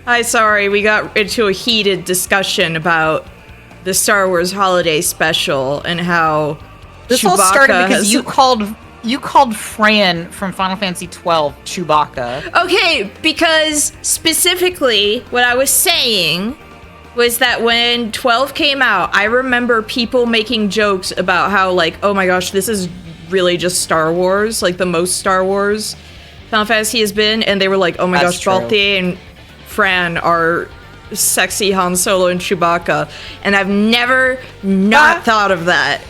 Hi, sorry, we got into a heated discussion about the Star Wars Holiday Special and how this Chewbacca all started because has... you called Fran from Final Fantasy XII Chewbacca. Okay, because specifically what I was saying was that when 12 came out, I remember people making jokes about how, like, oh my gosh, this is really just Star Wars, like the most Star Wars Final Fantasy has been, and they were like, oh my That's gosh, Balthier and Fran are sexy Han Solo and Chewbacca, and I've never not thought of that.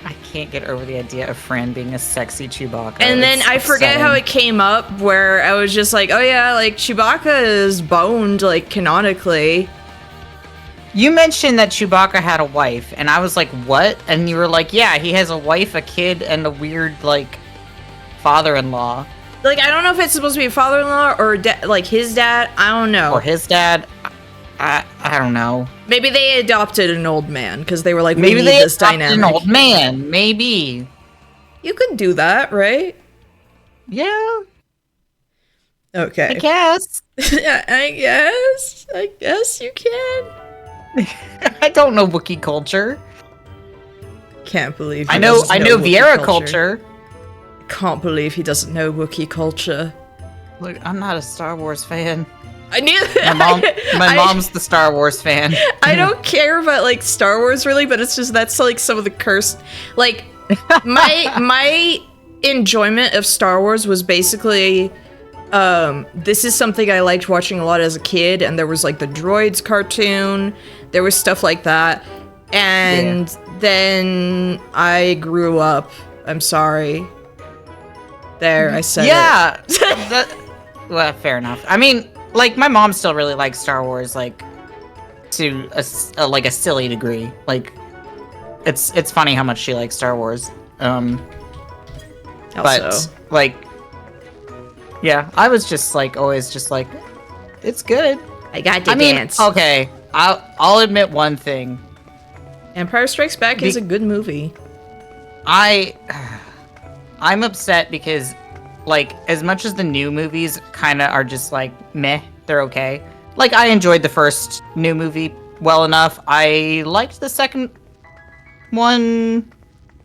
I can't get over the idea of Fran being a sexy Chewbacca. And then I forget how it came up, where I was just like, oh yeah, like Chewbacca is boned, like canonically. You mentioned that Chewbacca had a wife, and I was like, what? And you were like, yeah, he has a wife, a kid, and a weird, like, father-in-law. Like, I don't know if it's supposed to be a father-in-law or like his dad. I don't know. Or his dad. I don't know. Maybe they adopted an old man because they were like, maybe we need they this dynamic. An old man. Maybe. You could do that, right? Yeah. Okay. I guess. I guess you can. I don't know Wookiee culture. Can't believe I know Vieira culture. Can't believe he doesn't know Wookiee culture. Look, I'm not a Star Wars fan. I knew my mom's the Star Wars fan. I don't care about like Star Wars really, but it's just that's like some of the cursed, like my enjoyment of Star Wars was basically this is something I liked watching a lot as a kid, and there was like the Droids cartoon, there was stuff like that, and then I grew up. I'm sorry. There, I said it. Well, fair enough. I mean, like, my mom still really likes Star Wars, like, to a silly degree. Like, it's funny how much she likes Star Wars. But, like, yeah, I was just, like, always just, like, it's good. I got to dance. Okay, I'll admit one thing. Empire Strikes Back is a good movie. I'm upset because, like, as much as the new movies kind of are just, like, meh, they're okay. Like, I enjoyed the first new movie well enough. I liked the second one.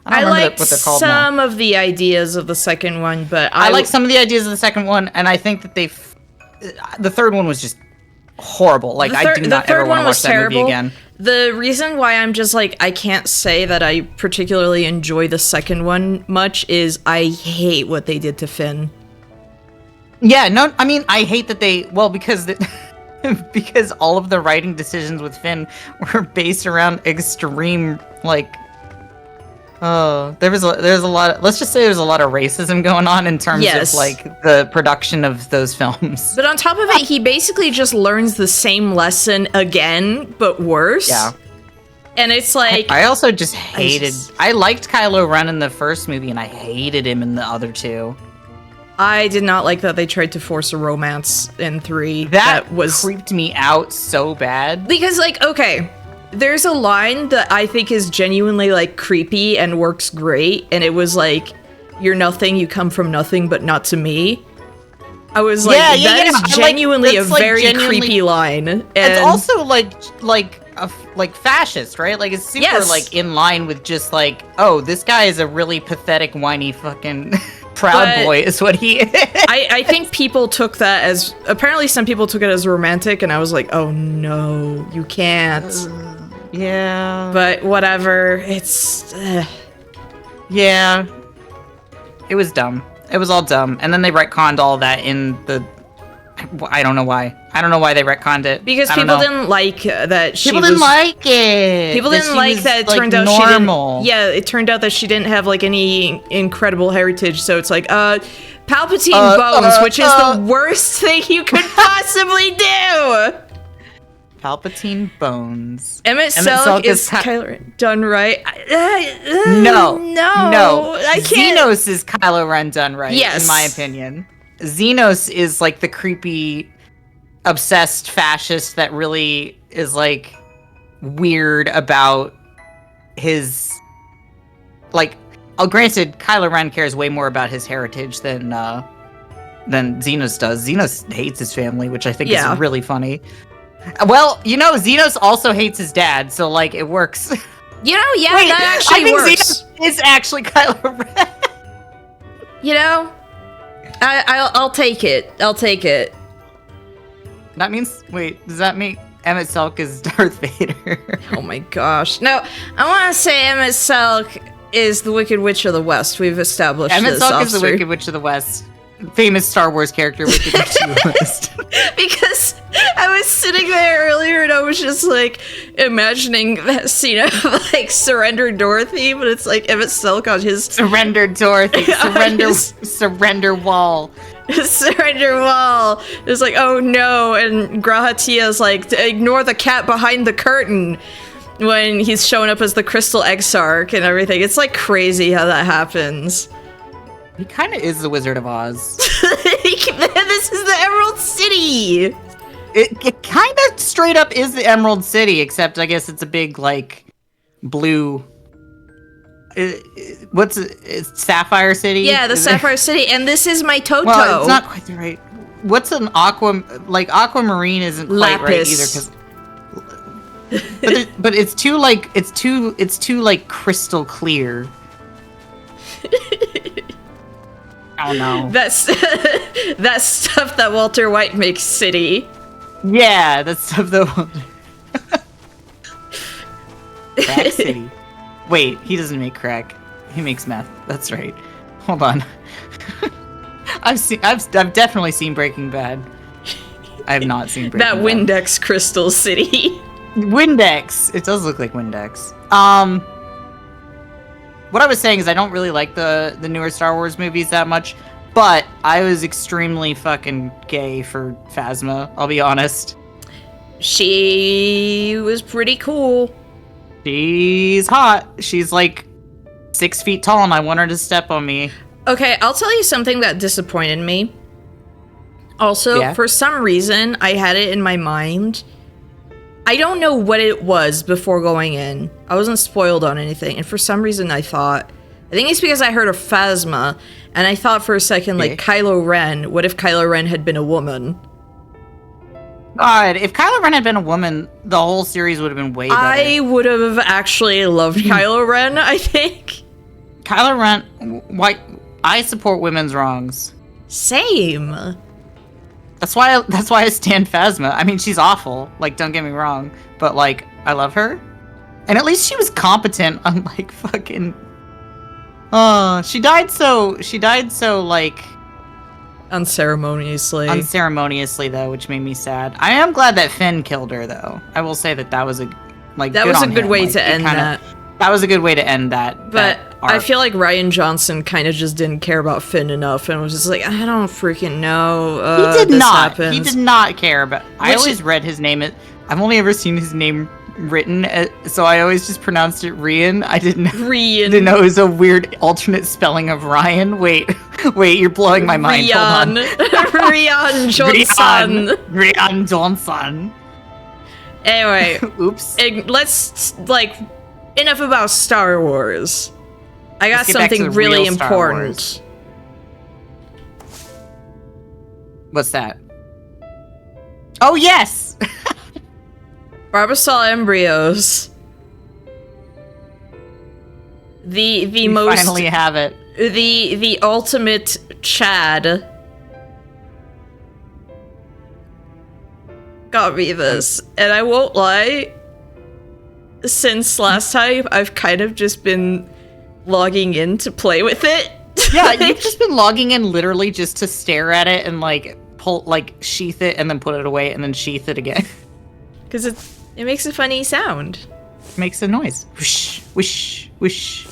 I liked some of the ideas of the second one, but I like some of the ideas of the second one, and I think that the third one was just horrible. Like, I do not ever want to watch that movie again. The reason why I'm just like, I can't say that I particularly enjoy the second one much is I hate what they did to Finn. Yeah, no, I mean, I hate that because because all of the writing decisions with Finn were based around extreme, like, there's a lot, let's just say there's a lot of racism going on in terms of, like, the production of those films. But on top of it, he basically just learns the same lesson again, but worse. Yeah. And it's like... I also just hated... I liked Kylo Ren in the first movie, and I hated him in the other two. I did not like that they tried to force a romance in 3. That creeped me out so bad. Because, like, okay... There's a line that I think is genuinely, like, creepy and works great, and it was like, you're nothing, you come from nothing, but not to me. I was like, that is genuinely a very creepy line. And it's also, like fascist, right? Like, it's super, like, in line with just, like, oh, this guy is a really pathetic, whiny fucking... Proud boy is what he is. I think people took that as... Apparently some people took it as romantic, and I was like, oh no, you can't. Yeah. But whatever, it's... Yeah. It was dumb. It was all dumb. And then they retconned all that in the... I don't know why. I don't know why they retconned it. Because people didn't like that she People didn't like it! People didn't like that it turned out she didn't... Yeah, it turned out that she didn't have, like, any incredible heritage, so it's like, Palpatine bones, which is the worst thing you could possibly do! Palpatine bones. Emmett Selk is Kylo Ren done right. No. I can't. Xenos is Kylo Ren done right, in my opinion. Xenos is, like, the creepy, obsessed fascist that really is, like, weird about his... Like, granted, Kylo Ren cares way more about his heritage than than Xenos does. Xenos hates his family, which I think Yeah. is really funny. Well, Xenos also hates his dad, so like it works. You know, yeah, Wait, that actually I think works. Xenos is actually Kylo Ren. You know, I'll take it. I'll take it. That means, wait, does that mean Emmett Selk is Darth Vader? Oh my gosh. No, I want to say Emmett Selk is the Wicked Witch of the West. We've established Emmett this. Selk is the officer. Wicked Witch of the West. Famous Star Wars character, Wicked Witch of the West. Because I was sitting there earlier and I was just like imagining that scene of like Surrender Dorothy, but it's like Emmett Selk on his Surrender Dorothy. Surrender Wall. surrender wall. It's like, oh no, and Grahatia's like, ignore the cat behind the curtain when he's showing up as the Crystal Exarch and everything. It's like crazy how that happens. He kind of is the Wizard of Oz. This is the Emerald City. It kind of straight up is the Emerald City, except I guess it's a big like blue. It's Sapphire City? Yeah, the Sapphire City, and this is my Toto. Well, it's not quite the right. What's an aquamarine isn't quite Lapis. right either, because. But it's too like it's too like crystal clear. Oh no. That's that stuff that Walter White makes city. Yeah, that's stuff that. Crack City. Wait, he doesn't make crack. He makes meth. That's right. Hold on. I've definitely seen Breaking Bad. I have not seen Breaking That Bad. Windex Crystal City. Windex. It does look like Windex. What I was saying is I don't really like the newer Star Wars movies that much, but I was extremely fucking gay for Phasma, I'll be honest. She was pretty cool. She's hot. She's like 6 feet tall and I want her to step on me. Okay, I'll tell you something that disappointed me. Also, Yeah? for some reason, I had it in my mind. I don't know what it was before going in. I wasn't spoiled on anything, and for some reason I think it's because I heard of Phasma, and I thought for a second, like, Kylo Ren, what if Kylo Ren had been a woman? God, if Kylo Ren had been a woman, the whole series would have been way better. I would have actually loved Kylo Ren, I think. Kylo Ren, why? I support women's wrongs. Same. That's why I stand Phasma. I mean, she's awful. Like, don't get me wrong, but like, I love her, and at least she was competent. Unlike fucking. She died so like Unceremoniously. unceremoniously though, which made me sad. I am glad that Finn killed her though. I will say that was a like That good was a on good him. way Like, to it end kinda- that. That was a good way to end that. But I arc. feel like Ryan Johnson kind of just didn't care about Finn enough and was just like, I don't freaking know. He did this not. happens. He did not care. But I Which- always read his name. I've only ever seen his name written, so I always just pronounced it Rian. I didn't know it was a weird alternate spelling of Ryan. Wait, you're blowing my mind. Hold on. Rian Johnson. Rian Johnson. Anyway, Oops. let's, like, enough about Star Wars. I got Let's get back to something the really real Star important. What's that? Oh yes. Barbasol embryos. The We most finally have it. the ultimate Chad got me this, and I won't lie, since last time I've kind of just been logging in to play with it. Yeah, you've just been logging in literally just to stare at it and like sheath it and then put it away and then sheath it again. Because it makes a funny sound. Makes a noise. Whoosh, whoosh, whoosh.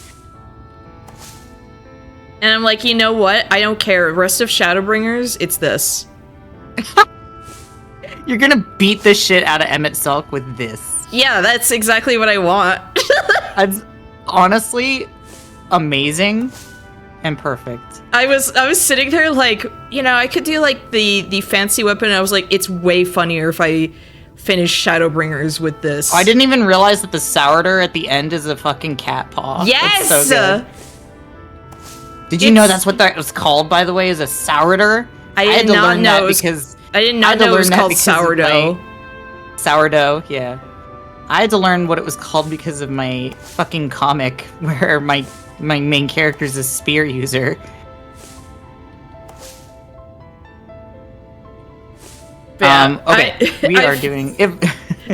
And I'm like, you know what? I don't care. Rest of Shadowbringers, it's this. You're gonna beat the shit out of Emmett Selk with this. Yeah, that's exactly what I want. That's honestly amazing and perfect. I was sitting there like, you know, I could do like the fancy weapon, and I was like, it's way funnier if I finish Shadowbringers with this. I didn't even realize that the sourdough at the end is a fucking cat paw. Yes! That's so good. Did you know that's what that was called, by the way, is a sourdough? I had did to not learn know that it was, because I did I not had to know it was learn that called because of sourdough. Sourdough, yeah. I had to learn what it was called because of my fucking comic where my main character is a spear user. Okay, we are doing...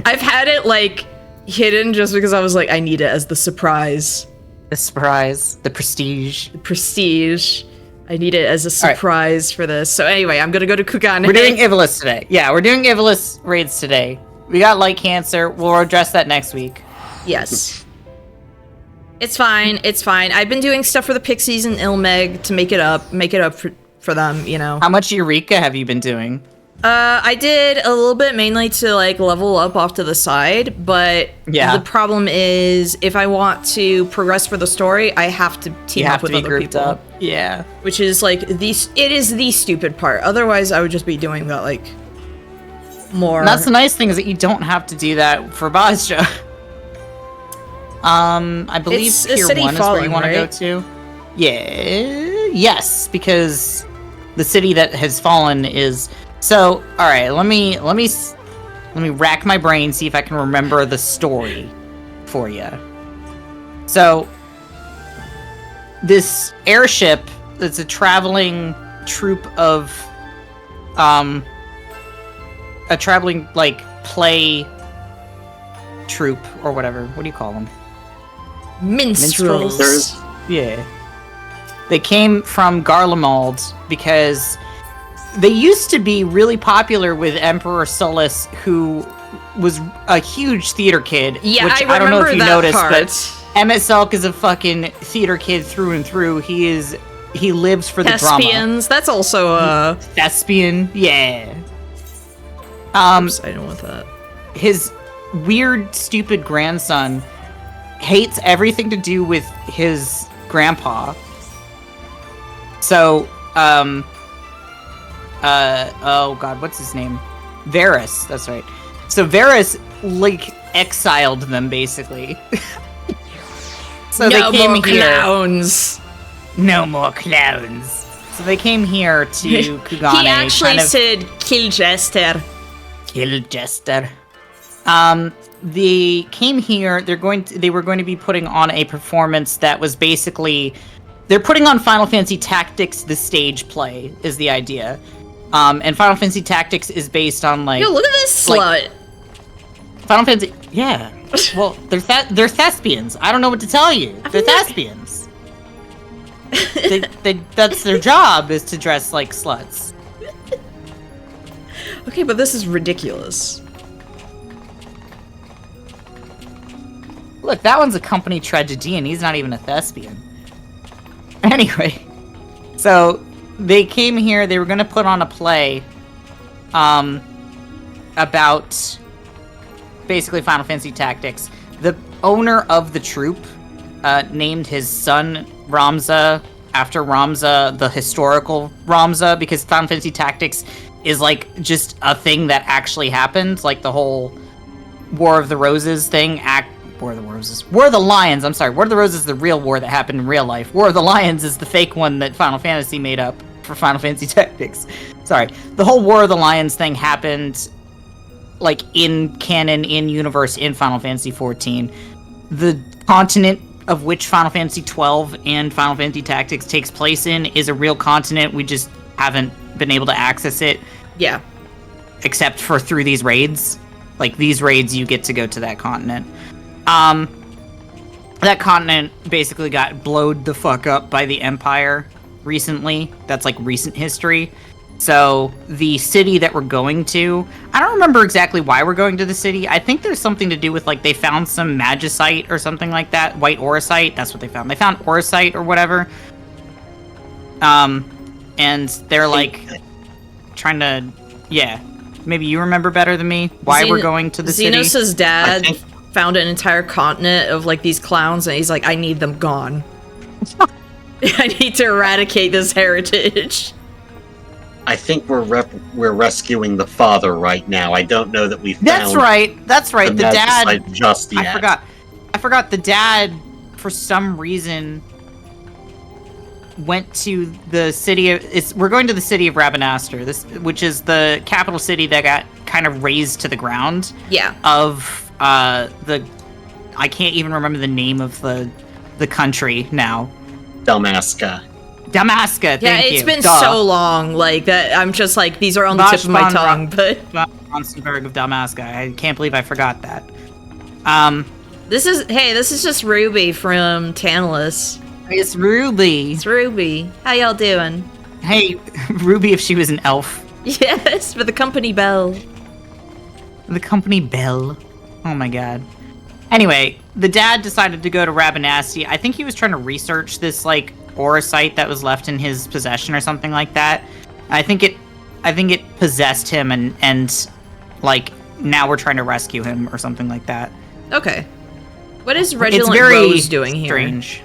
I've had it, like, hidden just because I was like, I need it as the surprise. The surprise, the prestige. The prestige. I need it as a surprise for this. So anyway, I'm gonna go to Kugane. We're doing Ivalice today. Yeah, we're doing Ivalice raids today. We got light cancer. We'll address that next week. Yes. It's fine. It's fine. I've been doing stuff for the Pixies and Ilmeg to make it up for them, you know. How much Eureka have you been doing? I did a little bit mainly to like level up off to the side, but the problem is if I want to progress for the story, I have to team up with other people. Up. Yeah. Which is like it is the stupid part. Otherwise, I would just be doing that like more. And that's the nice thing is that you don't have to do that for Bajra. I believe it's Pier 1 is where you want to go to. Yeah. Yes, because the city that has fallen is. So, all right, let me rack my brain, see if I can remember the story for you. So, this airship that's a traveling troupe of, a traveling, like, play troupe, or whatever. What do you call them? Minstrels. Yeah. They came from Garlemald because... They used to be really popular with Emperor Sullus, who was a huge theater kid. Yeah, which I don't know if you noticed, but Emmett Selk is a fucking theater kid through and through. He lives for the drama. Thespians, that's also a... Thespian, yeah. Oops, I don't want that. His weird, stupid grandson hates everything to do with his grandpa. So, oh god, what's his name? Varys, that's right. So Varys, like, exiled them, basically. So no they came more here. Clowns. No more clowns. So they came here to Kugane. He actually said, kill Jester. Kill Jester. They came here, they were going to be putting on a performance that was basically... They're putting on Final Fantasy Tactics, the stage play, is the idea. And Final Fantasy Tactics is based on, like... Yo, look at this like, slut! Final Fantasy... Yeah. Well, they're thespians. I don't know what to tell you. They're thespians. That's their job, is to dress like sluts. Okay, but this is ridiculous. Look, that one's a company tragedy, and he's not even a thespian. Anyway, so they came here, they were going to put on a play about basically Final Fantasy Tactics. The owner of the troupe named his son Ramza after Ramza, the historical Ramza, because Final Fantasy Tactics is like just a thing that actually happened, like the whole War of the Roses thing. War of the Roses. War of the Lions, I'm sorry. War of the Roses is the real war that happened in real life. War of the Lions is the fake one that Final Fantasy made up for Final Fantasy Tactics. Sorry. The whole War of the Lions thing happened, like, in canon, in universe, in Final Fantasy XIV. The continent of which Final Fantasy XII and Final Fantasy Tactics takes place in is a real continent. We just haven't been able to access it. Yeah. Except for through these raids. Like, these raids, you get to go to that continent. That continent basically got blowed the fuck up by the Empire recently. That's like recent history. So the city that we're going to, I don't remember exactly why we're going to the city. I think there's something to do with like they found some magicite or something like that. White auricite, that's what they found. They found auricite or whatever. And they're like trying to, yeah. Maybe you remember better than me why we're going to the city. Xenos' dad found an entire continent of like these clowns, and he's like, I need them gone. I need to eradicate this heritage. I think we're rescuing the father right now. I don't know that we've found. That's right. The dad. Just yet. I forgot. The dad, for some reason, went to the city of we're going to the city of Rabanastre, which is the capital city that got kind of razed to the ground. Yeah. Of I can't even remember the name of the country now. Dalmasca. Thank you. Yeah, it's been so long, like that. I'm just like, these are on the tip of my tongue, but Ronstenberg of Dalmasca. I can't believe I forgot that. this is just Ruby from Tantalus. It's Ruby. It's Ruby. How y'all doing? Hey, Ruby, if she was an elf. Yes, for the company bell. The company bell. Oh my god. Anyway, the dad decided to go to Rabanastre. I think he was trying to research this like aura site that was left in his possession or something like that. I think it possessed him and like now we're trying to rescue him or something like that. Okay. What is Reginald It's very Rose doing here? Strange.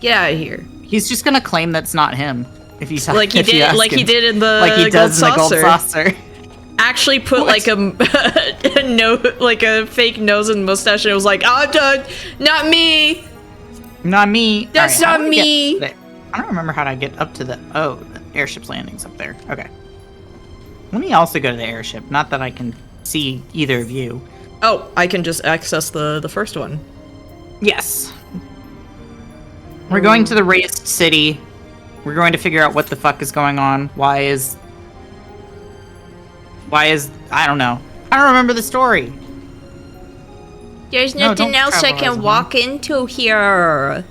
Get out of here. He's just gonna claim that's not him if you Like he did, like he did in the like he does in the gold saucer. saucer. Actually put like a no, like a fake nose and mustache, and it was like, oh, not me. Not me. That's All right, not me. I don't remember how to get up to the airship's landing's up there. Okay. Let me also go to the airship. Not that I can see either of you. Oh, I can just access the first one. Yes. We're going to the razed city. We're going to figure out what the fuck is going on. Why is I don't know. I don't remember the story. There's No, nothing don't else I travel can as walk into here. Are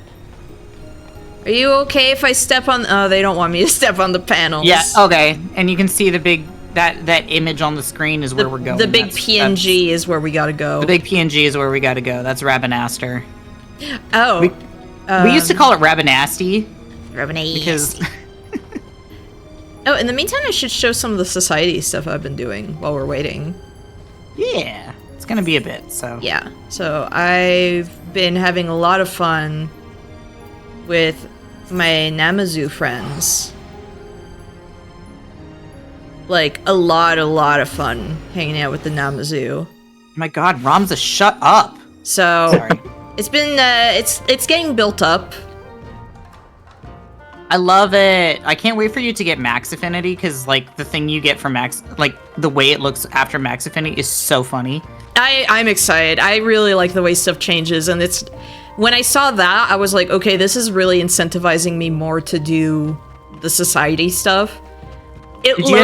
you okay if I step on? Oh, they don't want me to step on the panels. Yeah, okay. And you can see the big that image on the screen is where we're going. The big PNG is where we gotta go. The big PNG is where we gotta go. That's Rabanastre. Oh. We used to call it Rabanasty. Rabanasty. Because Oh, in the meantime, I should show some of the society stuff I've been doing while we're waiting. yeah, it's gonna be a bit, so. Yeah, so I've been having a lot of fun with my Namazu friends. Like, a lot of fun hanging out with the Namazu. My god, Ramza, shut up! So, Sorry. it's been, it's getting built up. I love it. I can't wait for you to get Max Affinity, because, like, the thing you get from Max, like, the way it looks after Max Affinity is so funny. I'm excited. I really like the way stuff changes, and it's... When I saw that, I was like, okay, this is really incentivizing me more to do the society stuff. Did you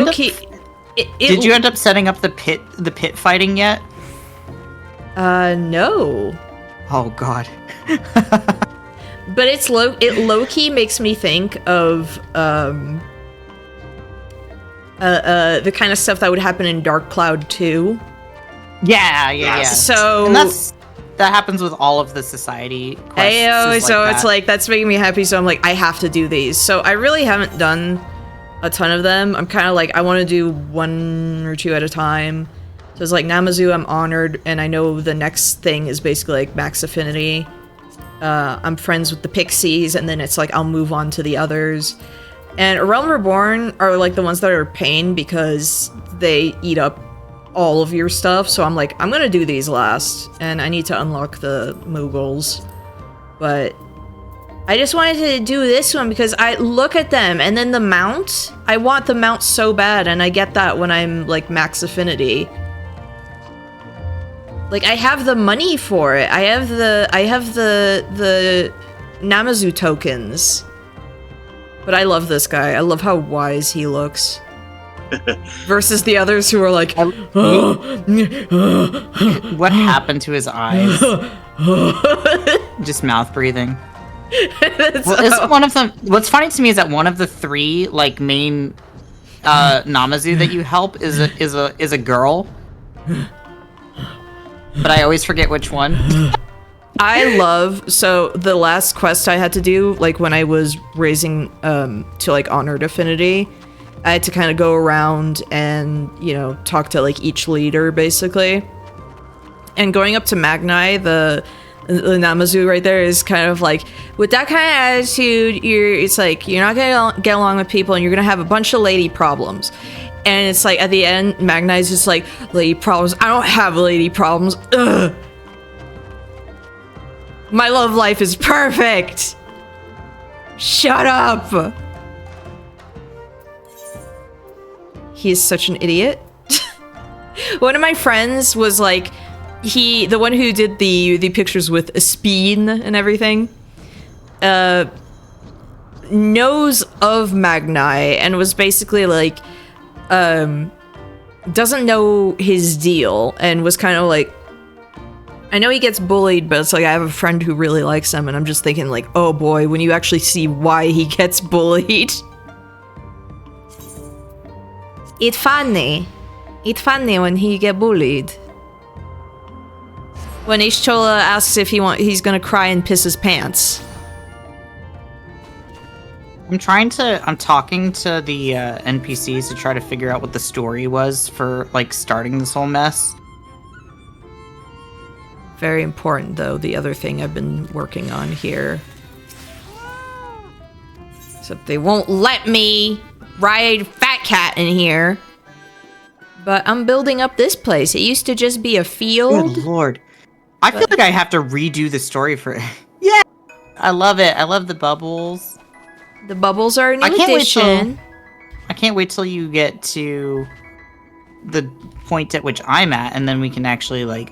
end up setting up the pit fighting yet? No. Oh god. But it low-key makes me think of the kind of stuff that would happen in Dark Cloud 2. Yeah. So and that happens with all of the society quests. It's like that's making me happy, so I'm like, I have to do these. So I really haven't done a ton of them. I'm kind of like, I want to do 1 or 2 at a time. So it's like Namazu, I'm honored, and I know the next thing is basically like Max Affinity. I'm friends with the Pixies, and then it's like I'll move on to the others. And Realm Reborn are like the ones that are a pain because they eat up all of your stuff. So I'm like, I'm gonna do these last, and I need to unlock the Mughals. But I just wanted to do this one because I look at them, and then the mount. I want the mount so bad, and I get that when I'm like Max Affinity. Like, I have the money for it. I have the Namazu tokens. But I love this guy. I love how wise he looks. Versus the others who are like, what happened to his eyes? Just mouth breathing. Well, isn't one of them? What's funny to me is that one of the 3 like main Namazu that you help is a girl. But I always forget which one. So the last quest I had to do, like when I was raising to like Honored Affinity, I had to kind of go around and, you know, talk to like each leader basically. And going up to Magnai, the Namazu right there is kind of like, with that kind of attitude, it's like, you're not gonna get along with people and you're gonna have a bunch of lady problems. And it's like, at the end, Magnai's just like, lady problems. I don't have lady problems. Ugh. My love life is perfect. Shut up! He is such an idiot. One of my friends was like, the one who did the pictures with a spin and everything, knows of Magni and was basically like, doesn't know his deal and was kind of like, I know he gets bullied, but it's like I have a friend who really likes him, and I'm just thinking like, oh boy, when you actually see why he gets bullied. It's funny. It's funny when he get bullied. When Ishchola asks if he's gonna cry and piss his pants. I'm talking to the NPCs to try to figure out what the story was for, like, starting this whole mess. Very important, though, the other thing I've been working on here. Except they won't let me ride Fat Cat in here. But I'm building up this place. It used to just be a field. Good lord. I feel like I have to redo the story for... Yeah! I love it. I love the bubbles. The bubbles are a new addition. I can't wait till you get to the point at which I'm at, and then we can actually, like...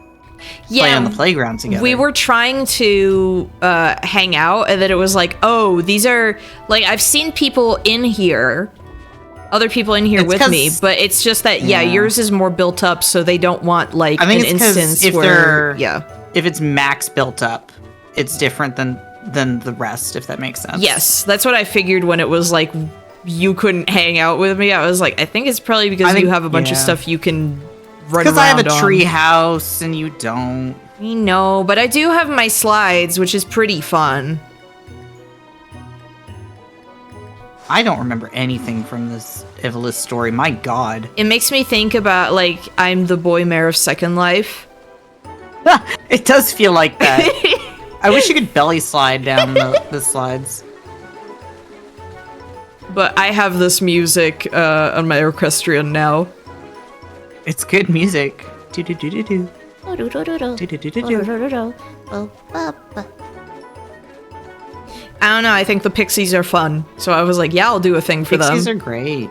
play on the playground together. We were trying to hang out, and then it was like, oh, these are like I've seen people in here, other people in here with me, but it's just that yours is more built up, so they don't want like an instance where if it's max built up, it's different than the rest, if that makes sense. Yes, that's what I figured when it was like you couldn't hang out with me. I was like, I think it's probably because you have a bunch of stuff you can. Because I have a tree house and you don't. I know, but I do have my slides, which is pretty fun. I don't remember anything from this Ivalice story. My god. It makes me think about, like, I'm the boy mayor of Second Life. It does feel like that. I wish you could belly slide down the slides. But I have this music on my orchestrion now. It's good music. I don't know, I think the Pixies are fun. So I was like, yeah, I'll do a thing for them. Pixies are great.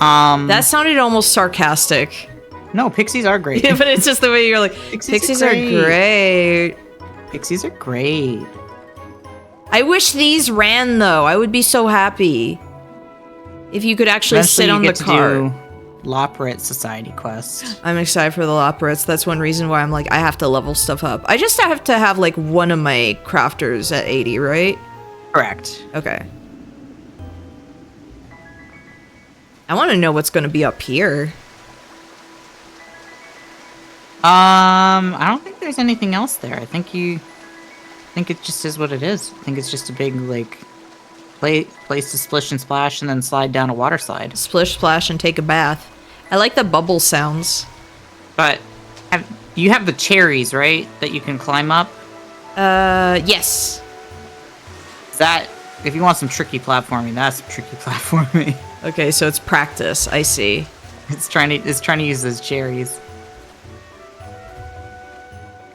That sounded almost sarcastic. No, Pixies are great. Yeah, but it's just the way you're like, Pixies are great. Pixies are great. I wish these ran, though. I would be so happy. If you could actually sit on the cart. Loporrit Society quest. I'm excited for the Loporrits. That's one reason why I'm like, I have to level stuff up. I just have to have like one of my crafters at 80, right? Correct. Okay. I want to know what's going to be up here. I don't think there's anything else there. I think it just is what it is. I think it's just a big, like, place to splish and splash and then slide down a water slide. Splish, splash, and take a bath. I like the bubble sounds. But you have the cherries, right? That you can climb up? Yes. That, if you want some tricky platforming, that's tricky platforming. Okay, so it's practice. I see. It's trying to use those cherries.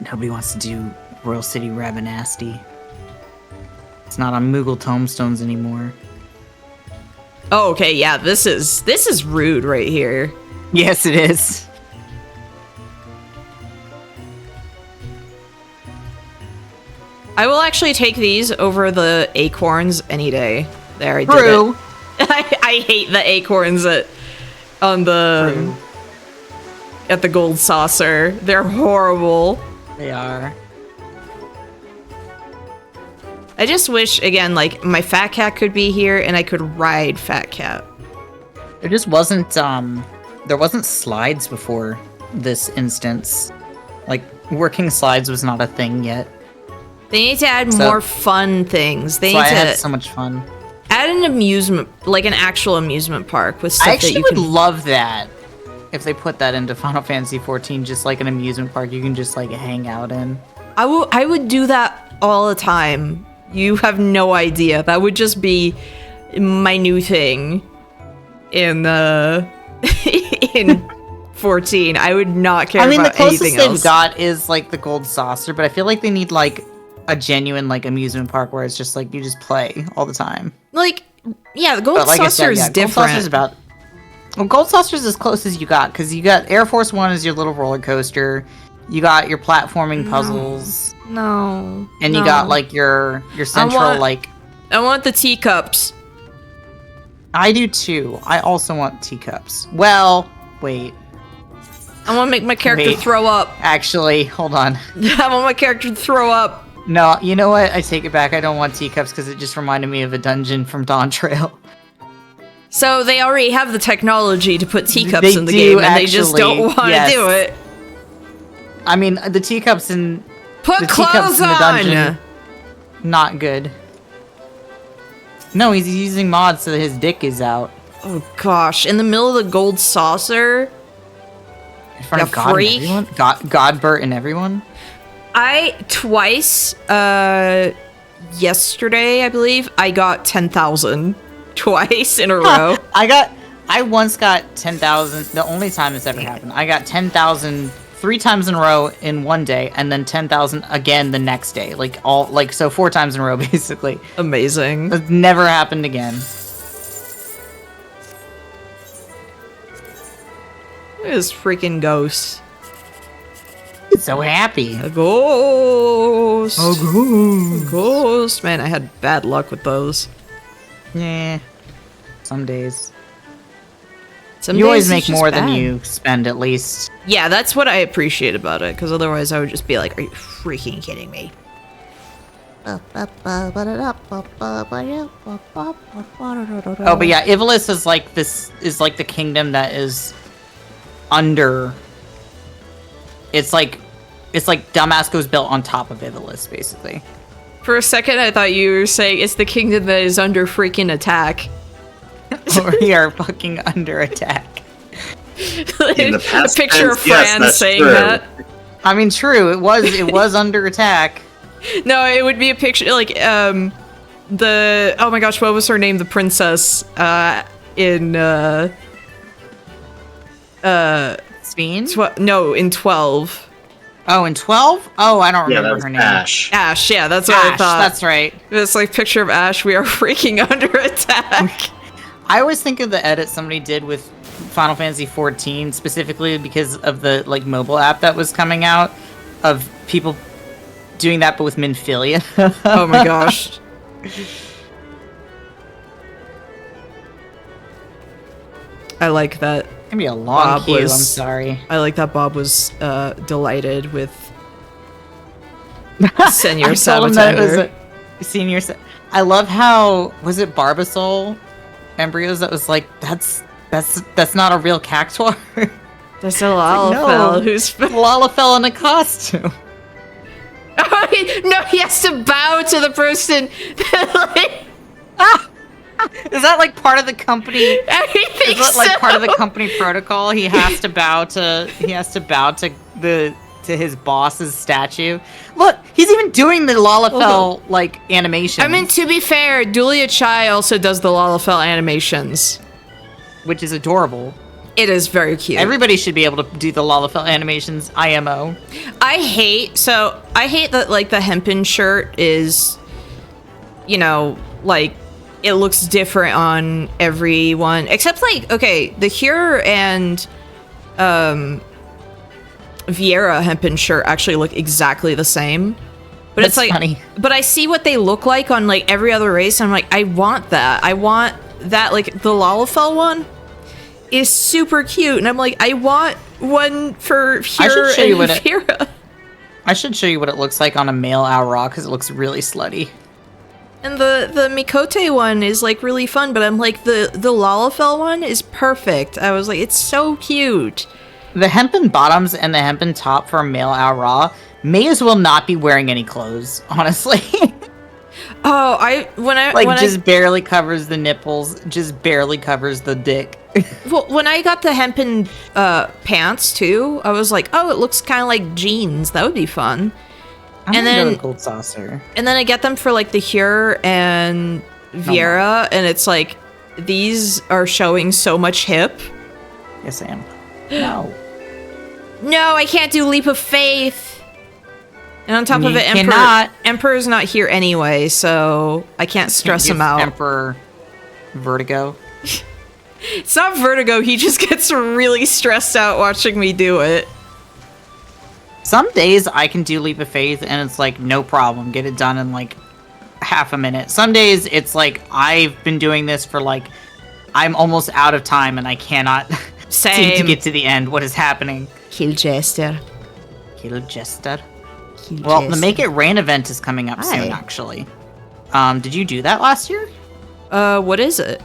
Nobody wants to do Royal City Rabanasty. It's not on Moogle tombstones anymore. Oh, okay, yeah, this is rude right here. Yes, it is. I will actually take these over the acorns any day. There, I did True. it. I hate the acorns at the gold saucer. They're horrible. They are. I just wish, again, like, my Fat Cat could be here and I could ride Fat Cat. There just wasn't, there wasn't slides before this instance. Like, working slides was not a thing yet. They need to add more fun things. They need to had so much fun. Add an amusement, like an actual amusement park with stuff that you can... I actually would love that if they put that into Final Fantasy XIV, just like an amusement park you can just, like, hang out in. I would do that all the time. You have no idea. That would just be my new thing in in 14. I would not care about anything else. The closest they've got is like the gold saucer, but I feel like they need like a genuine like amusement park where it's just like you just play all the time. Like, yeah, the Gold But like I Saucer said, is yeah, different. Gold Saucer's about. Well, Gold Saucer's as close as you got because you got Air Force One is your little roller coaster. You got your platforming puzzles. No. And you got like your central like. I want the teacups. I do too. I also want teacups. Well, wait. I want to make my character throw up. Actually, hold on. I want my character to throw up. No, you know what? I take it back. I don't want teacups because it just reminded me of a dungeon from Dawn Trail. So they already have the technology to put teacups in the game, and they just don't want to do it. I mean, the teacups in Put the clothes teacups in the dungeon, on. not good. No, he's using mods so that his dick is out. Oh gosh! In the middle of the Gold Saucer. In front of God freak. and everyone? Godbert and everyone? I twice, yesterday, I believe, I got 10,000 twice in a row. I once got 10,000, the only time this ever happened. I got 10,000 3 times in a row in one day, and then 10,000 again the next day. So 4 times in a row, basically. Amazing. It's never happened again. Look at this freaking ghost. So happy. A ghost. Oh, A ghost. Man, I had bad luck with those. Yeah. Some days. Some you days always it's make just more than bad. you spend, at least. Yeah, that's what I appreciate about it, because otherwise I would just be like, are you freaking kidding me? Oh, but yeah, Ivalice is like the kingdom that is under. It's like Damasco's built on top of Ivalice, basically. For a second, I thought you were saying it's the kingdom that is under freaking attack. We are fucking under attack. In the past a picture tense, of yes, Fran that's saying true. that. I mean, true. It was under attack. No, it would be a picture like the oh my gosh, what was her name? The princess in Speen? no, in 12. Oh, in 12? Oh, I don't Yeah, remember that's her name. Ash. Ash, yeah, that's what I Ash, thought. that's right. It's like picture of Ash. We are freaking under attack. I always think of the edit somebody did with Final Fantasy XIV, specifically because of the like mobile app that was coming out, of people doing that but with Minfilia. Oh my gosh. I like that. It's gonna be a long Bob queue, was- I'm sorry. I like that Bob was delighted with Senior I told him that it was Saboteur. a senior I love how, was it Barbasol embryos that was like, that's not a real cactuar? There's a Lalafell no. who's Lalafell in a costume. no, he has to bow to the person. Like, Is that like part of the company? I think Is that like so. part of the company protocol? He has to bow to his boss's statue. Look, he's even doing the Lalafell like animation. I mean, to be fair, Dulia Chai also does the Lalafell animations. which is adorable. It is very cute. Everybody should be able to do the Lalafell animations IMO. I hate that like the hempen shirt is, you know, like it looks different on everyone except like, okay, the Hyur and Vieira hempen shirt actually look exactly the same. But That's it's like funny. But I see what they look like on like every other race and I'm like, I want that. I want that. Like the Lalafell one is super cute and I'm like, I want one for Hyur and Vieira. I should show you what it looks like on a male Aura because it looks really slutty. And the Mikote one is like really fun, but I'm like the Lalafell one is perfect. I was like, it's so cute. The hempen bottoms and the hempen top for a male Aura may as well not be wearing any clothes, honestly. Oh, just barely covers the nipples, just barely covers the dick. Well, when I got the hempen pants too, I was like, oh, it looks kind of like jeans. That would be fun. And then Gold Saucer. And then I get them for like the Hyur and Vieira, and it's like these are showing so much hip. Yes, I am. No. No, I can't do Leap of Faith. And on top of it, Emperor's not here anyway, so I can't stress him out. Emperor vertigo. It's not vertigo, he just gets really stressed out watching me do it. Some days I can do Leap of Faith and it's like, no problem, get it done in like half a minute. Some days it's like, I've been doing this for like, I'm almost out of time and I cannot seem to get to the end. What is happening? Kill Jester. Kill Jester. Well, the Make It Rain event is coming up soon, actually. Did you do that last year? What is it?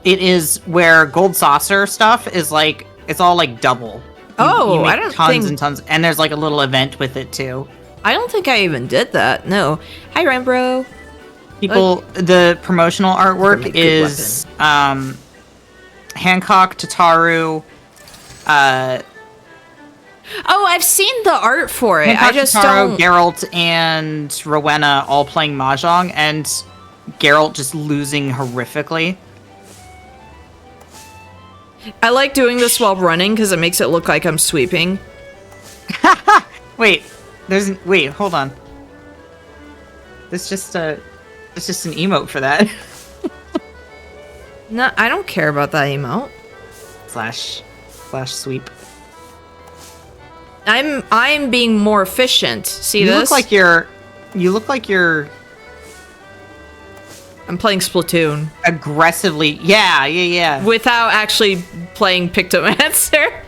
It is where Gold Saucer stuff is like, it's all like double. You make I don't tons think... and tons, and there's like a little event with it too. I don't think I even did that, no. Hi, Rambro. People, the promotional artwork is Hancock, Tataru, Oh, I've seen the art for it. Hancock, I just Tataru, don't... Geralt, and Rowena all playing Mahjong, and Geralt just losing horrifically. I like doing this while running because it makes it look like I'm sweeping. Wait, hold on. There's just an emote for that. No, I don't care about that emote. Slash sweep. I'm being more efficient. See this? You look like you're I'm playing Splatoon. Aggressively. Yeah. Without actually playing Pictomancer.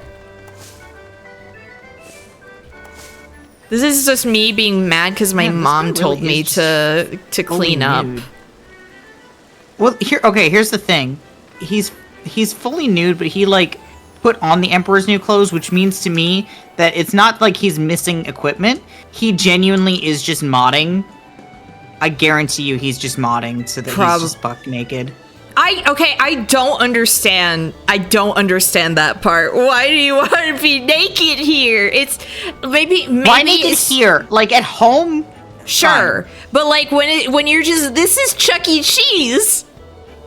This is just me being mad because my mom told me to clean up. Nude. Well, here's the thing. He's fully nude, but he like put on the Emperor's new clothes, which means to me that it's not like he's missing equipment. He genuinely is just modding. I guarantee you he's just modding so that he's just buck naked. I don't understand. I don't understand that part. Why do you want to be naked here? It's maybe why naked here? Like at home? Sure. Fine. But like when you're just this is Chuck E. Cheese.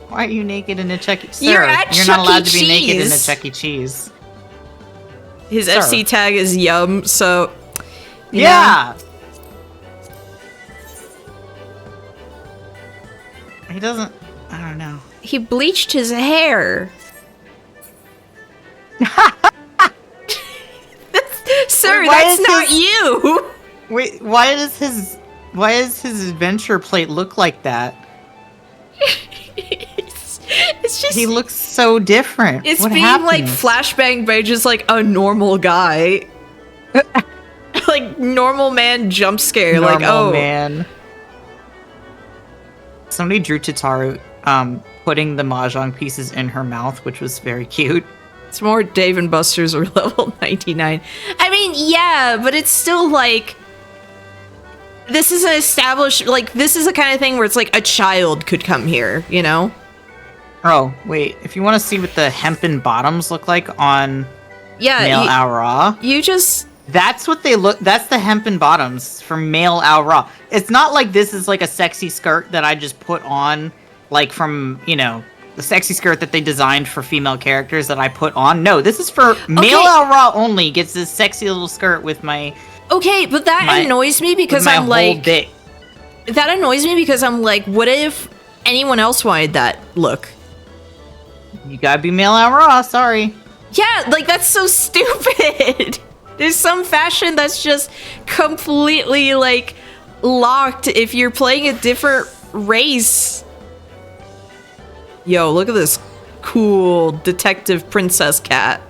Why are you naked in a Chuck E. Cheese? You're not allowed to be naked in a Chuck E. Cheese. His FC tag is yum, so yeah. He doesn't. I don't know. He bleached his hair. Sir, that's not you. Wait, why does his adventure plate look like that? It's just he looks so different. It's being like flashbanged by just like a normal guy. Like normal man jump scare. Normal man. Somebody drew Tataru putting the Mahjong pieces in her mouth, which was very cute. It's more Dave and Buster's or level 99. I mean, yeah, but it's still like this is an established this is the kind of thing where it's like a child could come here, you know? Oh, wait. If you want to see what the hempen bottoms look like on Male Aura, you just that's what they look. That's the hempen bottoms for Male Aura. It's not like this is like a sexy skirt that I just put on, like from, you know, the sexy skirt that they designed for female characters that I put on. No, this is for Male Aura only. Gets this sexy little skirt with my. Okay, but that annoys me because I'm like. That annoys me because I'm like, what if anyone else wanted that look? You gotta be Male Aura. Sorry. Yeah, like that's so stupid. There's some fashion that's just completely, like, locked if you're playing a different race. Yo, look at this cool detective princess cat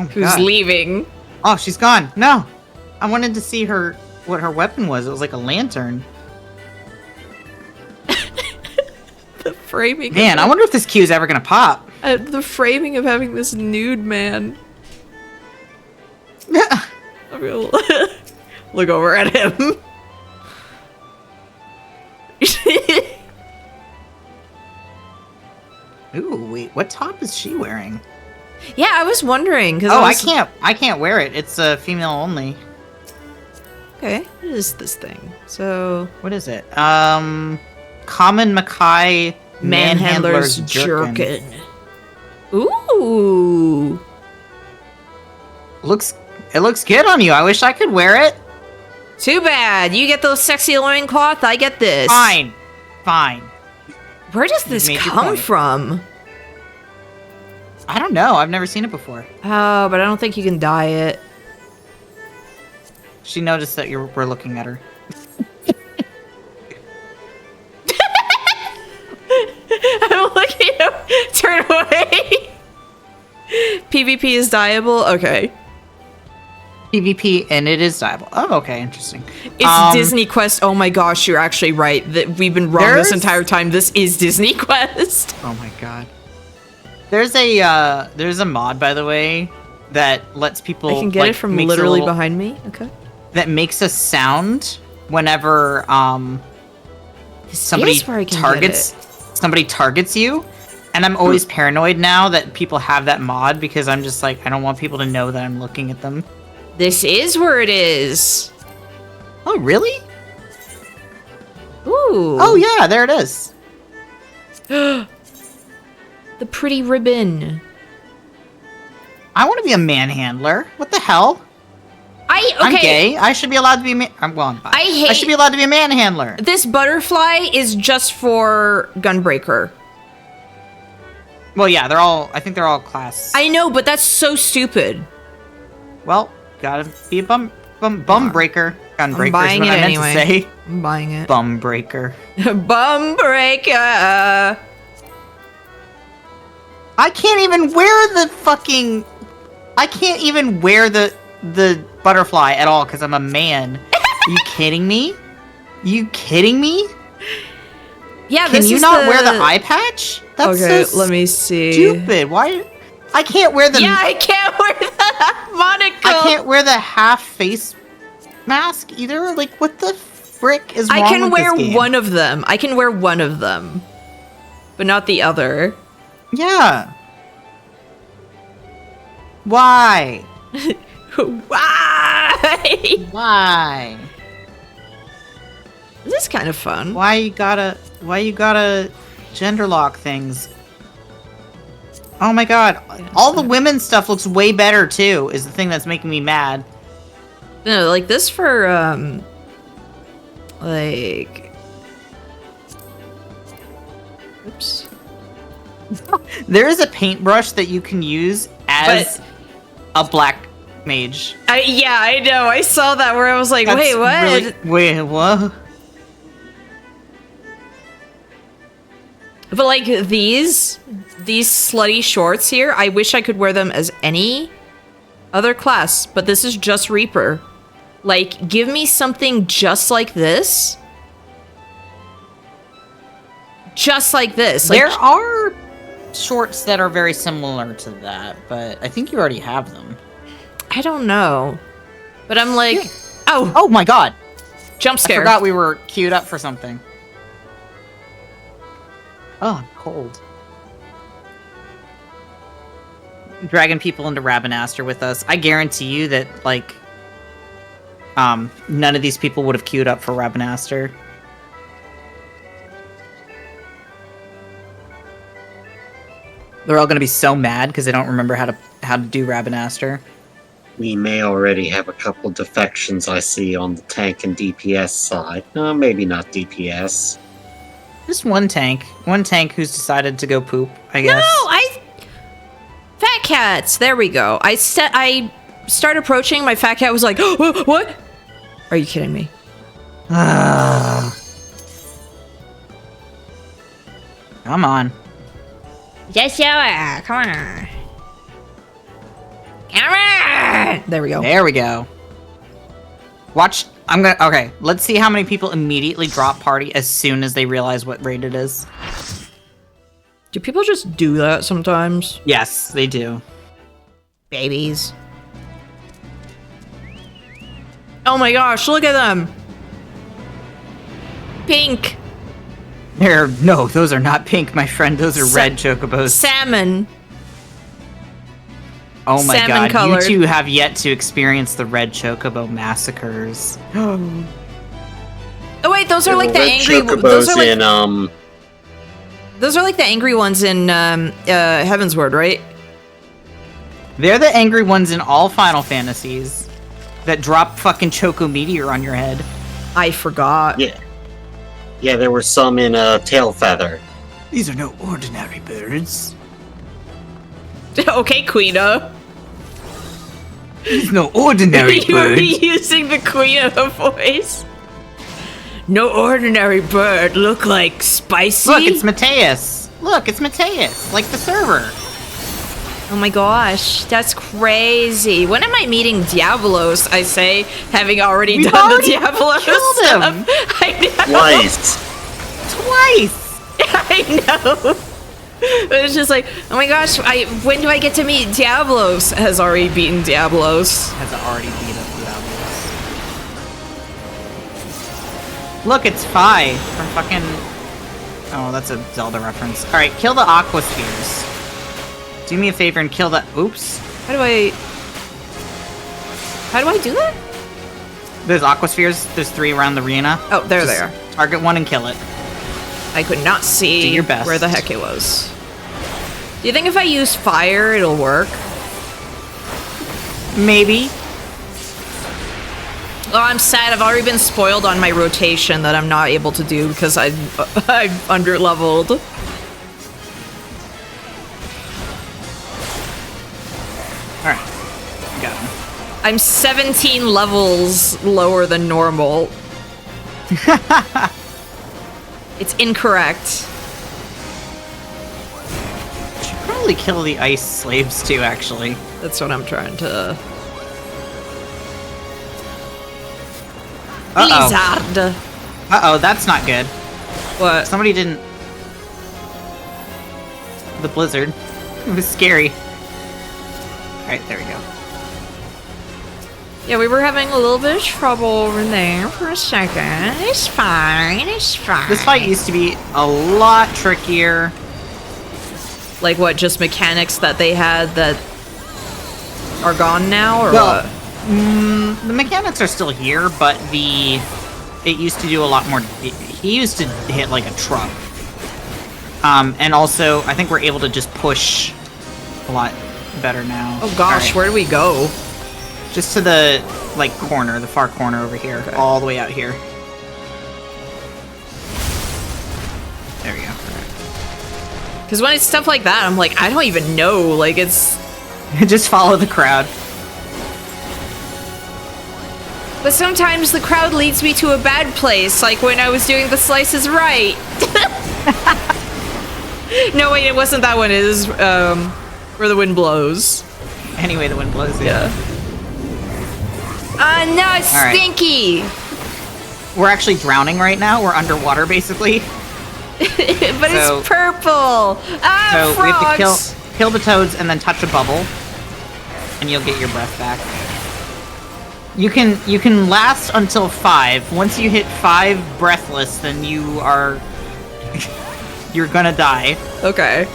who's leaving. Oh, she's gone. No. I wanted to see what her weapon was. It was like a lantern. The framing. Man, I wonder if this queue is ever going to pop. The framing of having this nude man. Look over at him. Ooh, wait, what top is she wearing? Yeah, I was wondering because I can't wear it. It's female only. Okay, what is this thing? So what is it? Common Makai Manhandler's Jerkin. Ooh. It looks good on you. I wish I could wear it. Too bad. You get those sexy loincloth, I get this. Fine. Fine. Where does this made your come point. from? I don't know. I've never seen it before. Oh, but I don't think you can dye it. She noticed that we're looking at her. I'm looking up. Turn away. PvP is dyeable? Okay. PvP, and it is dyeable. Oh, okay. Interesting. It's Disney Quest. Oh my gosh, you're actually right. We've been wrong this entire time. This is Disney Quest. Oh my god. There's a mod, by the way, that lets people. I can get it from literally behind me. Okay. That makes a sound whenever somebody targets you, and I'm always paranoid now that people have that mod because I'm just like I don't want people to know that I'm looking at them. This is where it is. Oh really? Ooh. Oh yeah, there it is. The pretty ribbon. I want to be a manhandler. What the hell? I'm gay. I should be allowed to be I'm bi. I should be allowed to be a manhandler. This butterfly is just for Gunbreaker. Well, yeah, I think they're all class. I know, but that's so stupid. Well, gotta be a bum breaker. Gunbreaker I'm buying is what it I meant anyway. to say. I'm buying it. Bum breaker. Bum breaker. I can't even wear the butterfly at all because I'm a man. Are you kidding me? Yeah, Can you not wear the eye patch? That's okay, so let me see. stupid. Why? I can't wear the. Yeah, I can't wear the monocle. I can't wear the half face mask either. Like, what the frick is wrong with this game? I can wear one of them. I can wear one of them, but not the other. Yeah. Why? Why? Why? This is kind of fun. Why you gotta gender lock things? Oh my god. All the women's stuff looks way better too, is the thing that's making me mad. No, like this for, like... Oops. There is a paintbrush that you can use as a black mage. Yeah, I know. I saw that where I was like, wait, what? Wait, what? But like these slutty shorts here, I wish I could wear them as any other class, but this is just Reaper. Like, give me something just like this. Just like this. Like, There are shorts that are very similar to that, but I think you already have them. I don't know. But I'm like, Oh my god. jump I scare. forgot we were queued up for something. Oh, I'm cold. Dragging people into Ravenaster with us. I guarantee you that, like, none of these people would have queued up for Ravenaster. They're all gonna be so mad because they don't remember how to do Ravenaster. We may already have a couple defections I see on the tank and DPS side. No, maybe not DPS. Just one tank who's decided to go poop, I guess. Fat cats. There we go. I start approaching. My fat cat was like, oh, what? Are you kidding me? Come on. Yes, yeah. Come on. Come on. There we go. There we go. Watch. Okay, let's see how many people immediately drop party as soon as they realize what raid it is. Do people just do that sometimes? Yes, they do. Babies. Oh my gosh, look at them. Pink. No, those are not pink, my friend. Those are red chocobos. Salmon. Oh my salmon god, colored. you two have yet to experience the red chocobo massacres. Oh wait, those are like the Red angry. chocobos Those are like in those are like the angry ones in Heaven's Word, right? They're the angry ones in all Final Fantasies. that drop fucking Choco Meteor on your head. I forgot. Yeah. Yeah, there were some in Tail Feather. These are no ordinary birds. Okay, Queena. These no ordinary You were birds. using the Queena voice. No ordinary bird. Look like spicy. Look, it's Mateus. Look, it's Mateus, like the server. Oh my gosh, that's crazy. When am I meeting Diablos, I say, having already We've done already the Diablos killed him. stuff? I know. Twice. Twice. I know. But it's just like, oh my gosh, when do I get to meet Diablos? Has already beaten Diablos. Has already beat up Diablos. Look, it's Fi from fucking... Oh, that's a Zelda reference. Alright, kill the Aqua Spheres. Do me a favor and kill the... Oops. How do I do that? There's Aqua Spheres. There's 3 around the arena. Oh, there Just they are. Target one and kill it. I could not see Do your best. where the heck it was. Do you think if I use fire, it'll work? Maybe. Oh, I'm sad. I've already been spoiled on my rotation that I'm not able to do because I'm under-leveled. Alright. Got him. I'm 17 levels lower than normal. It's incorrect. Should probably kill the ice slaves too, actually. That's what I'm trying to... Uh-oh. Blizzard. Uh-oh, that's not good. What? Somebody didn't... The blizzard. It was scary. Alright, there we go. Yeah, we were having a little bit of trouble over there for a second. It's fine. It's fine. This fight used to be a lot trickier. Like what? Just mechanics that they had that are gone now, or Well, what? The mechanics are still here, but it used to do a lot more. He used to hit like a truck. And also, I think we're able to just push a lot better now. Oh gosh, Alright. where do we go? Just to the like corner, the far corner over here, Okay. all the way out here. There we go. Because when it's stuff like that, I'm like, I don't even know. Like, it's... Just follow the crowd. But sometimes the crowd leads me to a bad place, like when I was doing the slices right. No, wait, it wasn't that one. It is, where the wind blows. Anyway, the wind blows. Yeah. No, it's All right. stinky! We're actually drowning right now. We're underwater, basically. But So- it's purple! Ah, So frogs! we have to kill the toads and then touch a bubble, and you'll get your breath back. You can last until 5. Once you hit 5 breathless, then you are you're gonna die. Okay.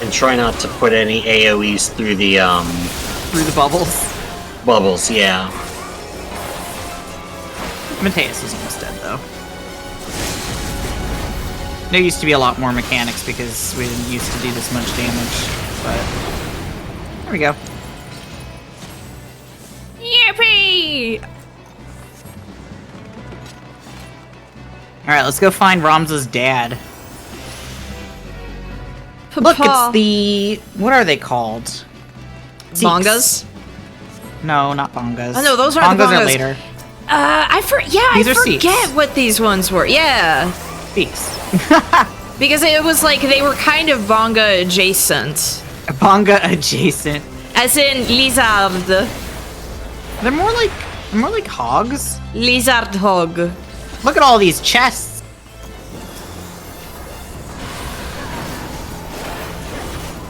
And try not to put any AoEs through the Through the bubbles. bubbles, yeah. Mateus is almost dead though. There used to be a lot more mechanics because we didn't used to do this much damage, but there we go. Yippee! Alright, let's go find Ramza's dad. Look, it's the... What are they called? Seeks. Bongas? No, not bongas. Oh, no, those aren't the bongas. Are bongas. later. I These are forget seats. what these ones were. Yeah. Seeks. Because it was like they were kind of bonga adjacent. Bonga adjacent. As in lizard. They're more like hogs. Lizard hog. Look at all these chests.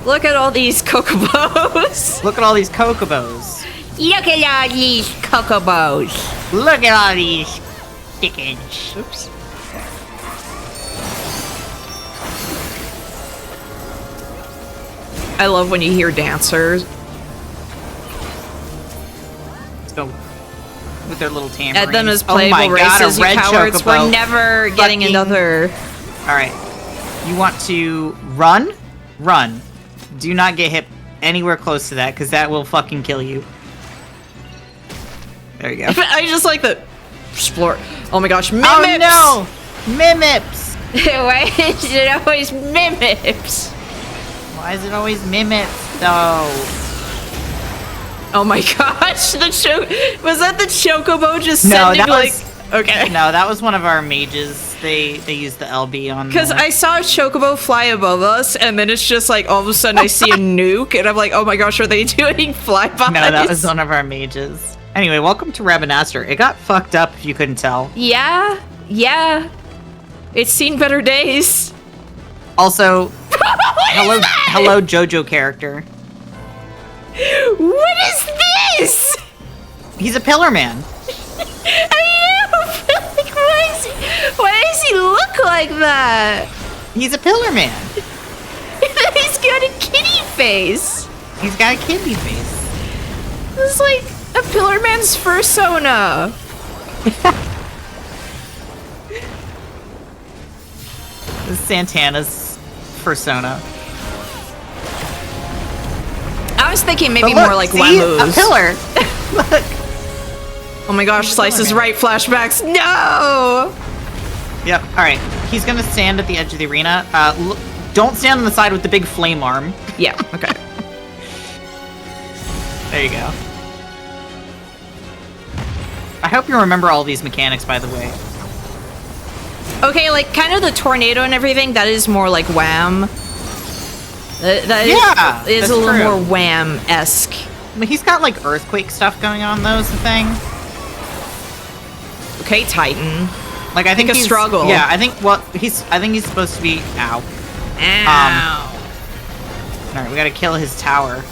Look at all these cocobos. Look at all these cocobos. Look at all these cocobos. Look at all these chickens. Oops. I love when you hear dancers Let's go with their little tambourines. at them as Oh my playable God, races. a You red cowards. chocobo. We're never getting Fucking- another. All right, you want to run? Run. Do not get hit anywhere close to that, because that will fucking kill you. There you go. I just like the explore. Oh my gosh, Mimips! Oh no! Mimips! Why is it always Mimips? Why is it always Mimips, though? Oh my gosh, was that the chocobo just No, sending that like... was... Okay. No, that was one of our mages. They used the LB on. Because I saw a chocobo fly above us, and then it's just like all of a sudden I see a nuke, and I'm like, oh my gosh, are they doing flybys? No, that was one of our mages. Anyway, welcome to Rabanastre. It got fucked up if you couldn't tell. Yeah. It's seen better days. Also, hello JoJo character. What is this? He's a pillar man. I know, but like, why does he look like that? He's a pillar man. He's got a kitty face. He's got a kitty face. It's like a pillar man's fursona. This is Santana's persona. I was thinking maybe But look, more like see? Wamu's. A pillar. Look. Oh my gosh, Slice is right, flashbacks. No! Yep, alright. He's gonna stand at the edge of the arena. Don't stand on the side with the big flame arm. Yeah, okay. There you go. I hope you remember all these mechanics, by the way. Okay, like, kind of the tornado and everything, that is more like Wham. That is that's a little true. more Wham-esque. I mean, he's got, like, earthquake stuff going on, though, is the thing. Okay, Titan. Like, I think a he's... struggle. Yeah, I think he's supposed to be... Ow. Ow. Alright, we gotta kill his tower.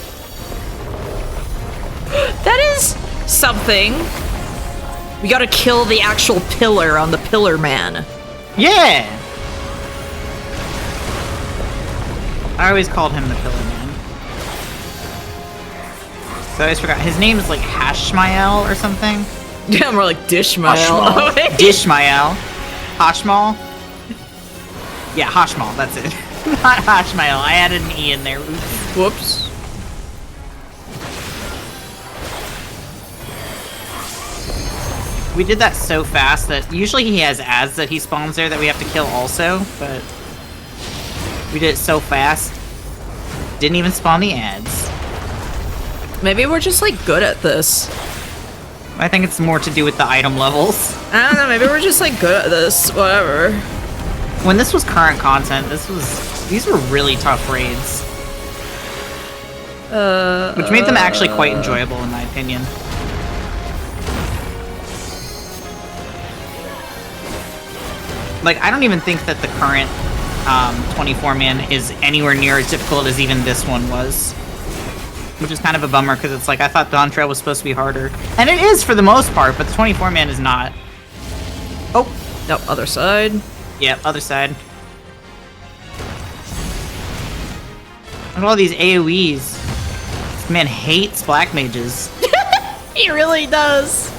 That is something. We gotta kill the actual pillar on the Pillar Man. Yeah! I always called him the Pillar Man. So I always forgot. His name is like Hashmael or something. Yeah, more like Dishmael. Dishmael. Hashmal? Yeah, Hashmal, that's it. Not Hashmael. I added an E in there. Oops. Whoops. We did that so fast that usually he has ads that he spawns there that we have to kill also, but we did it so fast. Didn't even spawn the ads. Maybe we're just like good at this. I think it's more to do with the item levels. I don't know, maybe we're just like good at this. Whatever. When this was current content, these were really tough raids. Which made them actually quite enjoyable in my opinion. Like, I don't even think that the current 24-man is anywhere near as difficult as even this one was. Which is kind of a bummer, because it's like, I thought Dawn Trail was supposed to be harder. And it is for the most part, but the 24-man is not. Oh! Nope, other side. Yep, other side. Look at all these AoEs. This man hates black mages. He really does.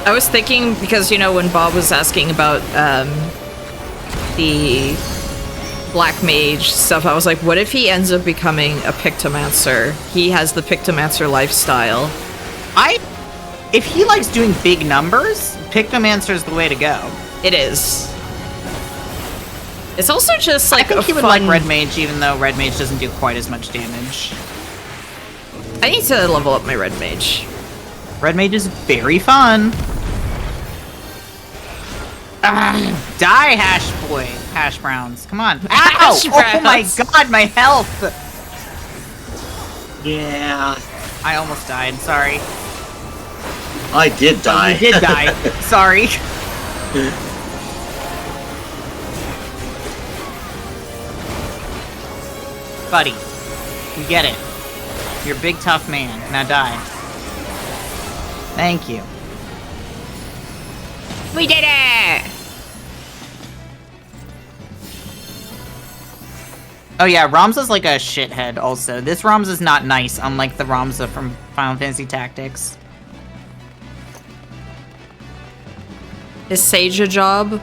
I was thinking, because, you know, when Bob was asking about the Black Mage stuff, I was like, what if he ends up becoming a Pictomancer? He has the Pictomancer lifestyle. If he likes doing big numbers, Pictomancer is the way to go. It is. It's also just like I think a he would fun... like Red Mage, even though Red Mage doesn't do quite as much damage. I need to level up my Red Mage. Red Mage is very fun. Die, Hash Boy. Hash Browns. Come on. Ow! Hash Oh my browns. god, my health! Yeah, I almost died, sorry. I did die. You did die. Sorry. Buddy, we get it. You're a big tough man. Now die. Thank you. We did it! Oh yeah, Ramza's like a shithead also. This Ramza's not nice, unlike the Ramza from Final Fantasy Tactics. Is Sage a job?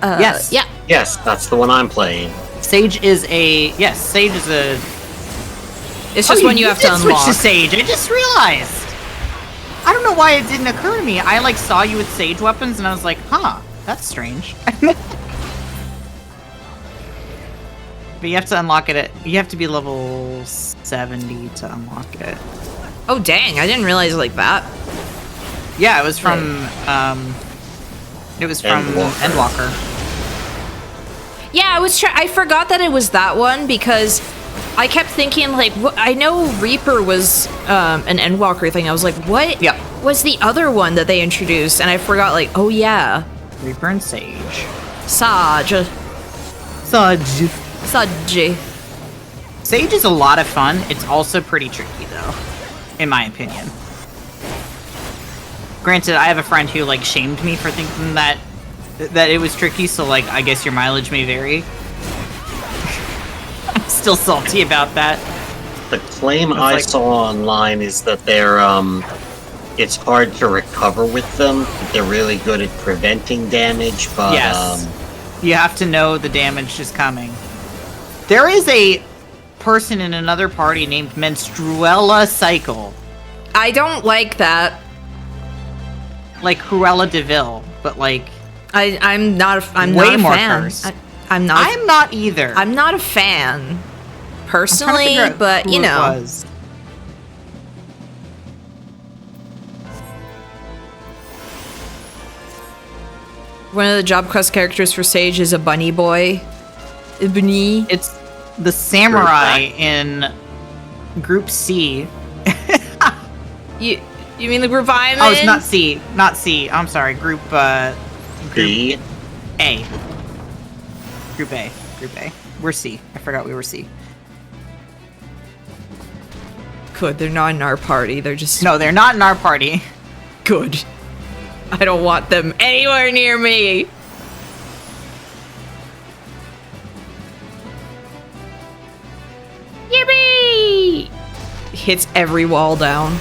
Yes. Yeah. Yes, that's the one I'm playing. Sage is a Sage is a. It's just one you have to did unlock. Switch to Sage. I just realized. I don't know why it didn't occur to me. I like saw you with Sage weapons, and I was like, huh, that's strange. But you have to unlock it you have to be level 70 to unlock it. Oh dang, I didn't realize it like that. Yeah, it was from Endwalker. Yeah, I forgot that it was that one because I kept thinking like I know Reaper was an Endwalker thing. I was like, what was the other one that they introduced? And I forgot like, oh yeah. Reaper and Sage. Sage. Sage is a lot of fun. It's also pretty tricky though, in my opinion. Granted, I have a friend who like shamed me for thinking that it was tricky, so like I guess your mileage may vary. I'm still salty about that. The claim I saw online is that they're it's hard to recover with them. They're really good at preventing damage, but yes. You have to know the damage is coming. There is a person in another party named Menstruella Cycle. I don't like that. Like Cruella de Vil, but like I'm not a way more fan. cursed. I'm not. I'm not either. I'm not a fan personally, but you know. One of the job quest characters for Sage is a bunny boy. Bunny. It's the samurai in Group C. You mean the group I'm in? Oh, it's not C. Not C. I'm sorry. Group B. A. Group A. Group A. We're C. I forgot we were C. Good. They're not in our party. They're just... No, they're not in our party. Good. I don't want them anywhere near me. Yippee! Hits every wall down.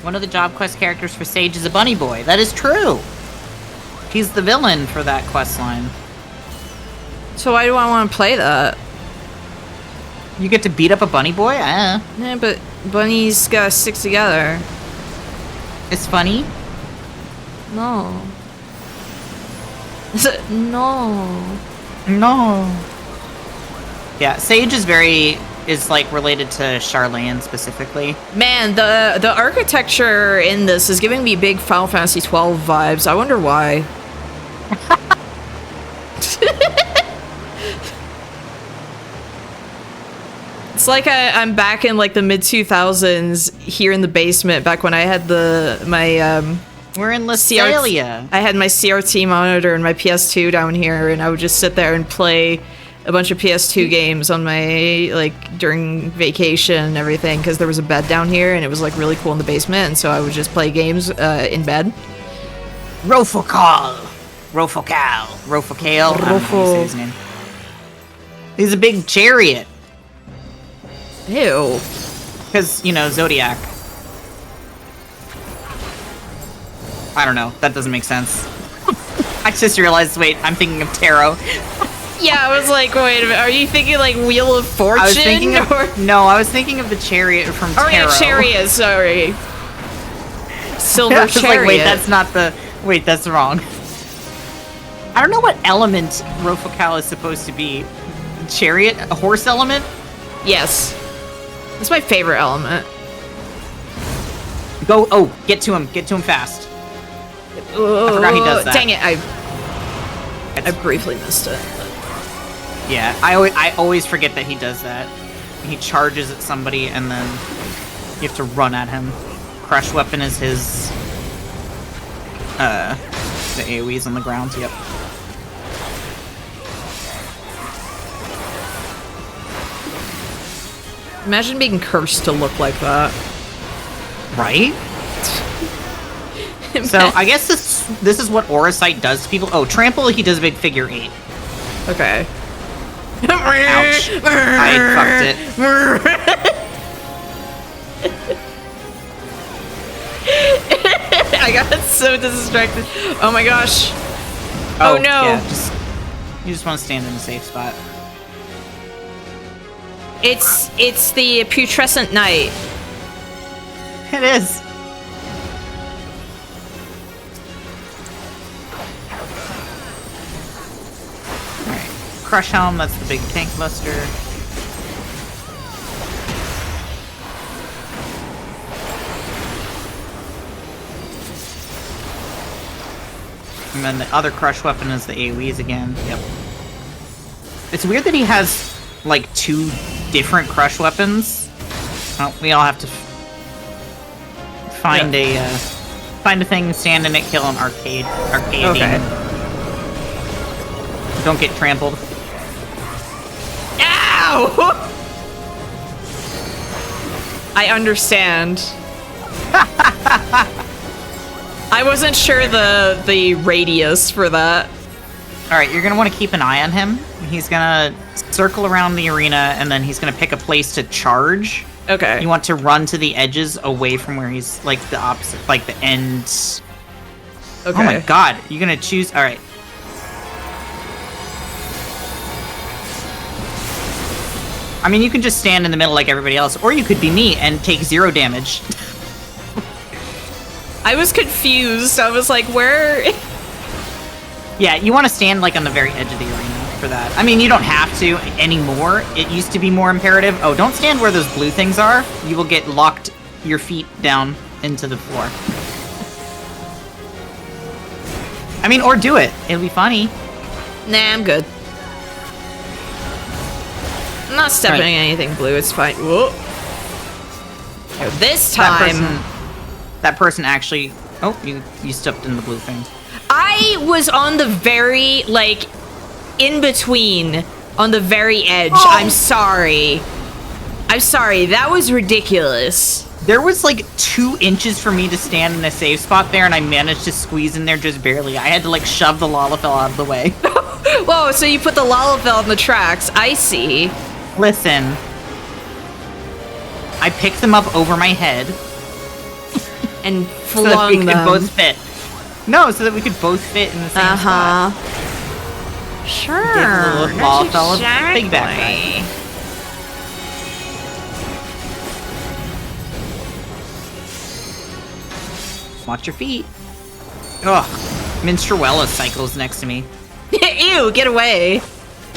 One of the job quest characters for Sage is a bunny boy. That is true. He's the villain for that quest line. So why do I want to play that? You get to beat up a bunny boy? Yeah, but bunnies gotta stick together. It's funny. No. No. No. Yeah, Sage is like related to Charlene specifically. Man, the architecture in this is giving me big Final Fantasy XII vibes. I wonder why. It's like I'm back in like the mid 2000s here in the basement back when I had we're in Lysalia. I had my CRT monitor and my PS2 down here, and I would just sit there and play a bunch of PS2 games on my, like, during vacation and everything, because there was a bed down here, and it was, like, really cool in the basement, and so I would just play games in bed. Rofocale. I don't know how you say his name. He's a big chariot. Ew. Because, you know, Zodiac. I don't know. That doesn't make sense. I just realized, wait, I'm thinking of tarot. Yeah, I was like, wait a minute, are you thinking like Wheel of Fortune? I was thinking of, no, I was thinking of the chariot from tarot. Oh yeah, chariot, sorry. Silver chariot. Like, wait, that's not the, wait, that's wrong. I don't know what element Rofocale is supposed to be. Chariot? A horse element? Yes. That's my favorite element. Go, oh, get to him fast. I forgot he does that. Dang it, I briefly missed it. Yeah, I always forget that he does that. He charges at somebody and then you have to run at him. Crush weapon is his the AoE's on the ground, yep. Imagine being cursed to look like that. Right? So I guess this is what Auracite does to people. Oh, trample, he does a big figure 8. Okay. Ouch. I fucked it. got so distracted. Oh my gosh. Oh, no. Yeah, you just want to stand in a safe spot. It's the putrescent night. It is. Alright. Crush Helm, that's the big tank buster. And then the other crush weapon is the AoEs again. Yep. It's weird that he has, like, 2 different crush weapons. Oh, we all have to find a thing, stand in it, kill an arcade Okay. demon. Don't get trampled. Ow! I understand. I wasn't sure the radius for that. Alright, you're gonna want to keep an eye on him. He's gonna circle around the arena, and then he's gonna pick a place to charge. Okay. You want to run to the edges away from where he's, like, the opposite, like, the end. Okay. Oh my god, you're gonna choose. Alright. I mean, you can just stand in the middle like everybody else, or you could be me and take 0 damage. I was confused. I was like, where? Yeah, you want to stand, like, on the very edge of the arena for that. I mean, you don't have to anymore. It used to be more imperative. Oh, don't stand where those blue things are. You will get locked your feet down into the floor. I mean, or do it. It'll be funny. Nah, I'm good. I'm not stepping in anything blue. It's fine. Whoa. Oh, this time... That person actually... Oh, you stepped in the blue thing. I was on the very, like, in between, on the very edge. Oh. I'm sorry. I'm sorry. That was ridiculous. There was, like, 2 inches for me to stand in a safe spot there, and I managed to squeeze in there just barely. I had to, like, shove the Lalafell out of the way. Whoa, so you put the Lalafell on the tracks. I see. Listen. I picked them up over my head. And So that we flung could them. both fit. No, so that we could both fit in the same spot. Sure. Get a little ball fella, exactly. big back guy. Watch your feet. Ugh. Minstrella cycles next to me. Ew, get away.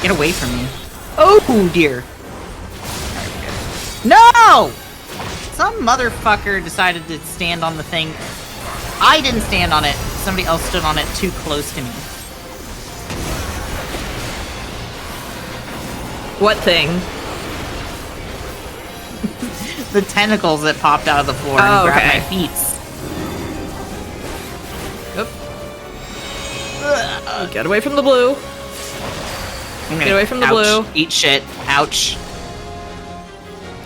Get away from me. Oh, dear. No! Some motherfucker decided to stand on the thing. I didn't stand on it. Somebody else stood on it too close to me. What thing? The tentacles that popped out of the floor and Oh, grabbed okay. my feet. Oop. Get away from the blue. Get away from the blue. Eat shit. Ouch.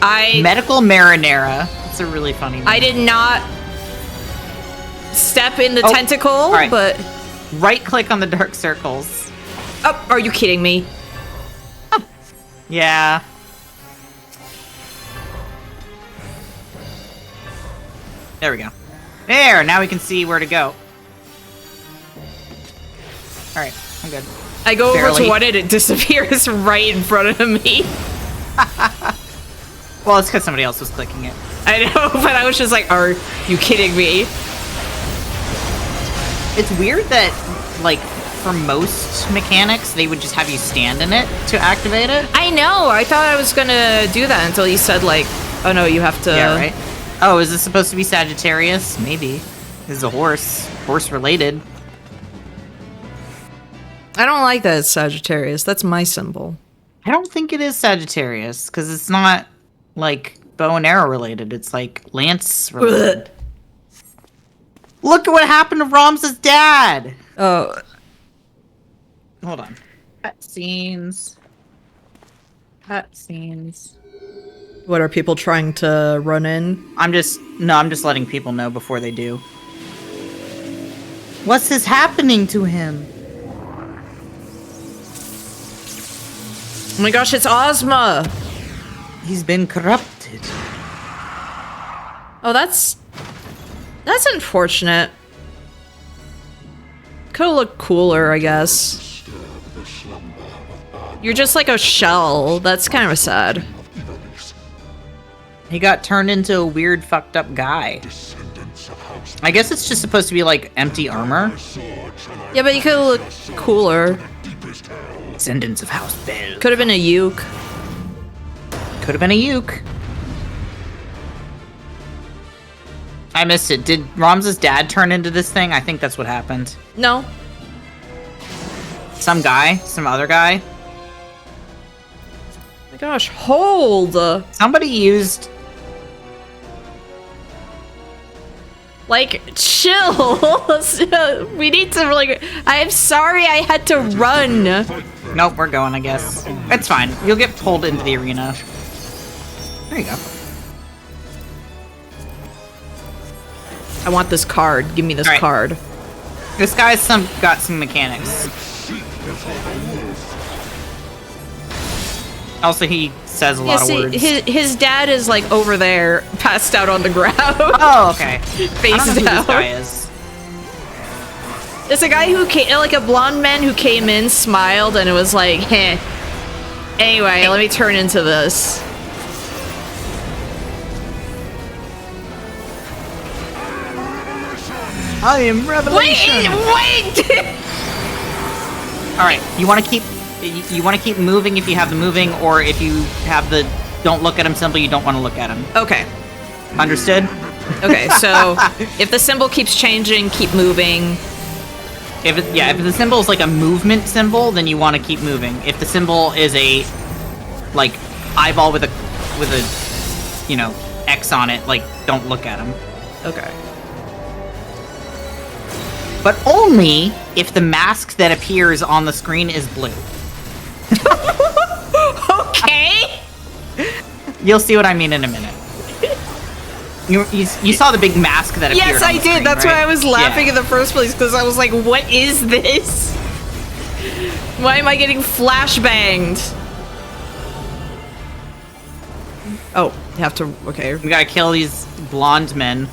I Medical marinara. That's a really funny name. did not step in the Oh, tentacle, all right. but... Right click on the dark circles. Oh, are you kidding me? Yeah. There we go. There, now we can see where to go. Alright, I'm good. I go over Barely. to one and it disappears right in front of me. Well, it's because somebody else was clicking it. I know, but I was just like, are you kidding me? It's weird that, like, for most mechanics, they would just have you stand in it to activate it. I know, I thought I was gonna do that until you said, like, oh no, you have to... Yeah, right? Oh, is this supposed to be Sagittarius? Maybe. This is a horse. Horse-related. I don't like that it's Sagittarius. That's my symbol. I don't think it is Sagittarius, because it's not, like, bow and arrow related. It's, like, lance related. Look at what happened to Ram's dad! Oh, Hold on. Cutscenes. Cutscenes. what are people trying to run in? I'm just letting people know before they do. What's this happening to him? Oh my gosh, it's Ozma! He's been corrupted. Oh, that's unfortunate. Could've looked cooler, I guess. You're just like a shell. That's kind of sad. He got turned into a weird, fucked up guy. I guess it's just supposed to be like empty armor. Yeah, but you could've looked cooler. Descendants of House Bell. Could've been a uke. Could have been a uke. I missed it. Did Ramza's dad turn into this thing? I think that's what happened. No. Some guy? Some other guy? My gosh, hold! Somebody used... Like, chill! We need to, like... I'm sorry I had to run! Nope, we're going, I guess. It's fine. You'll get pulled into the arena. There you go. I want this card. Give me this card. This guy's got some mechanics. Also, he says a lot of words. His dad is like over there, passed out on the ground. Oh, okay. Face I don't know who down. this guy is. It's a guy who came, like a blonde man who came in, smiled, and it was like, heh. Anyway, let me turn into this. I am Revelation. Wait! All right, you want to keep moving if you have the moving, or if you have the don't look at him symbol, you don't want to look at him. Okay. Understood? Okay, so if the symbol keeps changing, keep moving. If the symbol is like a movement symbol, then you want to keep moving. If the symbol is a like eyeball with a X on it, like don't look at him. Okay. But only if the mask that appears on the screen is blue. Okay. You'll see what I mean in a minute. You saw the big mask that appeared Yes, on I the did. screen, That's right? why I was laughing Yeah. in the first place, because I was like, what is this? Why am I getting flashbanged? Oh, you have to... Okay. We gotta kill these blonde men.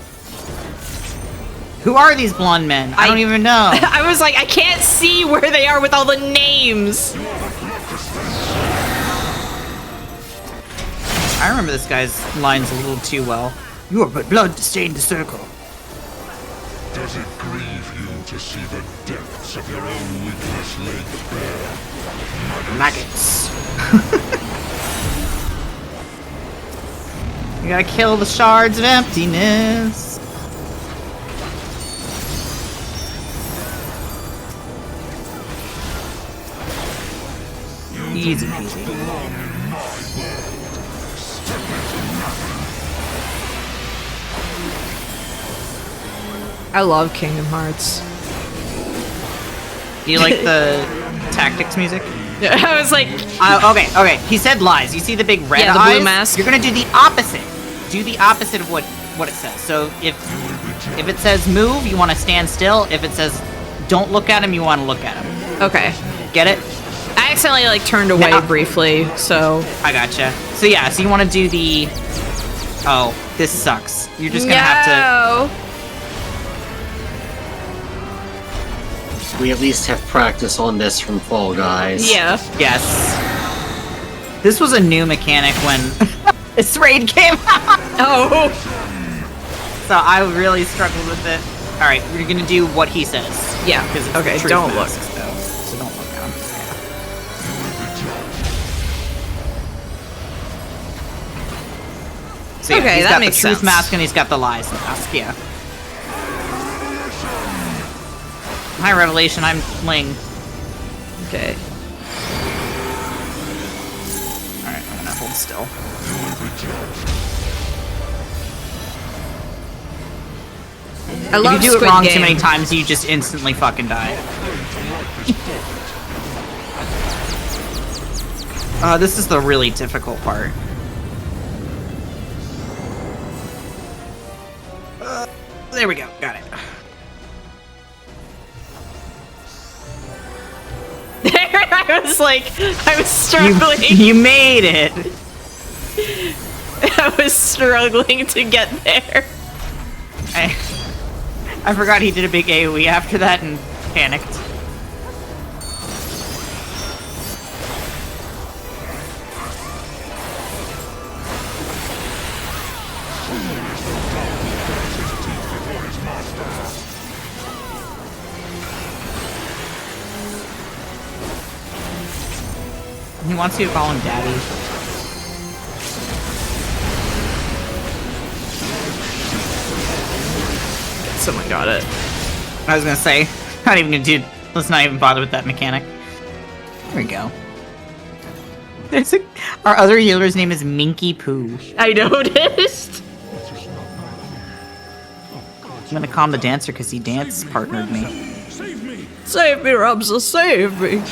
Who are these blonde men? I don't even know. I was like, I can't see where they are with all the names. I remember this guy's lines a little too well. You are but blood to stain the circle. Does it grieve you to see the depths of your own weakness laid bare? Maggots. You gotta kill the shards of emptiness. Easy peasy. I love Kingdom Hearts. Do you like the tactics music? I was like... Okay. He said lies. You see the big red Yeah, the eyes? blue mask. You're gonna do the opposite. Do the opposite of what it says. So if it says move, you want to stand still. If it says don't look at him, you want to look at him. Okay. Get it? I accidentally, like, turned away Now- briefly, so... I gotcha. So yeah, so you want to do the... Oh, this sucks. You're just gonna have No! We at least have practice on this from Fall Guys. Yeah. to... Yes. This was a new mechanic when this raid came out. Oh! So I really struggled with it. Alright, we're gonna do what he says. Yeah. Because it's Okay, truth don't masks, look. though, so don't look at him. So yeah, Okay, he's that got makes the truth sense. mask and he's got the lies mask, yeah. Hi, Revelation, I'm Ling. Okay. Alright, I'm gonna hold still. I love If you do it Squid wrong Game. too many times, you just instantly fucking die. This is the really difficult part. There we go, got it. I was like, I was struggling. You made it! I was struggling to get there. I forgot he did a big AoE after that, and panicked. He wants you to call him daddy. Someone got it. I was gonna say, not even gonna do. Let's not even bother with that mechanic. There we go. Our other healer's name is Minky Poo. I noticed. I'm gonna call him the dancer because he dance partnered me. Save me, Ramza, save me.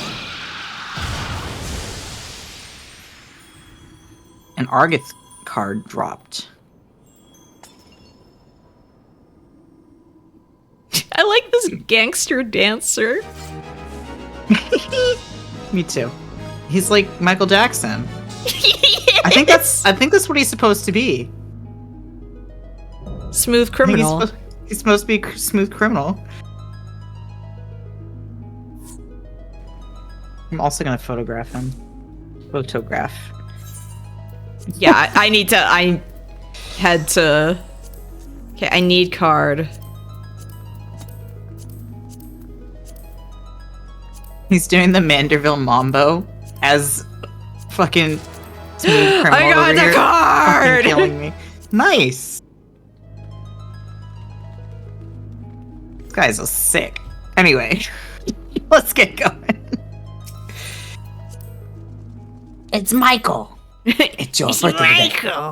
An Argith card dropped. I like this gangster dancer. Me too. He's like Michael Jackson. Yes. I think that's what he's supposed to be. Smooth criminal. He's supposed to be smooth criminal. I'm also gonna photograph him. Photograph. Yeah, I had to. Okay, I need card. He's doing the Manderville Mambo as fucking smooth criminal. I got over the here, card! fucking killing me. Nice. This guy's so sick. Anyway, let's get going. It's Michael. It's your birthday today.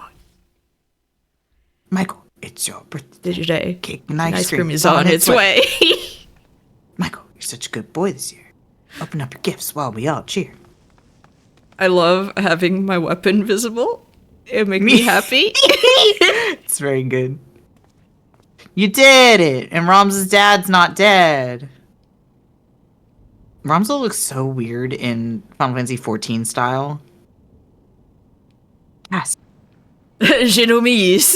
Michael, it's your birthday Today. cake and Ice cream is on its way. Michael, you're such a good boy this year. Open up your gifts while we all cheer. I love having my weapon visible. It makes me happy. It's very good. You did it! And Ramza's dad's not dead. Ramza looks so weird in Final Fantasy XIV style. Yes. Genomise.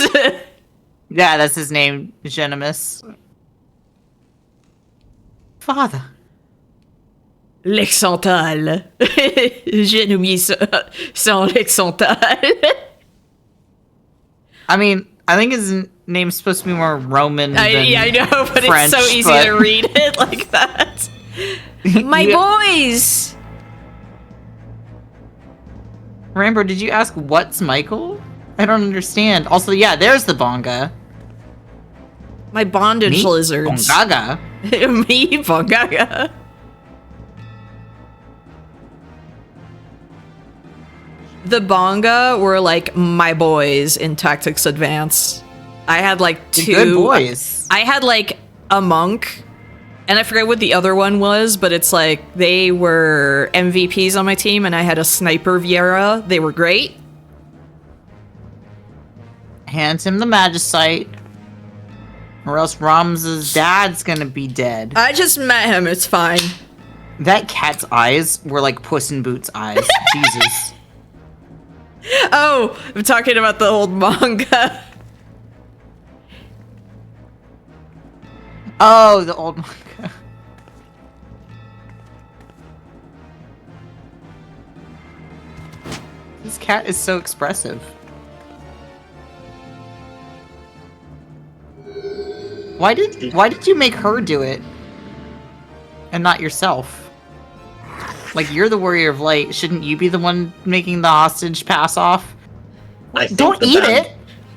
Yeah, that's his name, Genimus. Father. Lexantal. Genomise sans Lexantal. I mean, I think his name's supposed to be more Roman than I know, but French, it's so easy but... to read it like that. My boys! Rambo, did you ask what's Michael? I don't understand. Also, yeah, there's the Bonga. My bondage lizards. Bongaga. Me, Bongaga. The Bonga were like my boys in Tactics Advance. I had like two good boys. I had like a monk, and I forget what the other one was, but it's like they were MVPs on my team, and I had a sniper Viera. They were great. Hand him the Magicite, or else Ramza's dad's gonna be dead. I just met him. It's fine. That cat's eyes were like Puss in Boots' eyes. Jesus. Oh, I'm talking about the old manga. Oh, the old manga. This cat is so expressive. Why did you make her do it? And not yourself? Like, you're the warrior of light. Shouldn't you be the one making the hostage pass off? Don't eat it!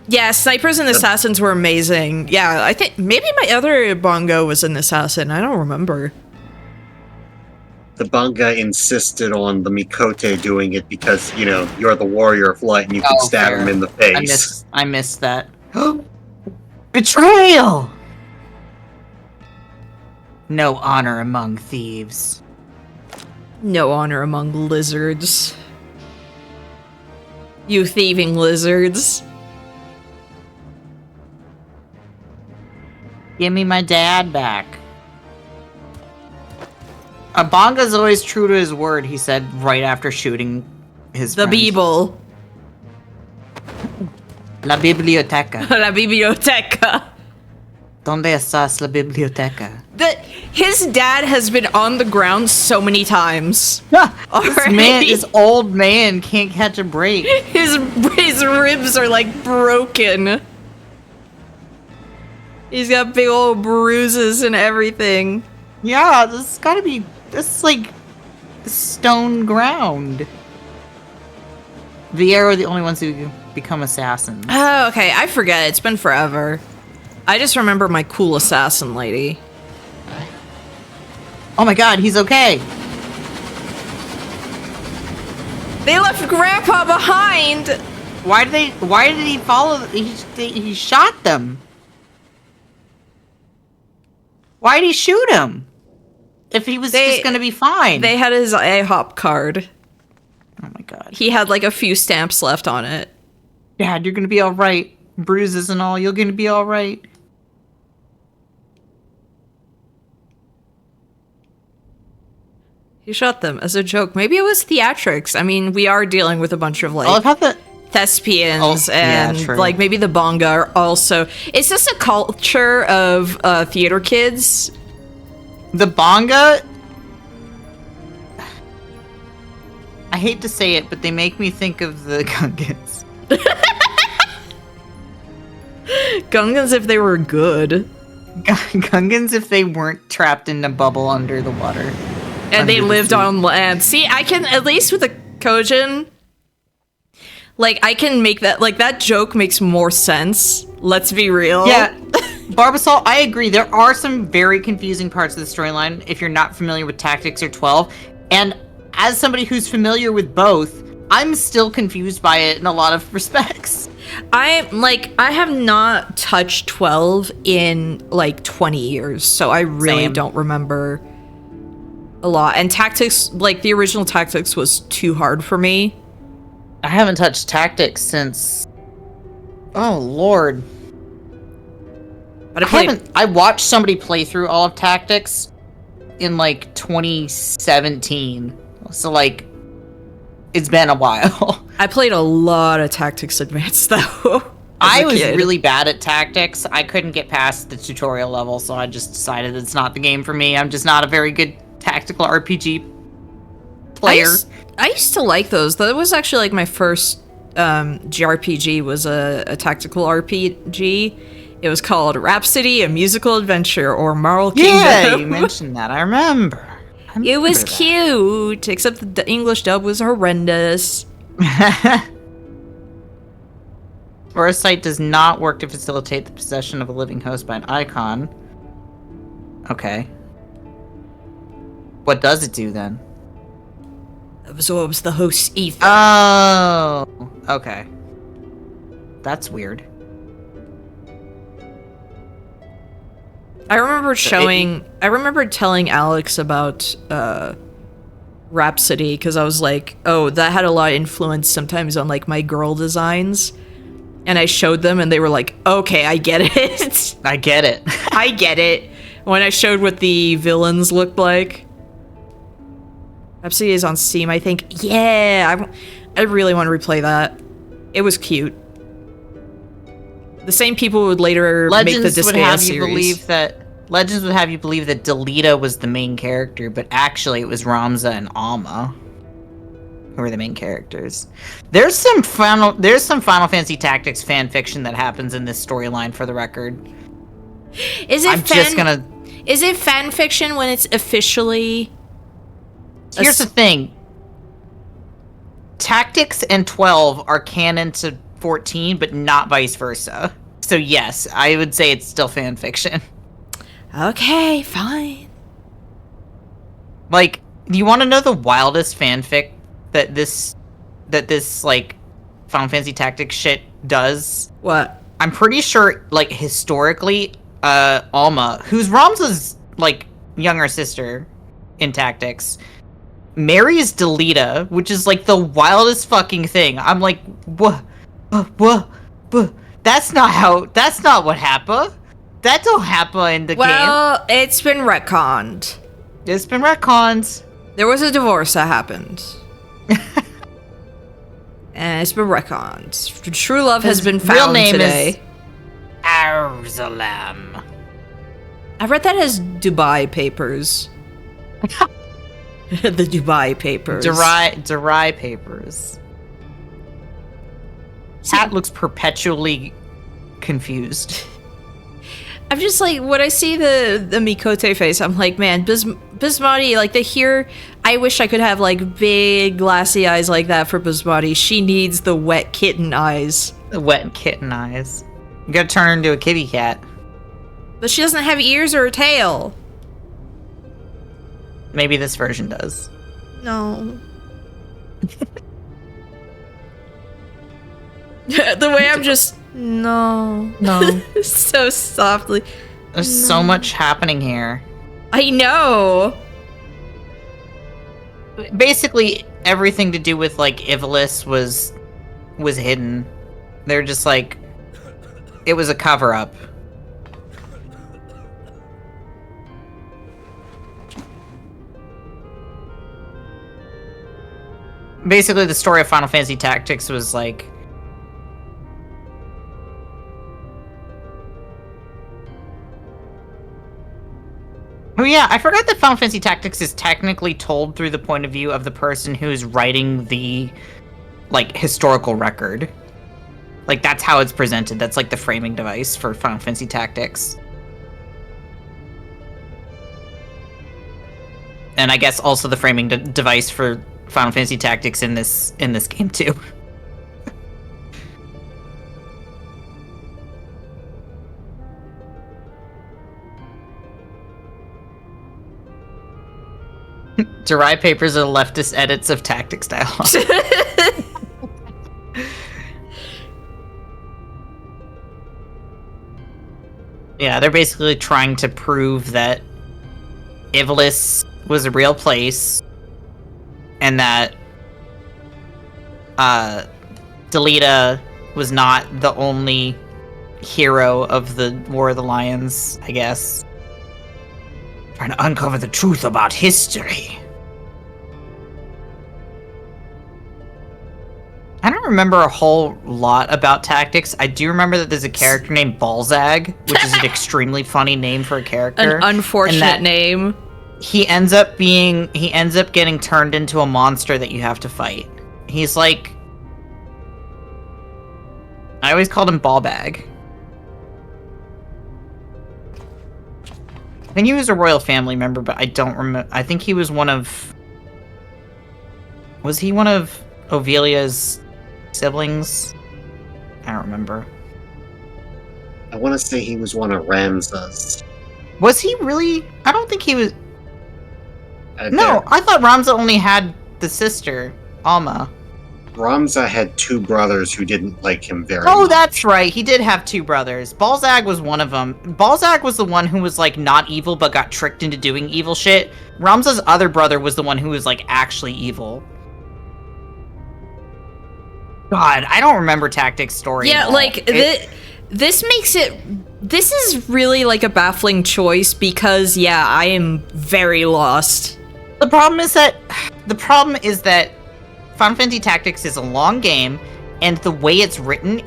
Yeah, snipers and assassins were amazing. Yeah, I think maybe my other bongo was an assassin. I don't remember. The Bonga insisted on the Mikote doing it because, you know, you're the warrior of light and you can stab him in the face. I missed that. Betrayal! No honor among thieves. No honor among lizards. You thieving lizards. Give me my dad back. Bonga's always true to his word, he said right after shooting his The friend. Beeble. La biblioteca. La biblioteca. Donde estás la biblioteca? His dad has been on the ground so many times. This old man can't catch a break. His ribs are like broken. He's got big old bruises and everything. Yeah, this is like stone ground. Vieira are the only ones who become assassins. Oh, okay. I forget. It's been forever. I just remember my cool assassin lady. Oh my god, he's okay. They left Grandpa behind. Why did he follow? He shot them. Why did he shoot him? If he was just gonna be fine. They had his IHOP card. Oh my god. He had like a few stamps left on it. Dad, you're gonna be alright. Bruises and all, you're gonna be alright. He shot them as a joke. Maybe it was theatrics. I mean, we are dealing with a bunch of like thespians and like maybe the Bonga are also. Is this a culture of theater kids? The Bonga? I hate to say it, but they make me think of the Gungans. Gungans if they were good. Gungans if they weren't trapped in a bubble under the water. And they lived on land. See, I can, at least with the Kojin, like, I can make that, like, that joke makes more sense. Let's be real. Yeah. Barbasol, I agree. There are some very confusing parts of the storyline if you're not familiar with Tactics or 12. And as somebody who's familiar with both, I'm still confused by it in a lot of respects. I have not touched 12 in, like, 20 years, so I really don't remember a lot. And Tactics, like, the original Tactics was too hard for me. I haven't touched Tactics since... Oh, Lord. But I watched somebody play through all of Tactics in, like, 2017. So, like, it's been a while. I played a lot of Tactics Advanced, though. I was really bad at Tactics. I couldn't get past the tutorial level, so I just decided it's not the game for me. I'm just not a very good tactical RPG player. I used to like those. That was actually, like, my first JRPG was a tactical RPG. It was called Rhapsody, A Musical Adventure, or Marl Kingdom. Yeah, you mentioned that. I remember. It was cute, except the English dub was horrendous. Foresight does not work to facilitate the possession of a living host by an icon. Okay. What does it do then? Absorbs the host's ether. Oh, okay. That's weird. I remember telling Alex about Rhapsody because I was like, oh, that had a lot of influence sometimes on like my girl designs. And I showed them and they were like, okay, I get it. I get it. I get it. When I showed what the villains looked like. Rhapsody is on Steam, I think. Yeah, I really want to replay that. It was cute. The same people would later make the Disgaea series. Legends would have you believe that Delita was the main character, but actually it was Ramza and Alma who were the main characters. There's some Final Fantasy Tactics fan fiction that happens in this storyline, for the record. Is it fan fiction when it's officially? Here's the thing. Tactics and 12 are canon to 14, but not vice versa. So yes, I would say it's still fan fiction. Okay, fine. Like, do you want to know the wildest fanfic that this like Final Fantasy Tactics shit does? What? I'm pretty sure, like, historically, Alma, who's Ramza's like younger sister in Tactics, marries Delita, which is like the wildest fucking thing. I'm like, what? That's not what happened. That don't happen in the game. Well, it's been retconned. It's been retconned. There was a divorce that happened. And it's been retconned. True love has been found today. Arzalam. I read that as Dubai Papers. The Dubai Papers. Durai Papers. Cat looks perpetually confused. I'm just like, when I see the Mikote face, I'm like, man, Bismati, like, I wish I could have, like, big glassy eyes like that for Bismati. She needs the wet kitten eyes. The wet kitten eyes. You gotta turn her into a kitty cat. But she doesn't have ears or a tail. Maybe this version does. No. The way I'm just... No. So softly. There's so much happening here. I know. Basically, everything to do with, like, Ivalice was hidden. They're just like... It was a cover-up. Basically, the story of Final Fantasy Tactics was, like... Oh yeah, I forgot that Final Fantasy Tactics is technically told through the point of view of the person who's writing the, like, historical record. Like, that's how it's presented. That's, like, the framing device for Final Fantasy Tactics. And I guess also the framing device for Final Fantasy Tactics in this game, too. Durai Papers are leftist edits of Tactics dialogue. Yeah, they're basically trying to prove that Ivalice was a real place, and that Delita was not the only hero of the War of the Lions, I guess. Trying to uncover the truth about history. I don't remember a whole lot about Tactics. I do remember that there's a character named Balzag, which is an extremely funny name for a character. An unfortunate name. He ends up getting turned into a monster that you have to fight. He's like... I always called him Ballbag. I think he was a royal family member, but I don't remember. I think he was one of... Was he one of Ovelia's siblings? I don't remember. I want to say he was one of Ramza's. Was he really? I don't think he was... No, I thought Ramza only had the sister, Alma. Ramza had two brothers who didn't like him very much. Oh, that's right. He did have two brothers. Balzag was one of them. Balzag was the one who was, like, not evil but got tricked into doing evil shit. Ramza's other brother was the one who was, like, actually evil. God, I don't remember Tactics' story. Yeah, like, this makes it... This is really, like, a baffling choice because, yeah, I am very lost. The problem is that Final Fantasy Tactics is a long game, and the way it's written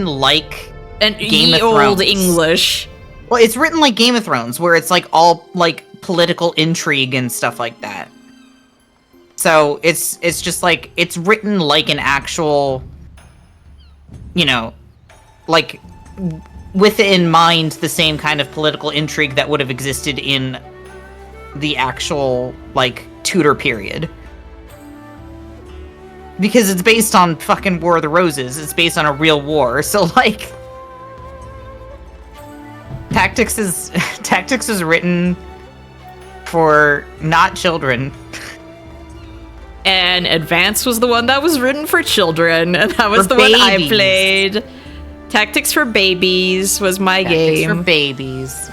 like Game of Thrones. Old English. Well, it's written like Game of Thrones, where it's like all like political intrigue and stuff like that. So it's just like it's written like an actual, you know, like with in mind the same kind of political intrigue that would have existed in the actual like Tudor period. Because it's based on fucking War of the Roses. It's based on a real war. So, like... Tactics is written for not children. And Advance was the one that was written for children. And that was For the one I babies. played. Tactics for Babies was my game. Tactics for babies.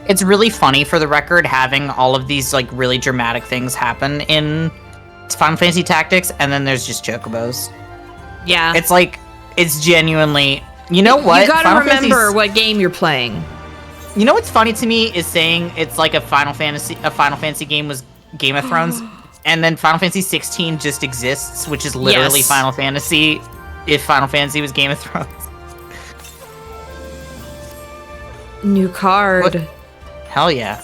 It's really funny, for the record, having all of these, like, really dramatic things happen in Final Fantasy Tactics, and then there's just chocobos. Yeah. It's like, it's genuinely... You know what? You gotta Final remember Fantasy's- what game you're playing. You know what's funny to me is saying it's like a Final Fantasy game was Game of Thrones, and then Final Fantasy 16 just exists, which is literally Yes. Final Fantasy if Final Fantasy was Game of Thrones. New card. What? Hell yeah.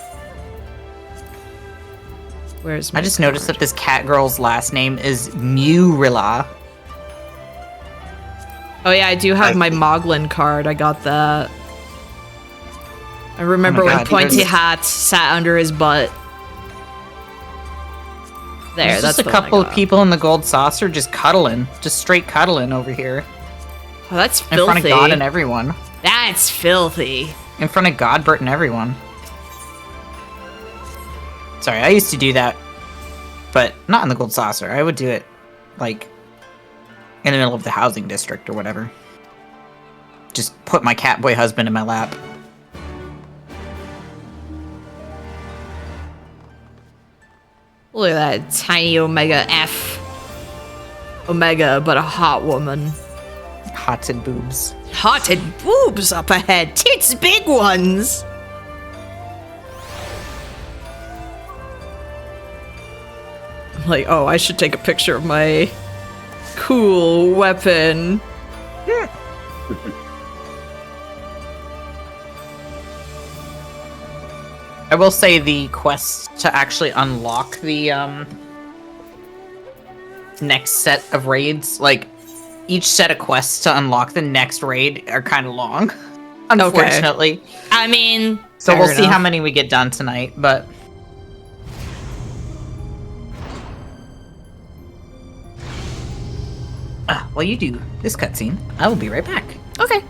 Where's my I just noticed that this cat girl's last name is Murilla. Oh yeah, I do have my Moglin card. I got that. I remember Oh my when God, Pointy there's- Hat sat under his butt. There, There's that's just a the one I couple of got. people in the gold saucer just cuddling. Just straight cuddling over here. Oh, that's In filthy. front of God and everyone. That's filthy. In front of God, Bert, and everyone. Sorry, I used to do that. But not in the gold saucer. I would do it, like, in the middle of the housing district or whatever. Just put my catboy husband in my lap. Look at that tiny Omega F. Omega, but a hot woman. Hotted boobs. Hotted boobs up ahead. Tits big ones. I'm like, oh, I should take a picture of my cool weapon. I will say the quest to actually unlock the next set of raids, like each set of quests to unlock the next raid are kind of long, unfortunately. I mean, So fair we'll see how enough. many we get done tonight, but while you do this cutscene, I will be right back. Okay.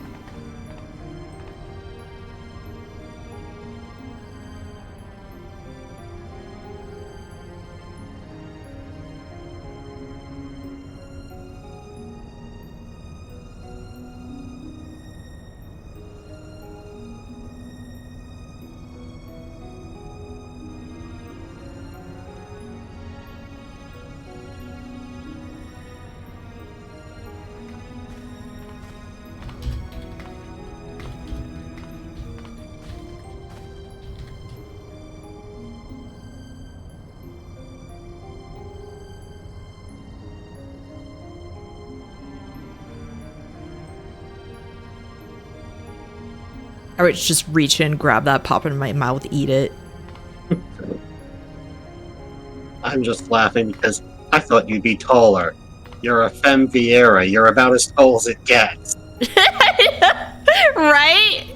I would just reach in, grab that, pop it in my mouth, eat it. I'm just laughing because I thought you'd be taller. You're a femme Vieira. You're about as tall as it gets. Right?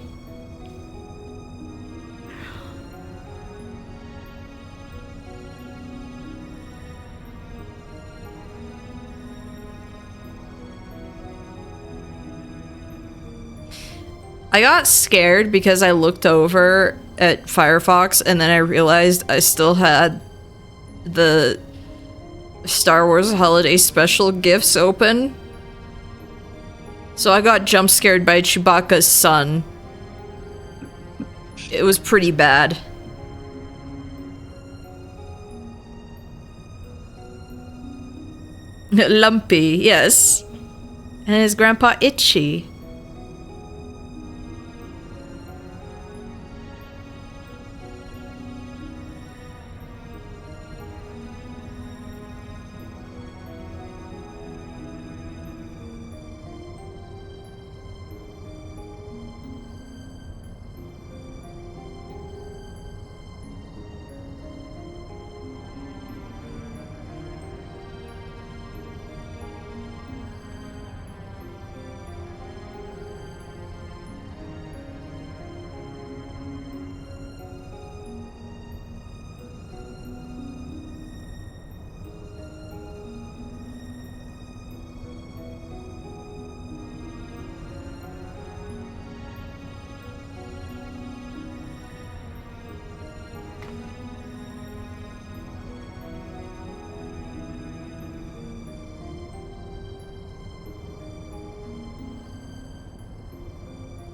I got scared because I looked over at Firefox and then I realized I still had the Star Wars Holiday Special gifts open. So I got jump scared by Chewbacca's son. It was pretty bad. Lumpy, yes. And his grandpa Itchy.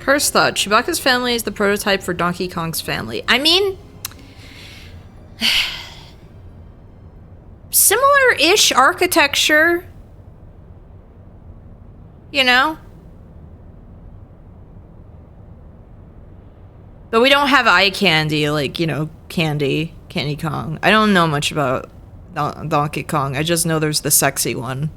First thought, Chewbacca's family is the prototype for Donkey Kong's family. I mean, similar-ish architecture, you know? But we don't have eye candy like, you know, Candy Kong. I don't know much about Donkey Kong. I just know there's the sexy one.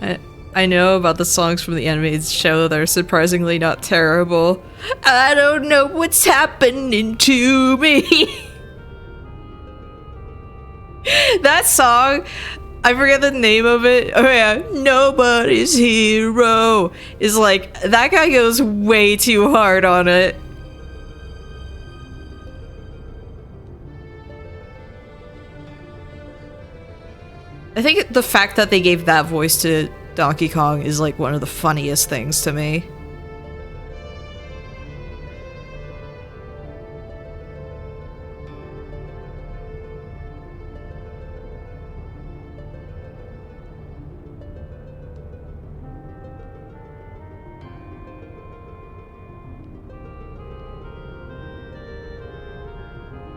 I know about the songs from the animated show that are surprisingly not terrible. I don't know what's happening to me. That song, I forget the name of it. Oh yeah, Nobody's Hero is like, that guy goes way too hard on it. I think the fact that they gave that voice to Donkey Kong is like one of the funniest things to me.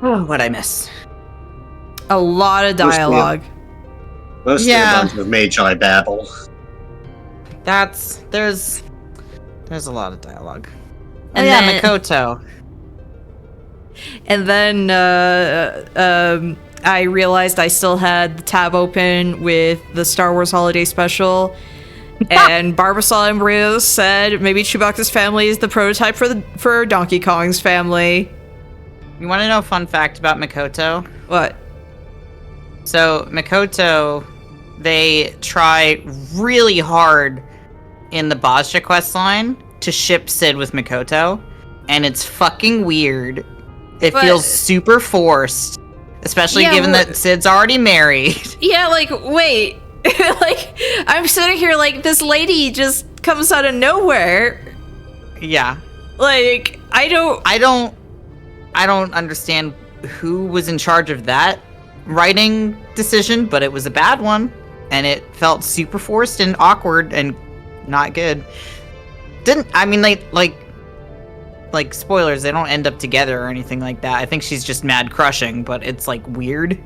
Oh, what'd I miss? A lot of dialogue. Mostly a bunch of Magi babble. There's a lot of dialogue. And then, Makoto. And then I realized I still had the tab open with the Star Wars Holiday Special. And Barbasol Embryos said maybe Chewbacca's family is the prototype for Donkey Kong's family. You want to know a fun fact about Makoto? What? So, Makoto, they try really hard in the Bozja questline to ship Sid with Makoto, and it's fucking weird. It feels super forced, especially given that Sid's already married. Yeah, like, wait. Like, I'm sitting here like, this lady just comes out of nowhere. Yeah. Like, I don't understand who was in charge of that writing decision, but it was a bad one, and it felt super forced and awkward and not good. Like spoilers, they don't end up together or anything like that. I think she's just mad crushing, but it's like weird.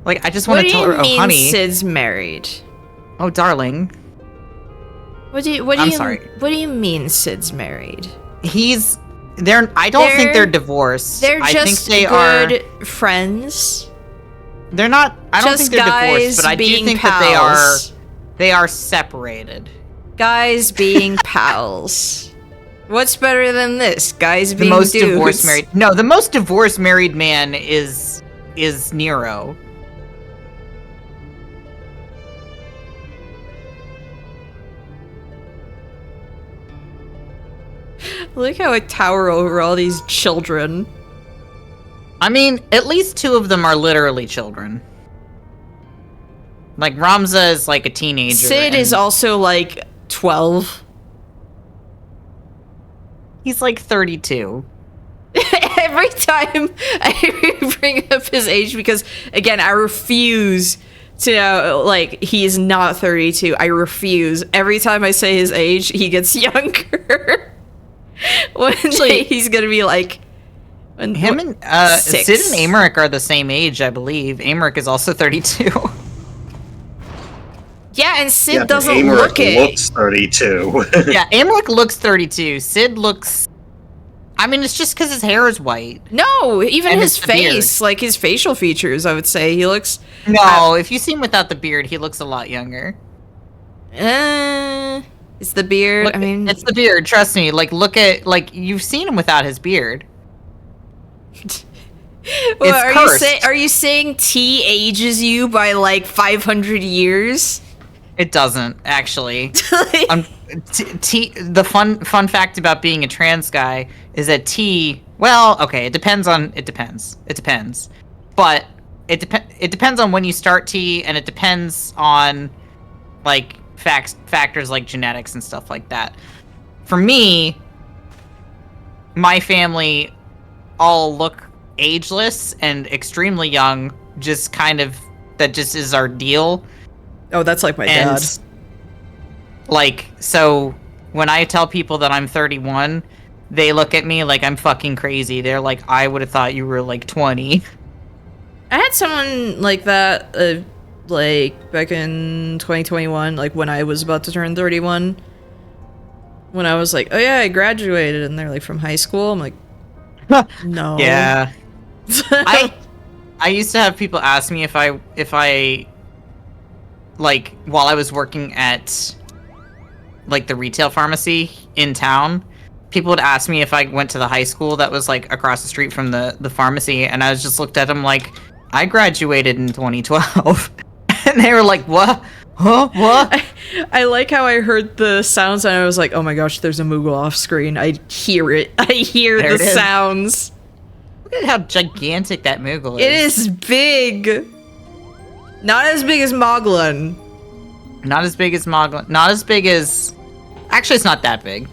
Like, I just want to tell her, oh honey, Sid's married? Oh darling. What do you mean Sid's married? I don't think they're divorced. They're just I think they good friends. They're not. I don't think they're divorced, but I do think pals. that they are separated. Guys being pals. What's better than this? Guys being dudes. Divorced married. No, the most divorced married man is Nero. Look how I tower over all these children. I mean, at least two of them are literally children. Like, Ramza is like a teenager. Sid is also like 12. He's like 32. Every time I bring up his age, because, again, I refuse to, like, he is not 32. I refuse. Every time I say his age, he gets younger. One day he's gonna be like... Sid and Amaric are the same age, I believe. Amaric is also 32. Yeah, and Sid doesn't look it. Amaric looks 32. Yeah, Amaric looks 32. Sid looks... I mean, it's just because his hair is white. No, even his face, like his facial features, I would say. He looks... No, if you see him without the beard, he looks a lot younger. It's the beard. It's the beard. Trust me. Like, look at you've seen him without his beard. Well, are you saying T ages you by like 500 years? It doesn't actually. The fun fact about being a trans guy is that T. Well, okay, it depends. But it depends on when you start T, and it depends on like factors like genetics and stuff like that. For me, my family all look ageless and extremely young, just kind of, that just is our deal. Oh, that's like my dad. Like, so when I tell people that I'm 31, they look at me like I'm fucking crazy. They're like, I would have thought you were like 20. I had someone like that, like back in 2021, like when I was about to turn 31, when I was like, oh yeah, I graduated, and they're like, from high school. I'm like, no. Yeah. I used to have people ask me if I like, while I was working at, like, the retail pharmacy in town, people would ask me if I went to the high school that was, like, across the street from the pharmacy, and I was just looked at them like, I graduated in 2012. And they were like, what? Huh? What? I like how I heard the sounds and I was like, oh my gosh, there's a Moogle off screen. I hear it. I hear There the it is. sounds. Look at how gigantic that Moogle It is. is big. Not as big as Moglin. Not as big as Moglin. Not as big as... Actually, it's not that big.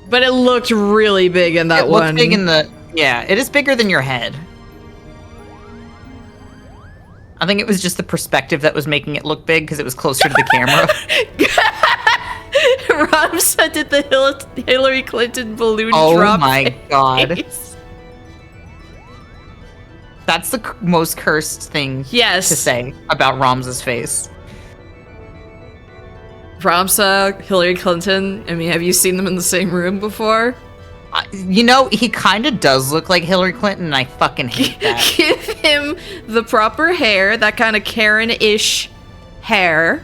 But it looked really big in that It one. looked big in the... Yeah, it is bigger than your head. I think it was just the perspective that was making it look big because it was closer to the camera. Ramsa did the Hillary Clinton balloon Oh drop. my god. face. That's the most cursed thing Yes. to say about Ramsa's face. Ramsa, Hillary Clinton. I mean, have you seen them in the same room before? You know, he kind of does look like Hillary Clinton, and I fucking hate that. Give him the proper hair, that kind of Karen-ish hair.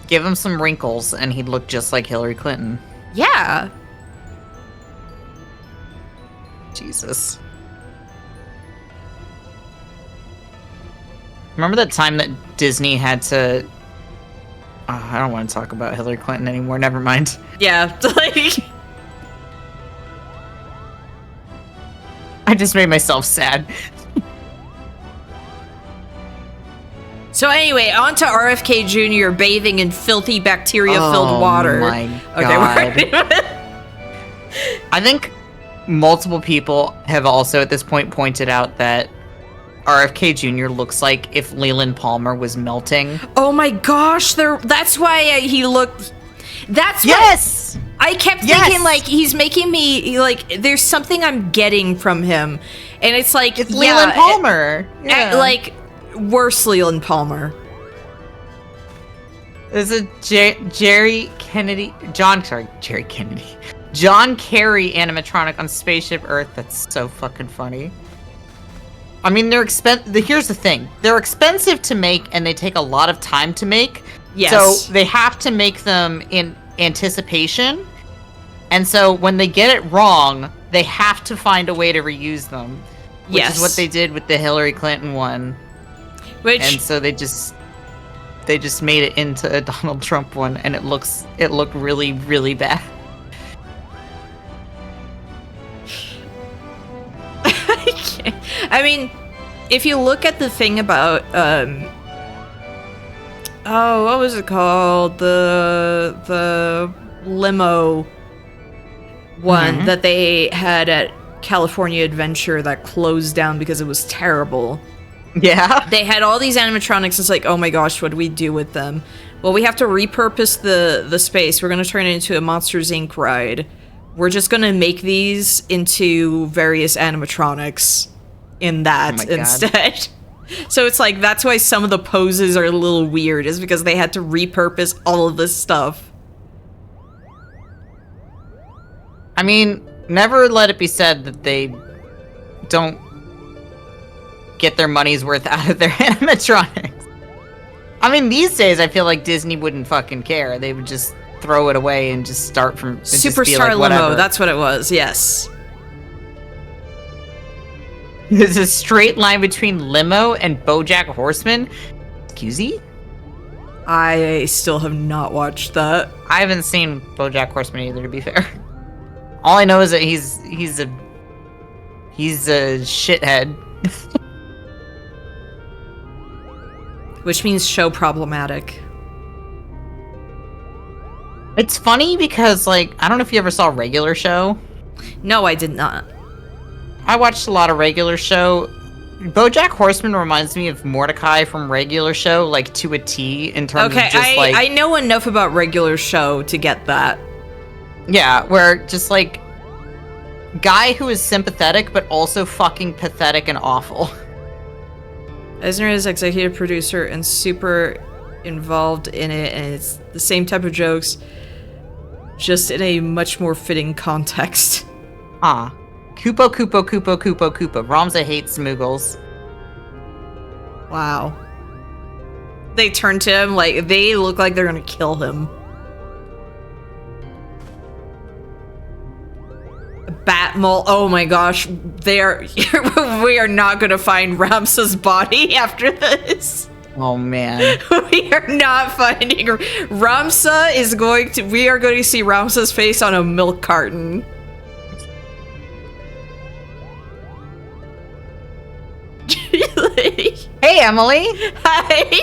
Give him some wrinkles, and he'd look just like Hillary Clinton. Yeah. Jesus. Remember that time that Disney had to... Oh, I don't want to talk about Hillary Clinton anymore, never mind. Yeah, like... I just made myself sad. So anyway, on to RFK Jr. bathing in filthy bacteria-filled water. Oh my Okay, god. I think multiple people have also at this point pointed out that RFK Jr. looks like if Leland Palmer was melting. Oh my gosh, that's why he looked... That's why Yes! I kept thinking, like, he's making me, like, there's something I'm getting from him. And it's like, It's Leland Palmer. Yeah. Like, worse Leland Palmer. There's a Jerry Kennedy John Kerry animatronic on Spaceship Earth that's so fucking funny. I mean, they're here's the thing. They're expensive to make and they take a lot of time to make. Yes. So they have to make them in anticipation. And so when they get it wrong, they have to find a way to reuse them. Which is what they did with the Hillary Clinton one. And so they just made it into a Donald Trump one, and it looked really, really bad. I mean, if you look at the thing about what was it called? The limo one that they had at California Adventure that closed down because it was terrible. Yeah. They had all these animatronics. It's like, oh my gosh, what do we do with them? Well, we have to repurpose the space. We're going to turn it into a Monsters, Inc. ride. We're just going to make these into various animatronics in that instead. So it's like, that's why some of the poses are a little weird, is because they had to repurpose all of this stuff. I mean, never let it be said that they don't get their money's worth out of their animatronics. I mean, these days, I feel like Disney wouldn't fucking care. They would just throw it away and just start from... Superstar like, Limo, that's what it was, yes. There's a straight line between Limo and BoJack Horseman. Excuse me? I still have not watched that. I haven't seen BoJack Horseman either, to be fair. All I know is that he's a shithead. Which means show problematic. It's funny because, like, I don't know if you ever saw Regular Show. No, I did not. I watched a lot of Regular Show. BoJack Horseman reminds me of Mordecai from Regular Show, like, to a T in terms of just, like... I know enough about Regular Show to get that. Yeah, where just, like, guy who is sympathetic, but also fucking pathetic and awful. Eisner is executive producer and super involved in it, and it's the same type of jokes, just in a much more fitting context. Ah. Koopo, Koopo, Koopo, Koopo, Koopa. Ramza hates Smoogles. Wow. they turn to him, like, they look like they're gonna kill him. Batmole, oh my gosh, we are not gonna find Ramsa's body after this. Oh man. We are not finding Ramsa we are going to see Ramsa's face on a milk carton. Hey, Emily. Hi.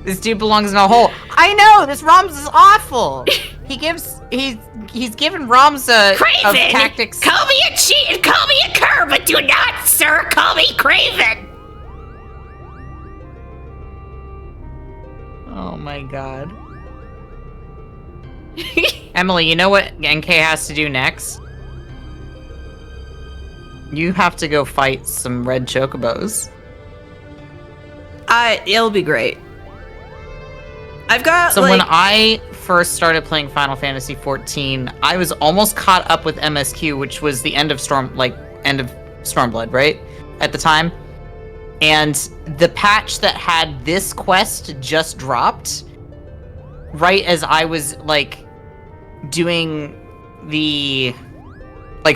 This dude belongs in a hole. I know, this Ramsa's awful. He's given Ramsa of Craven! tactics. Call me a cheat and call me a cur, but do not, sir, call me Craven! Oh my god. Emily, you know what NK has to do next? You have to go fight some red chocobos. It'll be great. I've got, So when I first started playing Final Fantasy XIV, I was almost caught up with MSQ, which was the end of Stormblood, right? At the time. And the patch that had this quest just dropped right as I was like doing the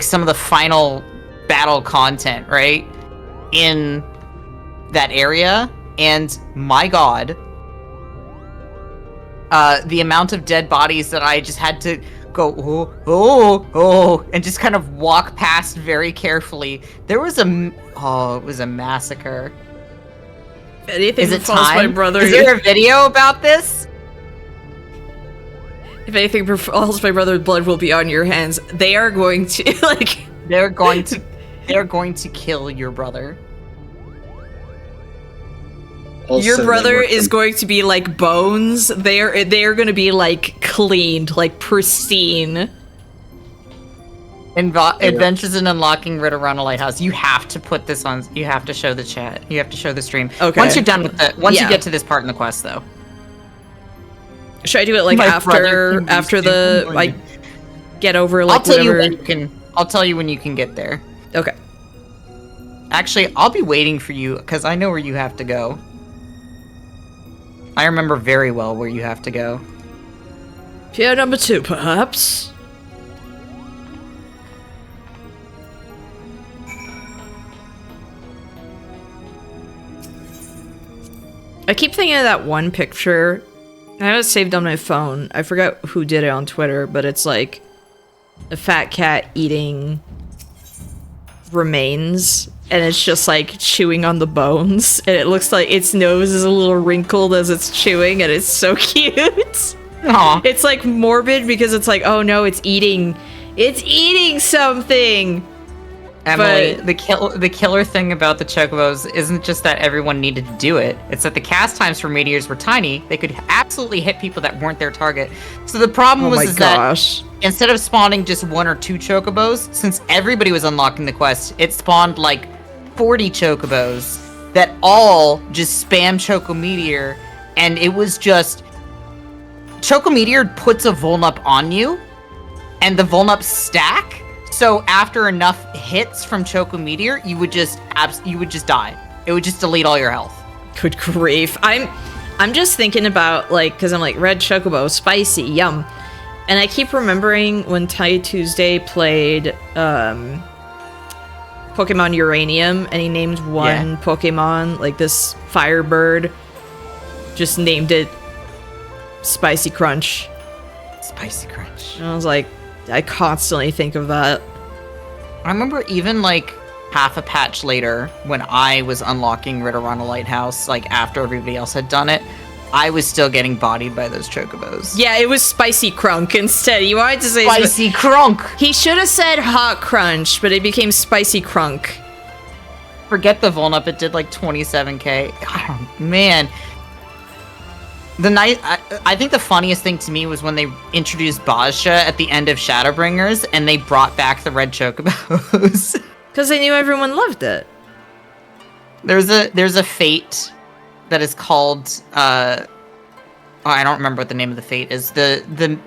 some of the final battle content, right? In that area, and my god, the amount of dead bodies that I just had to go and just kind of walk past very carefully. There was it was a massacre. if anything Is it befalls time? my brother, Is there a video about this? if anything befalls my brother, blood will be on your hands. They are going to They're going to kill your brother. Also, your they brother were is going to be like bones. They're going to be like cleaned, like pristine. Adventures in Unlocking Ritterana Lighthouse. You have to put this on. You have to show the chat. You have to show the stream. Okay. Once you're done with you Yeah. get to this part in the quest, though. Should I do it like My brother can be after super the annoying. like get over like I'll tell whatever? you when you can. I'll tell you when you can get there. Okay. Actually, I'll be waiting for you because I know where you have to go. I remember very well where you have to go. Pier number 2, perhaps. I keep thinking of that one picture. I have it saved on my phone. I forgot who did it on Twitter, but it's like a fat cat eating remains, and it's just like chewing on the bones, and it looks like its nose is a little wrinkled as it's chewing, and it's so cute. Aw. It's like morbid because it's like, oh no, it's eating something. Emily, But- the killer thing about the chocobos isn't just that everyone needed to do it. It's that the cast times for meteors were tiny. They could absolutely hit people that weren't their target. So the problem Oh was my is gosh. that instead of spawning just 1 or 2 chocobos, since everybody was unlocking the quest, it spawned like 40 chocobos that all just spam Choco Meteor, and it was just Choco Meteor puts a Vulnup on you, and the Vulnup stack. So after enough hits from Choco Meteor, you would just die. It would just delete all your health. Good grief. I'm just thinking about like, cause I'm like, red chocobo, spicy, yum. And I keep remembering when Ty Tuesday played Pokemon Uranium, and he named one Pokemon, like this Firebird, just named it Spicy Crunch. Spicy Crunch. And I was like, I constantly think of that. I remember even like half a patch later when I was unlocking Ritterana Lighthouse, like after everybody else had done it, I was still getting bodied by those chocobos. Yeah, it was Spicy Crunk instead. You wanted to say Spicy Crunk! He should have said Hot Crunch, but it became Spicy Crunk. Forget the Vulnup, it did like 27k. Oh, man. I think the funniest thing to me was when they introduced Bajja at the end of Shadowbringers, and they brought back the red chocobos. Because they knew everyone loved it. There's a fate that is called I don't remember what the name of the fate is. The You know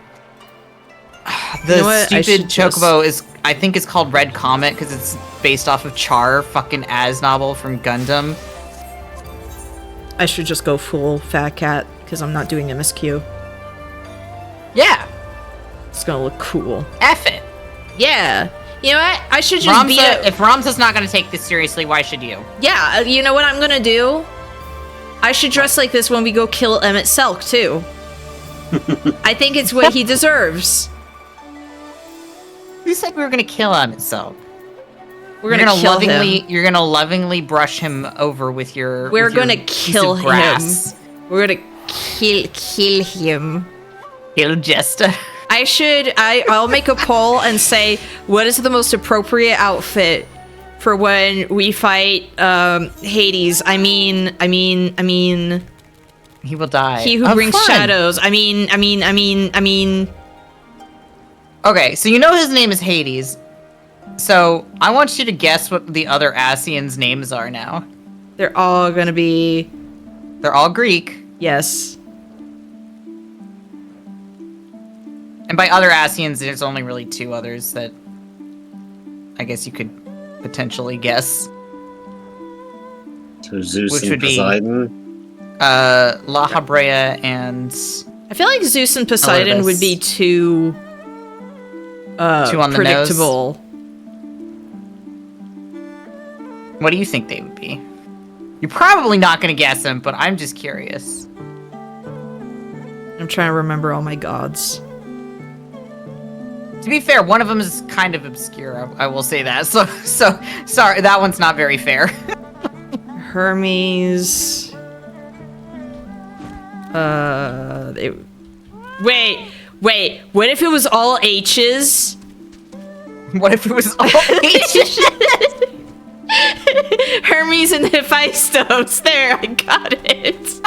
what? I stupid should chocobo is, I think it's called Red Comet because it's based off of Char, fucking Aznable from Gundam. I should just go full fat cat because I'm not doing MSQ. Yeah. It's gonna look cool. F it. Yeah. You know what? I should just be a... If Ramsa's not gonna take this seriously, why should you? Yeah, you know what I'm gonna do? I should dress like this when we go kill Emmett Selk, too. I think it's what he deserves. Who said we were gonna kill him itself? We're gonna kill him. You're gonna lovingly brush him over with your. We're with your gonna piece kill of him. grass. We're gonna kill him. Kill Jester. I'll make a poll and say, what is the most appropriate outfit for when we fight Hades? I mean. He will die. He who brings shadows. I mean. Okay, so you know his name is Hades. So I want you to guess what the other Asians' names are now. They're all gonna be... They're all Greek. Yes. And by other Asians, there's only really 2 others that I guess you could potentially guess. So Zeus Which and would be, Poseidon? La Habrea and... I feel like Zeus and Poseidon would be too... Too on the predictable. nose. What do you think they would be? You're probably not going to guess them, but I'm just curious. I'm trying to remember all my gods. To be fair, one of them is kind of obscure. I will say that. So sorry, that one's not very fair. Hermes. Wait. What if it was all H's? What if it was all H's? Hermes and Hephaestus. There, I got it.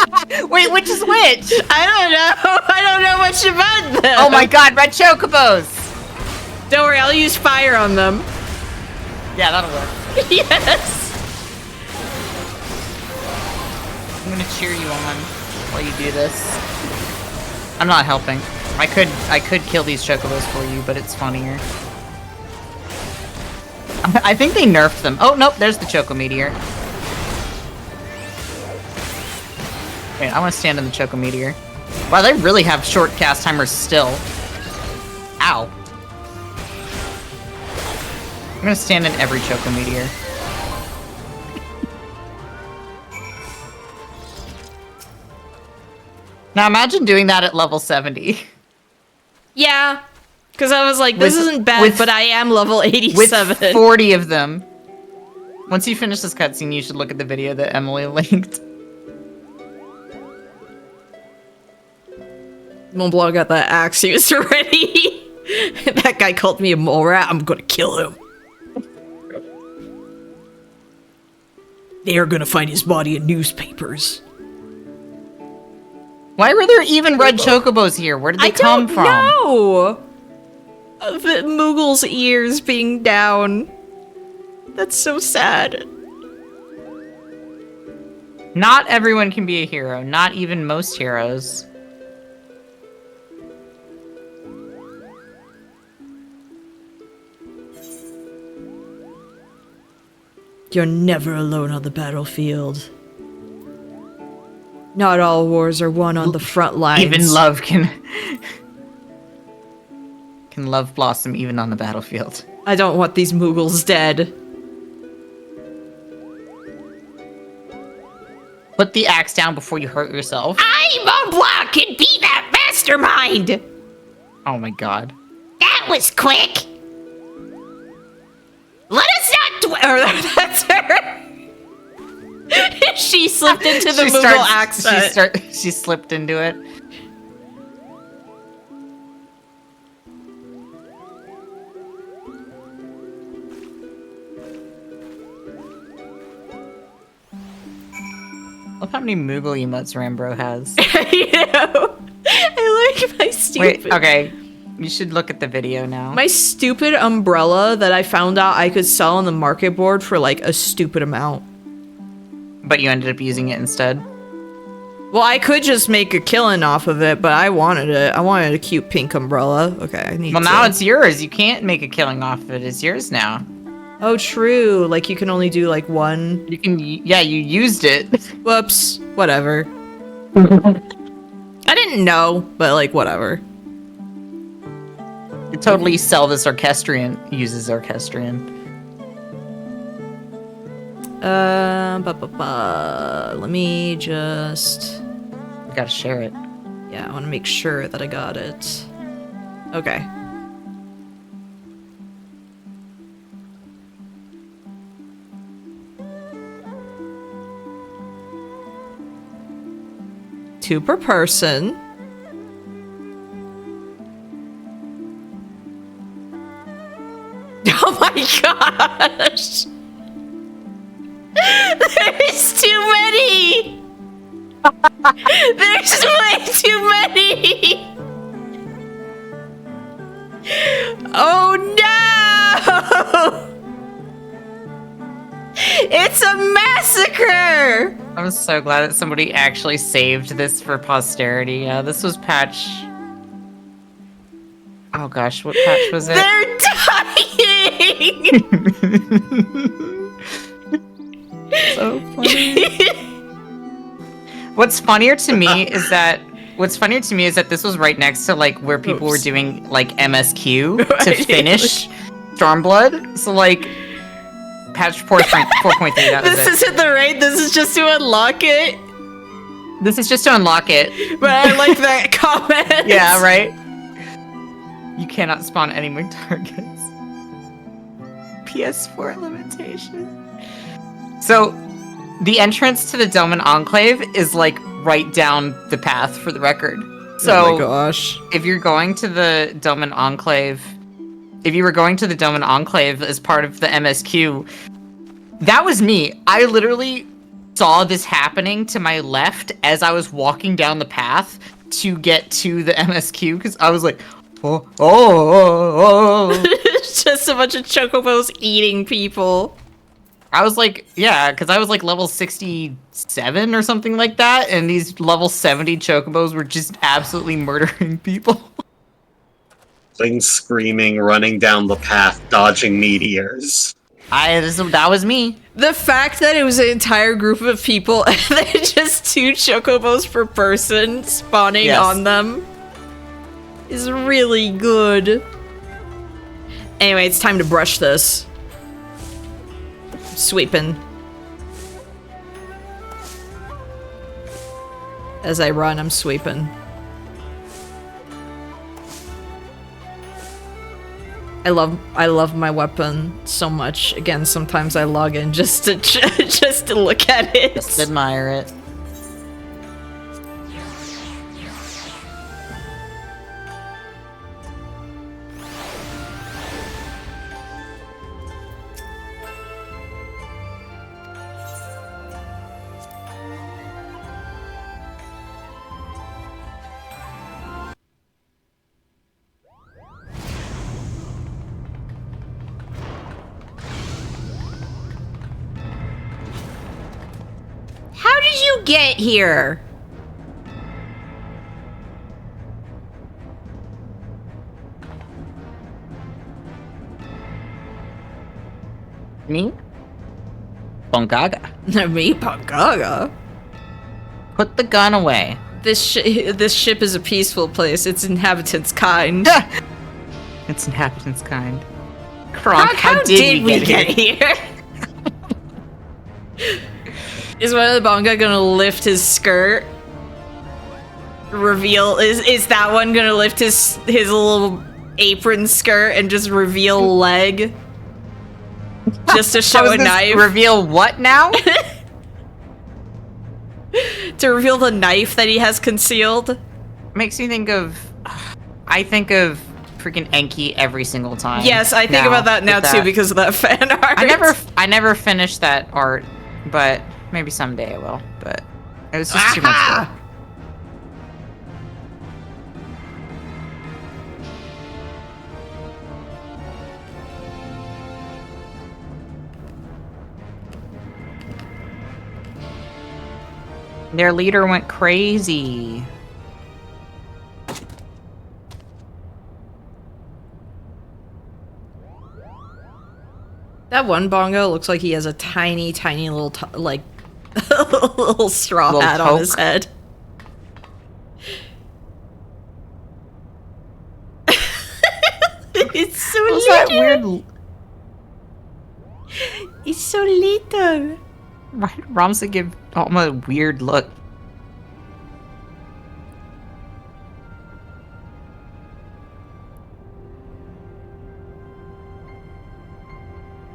Wait, which is which? I don't know much about them. Oh my god, red chocobos! Don't worry, I'll use fire on them. Yeah, that'll work. Yes. I'm gonna cheer you on while you do this. I'm not helping. I could kill these chocobos for you, but it's funnier. I think they nerfed them. Oh, nope, there's the Choco Meteor. Wait, I want to stand in the Choco Meteor. Wow, they really have short cast timers still. Ow. I'm gonna stand in every Choco Meteor. Now imagine doing that at level 70. Yeah. Because I was like, this isn't bad, but I am level 87. With 40 of them. Once you finish this cutscene, you should look at the video that Emily linked. Mont Blanc got that axe. He was ready. That guy called me a mole rat. I'm gonna kill him. They are gonna find his body in newspapers. Why were there even red chocobos here? Where did they come from? I don't know. The Moogle's ears being down. That's so sad. Not everyone can be a hero. Not even most heroes. You're never alone on the battlefield. Not all wars are won on the front lines. Even love can love blossom even on the battlefield. I don't want these Moogles dead. Put the axe down before you hurt yourself. I, Mont Blanc, can be that mastermind! Oh my god. That was quick! Let us not that's her! She slipped into the Moogle accent. She slipped into it. Look how many Moogle emotes Rambro has. I know. I like my stupid... Wait, okay. You should look at the video now. My stupid umbrella that I found out I could sell on the market board for like a stupid amount. But you ended up using it instead? Well, I could just make a killing off of it, but I wanted it. I wanted a cute pink umbrella. Okay, I need Well, now it's yours. You can't make a killing off of it. It's yours now. Oh, true. Like, you can only do, like, one. You can, yeah, you used it. Whoops. Whatever. I didn't know, but, like, whatever. You totally sell this Orchestrion, uses Orchestrion. Let me just... You gotta share it. Yeah, I want to make sure that I got it. Okay. Two per person. Oh my gosh! There's too many! There's way too many! Oh no! It's a massacre! I'm so glad that somebody actually saved this for posterity. Yeah, this was patch... Oh gosh, what patch was it? They're dying! So funny. What's funnier to me is that this was right next to like where people were doing like MSQ to finish Stormblood. So like patch 4.3. That was This it. isn't the raid. This is just to unlock it. This is just to unlock it. But I like that comment. Yeah, right. You cannot spawn any more targets. PS4 limitation. So, the entrance to the Doman Enclave is like right down the path for the record. So, oh my gosh. if you're going to the Doman Enclave, if you were going to the Doman Enclave as part of the MSQ, that was me. I literally saw this happening to my left as I was walking down the path to get to the MSQ because I was like, oh. It's just a bunch of chocobos eating people. I was like, yeah, because I was like level 67 or something like that, and these level 70 chocobos were just absolutely murdering people. Things screaming, running down the path, dodging meteors. That was me. The fact that it was an entire group of people and then just 2 chocobos per person spawning on them is really good. Anyway, it's time to brush this. Sweeping. As I run, I'm sweeping. I love my weapon so much. Again, sometimes I log in just to just to look at it. Just admire it. How did you get here? Me? Bongaga. Me, Pangaga. Put the gun away. This ship is a peaceful place. Its inhabitants kind. Its inhabitants kind. Kronk, how did we get here? Is one of the Bonga gonna lift his skirt? Reveal is that one gonna lift his little apron skirt and just reveal leg? Just to show a knife? Reveal what now? To reveal the knife that he has concealed? Makes me think of... I think of freaking Enki every single time. Yes, I think about that now too because of that fan art. I never finished that art, but maybe someday I will. But it was just too much work. Their leader went crazy. That one bongo looks like he has a tiny, tiny little, like, little straw Little hat on his toque. head. It's so What's little. that weird? It's so little. Why did Ramsey give Alma a weird look?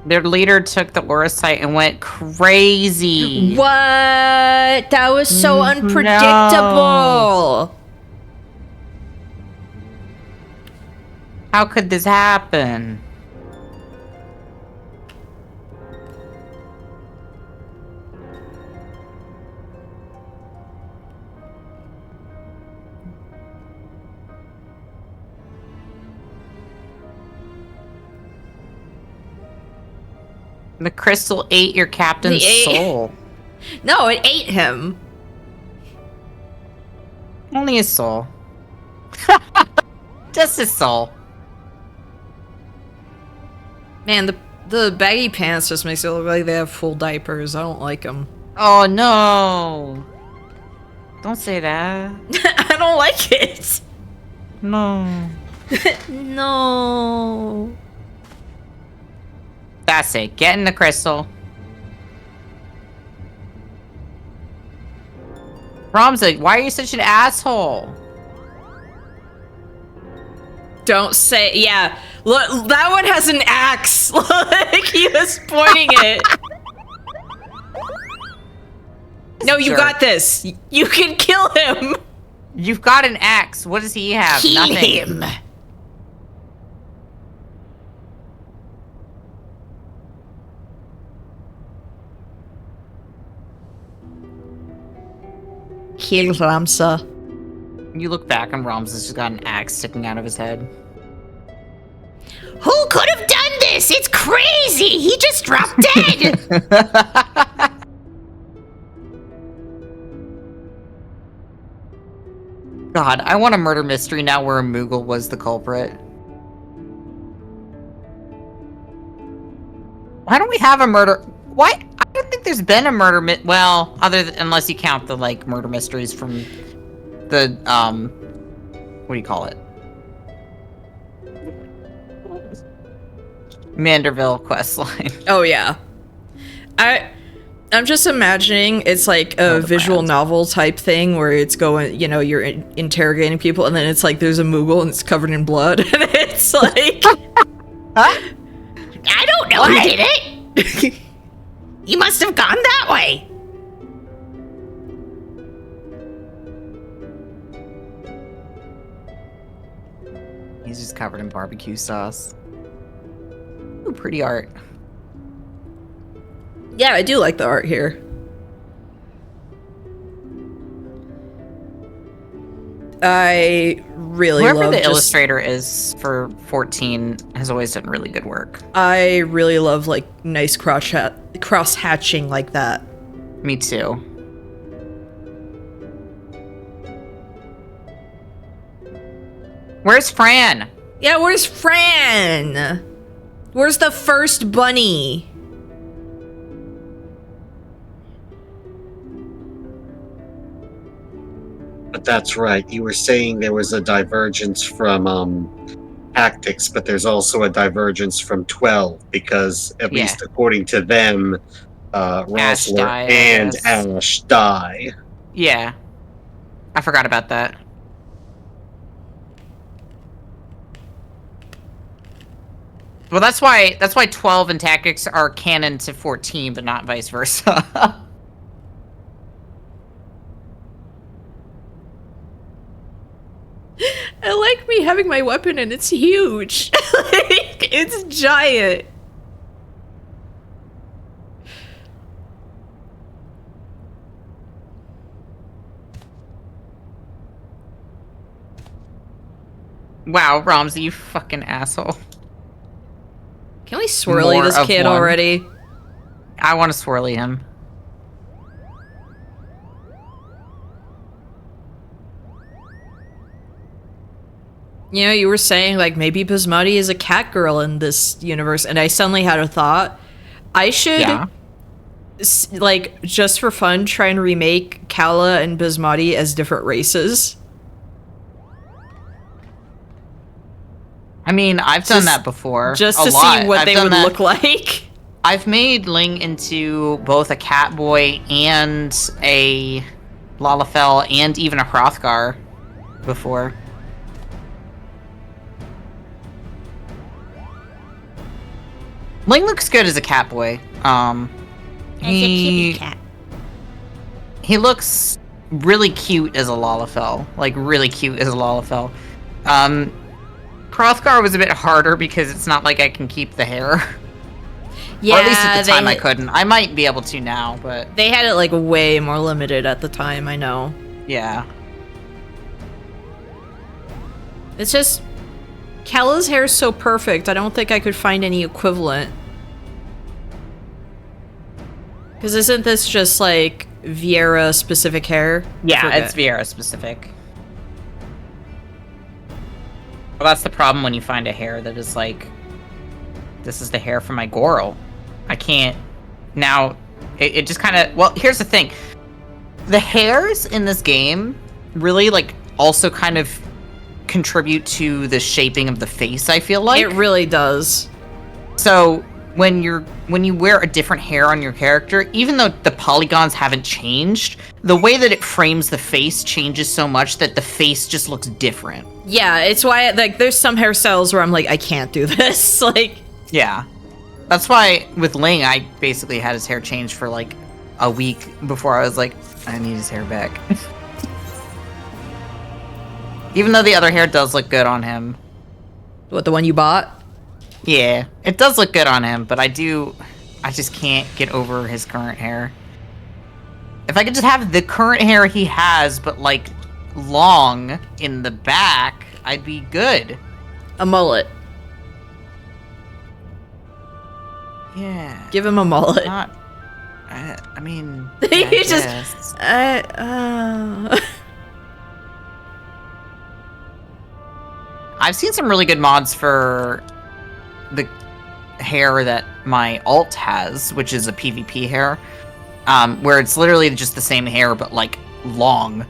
Their leader took the aura site and went crazy. What? That was so No. unpredictable. How could this happen? The crystal ate your captain's soul. No, it ate him. Only his soul. Just his soul. Man, the baggy pants just makes it look like they have full diapers. I don't like them. Oh no! Don't say that. I don't like it. No. No. That's it. Get in the crystal. Ramsey, why are you such an asshole? Don't say, yeah. Look, that one has an axe. Like, he was pointing it. No, you Sure. got this. You can kill him. You've got an axe. What does he have? Kill Nothing. him. Kill Ramsa. You look back and Ramsey's just got an axe sticking out of his head. Who could have done this? It's crazy. He just dropped dead. God, I want a murder mystery now where a Moogle was the culprit. Why don't we have a murder? Why? I don't think there's been a murder well, unless you count the like murder mysteries from the what do you call it? Manderville questline. Oh yeah. I'm just imagining it's like a visual novel type thing where it's going, you know, you're interrogating people and then it's like there's a Moogle and it's covered in blood and it's like Huh? I don't know who did it. You must have gone that way. He's just covered in barbecue sauce. Ooh, pretty art. Yeah, I do like the art here. I really Whoever love the just, illustrator is for 14 has always done really good work. I really love like nice cross hatching like that. Me too. Where's Fran? Yeah, where's Fran? Where's the first bunny? But that's right. You were saying there was a divergence from tactics, but there's also a divergence from 12 because, at least according to them, Rosler died, and I guess. Ash die. Yeah. I forgot about that. Well, that's why 12 and tactics are canon to 14, but not vice versa. I like me having my weapon and it's huge. Like, it's giant. Wow, Ramsey, you fucking asshole. Can we swirly More this of kid one. already? I want to swirly him. You know, you were saying like maybe Basmati is a cat girl in this universe, and I suddenly had a thought. I should, Yeah. like, just for fun, try and remake Kala and Basmati as different races. I mean, I've done that before. Just a to lot. see what I've they done would that. look like. I've made Ling into both a Catboy and a Lalafell and even a Hrothgar before. Ling looks good as a Catboy. He looks really cute as a Lalafell. Like, really cute as a Lalafell. Hrothgar was a bit harder because it's not like I can keep the hair. Yeah, or at least at the time I couldn't. I might be able to now, but... They had it, like, way more limited at the time, I know. Yeah. It's just... Kala's hair is so perfect, I don't think I could find any equivalent. Because isn't this just, like, Viera-specific hair? Yeah, it's Viera-specific. Well, that's the problem when you find a hair that is like... This is the hair for my Goral. I can't... Now, it just kind of... Well, here's the thing. The hairs in this game really, like, also kind of contribute to the shaping of the face, I feel like. It really does. So, when you wear a different hair on your character, even though the polygons haven't changed, the way that it frames the face changes so much that the face just looks different. Yeah, it's why, like, there's some hairstyles where I'm like, I can't do this. Like... Yeah. That's why, with Ling, I basically had his hair changed for, like, a week before I was like, I need his hair back. Even though the other hair does look good on him. What, the one you bought? Yeah, it does look good on him, but I just can't get over his current hair. If I could just have the current hair he has, but, like, long in the back, I'd be good. A mullet. Yeah. Give him a mullet. Not... I mean... You yeah, I just... guess. I've seen some really good mods for the hair that my alt has, which is a PvP hair, where it's literally just the same hair, but, like, long.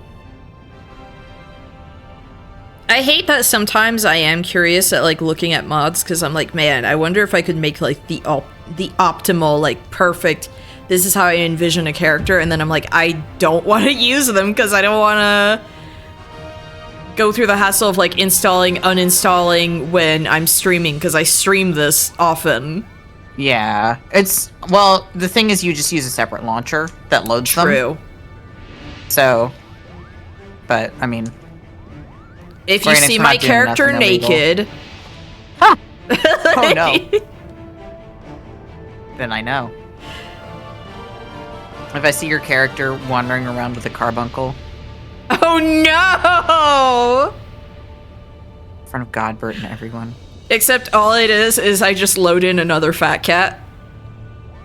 I hate that sometimes I am curious at, like, looking at mods, because I'm like, man, I wonder if I could make, like, the optimal, like, perfect, this is how I envision a character, and then I'm like, I don't want to use them, because I don't want to go through the hassle of, like, installing, uninstalling when I'm streaming, because I stream this often. Yeah, it's... Well, the thing is you just use a separate launcher that loads them. True. So... But, I mean... If you see my character naked... Huh! Oh, no. Then I know. If I see your character wandering around with a carbuncle... Oh, no! In front of God, Bert, and everyone. Except all it is I just load in another fat cat.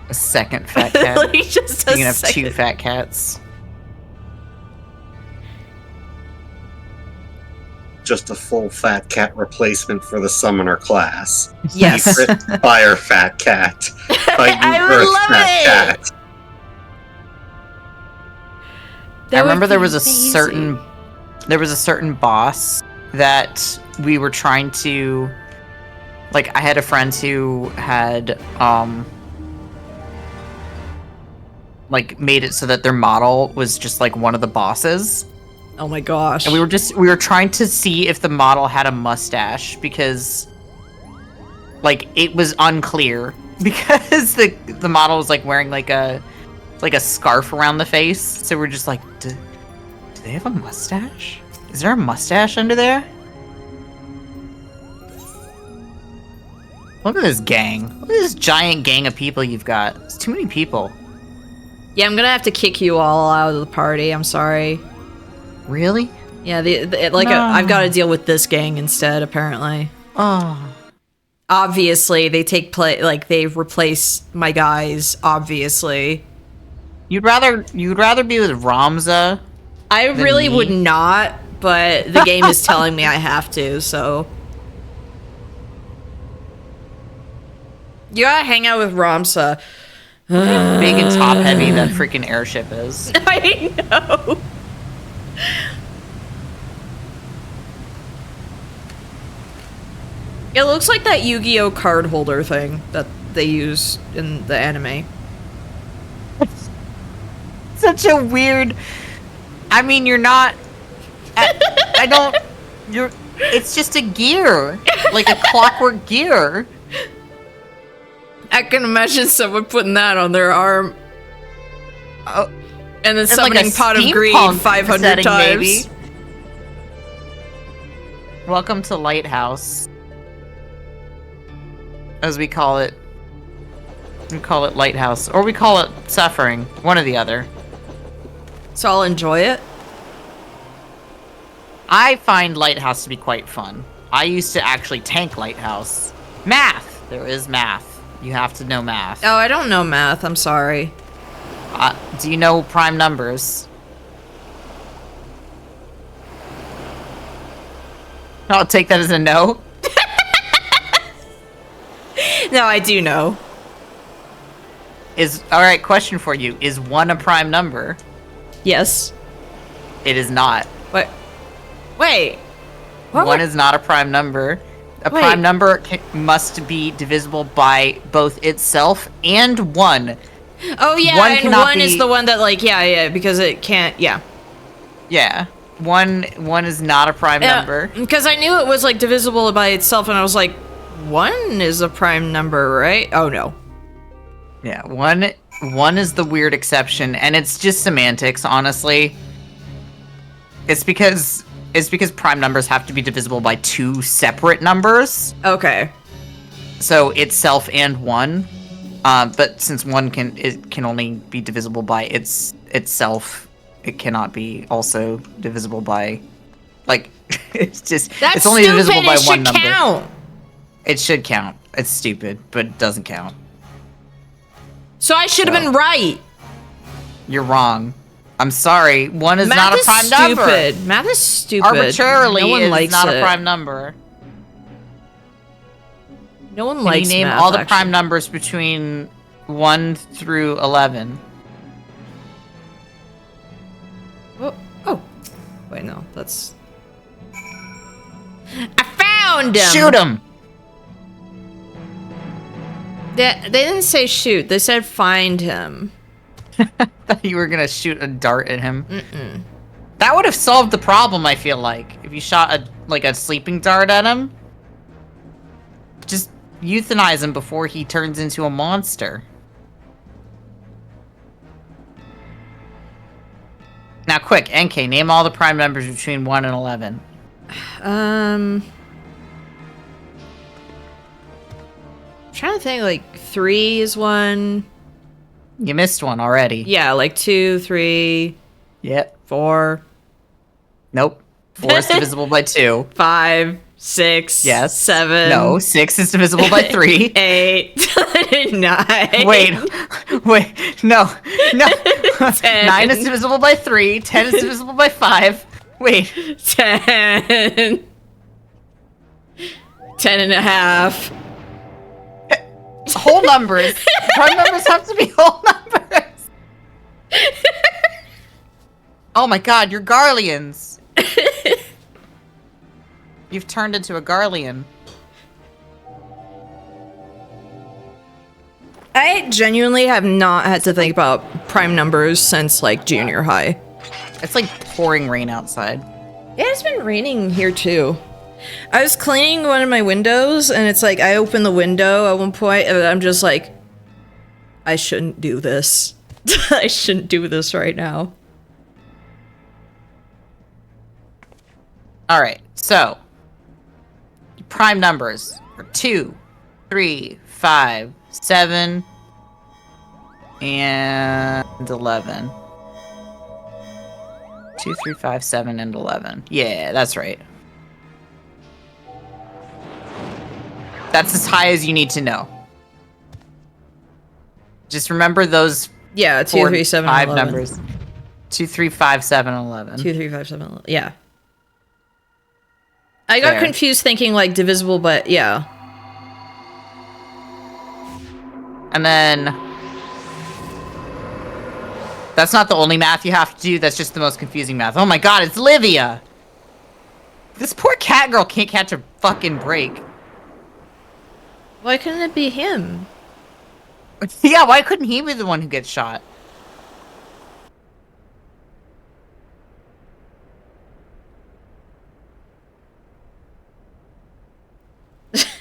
A second fat cat. Like, just you can have two fat cats. Just a full fat cat replacement for the summoner class. Yes. Fire fat cat. I would love it! I remember there was a certain boss that we were trying to, like, I had a friend who had like made it so that their model was just like one of the bosses. Oh my gosh. And we were trying to see if the model had a mustache because like it was unclear because the model was like wearing like a scarf around the face. So we're just like, do they have a mustache? Is there a mustache under there? Look at this gang. Look at this giant gang of people you've got. It's too many people. Yeah, I'm gonna have to kick you all out of the party. I'm sorry. Really? Yeah, I've got to deal with this gang instead, apparently. Oh. Obviously, they they replace my guys, obviously. You'd rather be with Ramza? I really would not, but the game is telling me I have to, so. You gotta hang out with Ramsa. Big and top-heavy that freaking airship is. I know. It looks like that Yu-Gi-Oh card holder thing that they use in the anime. Such a weird... I mean, you're not... I don't... You're... It's just a gear. Like a clockwork gear. I can imagine someone putting that on their arm. Oh, and then it's summoning like a Pot of Greed steampunk 500 setting, times. maybe. Welcome to Lighthouse. As we call it. We call it Lighthouse. Or we call it Suffering. One or the other. So I'll enjoy it. I find Lighthouse to be quite fun. I used to actually tank Lighthouse. Math! There is math. You have to know math. Oh, I don't know math. I'm sorry. Do you know prime numbers? I'll take that as a no. No, I do know. Alright, question for you. Is 1 a prime number? Yes. It is not. What? Wait. What? 1 is not a prime number. A prime number must be divisible by both itself and 1. Oh, yeah, One and cannot 1 is be- the one that, like, yeah, because it can't, yeah. Yeah. 1 is not a prime number. Because I knew it was, like, divisible by itself, and I was like, 1 is a prime number, right? Oh, no. Yeah, 1 is the weird exception, and it's just semantics, honestly. It's because prime numbers have to be divisible by 2 separate numbers. Okay. So itself and 1. But since 1 can only be divisible by itself, it cannot be also divisible by, like, it's just That's it's only stupid. divisible by It one should number. count. It should count. It's stupid, but it doesn't count. So I should have been right. You're wrong. I'm sorry. 1 is Math not a is prime stupid. number. Math is stupid. Arbitrarily, no one it likes is not it. a prime number. No one Can likes you name math, all the actually. prime numbers between 1 through 11? Oh. Wait, no. That's... I found him! Shoot him! They didn't say shoot. They said find him. Thought you were gonna shoot a dart at him. Mm-mm. That would have solved the problem, I feel like. If you shot a sleeping dart at him. Just euthanize him before he turns into a monster. Now quick, NK, name all the prime numbers between 1 and 11. I'm trying to think, like, 3 is 1. You missed one already. Yeah, like 2, 3, Yep. 4, Nope. 4 is divisible by 2. 5, 6, Yes. 7. No, 6 is divisible by 3. 8, 9. Wait, no. 10. 9 is divisible by 3, 10 is divisible by 5. Wait. 10. 10 and a half. Whole numbers. Prime numbers have to be whole numbers. Oh my god, you're Garleans. You've turned into a Garlean. I genuinely have not had to think about prime numbers since, like, junior high. It's like pouring rain outside. Yeah, it's been raining here too. I was cleaning one of my windows, and it's like I opened the window at one point, and I'm just like, I shouldn't do this. I shouldn't do this right now. Alright, so. Prime numbers are 2, 3, 5, 7, and 11. 2, 3, 5, 7, and 11. Yeah, that's right. That's as high as you need to know. Just remember those Yeah, 2, 3, 7, 5 11. numbers. 2, 3, 5, 7, 11. 2, 3, 5, 7, 11. Yeah. I got There. confused thinking, like, divisible, but yeah. And then That's not the only math you have to do. That's just the most confusing math. Oh my god, it's Livia! This poor cat girl can't catch a fucking break. Why couldn't it be him? Yeah, why couldn't he be the one who gets shot?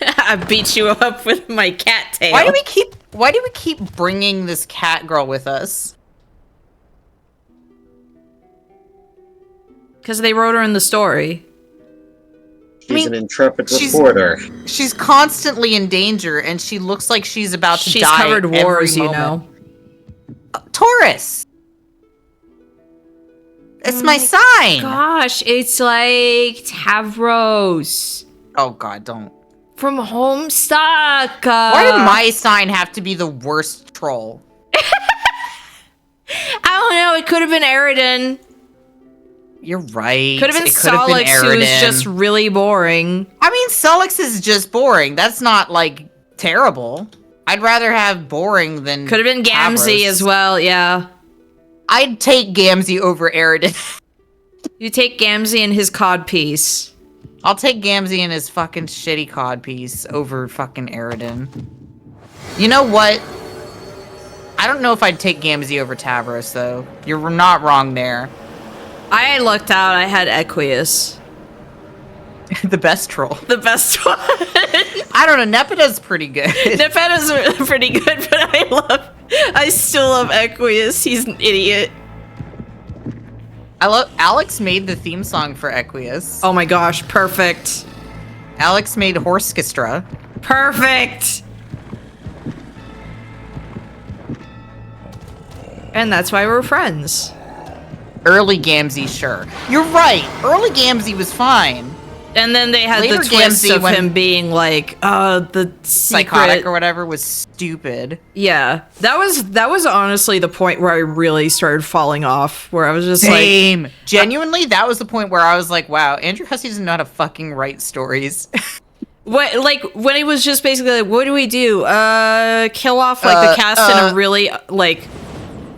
I beat you up with my cat tail. Why do we keep bringing this cat girl with us? Because they wrote her in the story. She's an intrepid reporter. She's constantly in danger, and she looks like she's about to die. She's covered wars, every you know. Taurus! It's my sign! Gosh, it's like Tavros. Oh god, don't. From Homestuck. Why did my sign have to be the worst troll? I don't know, it could have been Eridan. You're right. Could have been Solix, who was just really boring. I mean, Solix is just boring. That's not, like, terrible. I'd rather have boring than Could have been Gamzee as well, yeah. I'd take Gamzee over Eridan. You take Gamzee and his codpiece. I'll take Gamzee and his fucking shitty codpiece over fucking Eridan. You know what? I don't know if I'd take Gamzee over Tavros, though. You're not wrong there. I lucked out, I had Equius. The best troll. The best one. I don't know, Nepida's pretty good. Nepida's pretty good, but I still love Equius. He's an idiot. Alex made the theme song for Equius. Oh my gosh, perfect. Alex made Horskestra. Perfect! And that's why we're friends. Early Gamzee, sure. You're right. Early Gamzee was fine. And then they had Later the twist Gamzee of when him being like, the psychotic secret. or whatever was stupid. Yeah, that was honestly the point where I really started falling off. Where I was just Same. Genuinely, that was the point where I was like, wow, Andrew Hussey doesn't know how to fucking write stories. what, like when it was just basically like, what do we do? Kill off like the cast in a really like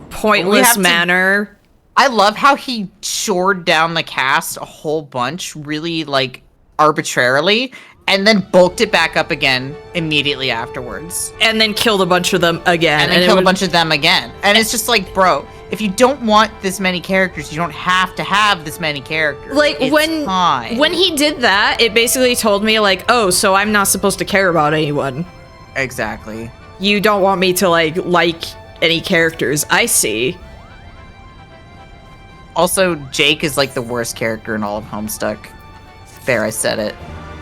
pointless manner. I love how he shored down the cast a whole bunch, really, like, arbitrarily, and then bulked it back up again immediately afterwards. And then killed a bunch of them again. And then killed a bunch of them again. And it's just like, bro, if you don't want this many characters, you don't have to have this many characters. Like, it's fine. when he did that, it basically told me, like, oh, so I'm not supposed to care about anyone. Exactly. You don't want me to, like any characters. I see. Also, Jake is like the worst character in all of Homestuck. There, I said it.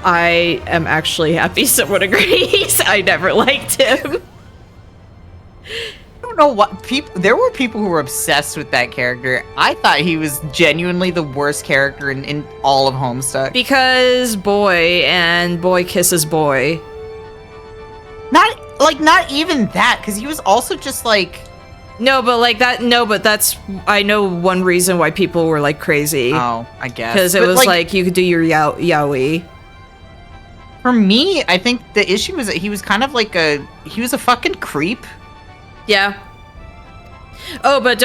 I am actually happy someone agrees. I never liked him. I don't know what there were people who were obsessed with that character. I thought he was genuinely the worst character in all of Homestuck. Because boy, and boy kisses boy. Not even that, because he was also just like... No, but that's, I know one reason why people were, like, crazy. Oh, I guess. Because it was, like, you could do your yaoi. For me, I think the issue was that he was kind of like he was a fucking creep. Yeah. Oh, but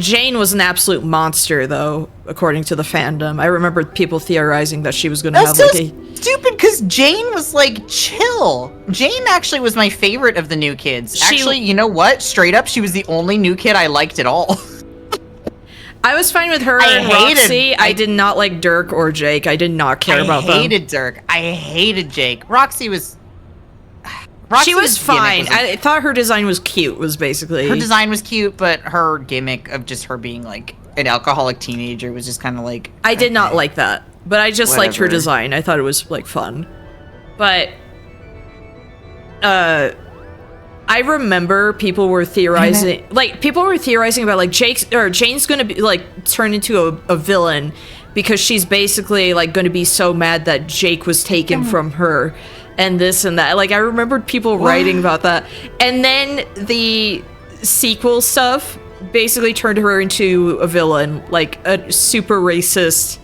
Jane was an absolute monster, though, according to the fandom. I remember people theorizing that she was going to have, like, stupid, because Jane was, like, chill. Jane actually was my favorite of the new kids. Actually, you know what? Straight up, she was the only new kid I liked at all. I was fine with her and Roxy. I did not like Dirk or Jake. I did not care about them. I hated Dirk. I hated Jake. Roxy was fine. I thought her design was cute, was basically. Her design was cute, but her gimmick of just her being, like, an alcoholic teenager was just kind of like... I did not like that, but I just liked her design. I thought it was, like, fun. But, I remember people were theorizing, about, like, Jane's gonna be, like, turn into a villain because she's basically, like, gonna be so mad that Jake was taken from her. And this and that. Like, I remembered people writing about that. And then the sequel stuff basically turned her into a villain. Like, a super racist,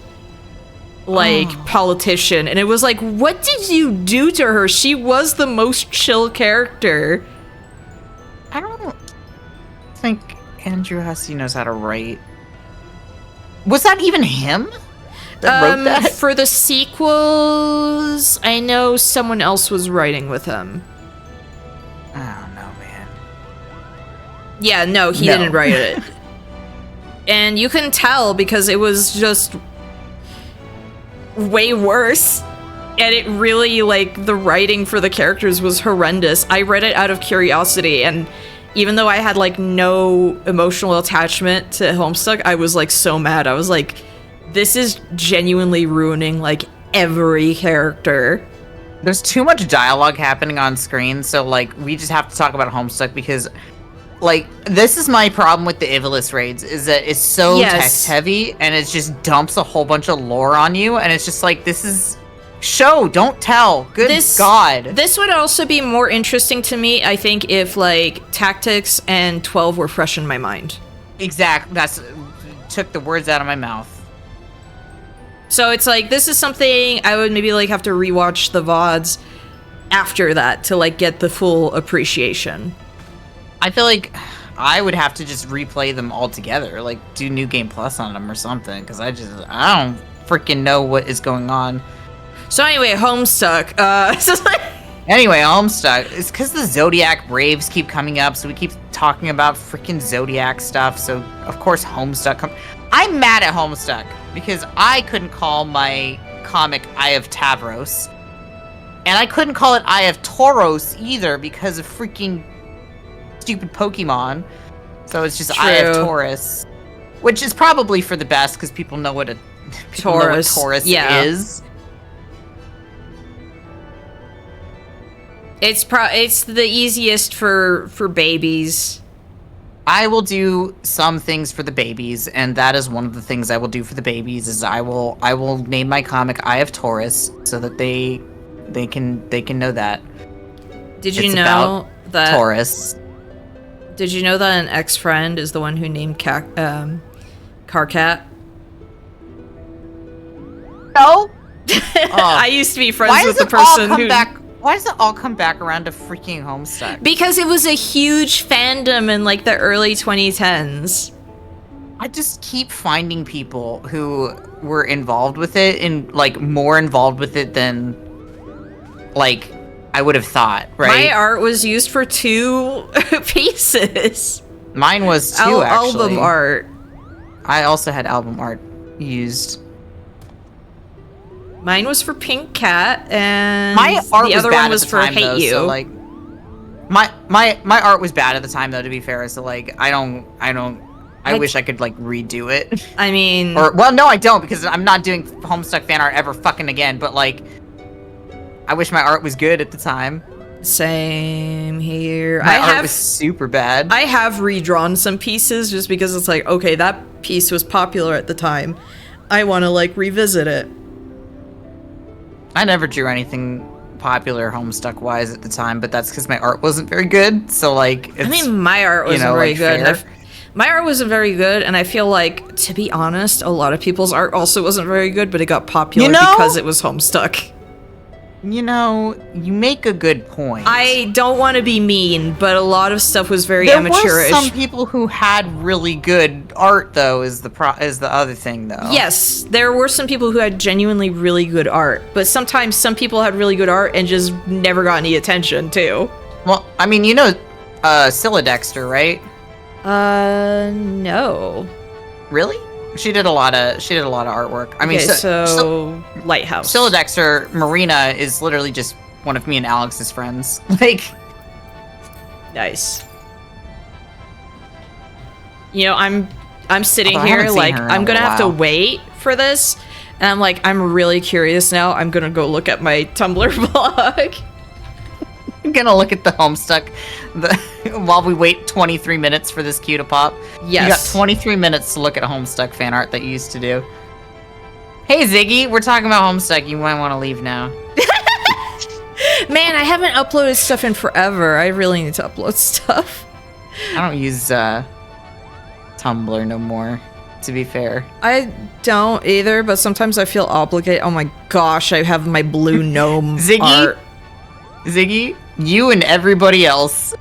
like, politician. And it was like, what did you do to her? She was the most chill character. I don't think Andrew Hussey knows how to write. Was that even him that wrote that? For the sequels, I know someone else was writing with him. I don't know, man. Yeah, no, he didn't write it. And you can tell because it was just way worse. And it really, like, the writing for the characters was horrendous. I read it out of curiosity, and even though I had, like, no emotional attachment to Homestuck, I was, like, so mad. I was like, this is genuinely ruining, like, every character. There's too much dialogue happening on screen, so, like, we just have to talk about Homestuck because, like, this is my problem with the Ivalice raids, is that it's so text-heavy, and it just dumps a whole bunch of lore on you, and it's just like, this is... Show, don't tell. Good God. This would also be more interesting to me, I think, if, like, Tactics and 12 were fresh in my mind. Exactly. Took the words out of my mouth. So it's like, this is something I would maybe, like, have to rewatch the VODs after that to, like, get the full appreciation. I feel like I would have to just replay them all together, like, do New Game Plus on them or something, because I don't freaking know what is going on. So anyway, Homestuck. Anyway, Homestuck. It's because the Zodiac Braves keep coming up, so we keep talking about freaking Zodiac stuff. So of course, Homestuck. I'm mad at Homestuck because I couldn't call my comic Eye of Tavros, and I couldn't call it Eye of Tauros either because of freaking stupid Pokemon. So it's just Eye of Taurus, which is probably for the best because people know what Taurus is. It's the easiest for babies. I will do some things for the babies, and that is one of the things I will do for the babies. Is I will name my comic Eye of Taurus so that they can know that. Did you know that Taurus? Did you know that an ex-friend is the one who named Carcat? No. I used to be friends with the person who. Why does it all come back around to freaking Homestuck? Because it was a huge fandom in, like, the early 2010s. I just keep finding people who were involved with it and, like, more involved with it than, like, I would have thought, right? My art was used for 2 pieces. Mine was too, actually. Album art. I also had album art used. Mine was for Pink Cat, and my art the other one was for time, Hate though, You. So, like, my art was bad at the time, though. To be fair, so like, I wish I could like redo it. I mean, well, no, I don't because I'm not doing Homestuck fan art ever fucking again. But like, I wish my art was good at the time. Same here. My art was super bad. I have redrawn some pieces just because it's like, okay, that piece was popular at the time. I want to like revisit it. I never drew anything popular Homestuck-wise at the time, but that's because my art wasn't very good, so, like, it's, I mean, my art wasn't very good. My art wasn't very good, and I feel like, to be honest, a lot of people's art also wasn't very good, but it got popular because it was Homestuck. You know, you make a good point. I don't want to be mean, but a lot of stuff was very amateurish. There were some people who had really good art, though, is the other thing, though. Yes, there were some people who had genuinely really good art, but sometimes some people had really good art and just never got any attention, too. Well, I mean, you know, Scylla Dexter, right? No. Really? She did a lot of artwork. I mean, so Lighthouse. Scylla Dexter Marina is literally just one of me and Alex's friends. Like, nice. You know, I'm sitting here like I'm gonna have to wait for this, and I'm like, I'm really curious now. I'm gonna go look at my Tumblr blog. I'm gonna look at the Homestuck while we wait 23 minutes for this queue to pop. Yes. You got 23 minutes to look at Homestuck fan art that you used to do. Hey Ziggy, we're talking about Homestuck. You might want to leave now. Man, I haven't uploaded stuff in forever. I really need to upload stuff. I don't use Tumblr no more, to be fair. I don't either, but sometimes I feel obligated. Oh my gosh, I have my blue gnome art. Ziggy, you and everybody else.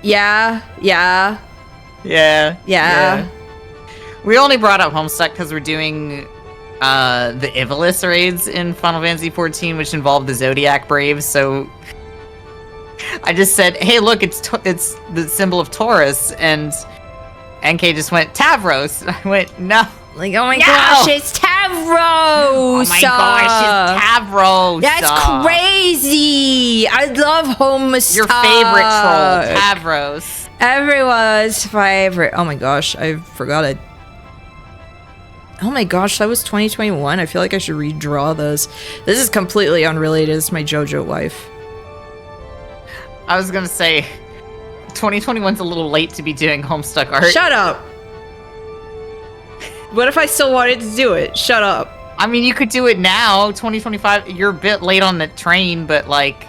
Yeah. Yeah. We only brought up Homestuck because we're doing the Ivalice raids in Final Fantasy XIV, which involve the Zodiac Braves. So I just said, "Hey, look, it's the symbol of Taurus," and NK just went Tavros. I went, "No." Like, oh my No! gosh, it's Tavros! Oh my gosh, it's Tavros! That's crazy! I love Homestuck. Your favorite troll, Tavros. Everyone's favorite. Oh my gosh, I forgot it. Oh my gosh, that was 2021. I feel like I should redraw this. This is completely unrelated. It's my JoJo wife. I was gonna say, 2021's a little late to be doing Homestuck art. Shut up! What if I still wanted to do it? Shut up. I mean, you could do it now, 2025. You're a bit late on the train, but like...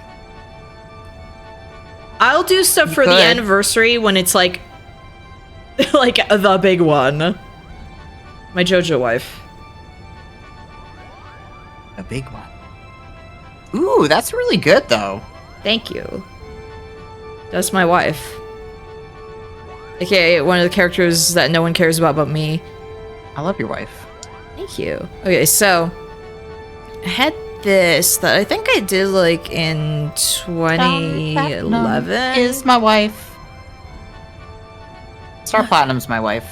I'll do stuff for the anniversary when it's like... like, the big one. My JoJo wife. A big one. Ooh, that's really good, though. Thank you. That's my wife. Okay, one of the characters that no one cares about but me. I love your wife. Thank you. Okay, so I had this that I think I did like in 2011. Is my wife. Star Platinum's my wife.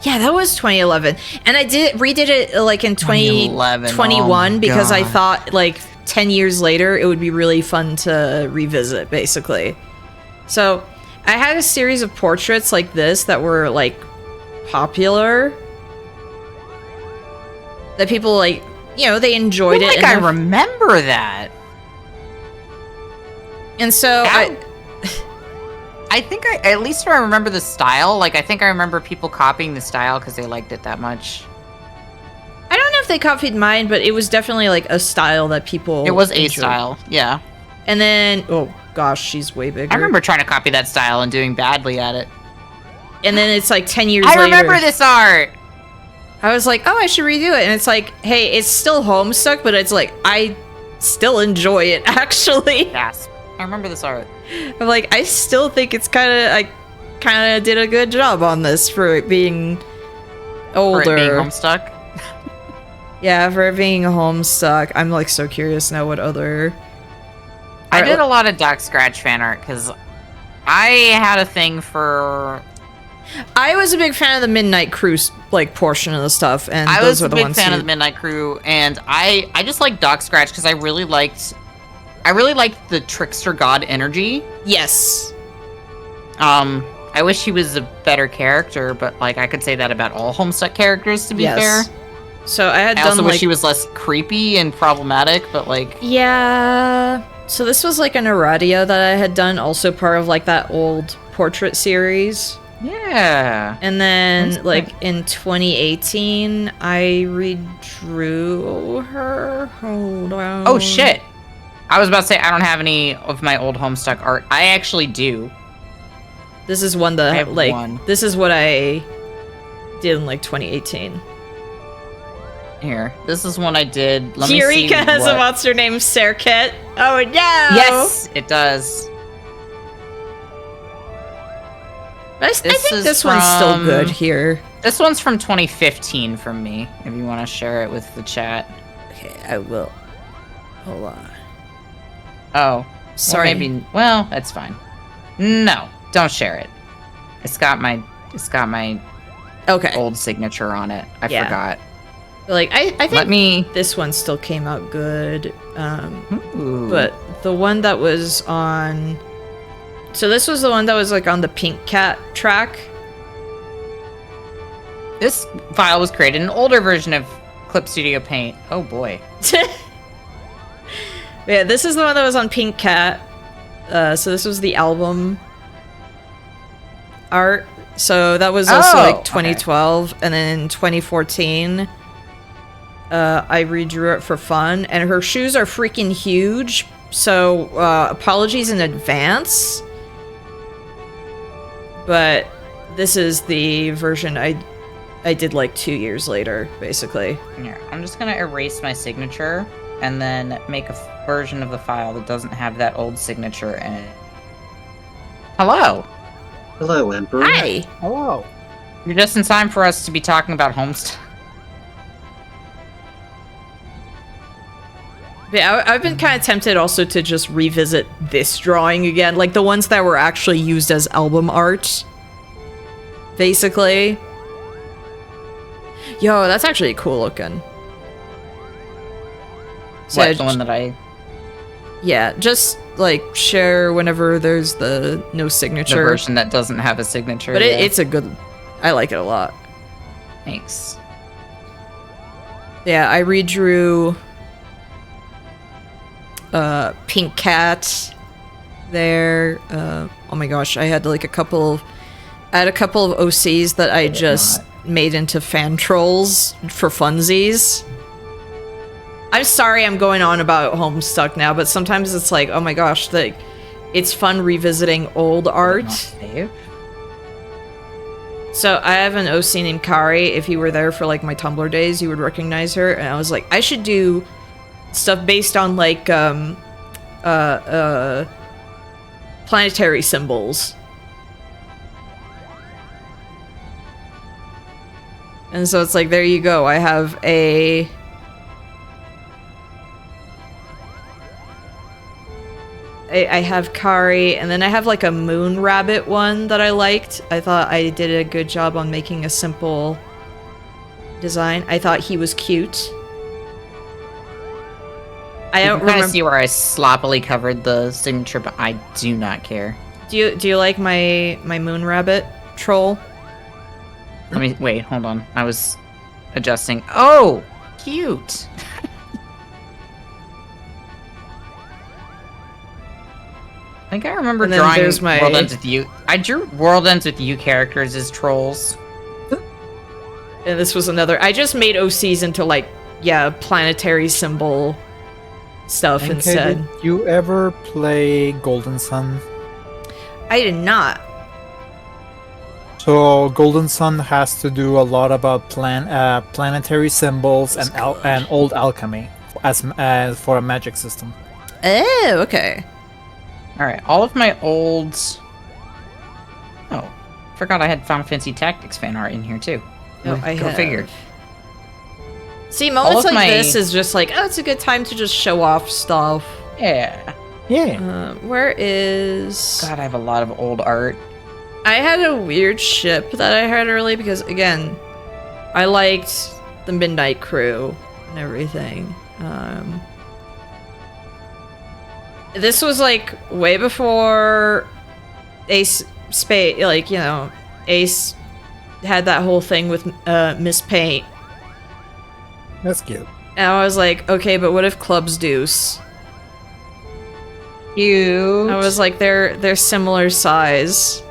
Yeah, that was 2011. And I redid it like in 2021 because I thought like 10 years later it would be really fun to revisit, basically. So I had a series of portraits like this that were like popular, that people like, you know, they enjoyed it. I remember that. And so I think at least I remember the style. Like, I think I remember people copying the style because they liked it that much. I don't know if they copied mine, but it was definitely like a style that people It was a enjoyed. style, yeah. And then, oh gosh, she's way bigger. I remember trying to copy that style and doing badly at it. And then it's like 10 years later. I remember this art! I was like, oh, I should redo it. And it's like, hey, it's still Homestuck, but it's like, I still enjoy it, actually. Yes. I remember this art. I'm like, I still think it's I kind of did a good job on this for it being older. For it being Homestuck? Yeah, for it being Homestuck. I'm like so curious now what other... I did a lot of Doc Scratch fan art because I had a thing for... I was a big fan of the Midnight Crew like portion of the stuff, and I those was were a the big ones fan of the Midnight Crew, and I just like Doc Scratch because I really liked the Trickster God energy. Yes. I wish he was a better character, but like I could say that about all Homestuck characters, to be fair. So I also wish he was less creepy and problematic, but like... Yeah. So this was like an erratia that I had done, also part of like that old portrait series. Yeah. And then like in 2018, I redrew her. Hold on. Oh shit. I was about to say I don't have any of my old Homestuck art. I actually do. This is one that I have like one. This is what I did in like 2018. Here, this is one I did. Let me see Eureka has a monster named Serket. Oh no! Yes, it does. I think this one's still good here. This one's from 2015 from me, if you want to share it with the chat. Okay, I will. Hold on. Oh. Sorry. Well, maybe, well, that's fine. No, don't share it. It's got my okay. old signature on it. I forgot. Like, I think this one still came out good. But the one that was on... So this was the one that was like on the Pink Cat track. This file was created in an older version of Clip Studio Paint. Oh boy. Yeah, this is the one that was on Pink Cat. So this was the album art. So that was also like 2012. Okay. And then in 2014, I redrew it for fun. And her shoes are freaking huge. So apologies in advance. But this is the version I did like 2 years later, basically. Here, I'm just gonna erase my signature and then make a version of the file that doesn't have that old signature in it. Hello. Hello, Emperor. Hi. Hello. You're just in time for us to be talking about Homestuck. Yeah, I've been kind of tempted also to just revisit this drawing again, like the ones that were actually used as album art. Basically. Yo, that's actually cool looking. So What, the one that I... Yeah, just like share whenever there's no The signature. version that doesn't have a signature. But yeah. it's a good... I like it a lot. Thanks. Yeah, I redrew... Pink Cat there. Oh my gosh, I had like a couple of OCs that I just made into fan trolls for funsies. I'm sorry I'm going on about Homestuck now, but sometimes it's like, oh my gosh, like it's fun revisiting old art. So I have an OC named Kari. If you were there for like my Tumblr days, you would recognize her. And I was like, I should do stuff based on like planetary symbols. And so it's like, there you go. I have I have Kari, and then I have like a moon rabbit one that I liked. I thought I did a good job on making a simple design. I thought he was cute. I don't kind remember. of see where I sloppily covered the signature, but I do not care. Do you like my moon rabbit troll? Let me wait. Hold on. I was adjusting. Oh, cute. I think I remember And then drawing there's my- World Ends With You. I drew World Ends With You characters as trolls. And this was another. I just made OCs into like, yeah, planetary symbol stuff Okay, instead. did you ever play Golden Sun? I did not. So Golden Sun has to do a lot about planetary symbols and old alchemy as for a magic system. Oh, okay. All right, all of my old. Oh, forgot I had Final Fantasy Tactics fan art in here too. No, I Go have. figure. See, moments of like my- this is just like, oh, it's a good time to just show off stuff. Yeah. Yeah. Where is... God, I have a lot of old art. I had a weird ship that I had early because, again, I liked the Midnight Crew and everything. This was like way before Ace Spade, like, you know, Ace had that whole thing with Miss Paint. That's cute. And I was like, okay, but what if Clubs Deuce? Cute. I was like, they're similar size.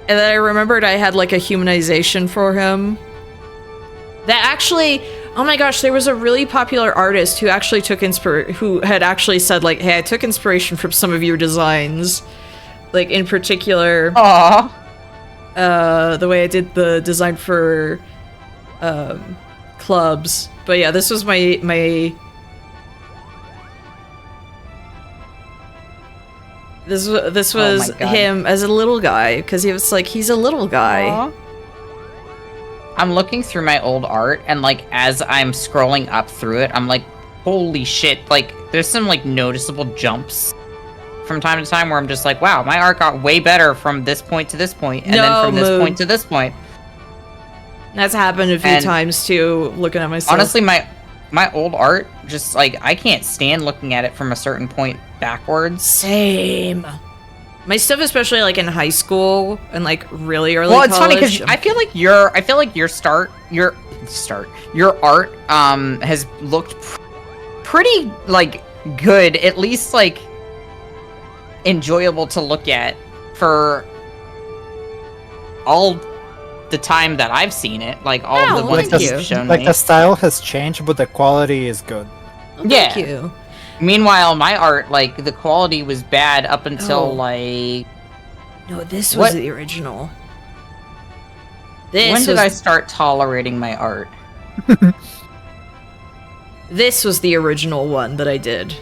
And then I remembered I had like a humanization for him. That actually, oh my gosh, there was a really popular artist who actually took who had actually said like, hey, I took inspiration from some of your designs. Like in particular, Aww. the way I did the design for Clubs. But yeah, this was my This was God. him as a little guy, because he was like, he's a little guy. Aww. I'm looking through my old art, and like as I'm scrolling up through it, I'm like, holy shit! Like, there's some like noticeable jumps from time to time where I'm just like, wow, my art got way better from this point to this point, and then from this point to this point. That's happened a few And times too, looking at myself. Honestly, my old art, just like, I can't stand looking at it from a certain point backwards. Same. My stuff, especially like in high school and like really early Well, it's funny college, because I feel like your art has looked pretty like good, at least like enjoyable to look at for all the time that I've seen it, like all Oh, of the ones thank that you. you've shown Like me. the style has changed, but the quality is good. Oh, thank Yeah. you. Meanwhile, my art, like, the quality was bad up until, Oh. like... No, this was What? the original. This when did was, I start tolerating my art? This was the original one that I did.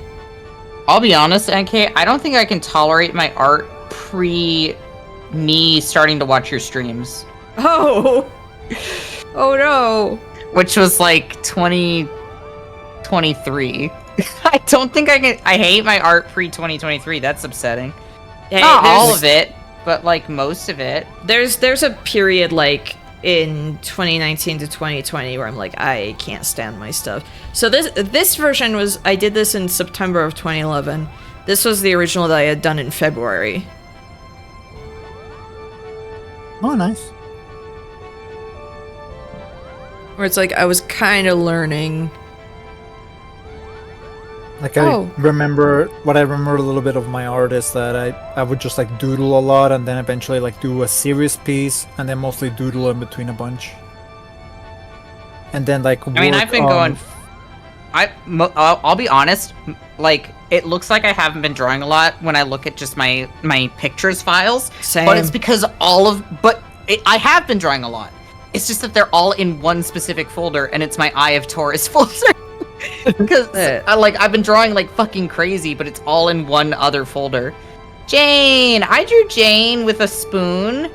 I'll be honest, NK, I don't think I can tolerate my art pre me starting to watch your streams, Oh. Oh no. which was like 2023. I don't think I can. I hate my art pre 2023. That's upsetting. Hey, Not all there's- of it, but like most of it. There's a period like in 2019 to 2020 where I'm like, I can't stand my stuff. So this version was, I did this in September of 2011. This was the original that I had done in February. Oh, nice. Where it's like I was kind of learning. Like Oh. I remember a little bit of my art is that I would just like doodle a lot and then eventually like do a serious piece and then mostly doodle in between a bunch. And then like I mean, I've been going. I'll be honest. Like, it looks like I haven't been drawing a lot when I look at just my pictures files. Same. But it's because I have been drawing a lot. It's just that they're all in one specific folder, and it's my Eye of Taurus folder. Because I've been drawing like fucking crazy, but it's all in one other folder. Jane, I drew Jane with a spoon.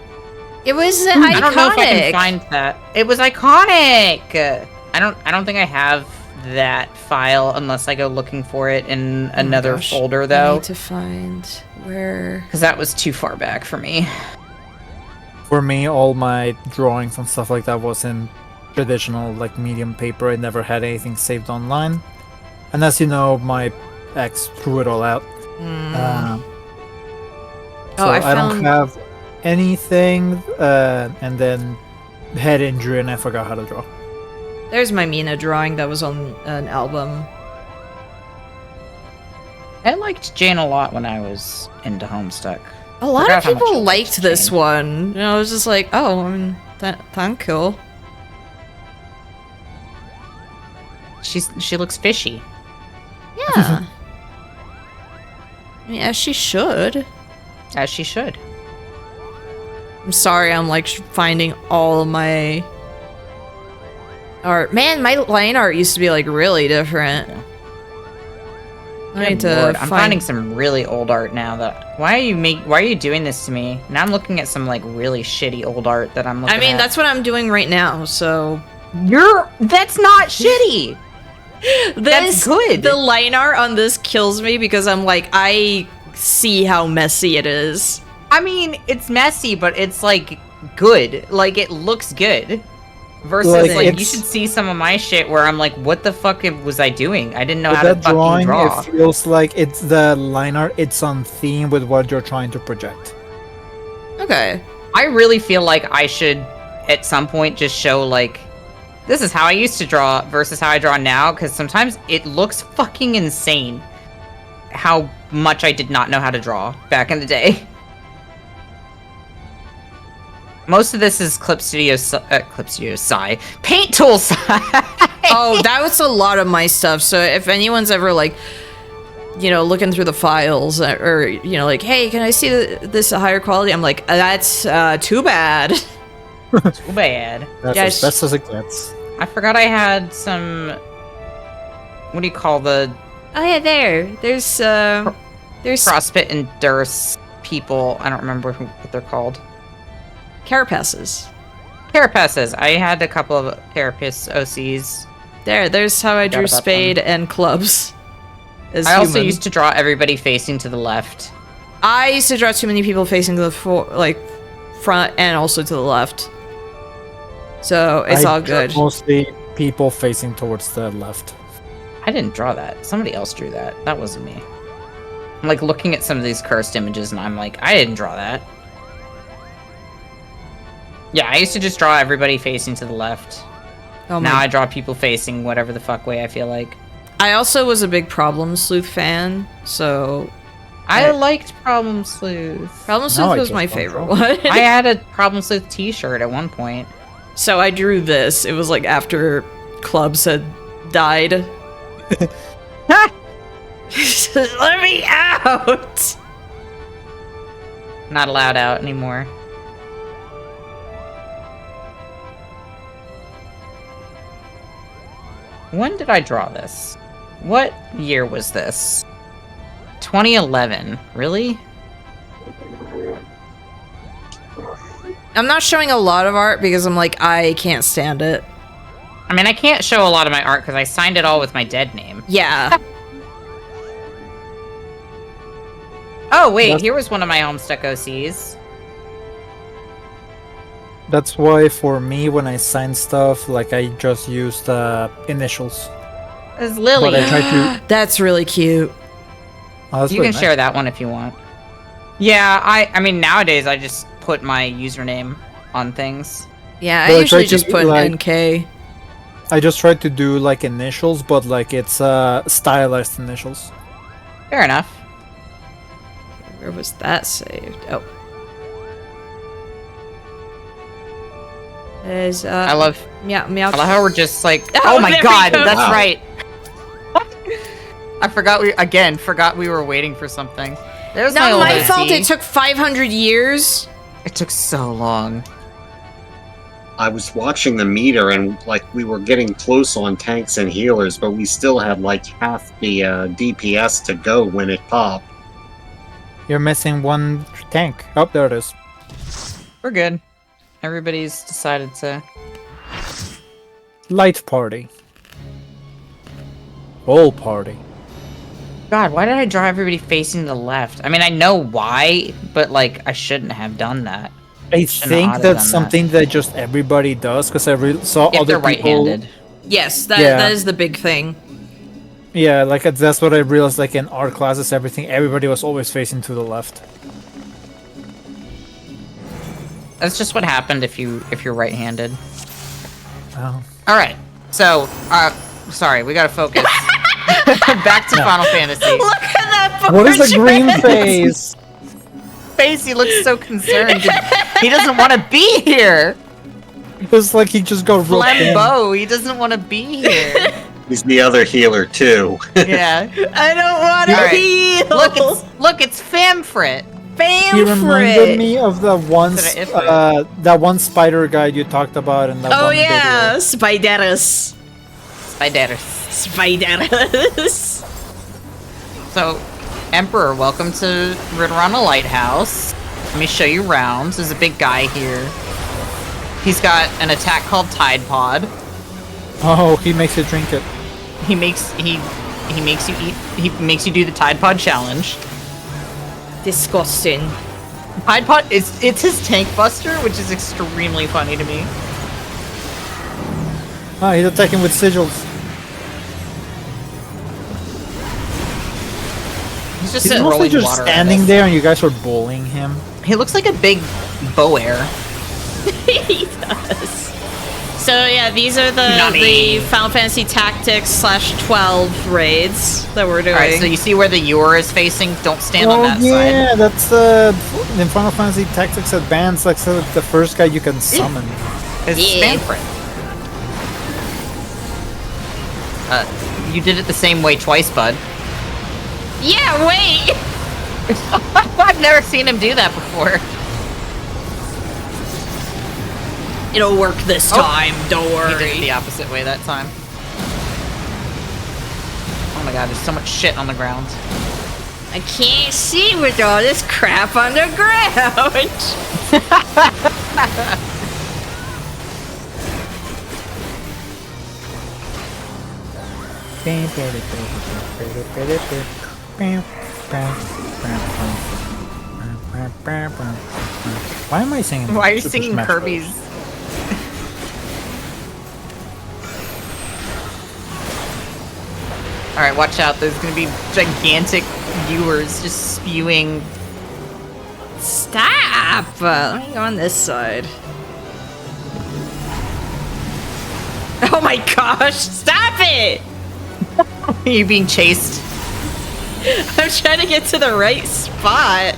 It was iconic. I don't know if I can find that. It was iconic. I don't think I have that file unless I go looking for it in another folder I though, need to find where. because that was too far back for me. For me, all my drawings and stuff like that was in traditional like medium paper. I never had anything saved online. And as you know, my ex threw it all out. So I I don't found- have anything, and then head injury and I forgot how to draw. There's my Mina drawing that was on an album. I liked Jane a lot when I was into Homestuck. A lot Forgot of how much I people liked liked this Jane. one. And I was just like, oh, I mean, thank you. She looks fishy. Yeah. I mean, as she should. As she should. I'm sorry, I'm like finding all of my art. Man, my line art used to be like really different. I need Good to Lord, I'm find finding some really old art now. Why are you doing this to me? Now I'm looking at some like really shitty old art that I'm looking I mean, at. that's what I'm doing right now. So That's not shitty. That's good. The line art on this kills me because I'm like, I see how messy it is. I mean, it's messy, but it's like good. Like it looks good. Versus Like, like you it's- should see some of my shit where I'm like, what the fuck was I doing? I didn't know With how to that fucking drawing, draw. it feels like it's the line art. It's on theme with what you're trying to project. Okay. I really feel like I should, at some point, just show, like, this is how I used to draw versus how I draw now, because sometimes it looks fucking insane how much I did not know how to draw back in the day. Most of this is Clip Studio Psy. Paint Tool Psy! Oh, that was a lot of my stuff. So if anyone's ever like, you know, looking through the files or you know, like, hey, can I see this a higher quality? I'm like, that's too bad. Too bad. That's Yeah, as best as it gets. I forgot I had some... What do you call the Oh yeah, there's CrossFit and Durst people? I don't remember what they're called. carapaces. Carapaces. I had a couple of Carapace OCs. There's how I drew Forgot about spade and clubs. As I also human. used to draw everybody facing to the left. I used to draw too many people facing to the front and also to the left. So it's all drew good. Mostly people facing towards the left. I didn't draw that. Somebody else drew that. That wasn't me. I'm like looking at some of these cursed images and I'm like, I didn't draw that. Yeah, I used to just draw everybody facing to the left. Oh Now my- I draw people facing whatever the fuck way I feel like. I also was a big Problem Sleuth fan, so I I- liked Problem Sleuth. Problem No, Sleuth I was just my don't favorite draw. one. I had a Problem Sleuth t-shirt at one point. So I drew this. It was like after Clubs had died. Let me out! Not allowed out anymore. When did I draw this? What year was this? 2011. Really? I'm not showing a lot of art because I'm like, I can't stand it. I mean, I can't show a lot of my art because I signed it all with my dead name. Yeah. Oh, wait, here was one of my Homestuck OCs. That's why for me, when I sign stuff, like I just used initials. It's Lily. But I tried to. That's really cute. Oh, that's You can pretty share nice. that one if you want. Yeah, I mean, nowadays I just put my username on things. Yeah, Well, I I usually tried to just do, put like- NK. I just tried to do like initials, but like it's stylized initials. Fair enough. Where was that saved? Oh. There's, I love meow. I love how we're just like, Oh, oh my there we god, go. that's Wow. right. I forgot we were waiting for something. There's Not my my old fault. OC. It took 500 years. It took so long. I was watching the meter and like we were getting close on tanks and healers, but we still had like half the DPS to go when it popped. You're missing one tank. Oh, there it is. We're good. Everybody's decided to. Light party. Full party. God, why did I draw everybody facing the left? I mean, I know why, but like, I shouldn't have done that. I Shouldn't think have that's done something that just everybody does because I saw If other they're people. right-handed. Yes, that Yeah. that is the big thing. Yeah, like that's what I realized. Like in art classes, everybody was always facing to the left. That's just what happened if you're right-handed. Oh. All right. So, sorry, we gotta focus. Back to Final Fantasy. Look at that What is the green portrait! face? Face, he looks so concerned. He doesn't want to be here. It's like he just got roped in. Flambeau, he doesn't want to be here. He's the other healer too. Yeah. I don't want to All right. heal. Look, it's Famfrit. He reminded me of the one, Did I Ifrit? that one spider guy you talked about in that Oh one yeah, video. Spiderus. Spider. Spiderus. So, Emperor, welcome to Ridorana Lighthouse. Let me show you around. There's a big guy here. He's got an attack called Tide Pod. Oh, he makes you drink it. He makes you eat. He makes you do the Tide Pod challenge. Disgusting. Tide Pod it's his tank buster, which is extremely funny to me. Ah, he's attacking with sigils. He's just He's sitting mostly rolling just water. at standing us. there, and you guys are bullying him. He looks like a big bow air. He does. So yeah, these are the Nani. Final Fantasy Tactics /12 raids that we're doing. All right, so you see where the Yor is facing? Don't stand on Oh that side. yeah, that's in Final Fantasy Tactics Advanced. Like so the first guy you can summon. It's Yeah. Spamfrit. You did it the same way twice, bud. Yeah, wait. I've never seen him do that before. It'll work this time. Don't He did it worry. the opposite way that time. Oh my god, there's so much shit on the ground. I can't see with all this crap on the ground. Why am I singing? Why are you Super singing Smash Bros? Kirby's? Alright, watch out. There's gonna be gigantic viewers just spewing. Stop. Let me go on this side. Oh my gosh! Stop it! You being chased. I'm trying to get to the right spot.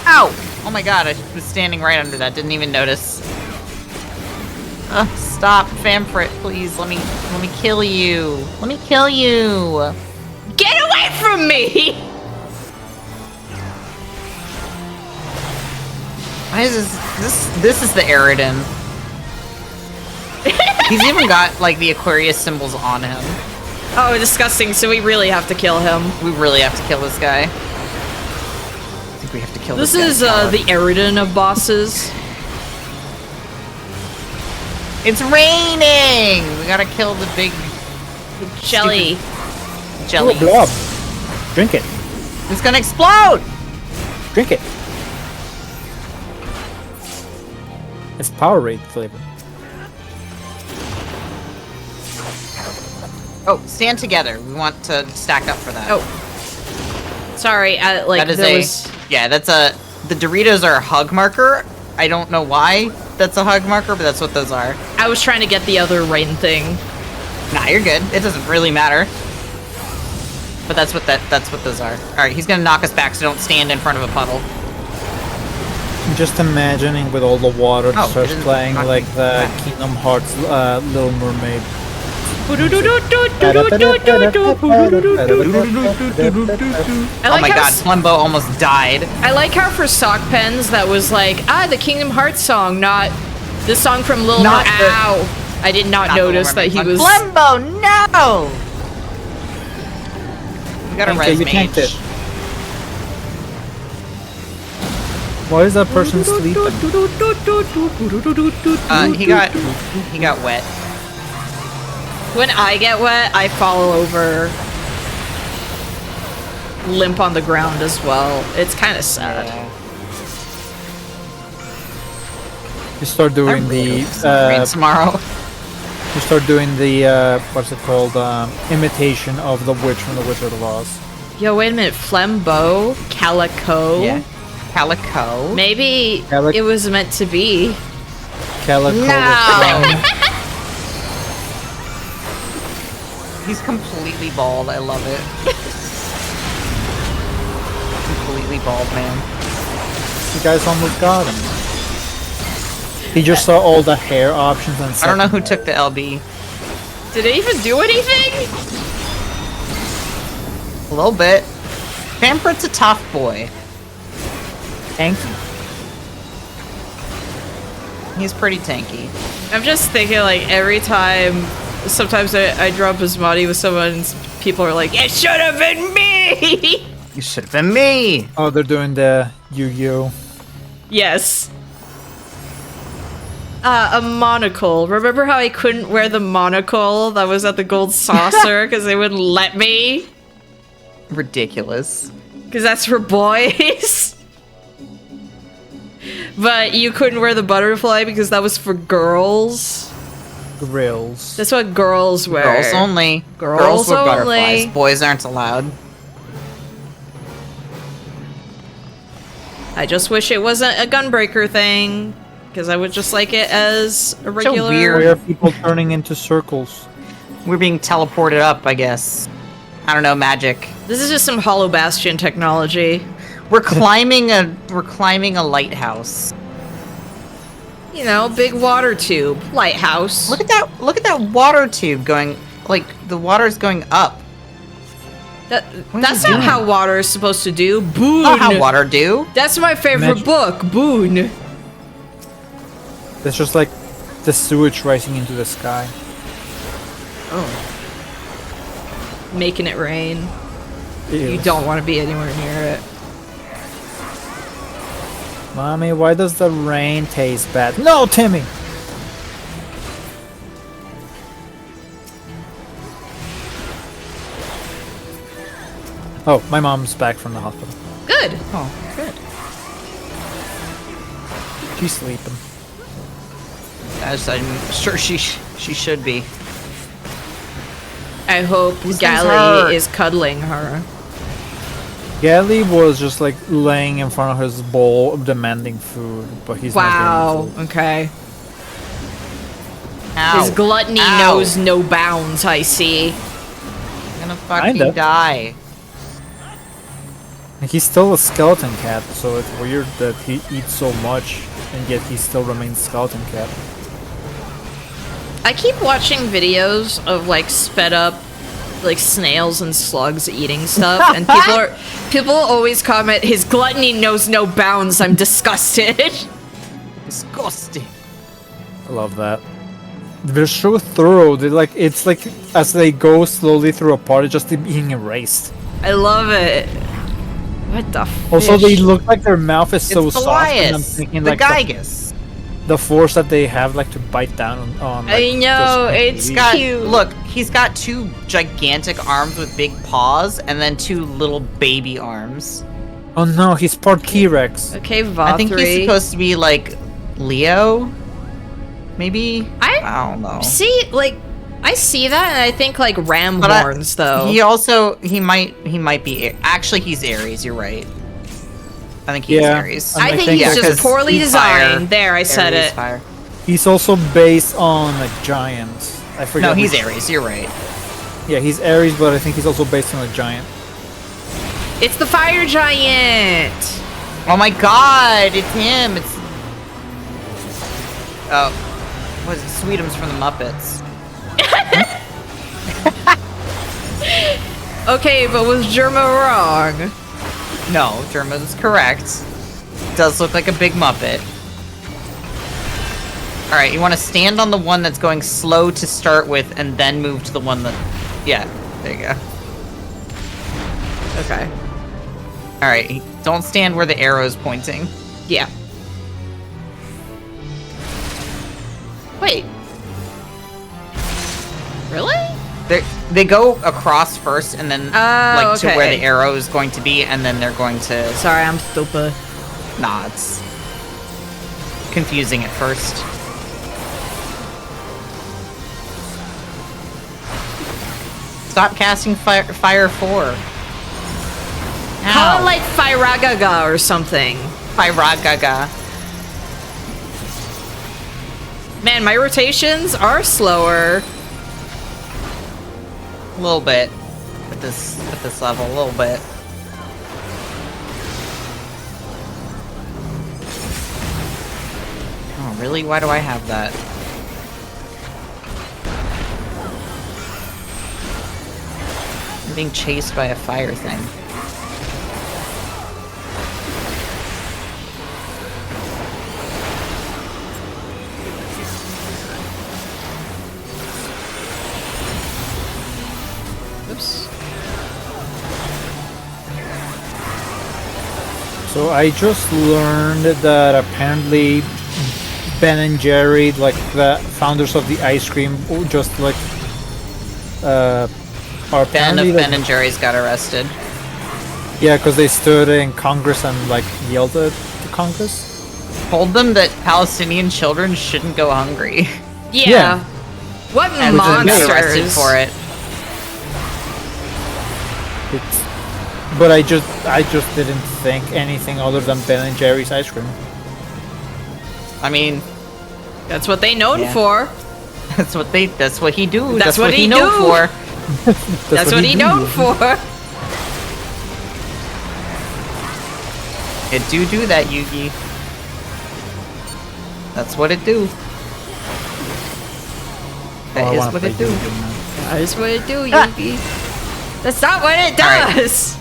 Ow! Oh my god, I was standing right under that. Didn't even notice. Stop, Famfrit, please. Let me kill you. Let me kill you. Get away from me! Why is this is the Eridan. He's even got like the Aquarius symbols on him. Oh, disgusting. So we really have to kill him. We really have to kill this guy. I think we have to kill this This guy. is the Eridan of bosses. It's raining! We gotta kill the big Jelly. jelly. Blob. Drink it. It's gonna explode! Drink it. It's Powerade flavor. Oh, stand together. We want to stack up for that. Oh. Sorry, like, that is there a... was... Yeah, that's a... The Doritos are a hug marker. I don't know why that's a hug marker, but that's what those are. I was trying to get the other rain thing. Nah, you're good. It doesn't really matter. But that's what those are. Alright, he's gonna knock us back, so don't stand in front of a puddle. I'm just imagining with all the water Oh, starts it is playing not- like the Kingdom Hearts Little Mermaid. I Oh like my how god, Flembo almost died. I like how for sock pens that was like, the Kingdom Hearts song, not the song from Little Not Mermaid. the- Ow! I did not Not notice the that he Mermaid was. one. Flembo, no! We got a Okay, res you tanked mage. it. Why is that person sleeping? He got wet. When I get wet, I fall over, limp on the ground as well. It's kind of sad. You start doing Rain the tomorrow. you start doing the what's it called? Imitation of the witch from the Wizard of Oz. Yo, wait a minute, Flembo, Calico. Yeah. Calico. Maybe Calic- it was meant to be. Calico No. was He's completely bald. I love it. Completely bald, man. You guys almost got him. He just saw all the hair options and I don't know who took the LB. Did it even do anything? A little bit. Pampered's a tough boy. Tanky. He's pretty tanky. I'm just thinking, like, every time, sometimes I drop Basmati with someone, and people are like, it should have been me! You should have been me! Oh, they're doing the Yu-Gi-Oh. Yes. A monocle. Remember how I couldn't wear the monocle that was at the gold saucer because they wouldn't let me? Ridiculous. Because that's for boys. But you couldn't wear the butterfly because that was for girls. Grills. That's what girls wear. Girls only. Girls wear only. butterflies. Boys aren't allowed. I just wish it wasn't a gunbreaker thing. Because I would just like it as a regular... weird. Why are people turning into circles? We're being teleported up, I guess. I don't know, magic. This is just some Hollow Bastion technology. We're climbing a lighthouse. You know, big water tube. Lighthouse. Look at that water tube going, like, the water's going up. That's not how water is supposed to do. Boon. Not how water do. That's my favorite Imagine- book. Boon. It's just like the sewage rising into the sky. Oh. Making it rain. You Ew. don't want to be anywhere near it. Mommy, why does the rain taste bad? No, Timmy! Oh, my mom's back from the hospital. Good. Oh, good. She's sleeping. As I'm sure she should be. I hope These things Gally hurt. is cuddling her. Gally was just like laying in front of his bowl demanding food, but he's not Wow. getting food. Okay. Ow. His gluttony Ow. knows no bounds, I see. I'm gonna fucking Kinda. die. He's still a skeleton cat, so it's weird that he eats so much and yet he still remains skeleton cat. I keep watching videos of like sped up like snails and slugs eating stuff and people always comment his gluttony knows no bounds. I'm disgusted. Disgusting. I love that. they're so thorough. They like it's like as they go slowly through a part, it's just being erased. I love it. What the Also, they fish? look like their mouth is so It's soft, and I'm Elias, thinking the like Gygus. the force that they have like to bite down on like, I know, just it's easy. Got, cute. look, he's got 2 gigantic arms with big paws, and then 2 little baby arms. Oh no, he's part T-Rex. Okay, Valtteri. I think he's supposed to be like Leo, maybe. I don't know. see, like, I see that, and I think like ram But horns, though. he might be. Actually, he's Aries. You're right. I think he's Yeah. Aries. I think think he's that- just poorly he's fire. designed. There, I said Aries it. Fire. He's also based on a giant. I forget. No, he's which- Aries. You're right. Yeah, he's Aries, but I think he's also based on a giant. It's the fire giant. Oh my God! It's him. It's what is it? Sweetums from the Muppets. Okay, but was Germa wrong? No, Germa's correct. Does look like a big Muppet. All right, you want to stand on the one that's going slow to start with, and then move to the one that. Yeah, there you go. Okay. All right, don't stand where the arrow's pointing. Yeah. Wait. Really? They go across first, and then like to where okay. the arrow is going to be, and then they're going to. Sorry, I'm stupid. Nah, it's confusing at first. Stop casting fire 4. Call Ow. it like Firagaga or something. Firagaga. Man, my rotations are slower. A little bit at this level, a little bit. Oh, really? Why do I have that? I'm being chased by a fire thing. Oops. So I just learned that apparently Ben and Jerry, like the founders of the ice cream, just like are Ben apparently of like, Ben and Jerry's got arrested. yeah, because they stood in Congress and like yelled at the Congress. Told them that Palestinian children shouldn't go hungry. Yeah. Yeah. What And got arrested monsters? for it. But I just didn't think anything other than Ben and Jerry's ice cream. I mean, That's what they known Yeah. for. that's what he do. That's what he know do. for. That's what he known for. It do that, Yugi. That's what it do. That is what it do. That's what it do, Yugi. That's not what it Alright. does.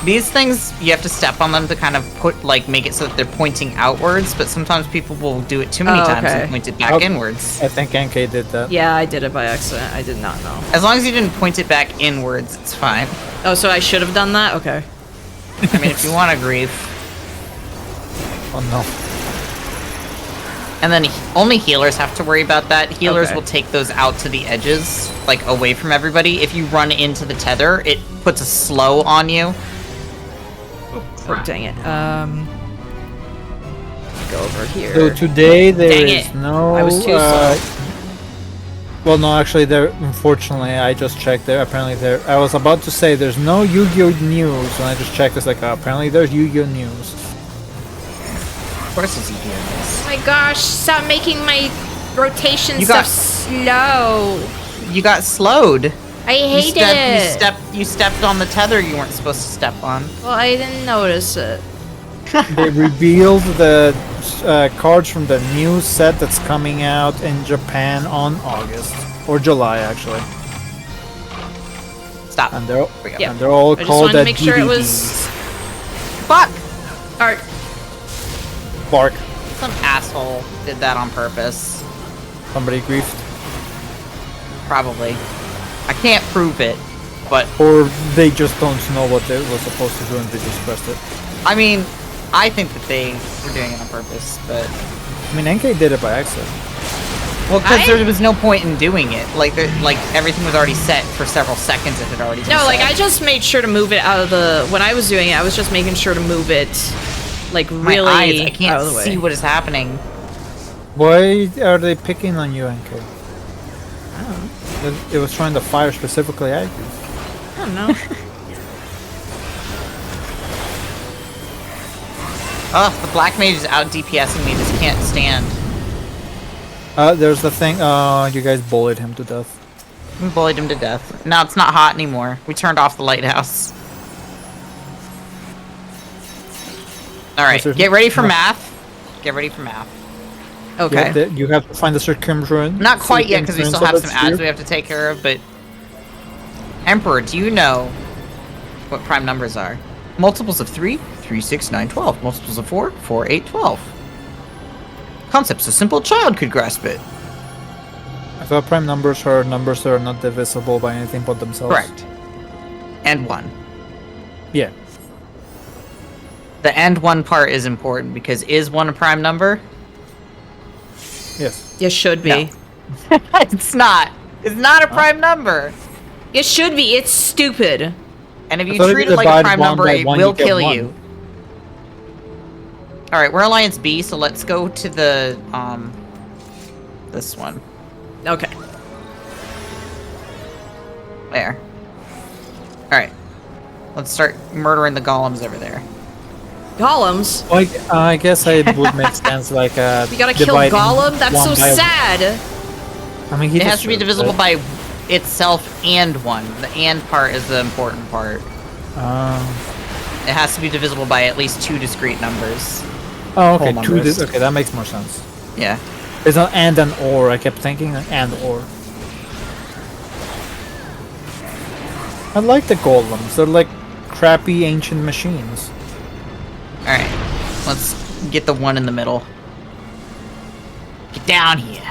These things, you have to step on them to kind of make it so that they're pointing outwards, but sometimes people will do it too many Oh, times okay. and point it back Oh. inwards. I think NK did that. Yeah, I did it by accident. I did not know. As long as you didn't point it back inwards, it's fine. Oh, so I should have done that? Okay. I mean, if you want to grief. Oh no. And then only healers have to worry about that. Healers Okay. will take those out to the edges, like away from everybody. If you run into the tether, it puts a slow on you. Oh, dang it. Go over here. So today there Dang is it. no. I was too slow. Well, no, actually, there. Unfortunately, I just checked there. Apparently, there. I was about to say there's no Yu-Gi-Oh news, and I just checked. It's like apparently there's Yu-Gi-Oh news. Of course, it's easier. Oh my gosh, stop making my rotation You stuff got- slow. You got slowed. I hate it. You stepped on the tether you weren't supposed to step on. Well, I didn't notice it. They revealed the cards from the new set that's coming out in Japan on August or July, actually, Stop. and they're we go. Yeah. and they're all I just called wanted to the make sure it was DVDs. Fuck! art. Bark. Some asshole did that on purpose. Somebody griefed. Probably. I can't prove it, but Or they just don't know what they were supposed to do and they just pressed it. I mean, I think that they were doing it on purpose, but I mean, NK did it by accident. well, because there was no point in doing it. Like everything was already set for several seconds. It had already been No, like set. I just made sure to move it out of the. When I was doing it, I was just making sure to move it, like My really eyes, I out can't of the way. see what is happening. Why are they picking on you, NK? It was trying to fire specifically at you. I don't know. Oh, the black mage is out DPSing me. Just can't stand. There's the thing. You guys bullied him to death. We bullied him to death. Now it's not hot anymore. We turned off the lighthouse. Alright, get ready for math. Get ready for math. Okay. You have to find the circumference. Not quite yet, because we still have some ads sphere. we have to take care of, but... Emperor, do you know what prime numbers are? Multiples of 3, 3, 6, 9, 12. Multiples of 4, 4, 8, 12. Concepts a simple child could grasp it. I thought prime numbers are numbers that are not divisible by anything but themselves. Correct. And 1. Yeah. The and 1 part is important, because is 1 a prime number? Yes. It should be. No. It's not. It's not a prime number. It should be. It's stupid. And if I you thought if treat you it like a divide prime one number, by it one, will you get kill one. you. Alright, we're Alliance B, so let's go to the, this one. Okay. There. Alright. Let's start murdering the golems over there. Golems. Like, I guess it would make sense. Like, You gotta kill dividing Golem? That's one so by- sad. I mean, he It has just to be served divisible it. by itself and 1. The and part is the important part. It has to be divisible by at least 2 discrete numbers. Oh, okay. Whole Two. numbers. Okay, that makes more sense. Yeah. It's not and an or. I kept thinking an and or. I like the golems. They're like crappy ancient machines. Alright. Let's get the 1 in the middle. Get down here.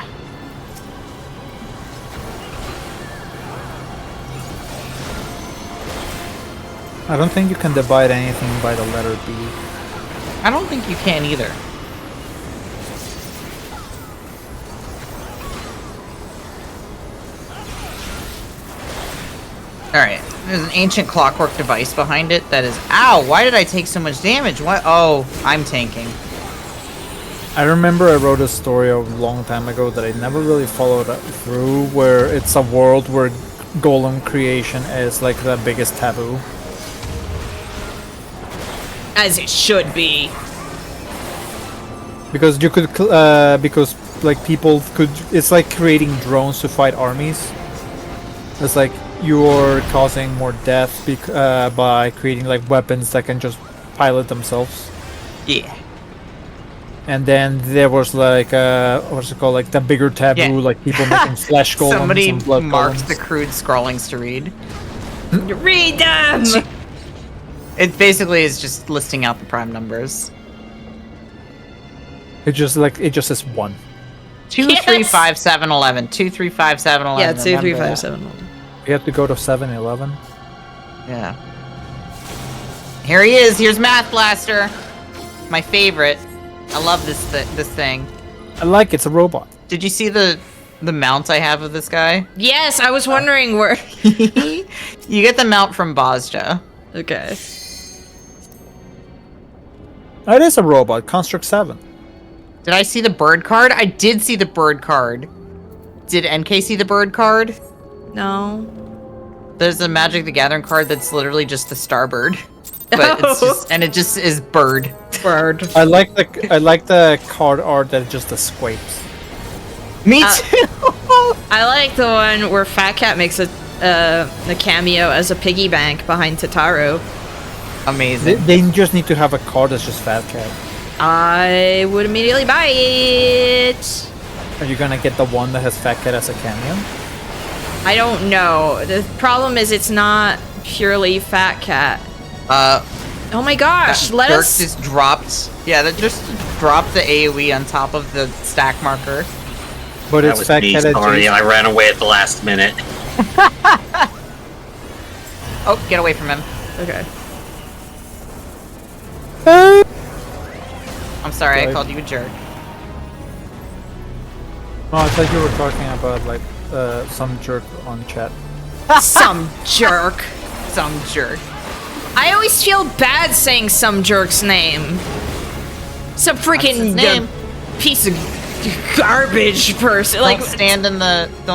I don't think you can divide anything by the letter B. I don't think you can either. Alright, there's an ancient clockwork device behind it that is... Ow! Why did I take so much damage? What? Oh, I'm tanking. I remember I wrote a story a long time ago that I never really followed up through, where it's a world where golem creation is like the biggest taboo. As it should be. Because you could, because like people could, it's like creating drones to fight armies. It's like you're causing more death by creating like weapons that can just pilot themselves. Yeah. And then there was like, what's it called, like the bigger taboo, Yeah. like people making flesh golems Somebody and blood marked golems. the crude scrawlings to read. Read them! It basically is just listing out the prime numbers. It just is 1. 2, Yes! 3, 5, 7, 11. 2, 3, 5, 7, 11. Yeah, 2, 3, Remember 5, that. 7, 1. You have to go to 7-11. Yeah. Here he is. Here's Math Blaster. My favorite. I love this thing. I like it's a robot. Did you see the mount I have of this guy? Yes, I was wondering where. You get the mount from Bozja. Okay. It is a robot. Construct 7. Did I see the bird card? I did see the bird card. Did NK see the bird card? No. There's a Magic the Gathering card that's literally just the Starbird. But it's just, and it just is bird. Bird. I like the card art that just the squapes. Me too. I like the one where Fat Cat makes a cameo as a piggy bank behind Tataru. Amazing. They just need to have a card that's just Fat Cat. I would immediately buy it. Are you gonna get the one that has Fat Cat as a cameo? I don't know. The problem is it's not purely Fat Cat. Oh my gosh, let Dirk us... just dropped. Yeah, that just dropped the AoE on top of the stack marker. But That it's was me. fat-headed Sorry, Jason. I ran away at the last minute. Oh, get away from him. Okay. I'm sorry, I Sorry. called you a jerk. Oh, I thought you were talking about like some jerk on chat. Some jerk. Some jerk. I always feel bad saying some jerk's name. Some What's freaking his name? piece of garbage person. Like, Don't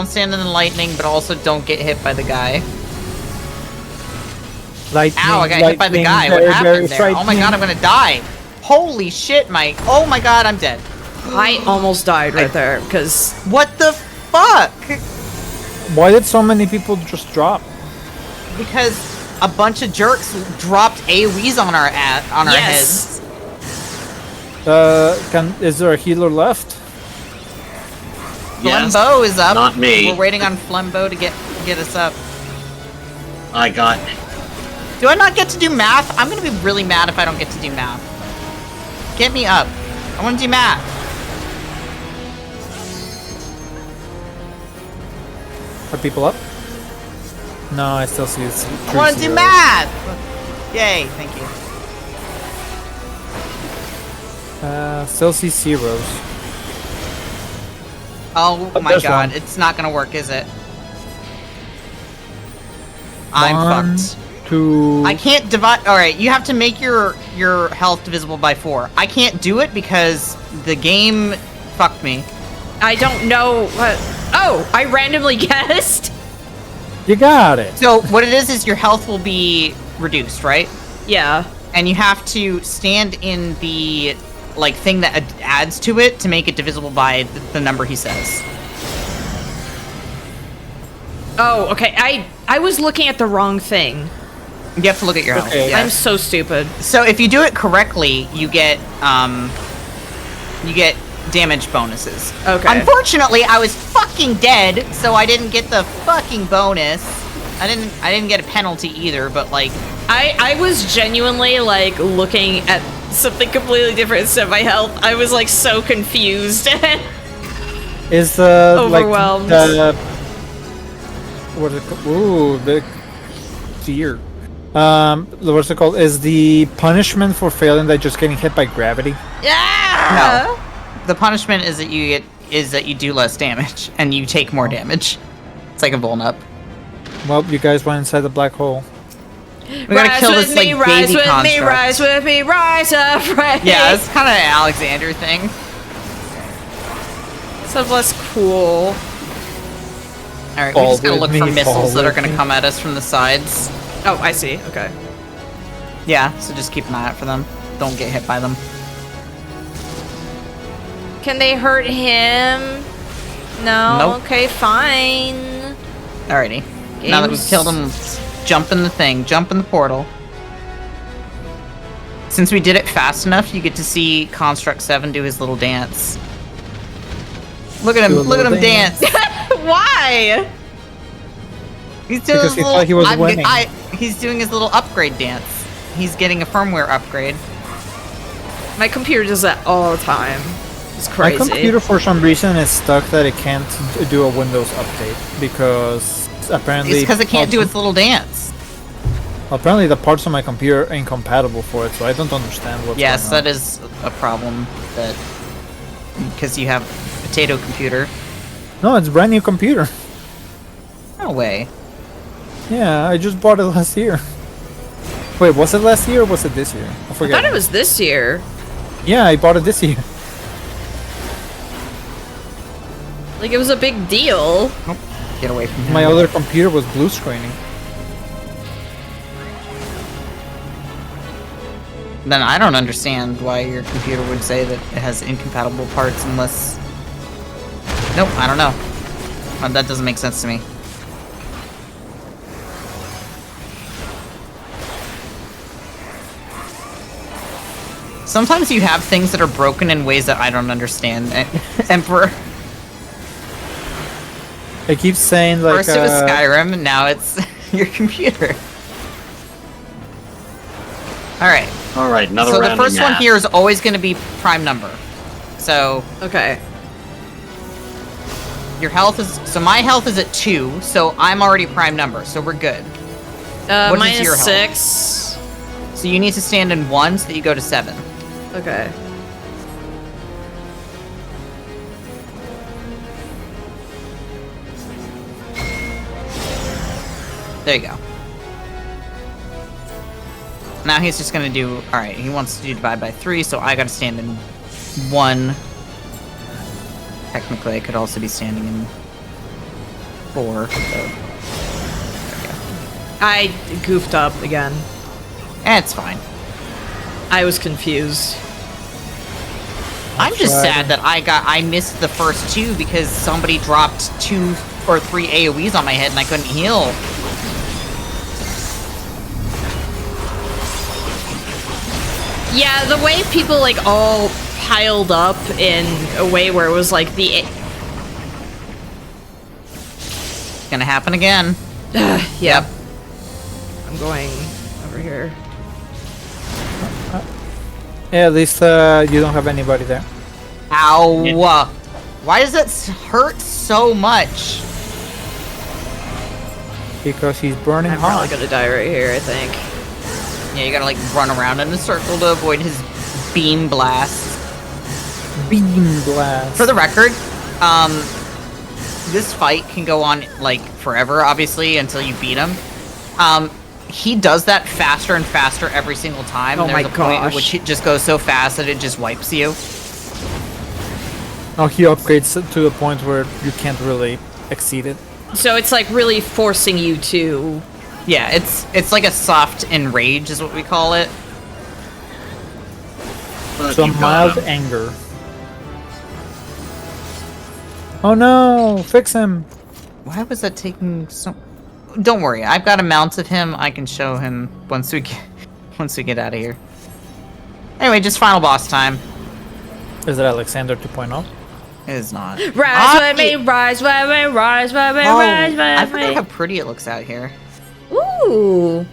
stand in the lightning, but also don't get hit by the guy. Lightning, Ow, I got hit by the lightning, guy. What very, happened very there? Oh my god, I'm frightening. gonna die. Holy shit, Mike. Oh my god, I'm dead. I almost died right there because What the fuck? Why did so many people just drop? Because a bunch of jerks dropped AoEs on our yes. heads. Is there a healer left? Yes, Flembo is up. not me. We're waiting on Flembo to get us up. I got. Do I not get to do math? I'm gonna be really mad if I don't get to do math. Get me up. I wanna do math. Are people up? No, I still see it's I wanna do math! Yay, thank you. Still see zeros. Oh my there's god, one. it's not gonna work, is it? I'm One, fucked. 2. I can't divide. Alright, you have to make your health divisible by 4. I can't do it because the game fucked me. I don't know what. Oh, I randomly guessed. You got it. So, what it is your health will be reduced, right? Yeah. And you have to stand in the like thing that adds to it to make it divisible by the number he says. Oh, okay. I was looking at the wrong thing. You have to look at your health. Okay. Yeah. I'm so stupid. So if you do it correctly, you get damage bonuses. Okay. Unfortunately, I was fucking dead, so I didn't get the fucking bonus. I didn't get a penalty either, but like I was genuinely like looking at something completely different instead of my health. I was like so confused. Is the Overwhelmed. like the what is it called? Ooh, the deer. What's it called? Is the punishment for failing that just getting hit by gravity? Yeah. no. The punishment is that you do less damage and you take more damage. It's like a vuln up. Well, you guys went inside the black hole. We gotta Rise kill with this me, like rise baby with construct. me, rise with me, rise up, right? Yeah, it's kind of an Alexander thing. Sounds less cool. All right, we Fall just gotta with look for me, missiles fall that are with gonna me. come at us from the sides. Oh, I see. Okay. Yeah, so just keep an eye out for them. Don't get hit by them. Can they hurt him? No. Nope. Okay, fine. Alrighty. Now that we've Games- killed him, let's jump in the thing. Jump in the portal. Since we did it fast enough, you get to see Construct 7 do his little dance. Look at him! Do a Look at him little dance! Why? He's doing Because his he thought he was winning. he's doing his little upgrade dance. He's getting a firmware upgrade. My computer does that all the time. It's My crazy. computer, for some reason, is stuck that it can't do a Windows update because apparently It's because it can't do parts- its little dance. Apparently, the parts of my computer are incompatible for it, so I don't understand what's Yes, going on. that is a problem. That because you have a potato computer. No, it's a brand new computer. No way. Yeah, I just bought it last year. Wait, was it last year or was it this year? I I forget. thought it was this year. Yeah, I bought it this year. Like it was a big deal. Get away from him. My other computer was blue screening. Then I don't understand why your computer would say that it has incompatible parts unless... Nope, I don't know. That doesn't make sense to me. Sometimes you have things that are broken in ways that I don't understand, Emperor. I keep saying like First it was Skyrim, and now it's your computer. Alright, All right, another so the round of first one math. here is always going to be prime number. So, Okay. Your health is... So my health is at 2, so I'm already prime number, so we're good. What is your minus health? 6. So you need to stand in 1 so that you go to 7. Okay. There you go. Now he's just gonna do... Alright, he wants to do divide by 3, so I gotta stand in 1. Technically, I could also be standing in 4. So. I goofed up again. It's fine. I was confused. I'm just sad that I missed the first 2 because somebody dropped 2 or 3 AoEs on my head and I couldn't heal. Yeah, the way people like all piled up in a way where it was like the... Gonna happen again. Yep. I'm going over here. Yeah, at least you don't have anybody there. Ow! Why does that hurt so much? Because he's burning I'm hot. probably gonna die right here, I think. Yeah, you gotta like run around in a circle to avoid his beam blasts. Beam blast. For the record, this fight can go on like forever, obviously, until you beat him. He does that faster and faster every single time. Oh There's my a point at gosh. which it just goes so fast that it just wipes you. Oh, he upgrades to the point where you can't really exceed it. So it's like really forcing you to... Yeah, it's like a soft enrage is what we call it. But Some you got mild him. anger. Oh no! Fix him! Why was that taking so... Don't worry, I've got a mount of him. I can show him once we get out of here. Anyway, just final boss time. Is it Alexander 2.0? It is not. Rise with me, rise with me, rise with me, rise I with forgot me. how pretty it looks out here. Ooh.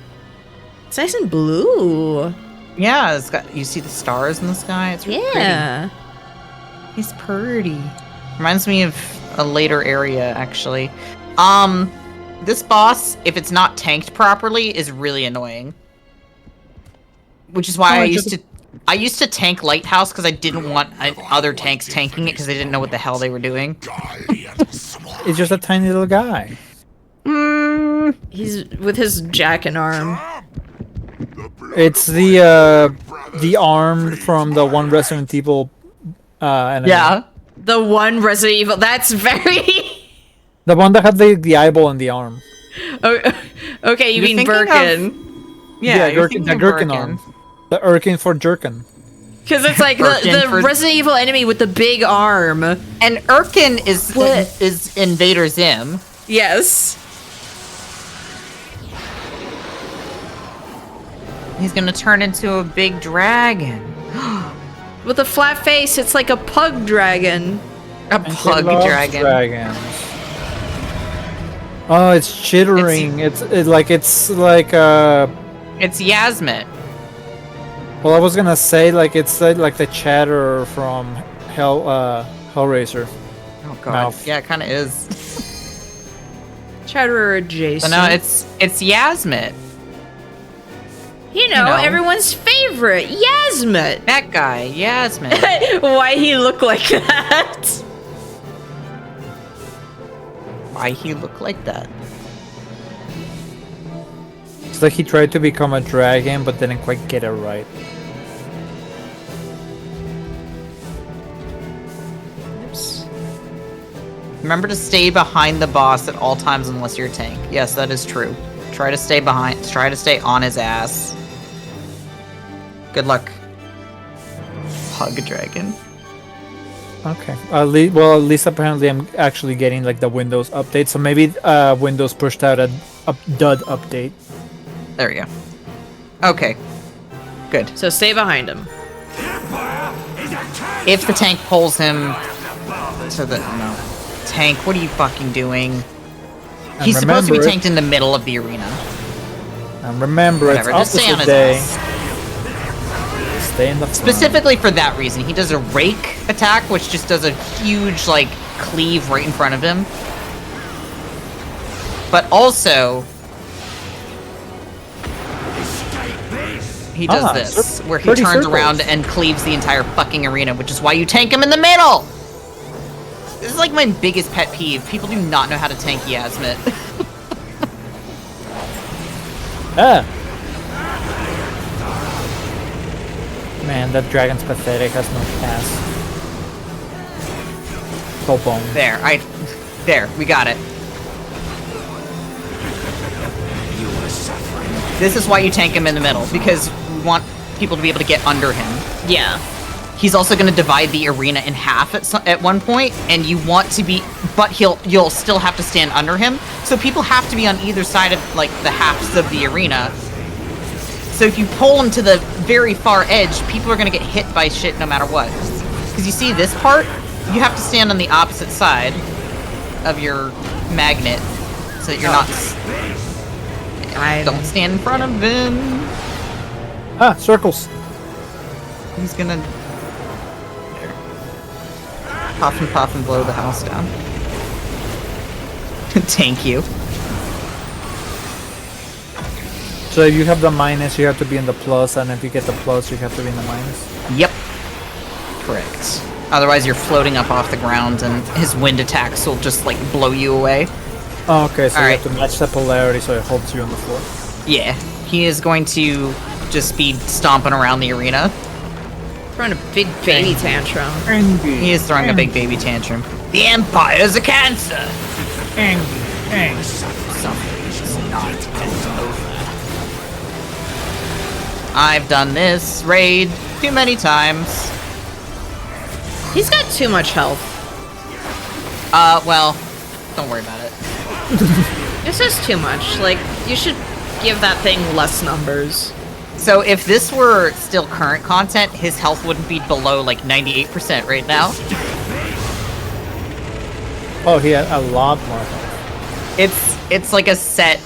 It's nice and blue. Yeah, it's got. You see the stars in the sky. It's really Yeah. pretty. He's pretty. Reminds me of a later area, actually. This boss, if it's not tanked properly, is really annoying. Which is why Oh, I used to tank Lighthouse because I didn't want other tanks tanking it because they didn't know what the hell they were doing. It's just a tiny little guy. He's with his jack and arm. It's the arm from the one Resident Evil enemy. Yeah. The one Resident Evil. That's very... The one that had the eyeball and the arm. Oh, okay, you You're mean thinking Birkin. Yeah, you're Gherkin, thinking the of Gherkin Birkin. arm. The Urkin for Jerkin. Because it's like Birkin the for- Resident Evil enemy with the big arm. And Urkin What? is Invader Zim. Yes. He's gonna turn into a big dragon. With a flat face, it's like a pug dragon. A And he pug loves dragon. dragons. Oh, it's chittering. It's like It's Yasmit. well, I was gonna say like it's like the chatter from Hellraiser. Oh god. Mouth. Yeah, it kinda is. Chatterer adjacent. But no, it's Yasmit. You know, know. everyone's favorite, Yasmit. That guy, Yasmit. Why he look like that? Why he look like that? It's like he tried to become a dragon but didn't quite get it right. Remember to stay behind the boss at all times unless you're a tank. Yes, that is true. Try to stay behind. Try to stay on his ass. Good luck. Hug dragon. Okay. At least apparently I'm actually getting like the Windows update. So maybe Windows pushed out a dud update. There we go. Okay. Good. So stay behind him. If the tank pulls him to the no. Tank, what are you fucking doing? He's supposed to be remember- tanked in the middle of the arena. And remember, Whatever, it's just stay on opposite his day. ass. Stay in the front. Specifically for that reason. He does a rake attack, which just does a huge, like, cleave right in front of him. But also, he does this, where he turns around and cleaves the entire fucking arena, which is why you tank him in the middle! This is like my biggest pet peeve. People do not know how to tank Yasmit. Man, that dragon's pathetic, has no pass. So bone. There, we got it. This is why you tank him in the middle, because we want people to be able to get under him. Yeah. He's also going to divide the arena in half at one point, and you want to be, but you'll still have to stand under him. So people have to be on either side of like the halves of the arena. So if you pull him to the very far edge, people are going to get hit by shit no matter what. Because you see this part, you have to stand on the opposite side of your magnet, so that you're not. Don't stand in front of him. Circles. He's gonna puff and blow the house down. Thank you. So if you have the minus, you have to be in the plus, and if you get the plus, you have to be in the minus. Yep. Correct. Otherwise, you're floating up off the ground, and his wind attacks will just like blow you away. Oh, okay, so All you right. have to match the polarity so it holds you on the floor. Yeah, he is going to just be stomping around the arena. Throwing a big baby tantrum. He is throwing a big baby tantrum. The Empire's a cancer! Something's not over. I've done this raid too many times. He's got too much health. Well, don't worry about it. This is too much. Like, you should give that thing less numbers. So if this were still current content, his health wouldn't be below like 98% right now. Oh, he had a lot more health. It's like a set.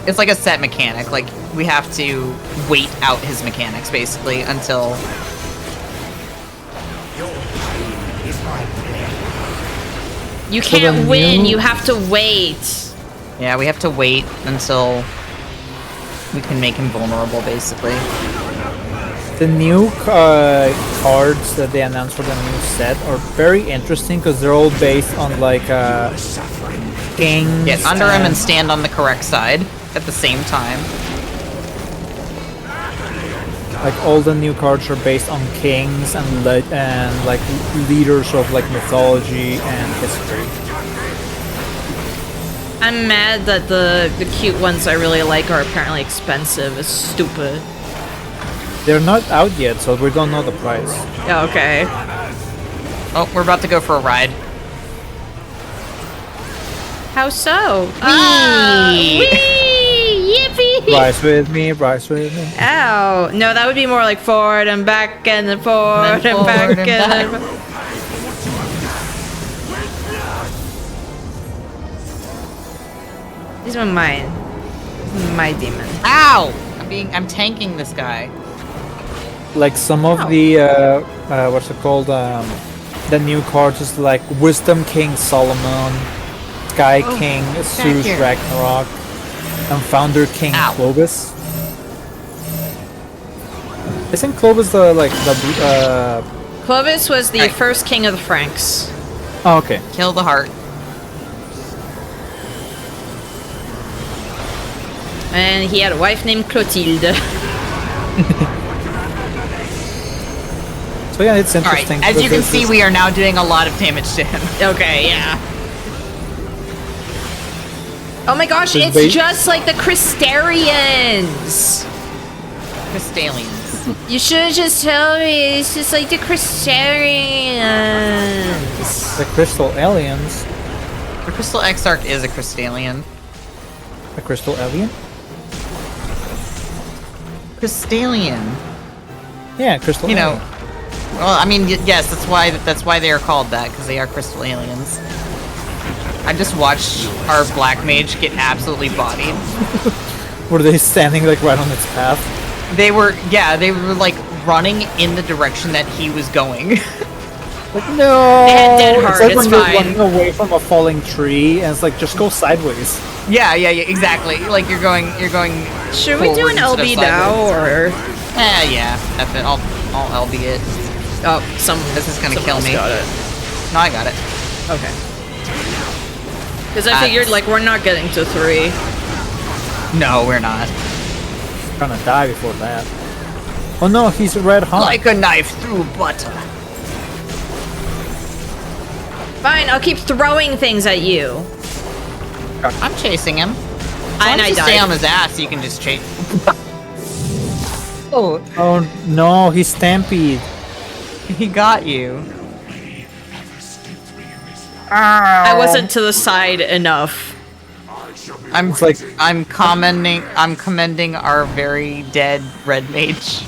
It's like a set mechanic. Like we have to wait out his mechanics basically until. You can't win, you have to wait. Yeah, we have to wait until we can make him vulnerable, basically. The new cards that they announced for the new set are very interesting because they're all based on like kings. Get under him and stand on the correct side at the same time. Like all the new cards are based on kings and like leaders of like mythology and history. I'm mad that the cute ones I really like are apparently expensive. It's stupid. They're not out yet, so we don't know the price. Yeah, okay. Oh, we're about to go for a ride. How so? Whee! Whee! Yippee! Rise with me, rise with me. Ow. No, that would be more like forward and back and then forward and back and then back. These are mine. My demon. Ow! I'm tanking this guy. Like some of the what's it called? The new cards is like Wisdom King Solomon, Sky King Zeus here. Ragnarok, and Founder King Clovis. Isn't Clovis the Clovis was the first king of the Franks. Oh, okay. Kill the heart. And he had a wife named Clotilde. So yeah, it's interesting. Alright, as you can see, we are now doing a lot of damage to him. Okay, yeah. Oh my gosh, it's just like the Crystarians! Crystalians. You should just tell me, it's just like the Crystarians. The Crystal Aliens. The Crystal Exarch is a Crystalian. A Crystal Alien? Crystalian. Yeah, Crystal You Alien. know, well, I mean, yes, that's why they are called that, because they are crystal aliens. I just watched our black mage get absolutely bodied. Were they standing like right on its path? They were like running in the direction that he was going. Like, no! They had dead heart, It's like it's when you're fine. running away from a falling tree, and it's like, just go sideways. yeah, exactly. Like you're going. Should we do an forward instead LB of now, sideways. or? Yeah. That's it. I'll LB it. Oh, This is gonna someone kill else me. Got it. No, I got it. Okay. Because I figured, like, we're not getting to 3. No, we're not. Gonna die before that. Oh no, he's a red hot. Like a knife through butter. Fine, I'll keep throwing things at you. I'm chasing him. And I Once you stay died. on his ass, you can just chase. Oh, Oh no, he's stampede. he got you. I wasn't to the side enough. I'm It's like- I'm commending our very dead red mage.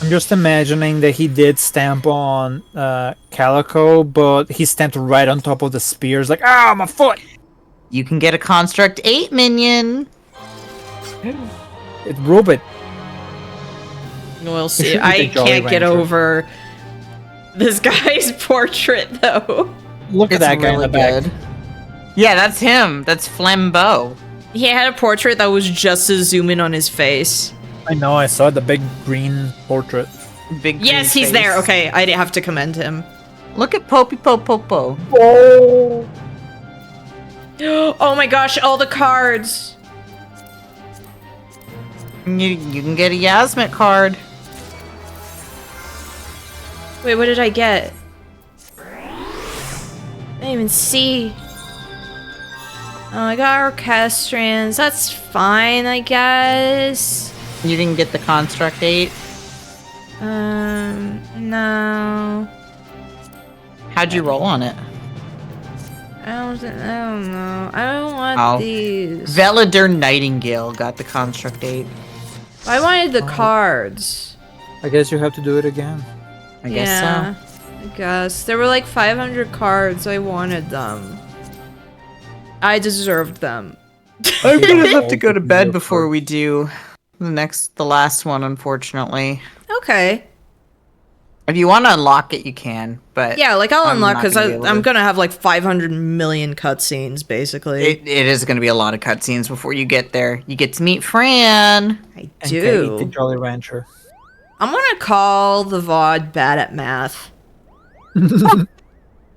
I'm just imagining that he did stamp on Calico, but he stamped right on top of the spears, like, ah, my foot! You can get a construct 8 minion. It Robot. We'll see. should be I the Jolly can't get Ranger. over this guy's portrait, though. Look at that guy in the back. Yeah, that's him. That's Flambeau. He had a portrait that was just a zoom in on his face. I know, I saw the big green portrait. Big. Yes, green he's face. there. Okay, I have to commend him. Look at Popey Popo. Oh my gosh, all the cards. You can get a Yasmit card. Wait, what did I get? I didn't even see. Oh, I got orchestrons. That's fine, I guess. You didn't get the construct 8. No. How'd you roll on it? I don't know. I don't want Oh. these. Velador Nightingale got the construct 8. I wanted the cards. I guess you have to do it again. I guess Yeah, so. I guess. There were like 500 cards. I wanted them. I deserved them. I'm gonna have to Oh, go to bed no before cards. we do the last one, unfortunately. Okay. If you want to unlock it, you can, but Yeah, like I'll I'm unlock not because gonna be able I'm to. gonna have like 500 million cutscenes basically. it is going to be a lot of cutscenes before you get there. You get to meet Fran. I And do. the Jolly Rancher. I'm gonna call the VOD bad at math. I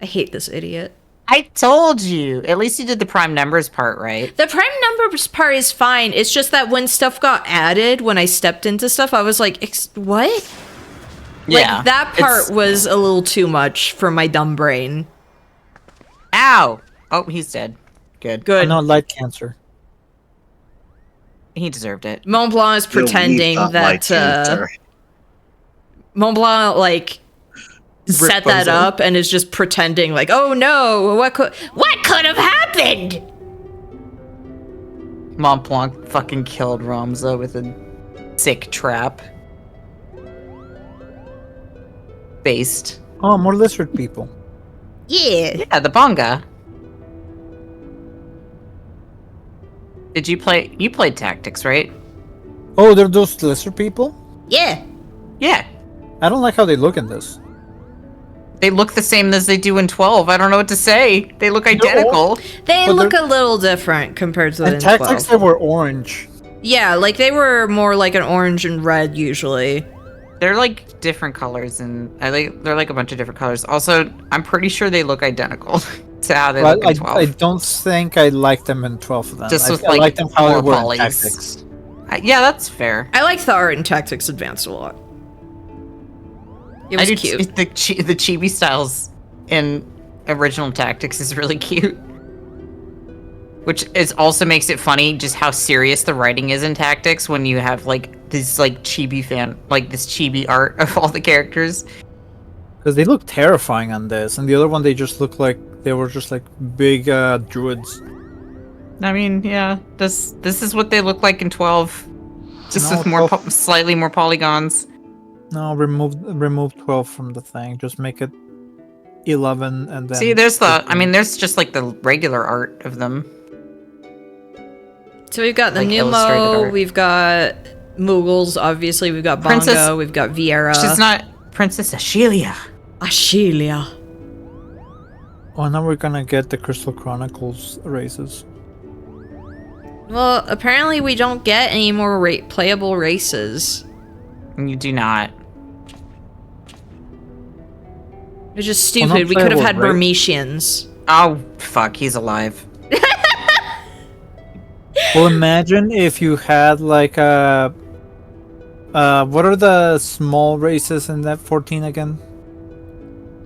hate this idiot. I told you. At least you did the prime numbers part right. The prime numbers part is fine. It's just that when stuff got added, when I stepped into stuff, I was like, what? Yeah. Like, that part it's- was a little too much for my dumb brain. Ow! Oh, he's dead. Good. Good. Not light cancer. He deserved it. Mont Blanc is You'll pretending leave that like that, cancer. Mont Blanc, like, set that Bozo. up and is just pretending, like, oh no, what could have happened? Mont Blanc fucking killed Ramza with a sick trap. Based. Oh, more lizard people. Yeah. Yeah, the bonga. Did you play? You played Tactics, right? Oh, they're those lizard people? Yeah. Yeah. I don't like how they look in this. They look the same as they do in 12. I don't know what to say. They look identical. They But look they're- a little different compared to the And Tactics, 12. they were orange. Yeah, like they were more like an orange and red usually. They're like different colors, and they're like a bunch of different colors. Also, I'm pretty sure they look identical to how they But look in 12. I don't think I liked them in 12 of them. Just I, with I liked them how they more were in polys. Tactics. Yeah, that's fair. I like the art in Tactics Advanced a lot. It was I do cute. The chibi styles in original Tactics is really cute. Which is also makes it funny just how serious the writing is in Tactics when you have like this like this chibi art of all the characters. Because they look terrifying on this, and the other one they just look like they were just like big druids. I mean, yeah, this is what they look like in 12, just No, with more 12 slightly more polygons. No, remove 12 from the thing. Just make it 11 and then. See, there's 15. there's just like the regular art of them. So we've got the like illustrated Numo, art. we've got Mughals, obviously. We've got Bongo. Princess- We've got Viera. She's not Princess Ashelia. Ashelia. Oh, now we're gonna get the Crystal Chronicles races. Well, apparently we don't get any more playable races. You do not. Which is Well, stupid. not We could have had playable, right? Burmesians. Oh, fuck, he's alive. Well, imagine if you had like a. What are the small races in that 14 again?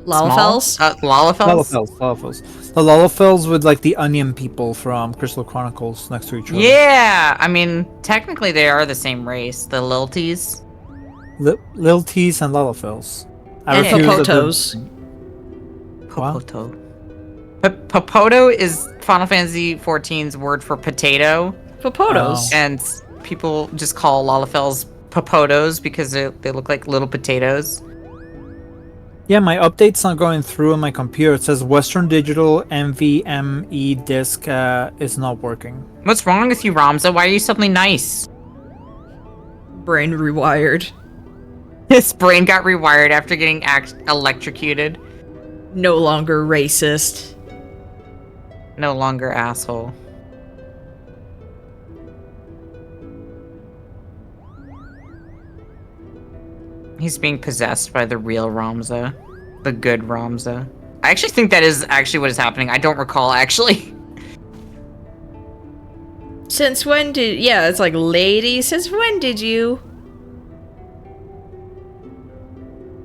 Lalafels? Lalafels? Lalafels. The Lalafels with like the onion people from Crystal Chronicles next to each other. Yeah, I mean, technically they are the same race. The Lilties. Lilties and Lalafels. I And refuse that Popotos. Wow. Popoto. Popoto is Final Fantasy XIV's word for potato, Popotos. and people just call Lalafels Popotos because they look like little potatoes. Yeah, my update's not going through on my computer. It says Western Digital NVMe disk is not working. What's wrong with you, Ramza? Why are you suddenly nice? Brain rewired. His brain got rewired after getting electrocuted. No longer racist. No longer asshole. He's being possessed by the real Ramza. The good Ramza. I actually think that is actually what is happening. I don't recall, actually. Since when did... Yeah, it's like, lady, since when did you...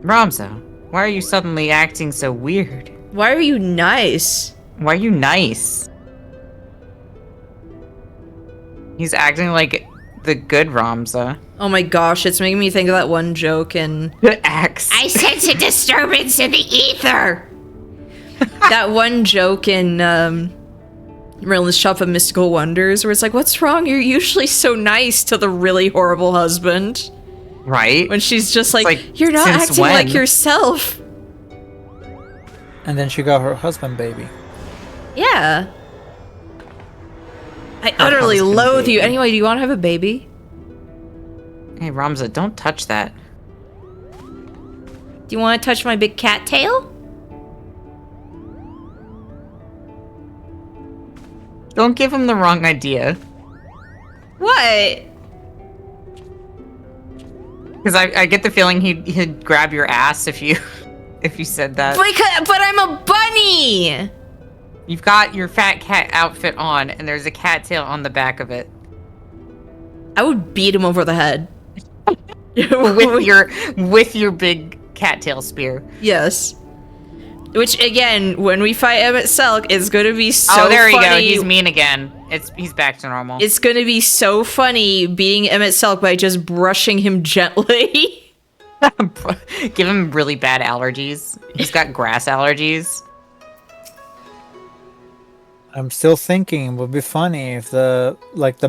Ramza, why are you suddenly acting so weird? Why are you nice? Why are you nice? He's acting like the good Ramza. Oh my gosh, it's making me think of that one joke in... The axe. I sense a disturbance in the ether! That one joke in, Merlin's Shop of Mystical Wonders, where it's like, what's wrong? You're usually so nice to the really horrible husband. Right? When she's just like, Like, you're not since acting when? like yourself. And then she got her husband baby. Yeah. I utterly husband loathe baby. you. Anyway, do you want to have a baby? Hey, Ramza, don't touch that. Do you want to touch my big cat tail? Don't give him the wrong idea. What? Because I get the feeling he'd grab your ass if you if you said that. But I'm a bunny! You've got your fat cat outfit on, and there's a cat tail on the back of it. I would beat him over the head. with your big cattail spear. Yes. Which, again, when we fight Emmett Selk, it's gonna be so funny. Oh, there you go. He's mean again. He's back to normal. It's gonna be so funny beating Emmett Selk by just brushing him gently. Give him really bad allergies. He's got grass allergies. I'm still thinking it would be funny if the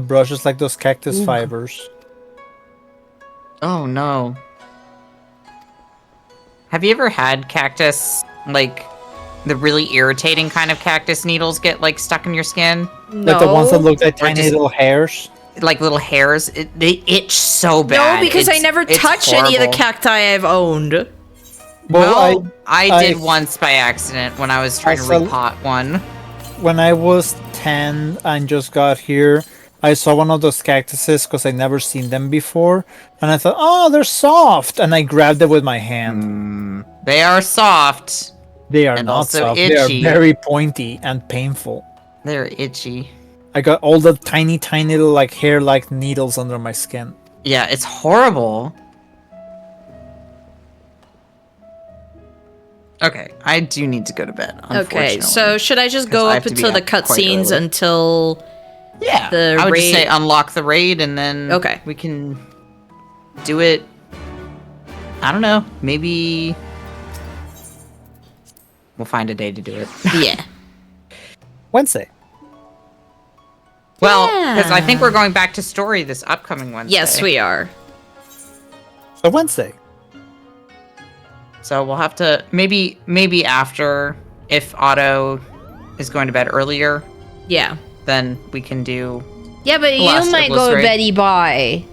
brush is like those cactus fibers. Oh no. Have you ever had cactus, like, the really irritating kind of cactus needles get, like, stuck in your skin? No. Like the ones that look like Or tiny just- little hairs. Like little hairs? They itch so bad. No, because I It's- never it's touch any of the horrible. cacti I've owned. Well, I did I- once by accident when I was trying to I saw- repot one. When I was 10 and just got here, I saw one of those cactuses because I never seen them before, and I thought, oh, they're soft, and I grabbed it with my hand. They are soft. They are And not also soft. itchy. They are very pointy and painful. They're itchy. I got all the tiny little like hair-like needles under my skin. Yeah, it's horrible. Okay, I do need to go to bed. Okay, unfortunately. so should I just 'Cause go I up have to be into the up quite cutscenes early. until... Yeah, the I would just say raid- unlock the raid and then Okay. we can do it. I don't know. Maybe we'll find a day to do it. Yeah. Wednesday. Well, because I think we're going back to story this upcoming Wednesday. Yes, we are. So Wednesday. So we'll have to maybe after, if Otto is going to bed earlier, Yeah. then we can do. Yeah, but Last you might Iblis go raid. Betty Bye.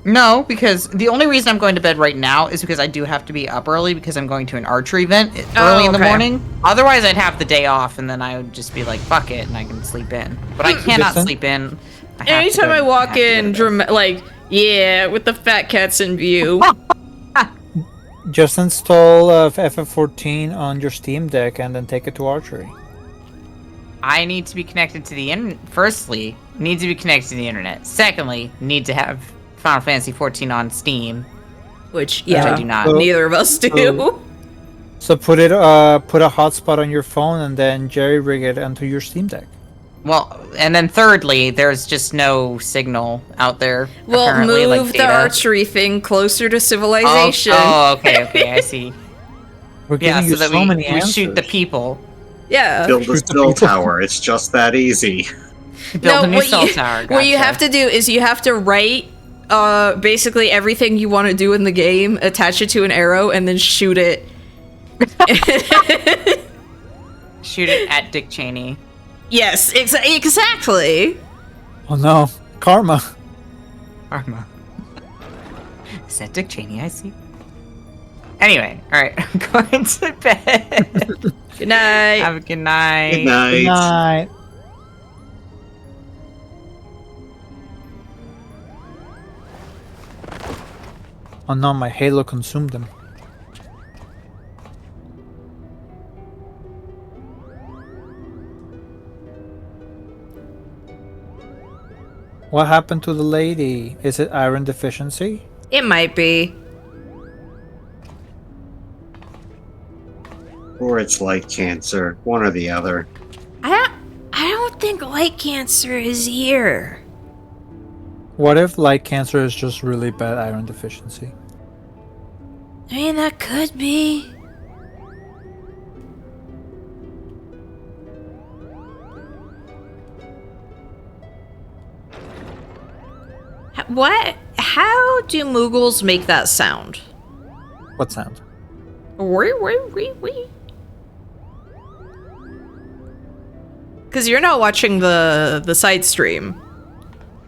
No, because the only reason I'm going to bed right now is because I do have to be up early because I'm going to an archery event early in the okay. morning. Otherwise, I'd have the day off and then I would just be like, fuck it, and I can sleep in. But I cannot Listen. sleep in. Anytime I walk in, yeah, with the fat cats in view. Just install FF14 on your Steam Deck and then take it to archery. I need to be connected to the internet. Firstly, need to be connected to the internet. Secondly, need to have Final Fantasy XIV on Steam. Which, yeah, I do not. neither of us do. So put a hotspot on your phone and then jerry-rig it onto your Steam Deck. Well, and then thirdly, there's just no signal out there. Well, apparently, move like the data. archery thing closer to civilization. Oh, okay, I see. We're Yeah, giving so you that so many we answers. shoot the people. Yeah. Build a Shoot the cell people. tower. It's just that easy. Build a new what cell you, tower. What you gotcha. have to do is you have to write basically everything you want to do in the game, attach it to an arrow, and then shoot it. shoot it at Dick Cheney. Yes, exactly. Oh no, karma. Arma. Is that Dick Cheney? I see. Anyway, alright, I'm going to bed. Good night. Have a good night. Good night. Good night. Oh no, my Halo consumed them. What happened to the lady? Is it iron deficiency? It might be. Or it's like cancer. One or the other. I don't think light cancer is here. What if light cancer is just really bad iron deficiency? I mean, that could be. What? How do Moogles make that sound? What sound? Because you're not watching the side stream.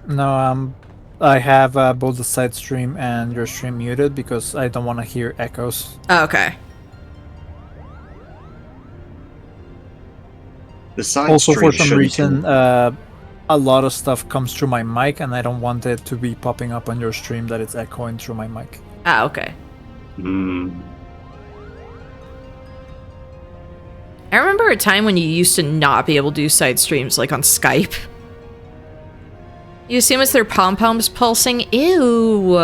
No, I have both the side stream and your stream muted because I don't want to hear echoes. Oh, okay. The side Also, stream for some shouldn't reason, a lot of stuff comes through my mic, and I don't want it to be popping up on your stream that it's echoing through my mic. Ah, okay. I remember a time when you used to not be able to do side streams, like on Skype. You assume it's their pom-poms pulsing? Ew.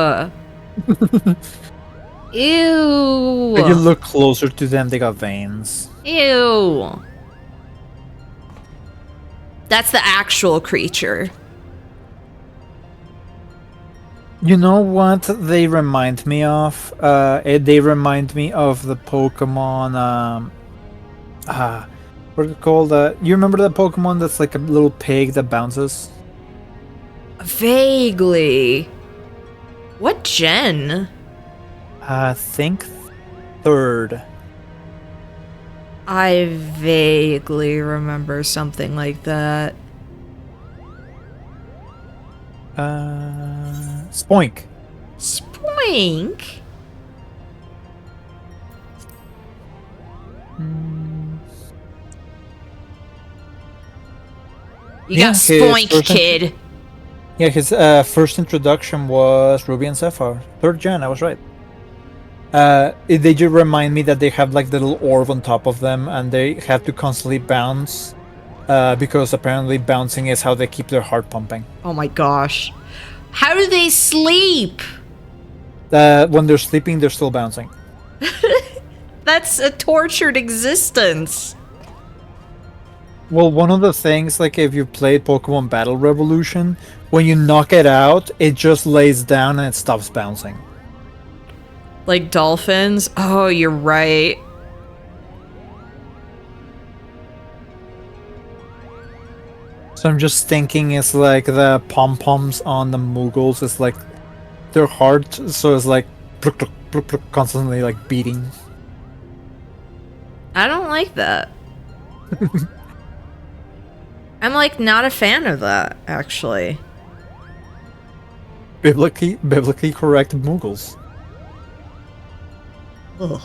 Ew. If you look closer to them, they got veins. Ew. That's the actual creature. You know what they remind me of? They remind me of the Pokemon. What is it called? You remember the Pokemon that's like a little pig that bounces? Vaguely. What gen? I think third. I vaguely remember something like that. Spoink. Spoink? You Yeah, got his Spoink, first kid. Yeah, his first introduction was Ruby and Sapphire. Third gen, I was right. They just remind me that they have like the little orb on top of them and they have to constantly bounce because apparently bouncing is how they keep their heart pumping. Oh my gosh. How do they sleep? When they're sleeping, they're still bouncing. That's a tortured existence. Well, one of the things, like if you played Pokemon Battle Revolution, when you knock it out, it just lays down and it stops bouncing. Like dolphins? Oh, you're right. So I'm just thinking it's like the pom-poms on the Moogles is like their heart, so it's like constantly like beating. I don't like that. I'm like not a fan of that, actually. biblically correct Mughals. Ugh.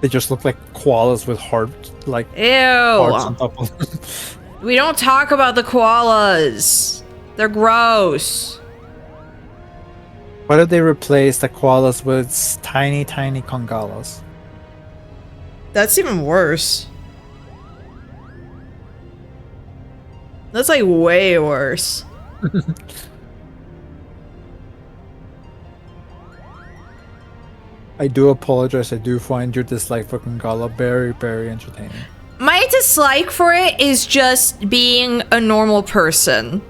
They just look like koalas with hearts Ew. on top of them. We don't talk about the koalas. They're gross. Why did they replace the koalas with tiny kongalas? That's even worse. That's like way worse. I do apologize. I do find your dislike for Kongala very, very entertaining. My dislike for it is just being a normal person.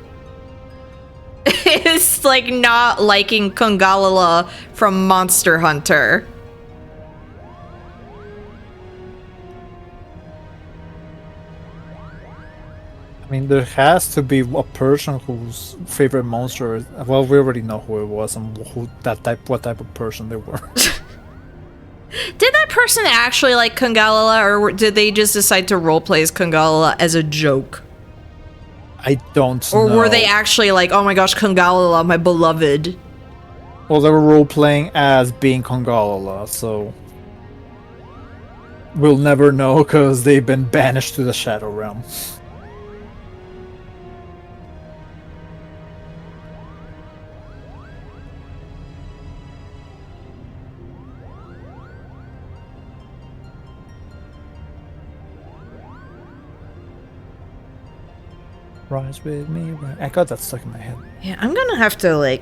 It's like not liking Kongalala from Monster Hunter. I mean, there has to be a person whose favorite monster is. Well, we already know who it was and what type of person they were. Did that person actually like Kongalala, or did they just decide to roleplay as Kongalala as a joke? I don't Or know. were they actually like, oh my gosh, Kongalala, my beloved? Well, they were role-playing as being Kongalala, so... We'll never know because they've been banished to the Shadow Realm. Rise with me, right? I got that stuck in my head. Yeah, I'm gonna have to like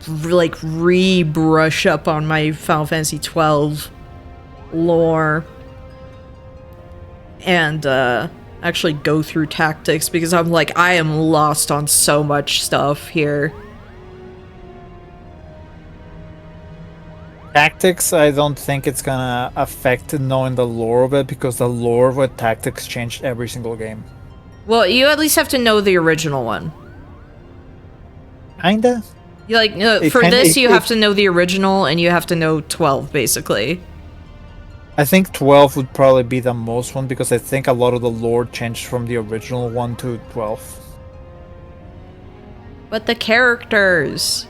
re-brush up on my Final Fantasy XII lore and actually go through tactics, because I'm like, I am lost on so much stuff here. Tactics, I don't think it's gonna affect knowing the lore of it, because the lore of tactics changed every single game. Well, you at least have to know the original one. Kinda? You like for this, you have to know the original, and you have to know 12, basically. I think 12 would probably be the most one, because I think a lot of the lore changed from the original one to 12. But the characters.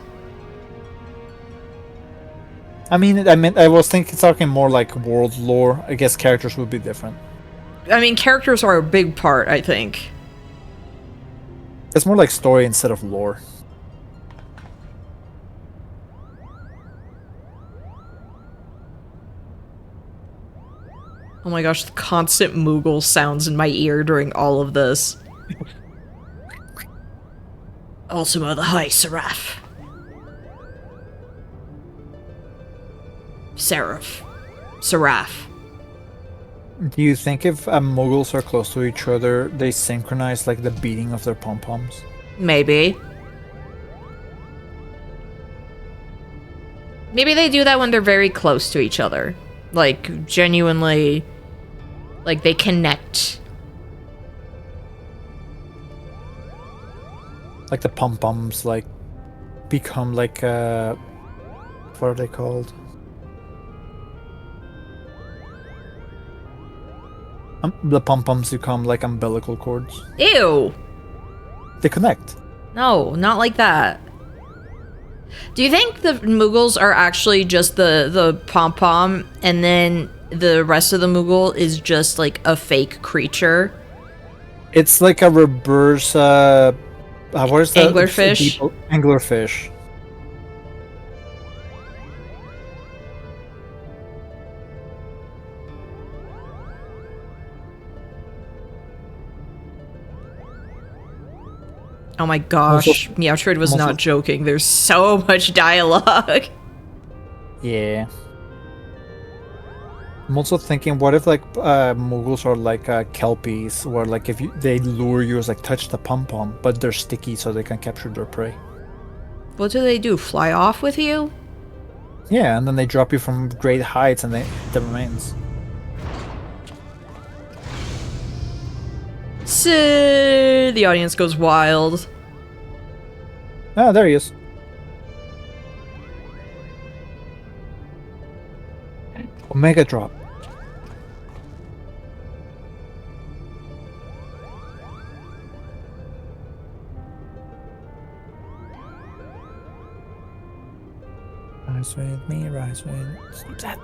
I mean, I was talking more like world lore. I guess characters would be different. I mean, characters are a big part, I think. It's more like story instead of lore. Oh my gosh, the constant Moogle sounds in my ear during all of this. Ultima the High Seraph. Seraph. Do you think if Muggles are close to each other, they synchronize like the beating of their pom-poms? Maybe. Maybe they do that when they're very close to each other. Like, genuinely, like, they connect. Like the pom-poms, like, become like, what are they called? The pom-poms become like umbilical cords. Ew! They connect. No, not like that. Do you think the Muggles are actually just the pom-pom, and then the rest of the Moogle is just like a fake creature? It's like a reverse, what is that? Anglerfish? Anglerfish. Oh my gosh, Meowtrud was not joking. There's so much dialogue. Yeah. I'm also thinking, what if like Muggles are like Kelpies, where like if they lure you as like touch the pom-pom, but they're sticky so they can capture their prey. What do? Fly off with you? Yeah, and then they drop you from great heights and they eat the remains. The audience goes wild. Ah, there he is. Omega drop. Rise with me, rise with that.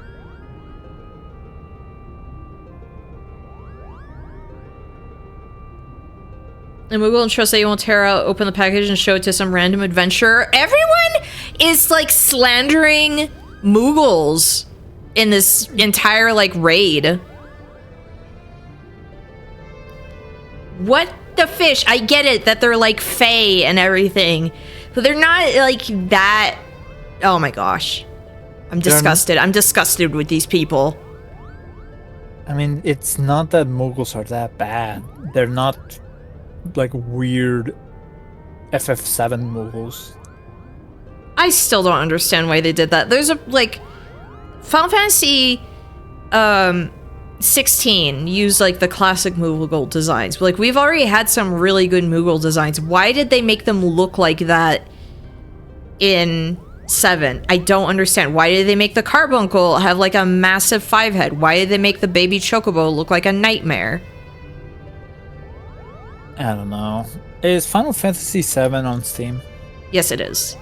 And we will trust that you won't tear out, open the package, and show it to some random adventurer. Everyone is like slandering Moogles in this entire like raid. What the fish? I get it that they're like fae and everything, but they're not like that. Oh my gosh. I'm disgusted. I'm disgusted with these people. I mean, it's not that Moogles are that bad. They're not like weird FF7 Moogles. I still don't understand why they did that. There's a like Final Fantasy 16 used like the classic Moogle designs. But, like, we've already had some really good Moogle designs. Why did they make them look like that in 7? I don't understand. Why did they make the Carbuncle have like a massive 5 head? Why did they make the baby Chocobo look like a nightmare? I don't know. Is Final Fantasy VII on Steam? Yes, it is.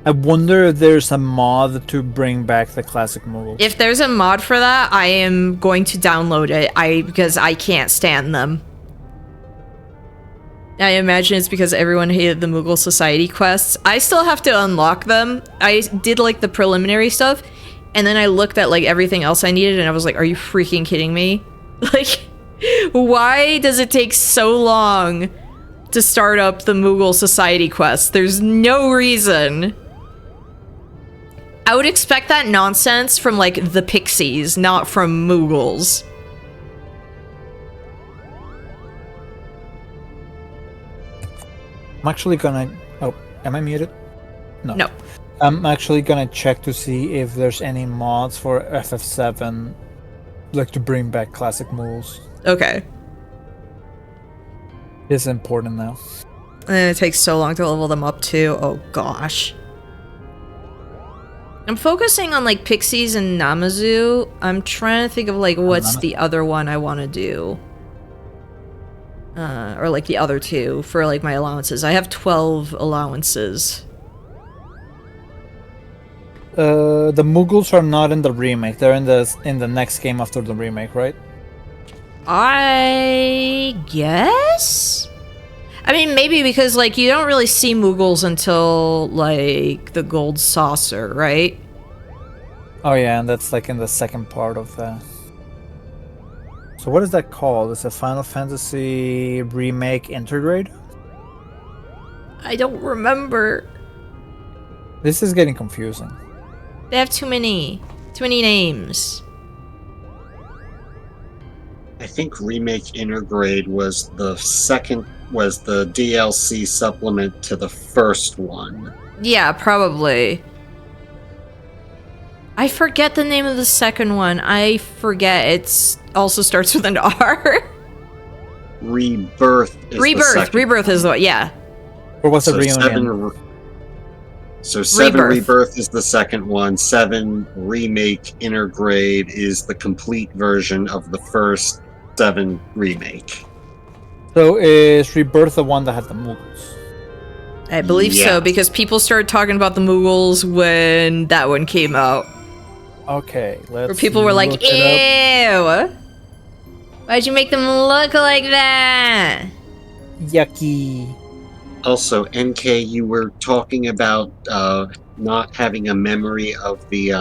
I wonder if there's a mod to bring back the classic Moogles. If there's a mod for that, I am going to download it. Because I can't stand them. I imagine it's because everyone hated the Moogle Society quests. I still have to unlock them. I did like the preliminary stuff, and then I looked at like everything else I needed, and I was like, are you freaking kidding me? Like, why does it take so long to start up the Moogle Society quest? There's no reason. I would expect that nonsense from like the Pixies, not from Moogles. I'm actually gonna... Oh, am I muted? No. No. I'm actually gonna check to see if there's any mods for FF7, like to bring back classic Moogles. Okay. It's important now. And it takes so long to level them up too. Oh gosh. I'm focusing on like Pixies and Namazu. I'm trying to think of like what's the other one I want to do. Or like the other two for like my allowances. I have 12 allowances. The Moogles are not in the remake. They're in the next game after the remake, right? I guess? I mean, maybe because, like, you don't really see Moogles until, like, the Gold Saucer, right? Oh yeah, and that's, like, in the second part of the... So what is that called? It's a Final Fantasy Remake Intergrade? I don't remember. This is getting confusing. They have too many names. I think Remake Intergrade was the DLC supplement to the first one. Yeah, probably. I forget the name of the second one. I forget. It also starts with an R. Rebirth is the second Rebirth is the one, yeah. Or was it So Reunion? 7 Rebirth. Rebirth is the second one. 7 Remake Intergrade is the complete version of the first 7 Remake. So is Rebirth the one that had the Moogles? I believe Yeah. so, because people started talking about the Moogles when that one came out. Okay, let's Where people were like, look it up. ew! Why'd you make them look like that? Yucky. Also, NK, you were talking about not having a memory of the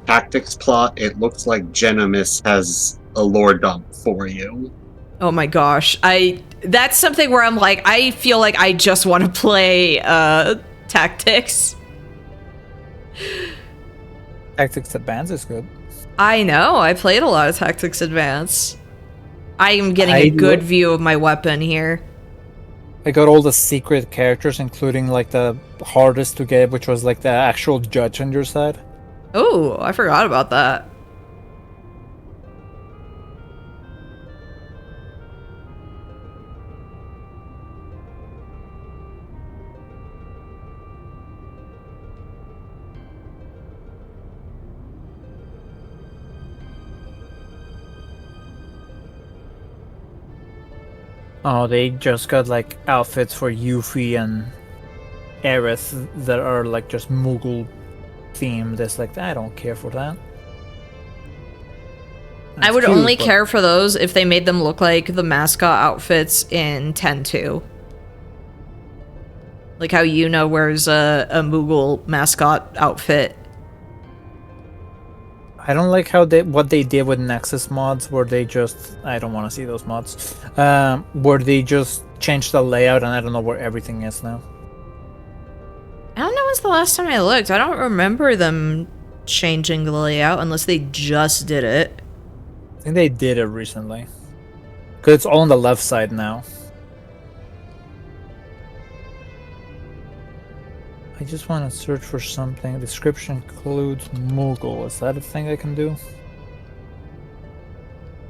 tactics plot. It looks like Genomus has a lore dump for you. Oh my gosh. That's something where I'm like, I feel like I just want to play Tactics. Tactics Advance is good. I know, I played a lot of Tactics Advance. I am getting a good view of my weapon here. I got all the secret characters, including like the hardest to get, which was like the actual judge on your side. Oh, I forgot about that. Oh, they just got like outfits for Yuffie and Aerith that are like just Moogle themed. It's like I don't care for that. I It's would cute, only but- care for those if they made them look like the mascot outfits in 10-2. Like how Yuna wears a Moogle mascot outfit. I don't like how what they did with Nexus mods, where they just I don't want to see those mods, where they just changed the layout, and I don't know where everything is now. I don't know when's the last time I looked. I don't remember them changing the layout unless they just did it. I think they did it recently, because it's all on the left side now. I just want to search for something. Description includes Moogle. Is that a thing I can do?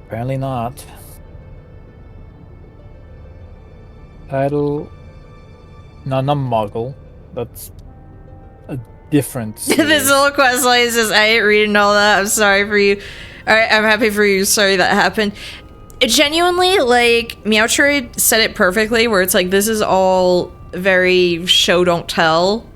Apparently not. Title. No, not Muggle. That's a different This series. little quest line says, I ain't reading all that. I'm sorry for you. Alright, I'm happy for you. Sorry that happened. It genuinely, like, Meowtrade said it perfectly, where it's like, this is all very show don't tell.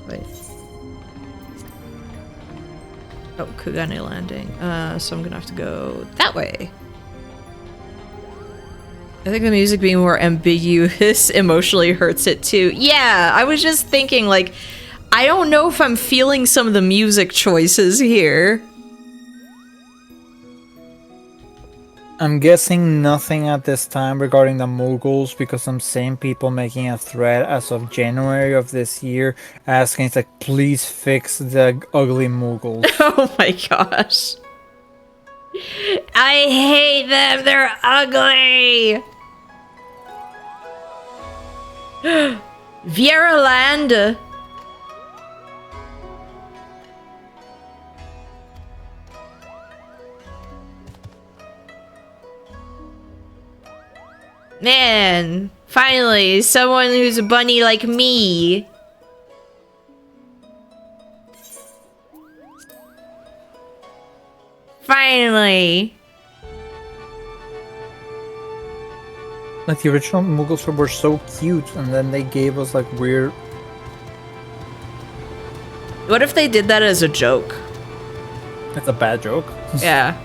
Wait. Oh, Kugane Landing. So I'm gonna have to go that way. I think the music being more ambiguous emotionally hurts it too. Yeah, I was just thinking, like, I don't know if I'm feeling some of the music choices here. I'm guessing nothing at this time regarding the Mughals, because I'm seeing people making a thread as of January of this year asking, it's like, please fix the ugly Mughals. Oh my gosh. I hate them. They're ugly. Viera Land. Man, finally, someone who's a bunny like me. Finally. Like, the original Mughals were so cute, and then they gave us like weird. What if they did that as a joke? It's a bad joke. Yeah.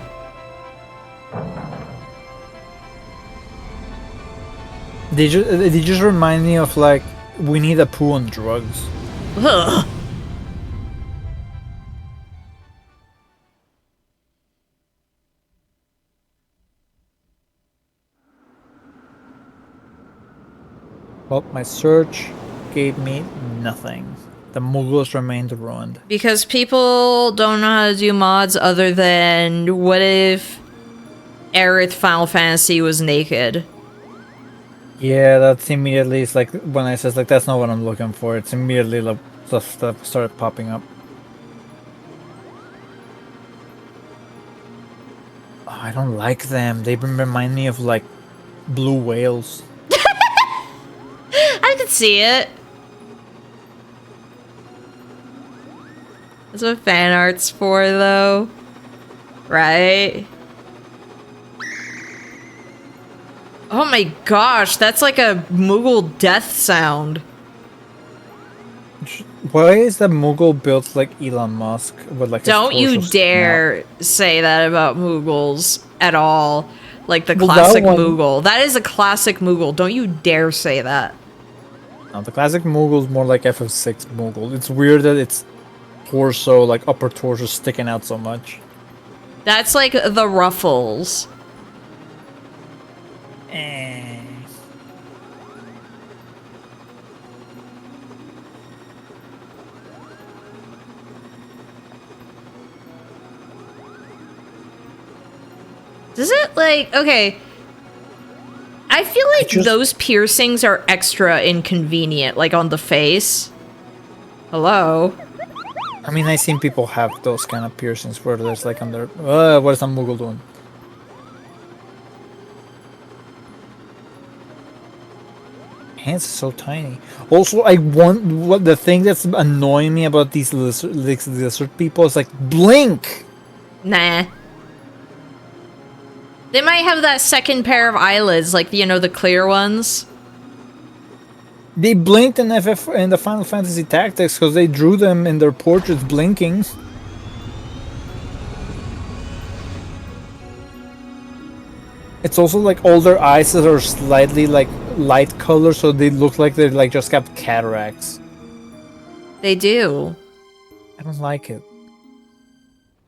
They just remind me of like Winnie the Pooh on drugs. Ugh. Well, my search gave me nothing. The Mughals remained ruined. Because people don't know how to do mods other than what if Aerith Final Fantasy was naked? Yeah, that's immediately, it's like when I says like that's not what I'm looking for. It's immediately like stuff started popping up. Oh, I don't like them. They remind me of like blue whales. I could see it. That's what fan art's for, though. Right? Oh my gosh, that's like a Moogle death sound. Why is the Moogle built like Elon Musk with like? his Don't you torso sticking out? dare say that about Moogles at all. Like the Well, that classic one- Moogle. That is a classic Moogle. Don't you dare say that. No, the classic Moogle's more like FF6 Moogle. It's weird that its torso, like upper torso, sticking out so much. That's like the Ruffles. Does it like, okay, I I feel like just- those piercings are extra inconvenient, like on the face. Hello? I mean, I've seen people have those kind of piercings where there's like on their. What is that Moogle doing? Hands are so tiny. Also, I want what the thing that's annoying me about these lizard people is like blink. Nah. They might have that second pair of eyelids, like, you know, the clear ones. They blinked in in the Final Fantasy Tactics because they drew them in their portraits blinking. It's also like all their eyes are slightly like light color, so they look like they like just got cataracts. They do. I don't like it.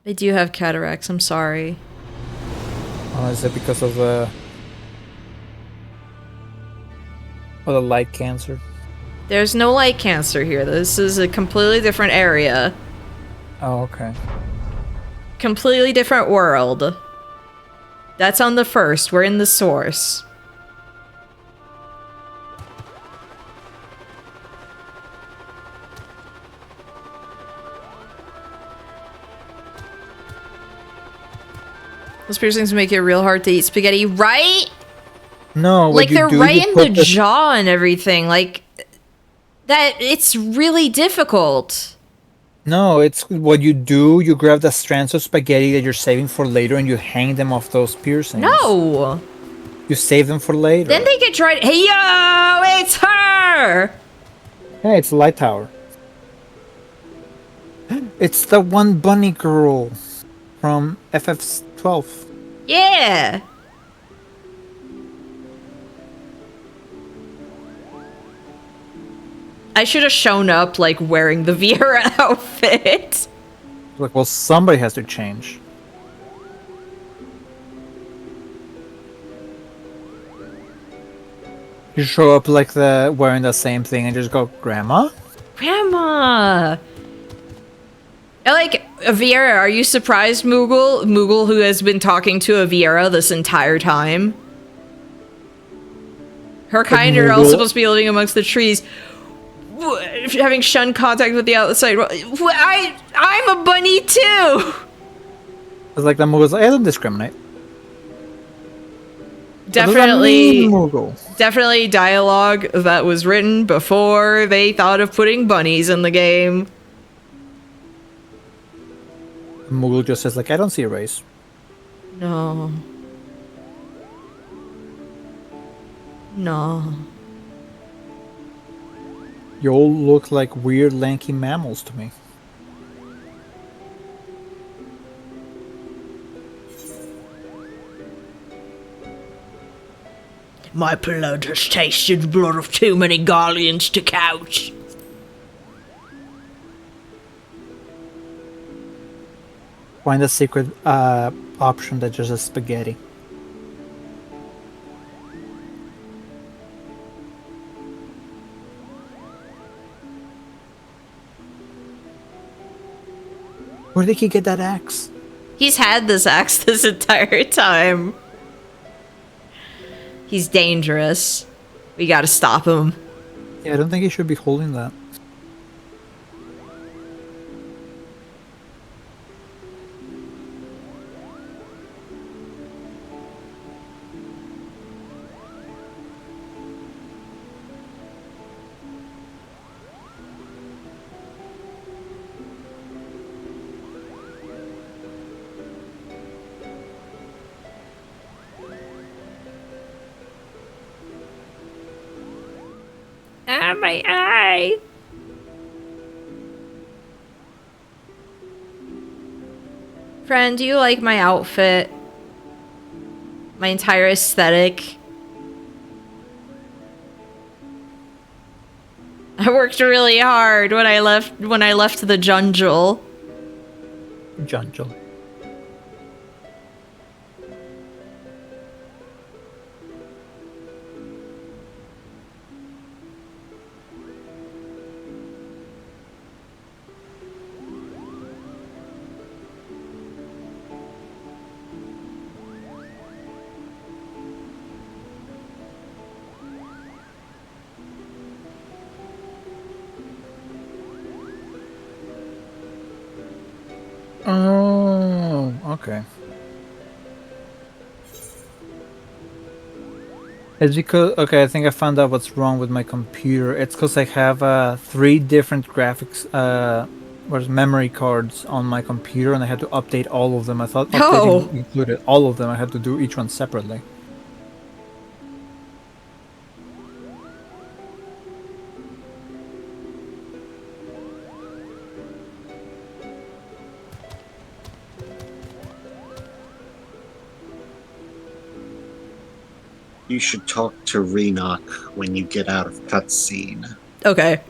They do have cataracts, I'm sorry. Is it because of the light cancer? There's no light cancer here. This is a completely different area. Oh, okay. Completely different world. That's on the first. We're in the source. Those piercings make it real hard to eat spaghetti, right? No, Like, they're right in the the jaw and everything. Like, that, it's really difficult. No, it's what you do. You grab the strands of spaghetti that you're saving for later, and you hang them off those piercings. No! You save them for later. Then they get dried. Hey, yo! It's her! Hey, it's a light tower. It's the one bunny girl from FF12. Yeah! I should have shown up, like, wearing the Viera outfit. Like, well, somebody has to change. You show up like wearing the same thing and just go, Grandma? Grandma! I like, Viera, are you surprised, Moogle? Moogle, who has been talking to a Viera this entire time? Her kind are all Moogle- supposed to be living amongst the trees. Having shunned contact with the outside world. I'm a bunny too! It's like the Moogle's like, I don't discriminate. What does that Definitely, mean, Moogle? definitely dialogue that was written before they thought of putting bunnies in the game. Moogle just says like, I don't see a race. No. No. You all look like weird lanky mammals to me. My blood has tasted the blood of too many Garleans to couch. Find a secret option that just is spaghetti. Where did he get that axe? He's had this axe this entire time. He's dangerous. We gotta stop him. Yeah, I don't think he should be holding that. Ah, my eye! Friend, do you like my outfit? My entire aesthetic? I worked really hard when I left the jungle. Jungle. Oh, okay. It's because, okay, I think I found out what's wrong with my computer. It's because I have 3 different graphics, memory cards on my computer, and I had to update all of them. I thought Oh. updating included all of them. I had to do each one separately. You should talk to Renok when you get out of cutscene. Okay.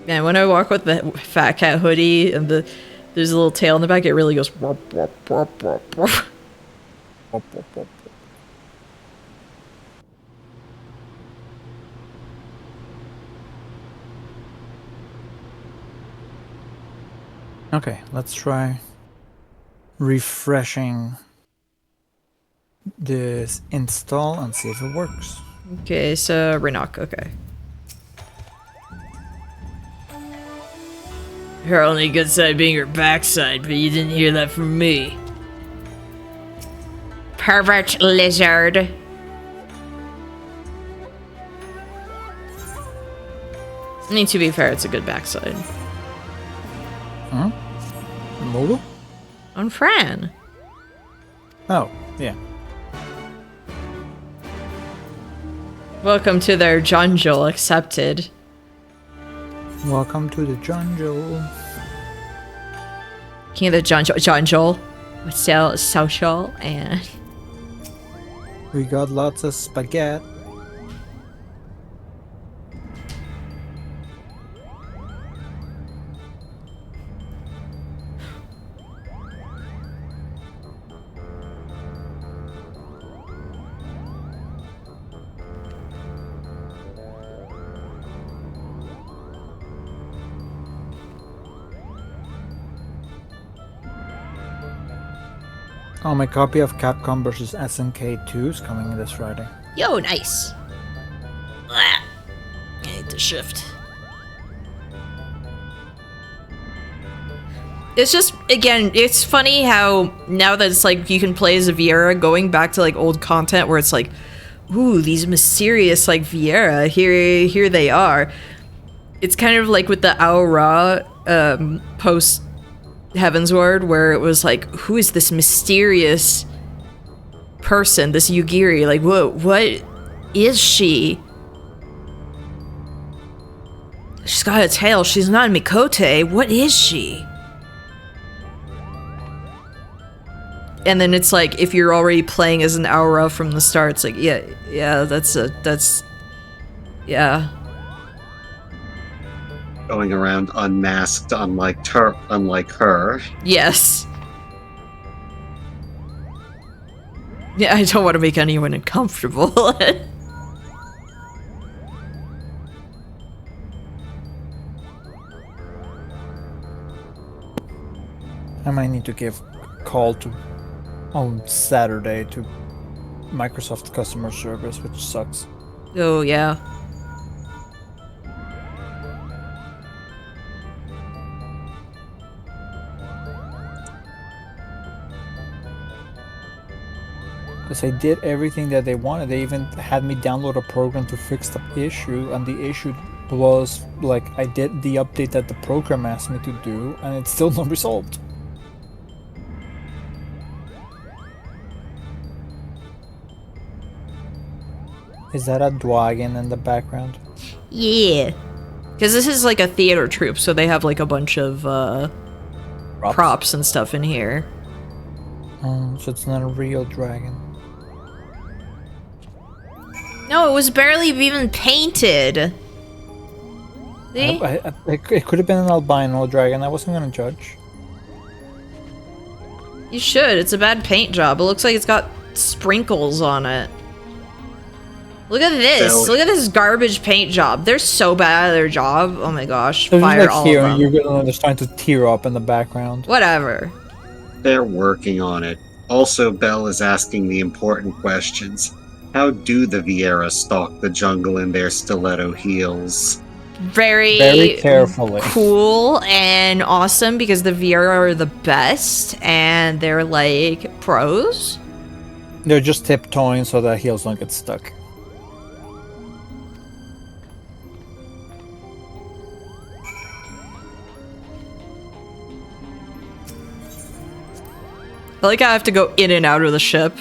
Man, when I walk with the fat cat hoodie and there's a little tail in the back, it really goes. Wop, wop, wop, wop, wop. Wop, wop, wop. Okay, let's try refreshing this install and see if it works. Okay, so Renok, okay. Her only good side being her backside, but you didn't hear that from me. Pervert lizard. I mean, to be fair, it's a good backside. Huh? Mobile? On Fran. Oh, yeah. Welcome to their jungle accepted. Welcome to the jungle. King of the jungle. With social and... We got lots of spaghetti. Oh, my copy of Capcom vs. SNK 2 is coming in this Friday. Yo, nice. I hate the shift. It's just, again, it's funny how now that it's like you can play as a Viera, going back to like old content where it's like, ooh, these mysterious like Viera, here they are. It's kind of like with the Aura post Heavensward, where it was like, who is this mysterious person, this Yugiri? Like, what is she? She's got a tail. She's not Mikote. What is she? And then it's like, if you're already playing as an Aura from the start, it's like, yeah, that's yeah. Going around unmasked, unlike her. Yes. Yeah, I don't want to make anyone uncomfortable. I might need to give a call on Saturday to Microsoft customer service, which sucks. Oh, yeah. Because I did everything that they wanted. They even had me download a program to fix the issue, and the issue was like, I did the update that the program asked me to do, and it's still not resolved. Is that a dragon in the background? Yeah. Because this is like a theater troupe, so they have like a bunch of props and stuff in here. So it's not a real dragon. No, it was barely even painted. See? It could have been an albino dragon. I wasn't gonna judge. You should. It's a bad paint job. It looks like it's got sprinkles on it. Look at this. Bell- Look at this garbage paint job. They're so bad at their job. Oh my gosh. They're Fire just like all here, of and them. you're gonna just trying to tear up in the background. Whatever. They're working on it. Also, Belle is asking the important questions. How do the Vieira stalk the jungle in their stiletto heels? Very carefully. Cool and awesome because the Vieira are the best and they're like pros. They're just tiptoeing so that heels don't get stuck. I like how I have to go in and out of the ship.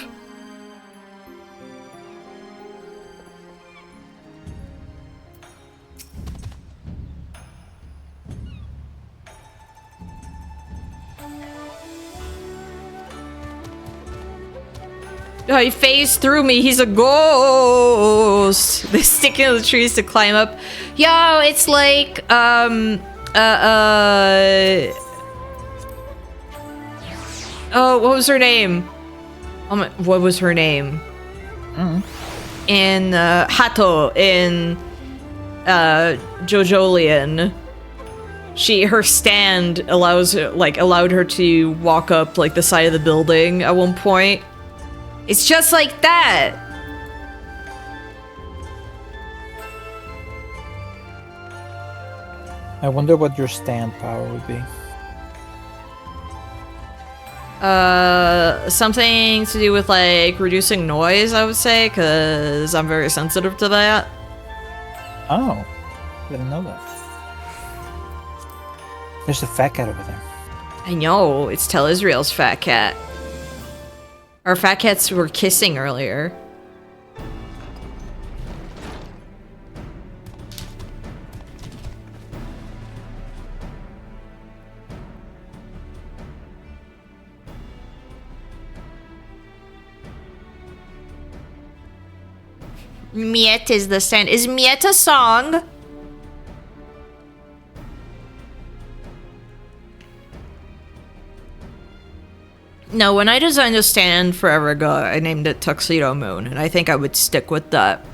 Oh, he phased through me. He's a ghost. They stick into the trees to climb up. Yo, it's like, oh, what was her name? Oh my, what was her name? In, Hato in, Jojolian. Her stand allowed her to walk up, like, the side of the building at one point. It's just like that! I wonder what your stand power would be. Something to do with, like, reducing noise, I would say, because I'm very sensitive to that. Oh, didn't know that. There's a fat cat over there. I know, it's Tell Israel's fat cat. Our fat cats were kissing earlier. Miet is the stand. Is Miet a song? No, when I designed a stand forever ago, I named it Tuxedo Moon, and I think I would stick with that.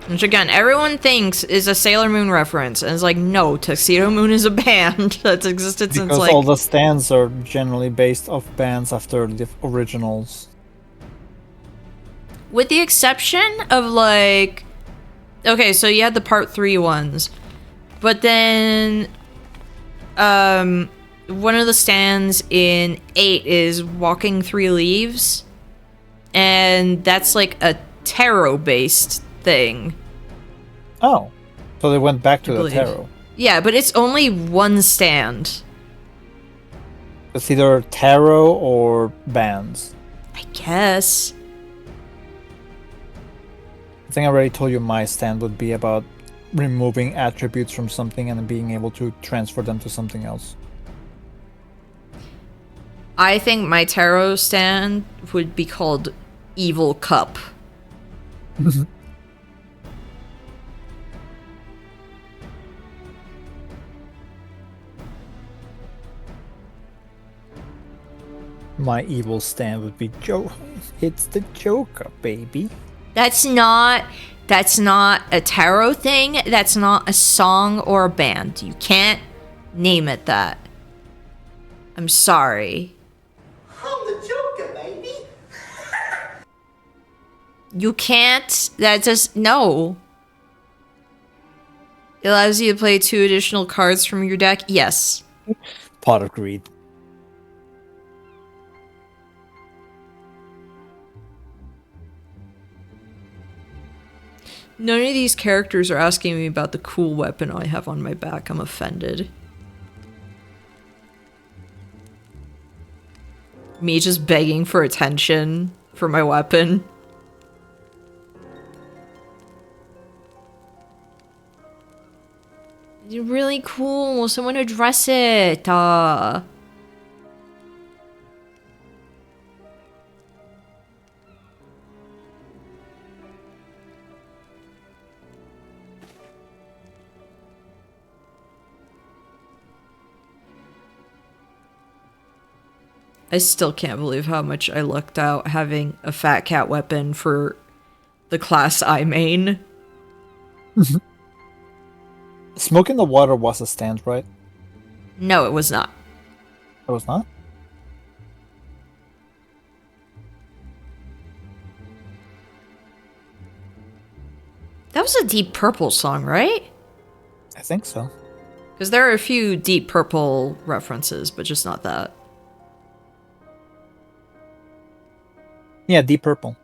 Which again, everyone thinks is a Sailor Moon reference, and it's like, no, Tuxedo Moon is a band that's existed since Because like... all the stands are generally based off bands after the originals. With the exception of like... Okay, so you had the part 3 ones. But then... one of the stands in 8 is Walking Three Leaves. And that's like a tarot-based thing. Oh. So they went back to the believe. tarot. Yeah, but it's only one stand. It's either tarot or bands. I guess. I think I already told you my stand would be about removing attributes from something and being able to transfer them to something else. I think my tarot stand would be called Evil Cup. My evil stand would be Joe. It's the Joker, baby. That's not a tarot thing. That's not a song or a band. You can't name it that. I'm sorry. I'm the Joker, baby. You can't. That just no. It allows you to play 2 additional cards from your deck. Yes. Pot of Greed. None of these characters are asking me about the cool weapon I have on my back. I'm offended. Me just begging for attention for my weapon. It's really cool. Someone address it. I still can't believe how much I lucked out having a fat cat weapon for the class I main. Smoke in the Water was a stand, right? No, it was not. It was not? That was a Deep Purple song, right? I think so. Because there are a few Deep Purple references, but just not that. Yeah, Deep Purple.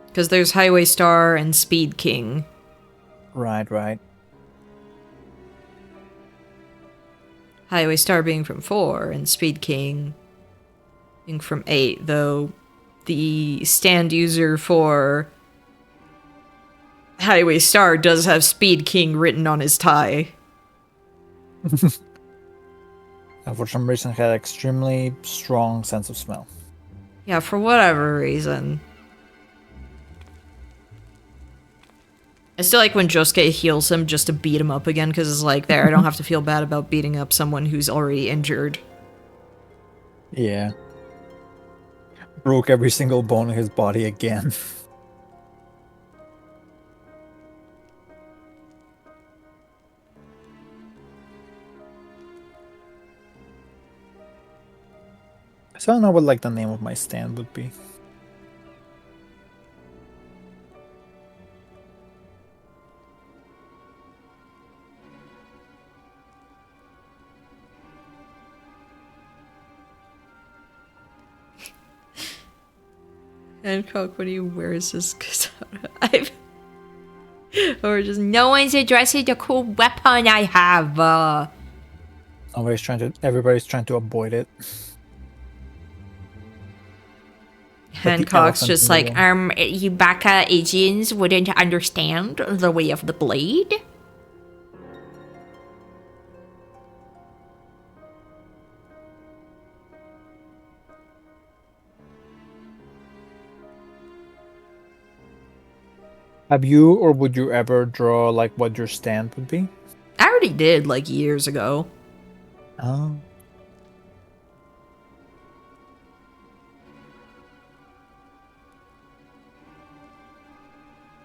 Because there's Highway Star and Speed King. Right, right. Highway Star being from 4, and Speed King being from 8, though the stand user for Highway Star does have Speed King written on his tie. And for some reason had extremely strong sense of smell. Yeah, for whatever reason. I still like when Josuke heals him just to beat him up again, because it's like, there, I don't have to feel bad about beating up someone who's already injured. Yeah. Broke every single bone in his body again. So I don't know what like the name of my stand would be. Hancock, what do you wear is this? I've... Or just, no one's addressing the cool weapon I have. Everybody's trying to avoid it. Hancock's just like, you Baka Asians wouldn't understand the way of the blade? Have you or would you ever draw like what your stand would be? I already did, like, years ago. Oh.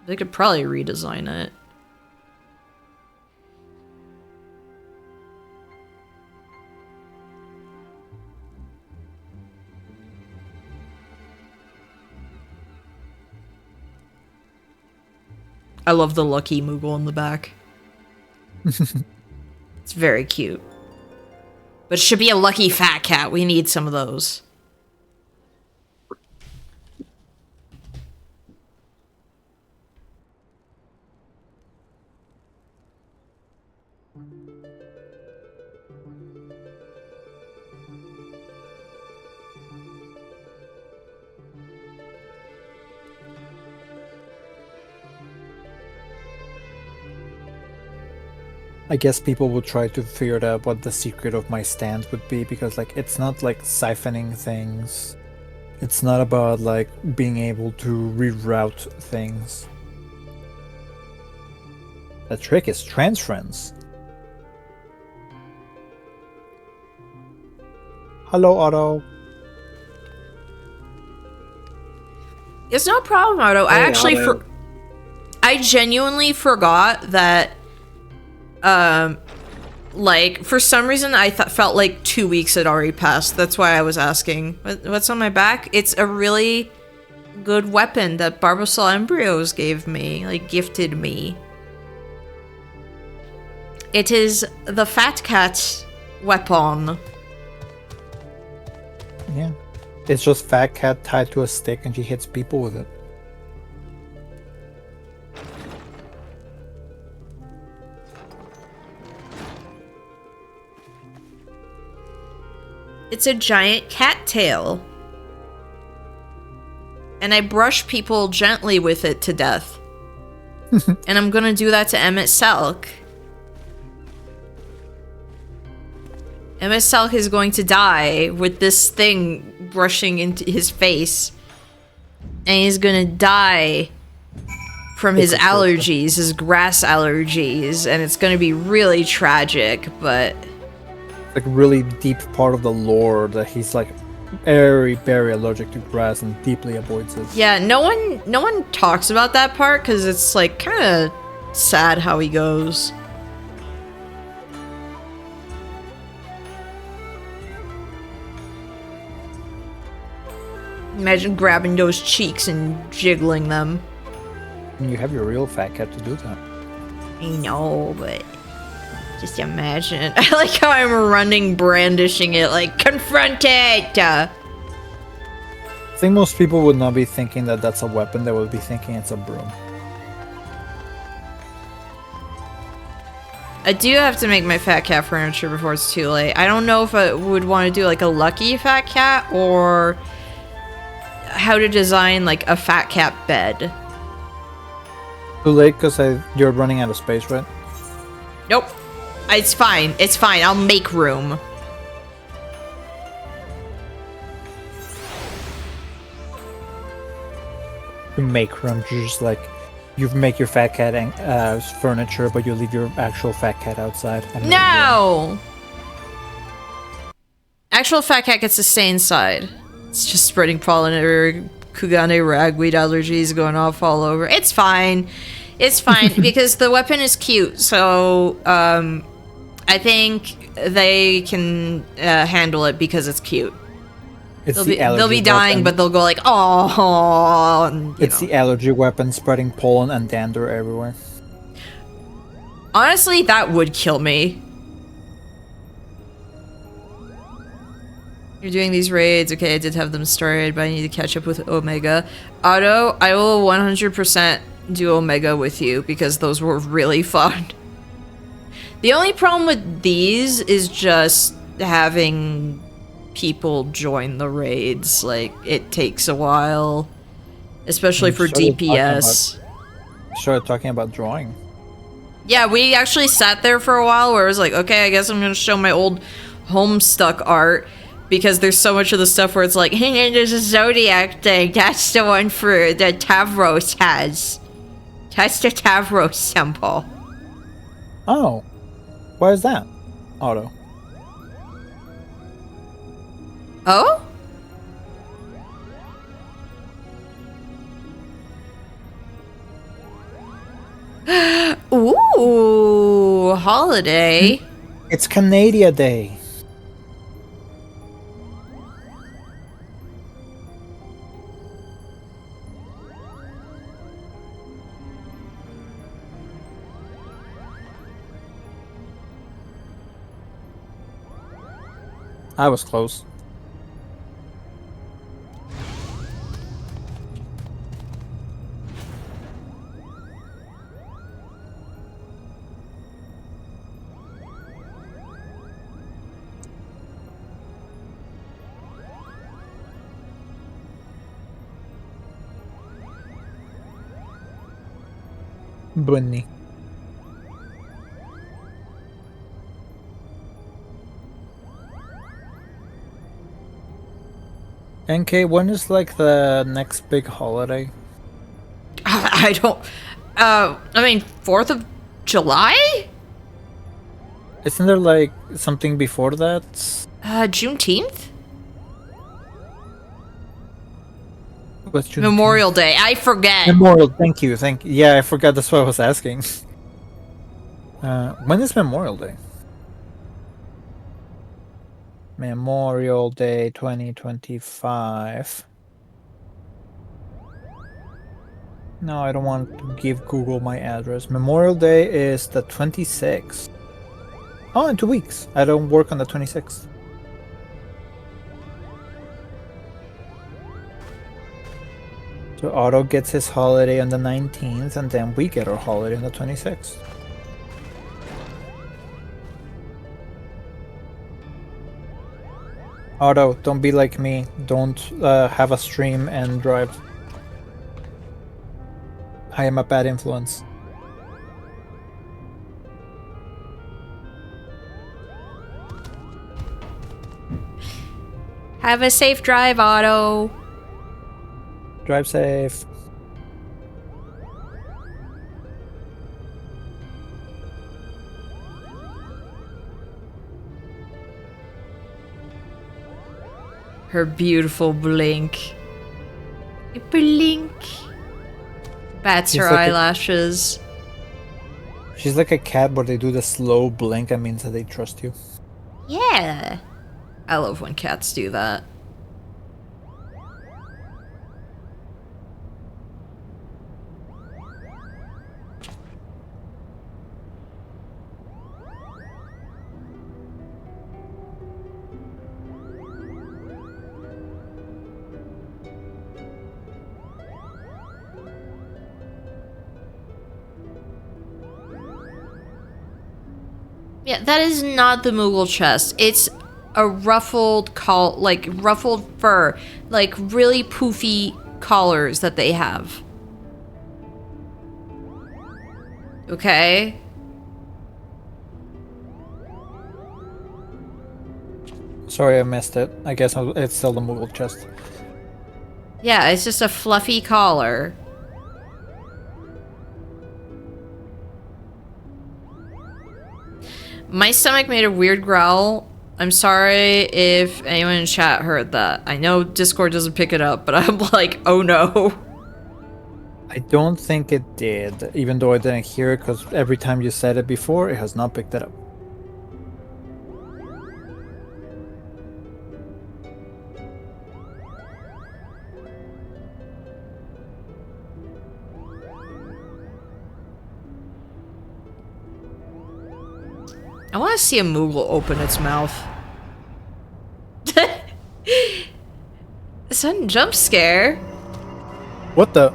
They could probably redesign it. I love the Lucky Moogle in the back. It's very cute. But it should be a lucky fat cat. We need some of those. I guess people would try to figure out what the secret of my stand would be, because like it's not like siphoning things. It's not about like being able to reroute things. The trick is transference. Hello, Otto. It's no problem, Otto. I Hey, actually Otto. I genuinely forgot that like, for some reason I felt like 2 weeks had already passed. That's why I was asking. What's on my back? It's a really good weapon that Barbasol Embryos gave me, like, gifted me. It is the Fat Cat weapon. Yeah. It's just Fat Cat tied to a stick and she hits people with it. It's a giant cat tail. And I brush people gently with it to death. And I'm gonna do that to Emmett Selk. Emmett Selk is going to die with this thing brushing into his face. And he's gonna die from his allergies, his grass allergies. And it's gonna be really tragic, but... Like really deep part of the lore that he's like very, very allergic to grass and deeply avoids it. Yeah, no one talks about that part because it's like kind of sad how he goes. Imagine grabbing those cheeks and jiggling them. And you have your real fat cat to do that. I know, but just imagine. I like how I'm running, brandishing it, like, confront it! I think most people would not be thinking that that's a weapon, they would be thinking it's a broom. I do have to make my fat cat furniture before it's too late. I don't know if I would want to do like a lucky fat cat or how to design like a fat cat bed. Too late because you're running out of space, right? Nope. It's fine. It's fine. I'll make room. You make room, you just like you make your fat cat furniture, but you leave your actual fat cat outside. And No! Actual fat cat gets to stay inside. It's just spreading pollen everywhere. Kugane ragweed allergies going off all over. It's fine. It's fine because the weapon is cute. So I think they can handle it because it's cute. They'll be dying, weapon. but they'll go like, oh. It's the allergy weapon spreading pollen and dander everywhere. Honestly, that would kill me. You're doing these raids. Okay, I did have them started, but I need to catch up with Omega. Otto, I will 100% do Omega with you because those were really fun. The only problem with these is just having people join the raids. Like, it takes a while, especially for DPS. Started talking about drawing. Yeah, we actually sat there for a while where it was like, okay, I guess I'm gonna show my old Homestuck art. Because there's so much of the stuff where it's like, hey, there's a Zodiac thing. That's the one for that Tavros has. That's the Tavros symbol. Oh. Why is that? Otto. Oh? Ooh, holiday. It's Canada Day. I was close. Bunny. NK, when is like the next big holiday? I don't. I mean, 4th of July? Isn't there like something before that? Juneteenth? What's Juneteenth? Memorial Day. I forget. Memorial. Thank you. Yeah, I forgot. That's what I was asking. When is Memorial Day? Memorial Day 2025. No, I don't want to give Google my address. Memorial Day is the 26th. Oh, in 2 weeks. I don't work on the 26th. So Otto gets his holiday on the 19th, and then we get our holiday on the 26th. Otto, don't be like me. Don't have a stream and drive. I am a bad influence. Have a safe drive, Otto. Drive safe. Her beautiful blink. Blink. Bats her She's like eyelashes. She's like a cat, but they do the slow blink. That means that they trust you. Yeah. I love when cats do that. Yeah, that is not the Moogle chest. It's a ruffled ruffled fur, like really poofy collars that they have. Okay. Sorry, I missed it. I guess it's still the Moogle chest. Yeah, it's just a fluffy collar. My stomach made a weird growl. I'm sorry if anyone in chat heard that. I know Discord doesn't pick it up, but I'm like, oh no. I don't think it did, even though I didn't hear it, because every time you said it before, it has not picked it up. I want to see a Moogle open its mouth. Sudden jump scare. What the?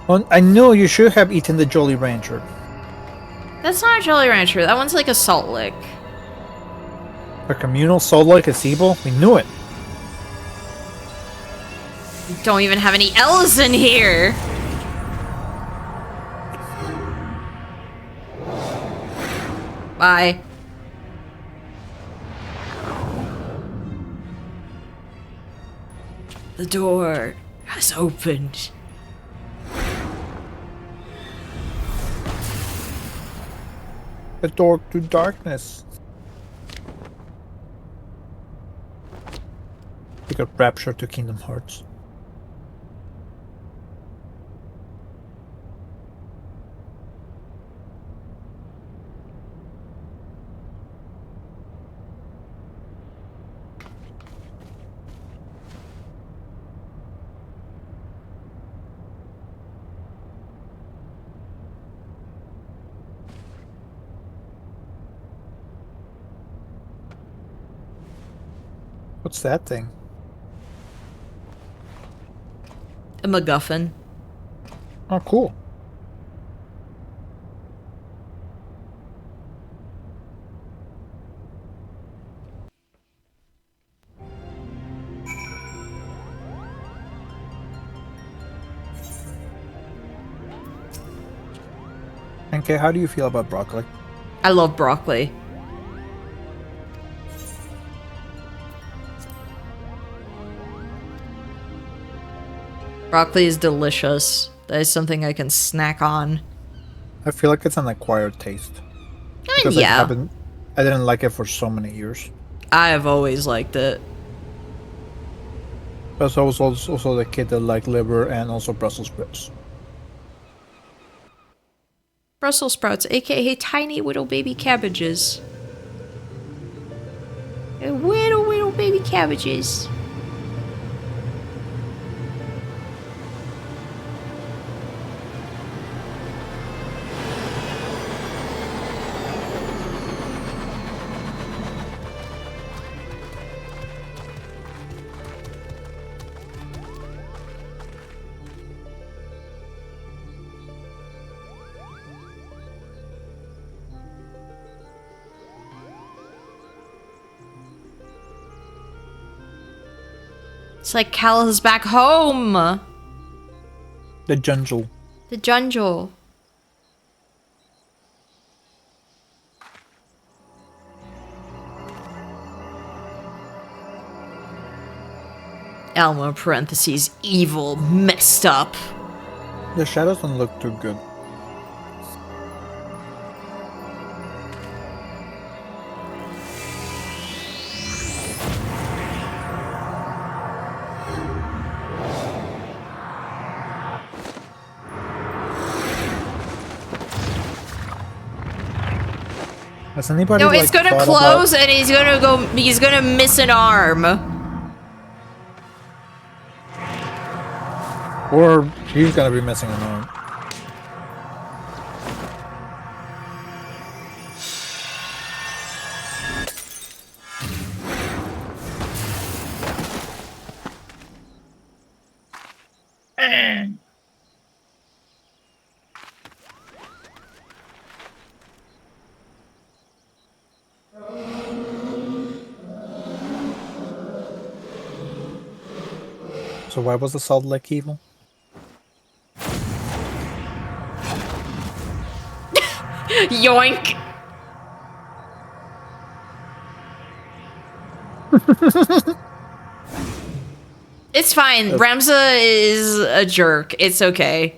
Well, I know you should have eaten the Jolly Rancher. That's not a Jolly Rancher. That one's like a salt lick. A communal soul like a Seabull? We knew it. We don't even have any L's in here. Bye. The door has opened. The door to darkness. We got rapture to Kingdom Hearts. What's that thing? A MacGuffin. Oh, cool. Okay, how do you feel about broccoli? I love broccoli. Broccoli is delicious. That is something I can snack on. I feel like it's an acquired taste. I mean, Because yeah. I didn't like it for so many years. I have always liked it. But I was also the kid that liked liver and also Brussels sprouts. Brussels sprouts, aka tiny little baby cabbages. Little baby cabbages. It's like Cal is back home. The jungle. The jungle. Elmo parentheses evil messed up. The shadows don't look too good. Has anybody No, it's gonna thought close and he's gonna miss an arm. or she's gonna be missing an arm. So why was the Salt Lake evil? Yoink. It's fine. Ramza is a jerk. It's okay.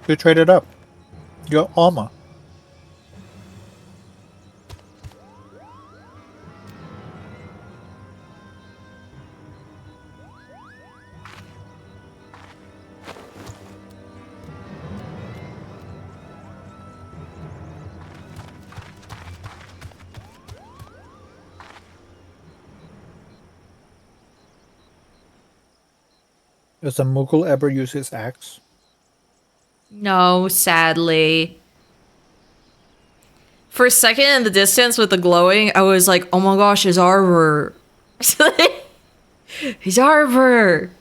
You traded up. You're Alma. Does a Mughal ever use his axe? No, sadly. For a second in the distance with the glowing, I was like, oh my gosh, his arbor. His arbor.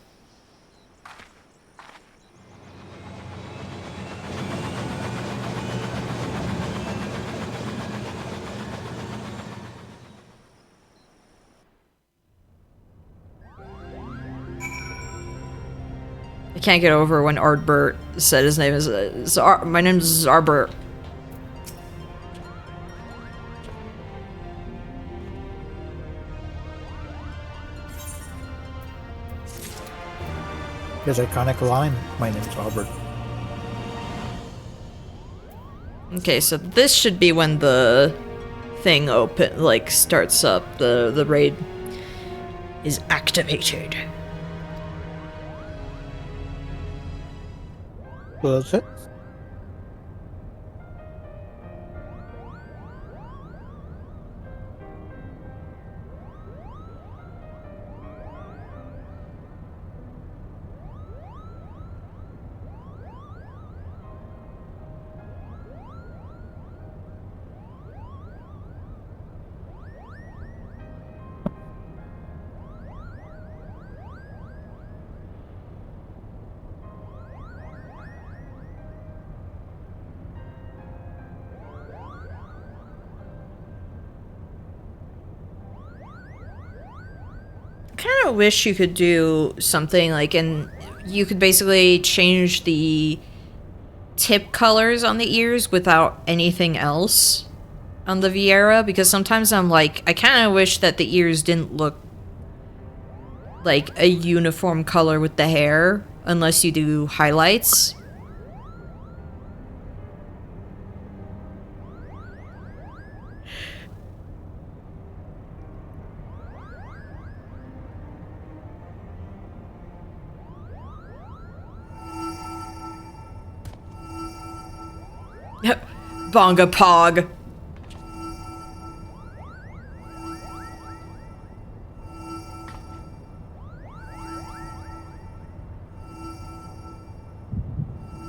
I can't get over when Ardbert said his name is my name is Arbert. His iconic line, "My name's Albert." Okay, so this should be when the thing starts up. The raid is activated. So that's it. Kind of wish you could do something you could basically change the tip colors on the ears without anything else on the Viera, because sometimes I'm like, I kind of wish that the ears didn't look like a uniform color with the hair unless you do highlights. Bonga Pog.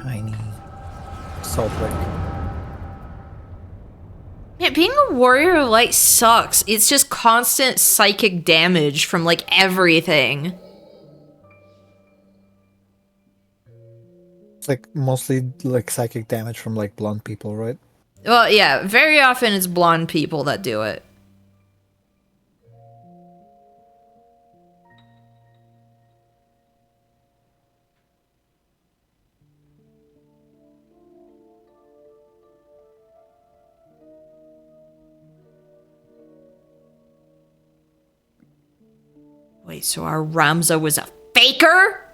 Tiny Salt Lake. Yeah, being a warrior of light sucks. It's just constant psychic damage from everything. It's mostly psychic damage from blonde people, right? Well, yeah, very often it's blonde people that do it. Wait, so our Ramza was a faker?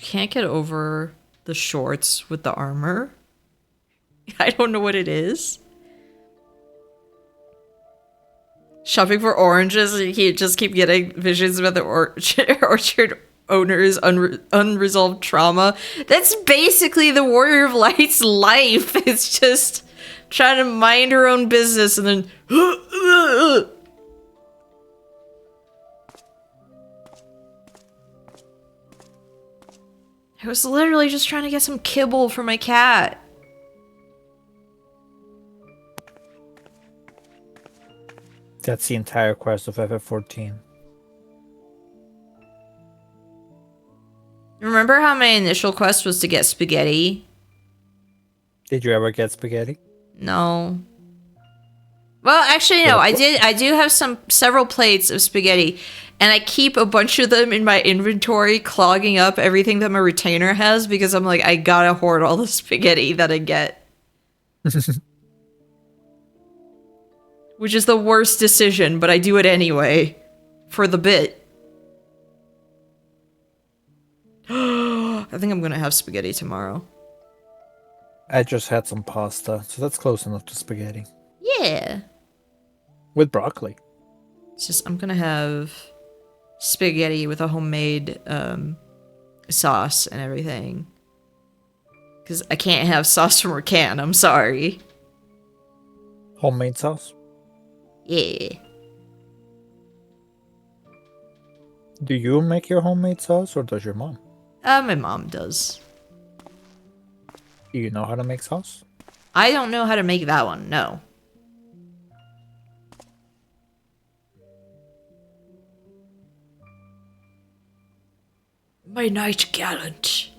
Can't get over the shorts with the armor. I don't know what it is. Shopping for oranges, and you just keep getting visions about the orchard owner's unresolved trauma. That's basically the Warrior of Light's life. It's just trying to mind her own business and then... I was literally just trying to get some kibble for my cat. That's the entire quest of FF14. Remember how my initial quest was to get spaghetti? Did you ever get spaghetti? No. Well, actually, no. I did. I do have several plates of spaghetti, and I keep a bunch of them in my inventory, clogging up everything that my retainer has because I'm like, I gotta hoard all the spaghetti that I get. Which is the worst decision, but I do it anyway. For the bit. I think I'm gonna have spaghetti tomorrow. I just had some pasta, so that's close enough to spaghetti. Yeah. With broccoli. It's just, I'm gonna have spaghetti with a homemade sauce and everything. Because I can't have sauce from a can, I'm sorry. Homemade sauce? Yeah. Do you make your homemade sauce, or does your mom? My mom does. Do you know how to make sauce? I don't know how to make that one, no. My knight gallant.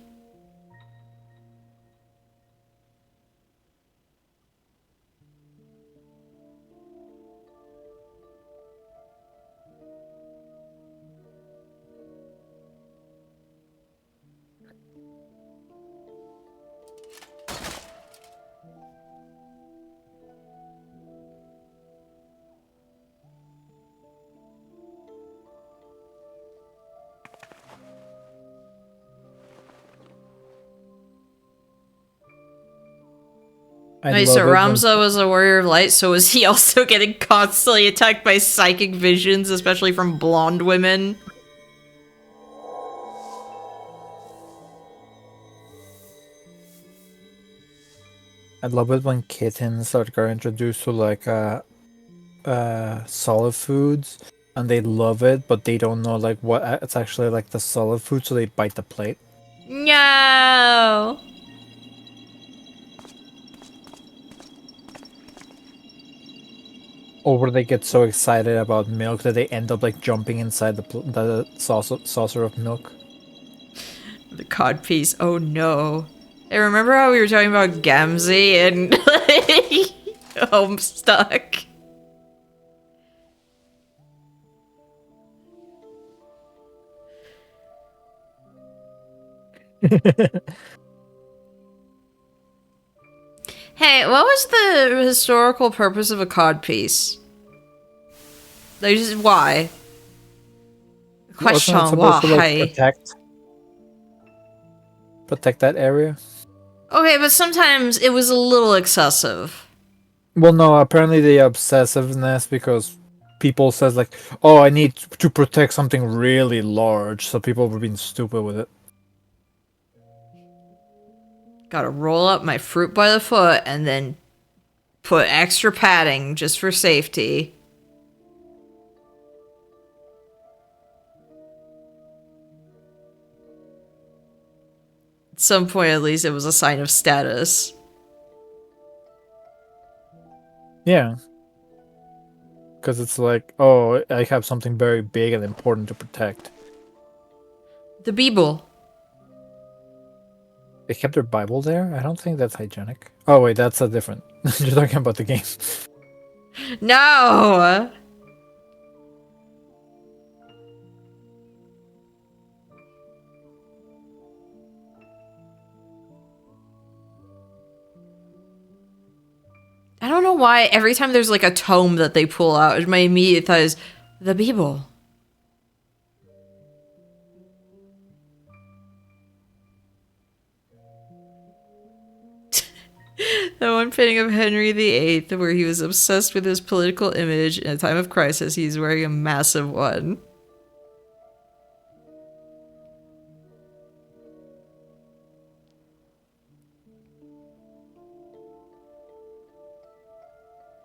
Wait, so Ramza was a warrior of light, so was he also getting constantly attacked by psychic visions, especially from blonde women? I love it when kittens are introduced to like solid foods, and they love it, but they don't know like what it's actually like the solid food, so they bite the plate. No. Or where they get so excited about milk that they end up like jumping inside the saucer of milk. The cod piece. Oh no. Hey, remember how we were talking about Gamzee and like, Homestuck? Hey, what was the historical purpose of a cod piece? Like, just why? Question, supposed to, like, why? Protect that area? Okay, but sometimes it was a little excessive. Well, no, apparently the obsessiveness, because people says like, oh, I need to protect something really large, so people were being stupid with it. Gotta roll up my fruit by the foot and then put extra padding just for safety. At some point, at least, it was a sign of status. Yeah. Because it's like, oh, I have something very big and important to protect. The Bible. They kept their Bible there? I don't think that's hygienic. Oh, wait, that's a different... You're talking about the game. No! I don't know why every time there's like a tome that they pull out, my immediate thought is the Bible. That one painting of Henry VIII where he was obsessed with his political image in a time of crisis. He's wearing a massive one.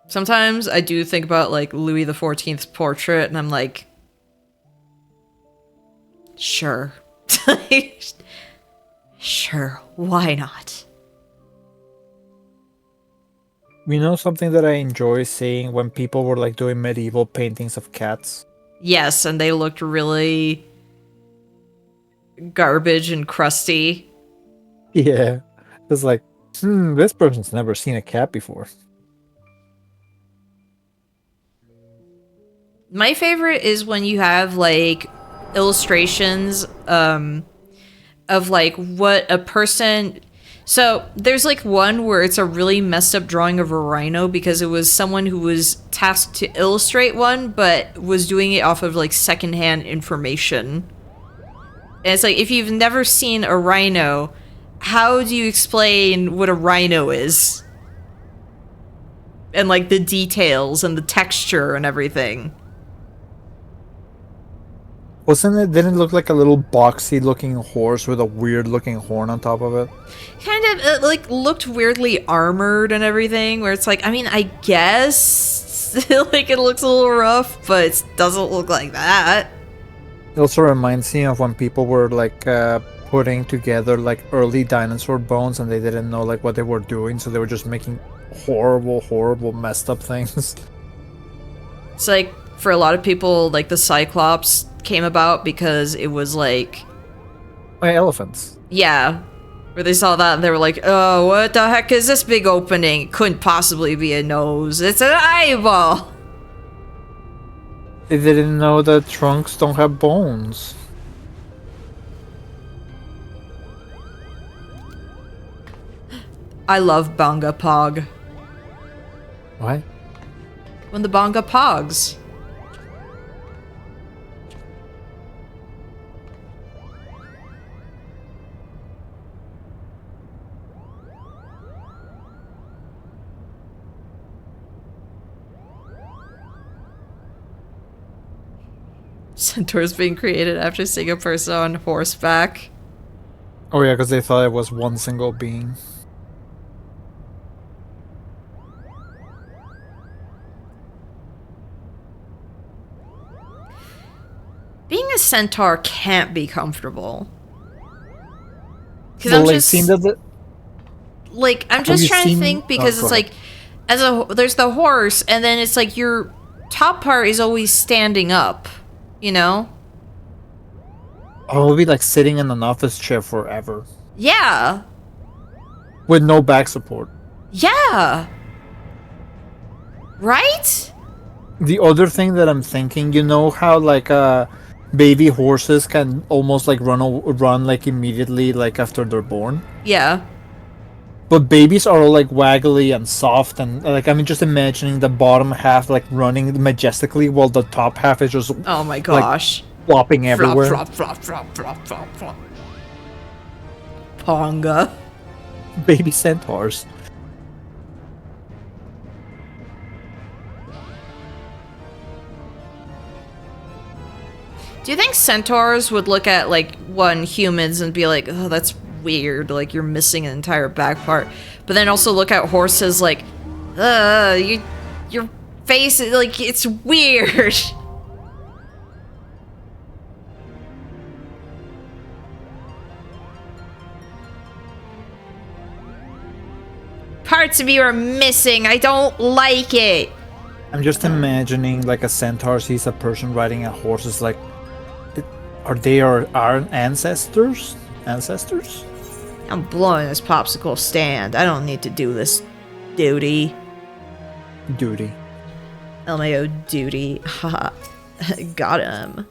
Sometimes I do think about like Louis XIV's portrait and I'm like, sure. Sure, why not? You know something that I enjoy seeing when people were like doing medieval paintings of cats? Yes, and they looked really garbage and crusty. Yeah. It's like, this person's never seen a cat before. My favorite is when you have like illustrations of like what a person. So there's like one where it's a really messed up drawing of a rhino because it was someone who was tasked to illustrate one but was doing it off of like secondhand information. And it's like, if you've never seen a rhino, how do you explain what a rhino is? And like the details and the texture and everything. Didn't it look like a little boxy looking horse with a weird looking horn on top of it? Kind of it, like looked weirdly armored and everything, where it's like, I mean, I guess like it looks a little rough, but it doesn't look like that. It also reminds me of when people were like putting together like early dinosaur bones and they didn't know like what they were doing, so they were just making horrible messed up things. It's like, for a lot of people, like the Cyclops came about because it was like, Elephants. yeah, where they saw that and they were like, oh, what the heck is this big opening? It couldn't possibly be a nose, it's an eyeball. They didn't know that trunks don't have bones. I love Banga Pog. What? When the Banga Pogs. Centaurs being created after seeing a person on horseback. Oh yeah, because they thought it was one single being. Being a centaur can't be comfortable. Because Well, I'm like, just seen that like I'm Have just you trying to seen- think because go it's ahead. like there's the horse and then it's like your top part is always standing up, you know? Oh, we'll be like sitting in an office chair forever Yeah. with no back support. Yeah. Right? The other thing that I'm thinking, you know how like baby horses can almost like run like immediately like after they're born, Yeah. but babies are all like waggly and soft and like I'm just imagining the bottom half like running majestically while the top half is just Oh my gosh. flopping everywhere. Flop, flop, flop, flop, flop, flop. Ponga. Baby centaurs. Do you think centaurs would look at like humans and be like, oh, that's weird, like you're missing an entire back part, but then also look at horses like, your face is like, it's weird. Parts of you are missing. I don't like it. I'm just imagining like a centaur sees a person riding a horse. It's like, are they our ancestors? Ancestors? I'm blowing this popsicle stand. I don't need to do this duty. Duty. LMAO duty. Haha. Got him.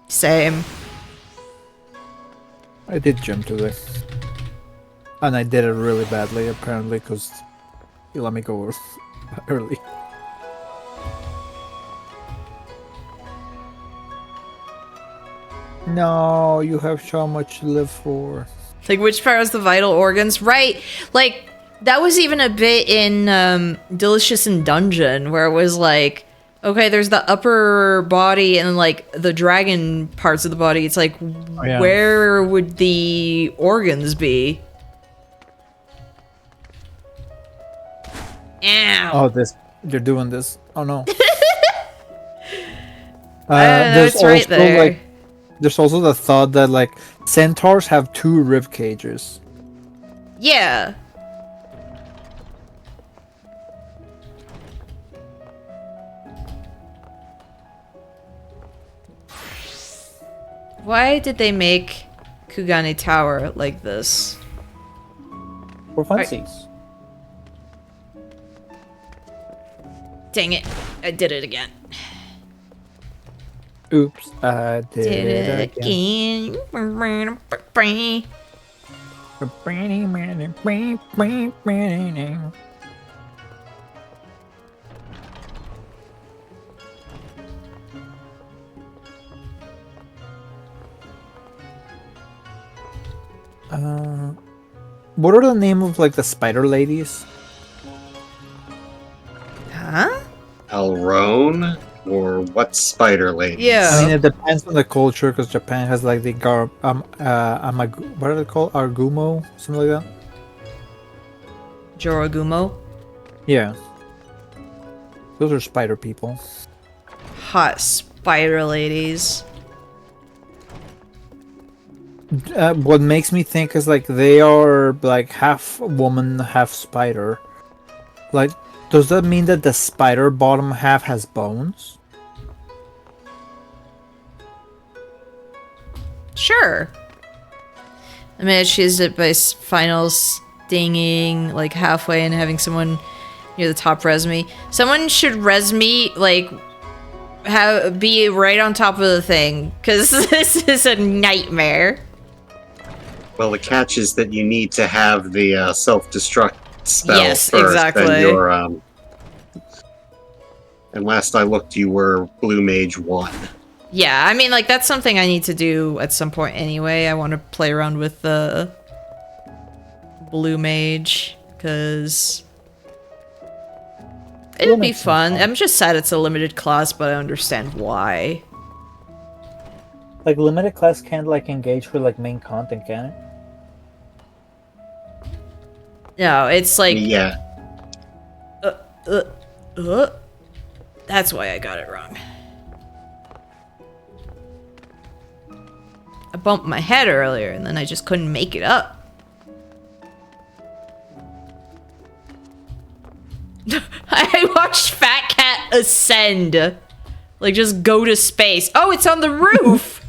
Same. I did gym today. And I did it really badly, apparently, because you let me go early. No, you have so much to live for. Like, which part was the vital organs? Right. Like, that was even a bit in Delicious in Dungeon, where it was like, okay, there's the upper body and like the dragon parts of the body. It's like, yeah. where would the organs be? Ow. Oh, they're doing this. Oh no. That's right there. Like, there's also the thought that like centaurs have 2 rib cages. Yeah. Why did they make Kugane Tower like this? For funsies. Dang it. I did it again. Oops, I did it again. What are the name of like the spider ladies? Huh? Elrone? Or what spider lady? Yeah. I mean, it depends on the culture because Japan has like the what are they called? Argumo, something like that. Jorogumo. Yeah, those are spider people. Hot spider ladies. What makes me think is like they are like half woman, half spider. Like, does that mean that the spider bottom half has bones? Sure. I mean, she's it by final stinging like halfway and having someone near the top res me. Someone should res me like be right on top of the thing because this is a nightmare. Well, the catch is that you need to have the self-destruct spell Yes, first. exactly. And you're, and last I looked, you were Blue Mage 1. Yeah, I mean, like, that's something I need to do at some point anyway. I want to play around with the Blue Mage, because it'd be fun. I'm just sad it's a limited class, but I understand why. Like, limited class can't like engage for like main content, can it? No, it's like... Yeah. That's why I got it wrong. I bumped my head earlier, and then I just couldn't make it up. I watched Fat Cat ascend. Like, just go to space. Oh, it's on the roof!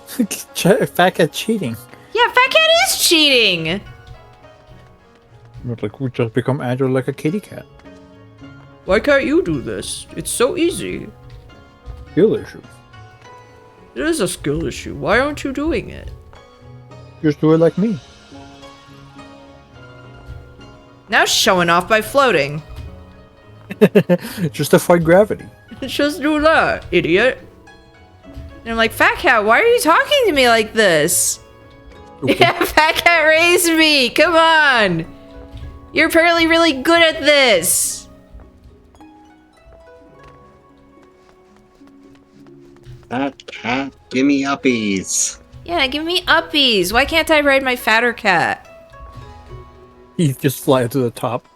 Fat Cat cheating. Yeah, Fat Cat is cheating! Like, we just become agile like a kitty cat. Why can't you do this? It's so easy. Skill issue. It is a skill issue. Why aren't you doing it? Just do it like me. Now showing off by floating. Just to fight gravity. Just do that, idiot. And I'm like, Fat Cat, why are you talking to me like this? Okay. Yeah, Fat Cat raised me. Come on. You're apparently really good at this. Fat cat, gimme uppies. Yeah, give me uppies. Why can't I ride my fatter cat? He just fly to the top.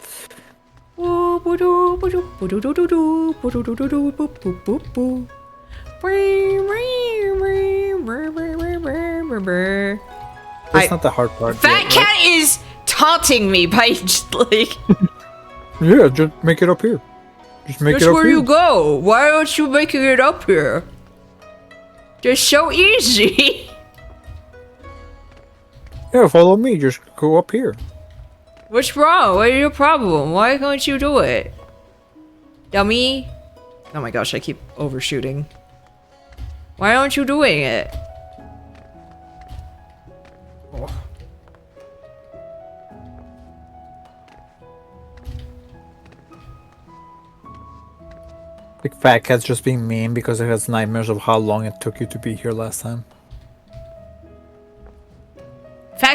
That's not the hard part. Fat yet, Cat right? is taunting me by just like... Yeah, just make it up here. Just make That's it up where here. you go. Why aren't you making it up here? Just so easy. Yeah, follow me. Just go up here. What's wrong? What is your problem? Why can't you do it? Dummy. Oh my gosh, I keep overshooting. Why aren't you doing it? Oh. Like Fat Cat's just being mean because it has nightmares of how long it took you to be here last time.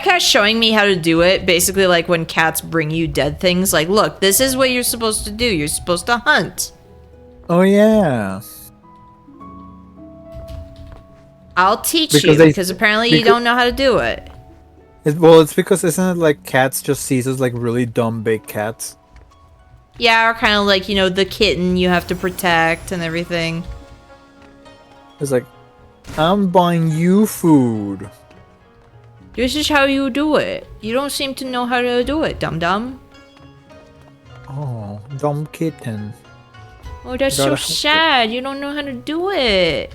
Fat Cat's showing me how to do it. Basically, like when cats bring you dead things. Like, look, this is what you're supposed to do. You're supposed to hunt. Oh yeah. I'll teach Because you they- because apparently you because- don't know how to do it. Well, it's because isn't it like cats just sees us like really dumb big cats? Yeah, or kind of like, you know, the kitten you have to protect and everything. It's like, I'm buying you food. This is how you do it. You don't seem to know how to do it, dum-dum. Oh, dumb kitten. Oh, that's so Gotta help it. sad. You don't know how to do it.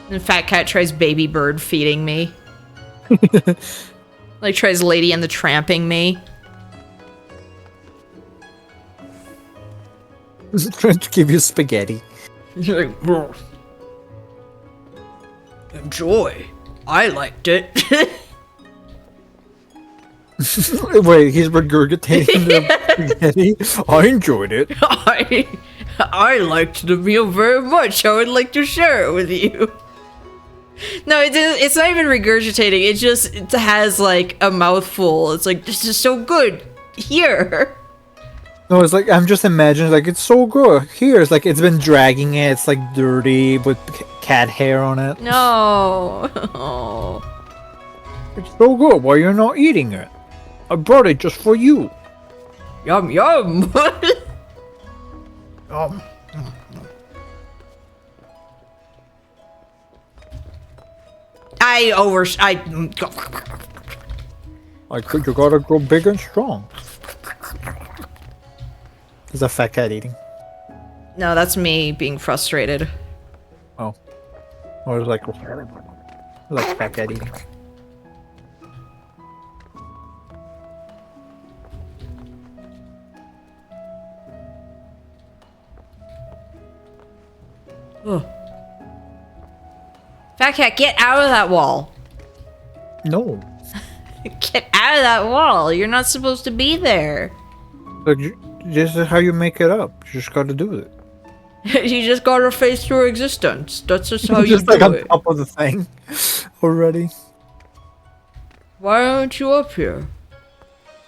And Fat Cat tries baby bird feeding me. Like tries Lady and the Tramping me. Trying to give you spaghetti. He's like, "Brr. Enjoy. I liked it. Wait, he's regurgitating the spaghetti? I enjoyed it. I liked the meal very much. I would like to share it with you. No, it's not even regurgitating. It has like a mouthful. It's like, this is so good. Here. No, it's like, I'm just imagining, like, it's so good. Here, it's like, it's been dragging it. It's like dirty with cat hair on it. No. It's so good. Why you're not eating it? I brought it just for you. Yum yum. You gotta grow big and strong. Is a fat cat eating? No, that's me being frustrated. Oh. Or like fat cat eating. Ugh. Fat Cat, get out of that wall. No. Get out of that wall. You're not supposed to be there. Like, this is how you make it up. You just gotta do it. You just gotta face through existence. That's just how you Just do like on it. top of the thing already. Why aren't you up here?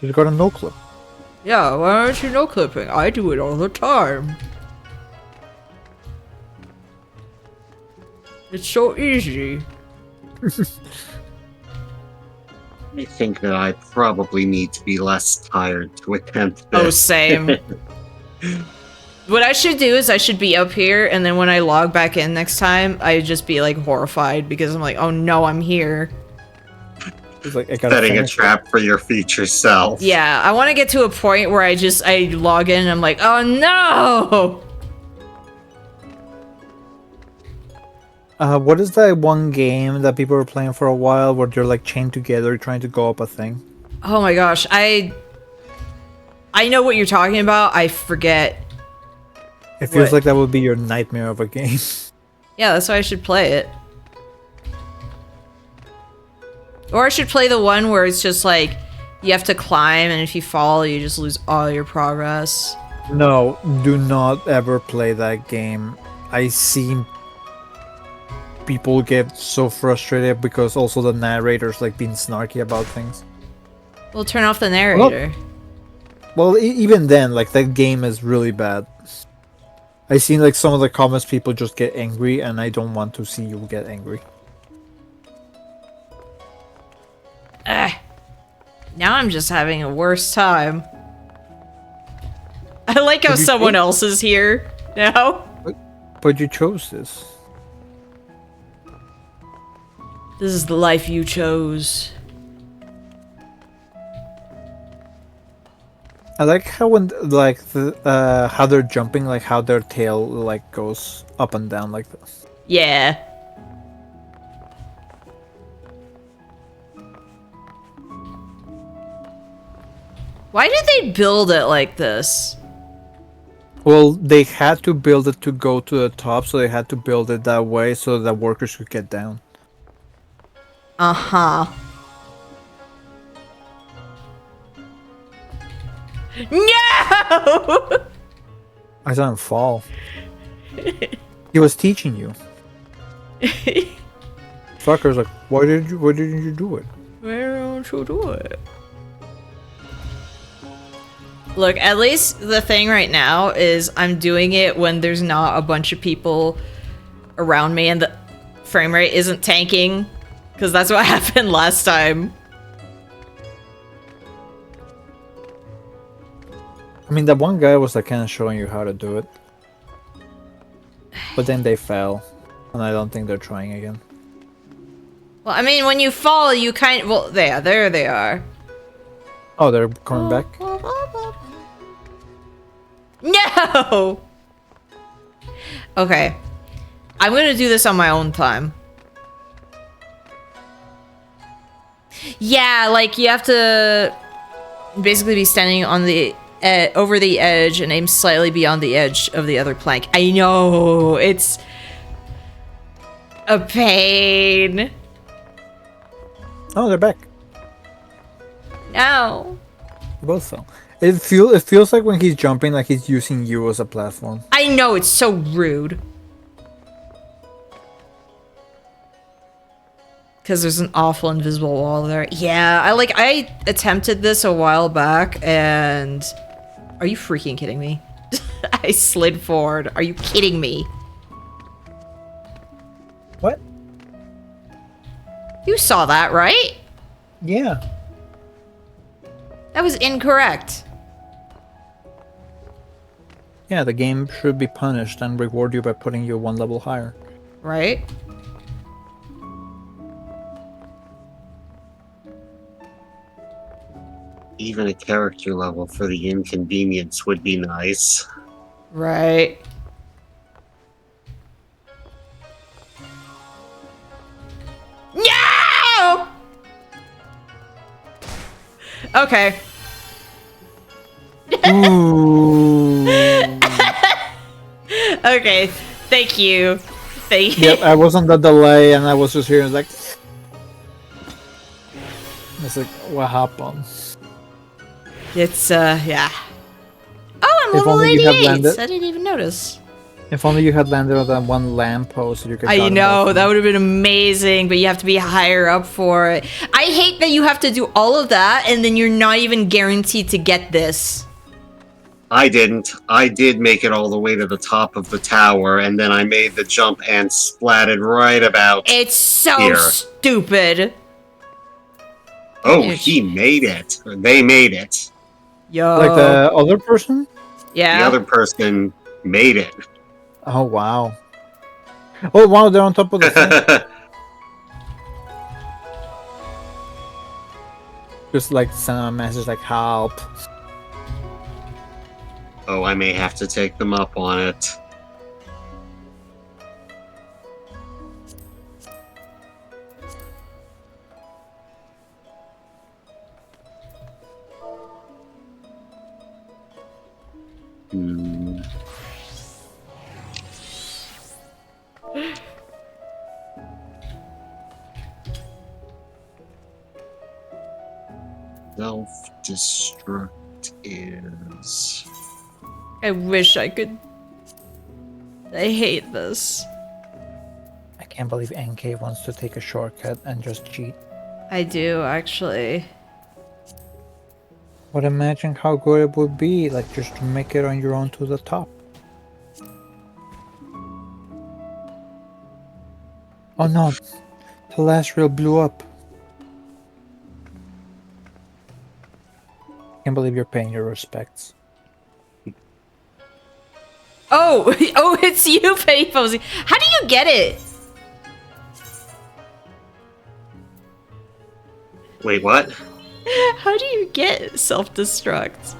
You got a no clip. Yeah, why aren't you no clipping? I do it all the time. It's so easy. I think that I probably need to be less tired to attempt this. Oh, same. What I should do is I should be up here, and then when I log back in next time, I just be like horrified because I'm like, oh no, I'm here. It's like I gotta Setting a finish trap for your future self. Yeah, I want to get to a point where I log in and I'm like, oh no! What is that one game that people were playing for a while where they're like chained together trying to go up a thing? Oh my gosh, I know what you're talking about. I forget. It feels What? like that would be your nightmare of a game. Yeah, that's why I should play it. Or I should play the one where it's just like you have to climb, and if you fall, you just lose all your progress. No, do not ever play that game. I seen people get so frustrated because also the narrator's like being snarky about things. We'll turn off the narrator. Well, even then, like that game is really bad. I seen like some of the comments people just get angry, and I don't want to see you get angry. Now I'm just having a worse time. I like how Have you someone chose- else is here now. But you chose this. This is the life you chose. I like how when like how they're jumping, like how their tail like goes up and down like this. Yeah. Why did they build it like this? Well, they had to build it to go to the top, so they had to build it that way so that workers could get down. Uh-huh. No! I saw him fall. He was teaching you. Fucker's like, why didn't you do it? Why don't you do it? Look, at least the thing right now is I'm doing it when there's not a bunch of people around me and the frame rate isn't tanking. Because that's what happened last time. I mean, that one guy was like kind of showing you how to do it. But then they fell. And I don't think they're trying again. Well, I mean, when you fall, you kind of... Well, there they are. Oh, they're coming back? No! Okay. I'm gonna do this on my own time. Yeah, like, you have to basically be standing on the... over the edge and aim slightly beyond the edge of the other plank. I know, it's... a pain. Oh, they're back. No. They both fell. It feels like when he's jumping, like he's using you as a platform. I know, it's so rude. Because there's an awful invisible wall there. Yeah, I attempted this a while back, and... Are you freaking kidding me? I slid forward. Are you kidding me? What? You saw that, right? Yeah. That was incorrect. Yeah, the game should be punished and reward you by putting you one level higher. Right? Even a character level for the inconvenience would be nice. Right. No! Okay. Ooh. Okay. Thank you. Thank you. Yep, I was on the delay and I was just hearing like... It's like, what happened? It's, yeah. Oh, I'm If level only you had 88! landed- I didn't even notice. If only you had landed on that one lamppost, you could. I know, that would have been amazing, but you have to be higher up for it. I hate that you have to do all of that, and then you're not even guaranteed to get this. I didn't. I did make it all the way to the top of the tower, and then I made the jump and splatted right about It's so here. stupid. Oh, he made it. Or they made it. Yo. Like the other person? Yeah. The other person made it. Oh wow. Oh wow, they're on top of the thing. Just like send a message like help. Oh, I may have to take them up on it. Hmm. Self-destruct is... I wish I could. I hate this. I can't believe NK wants to take a shortcut and just cheat. I do, actually. But imagine how good it would be, like just to make it on your own to the top. Oh no, the last rail blew up. Can't believe you're paying your respects. Oh, oh, it's you, Penny Posey. How do you get it? Wait, what? How do you get self-destruct?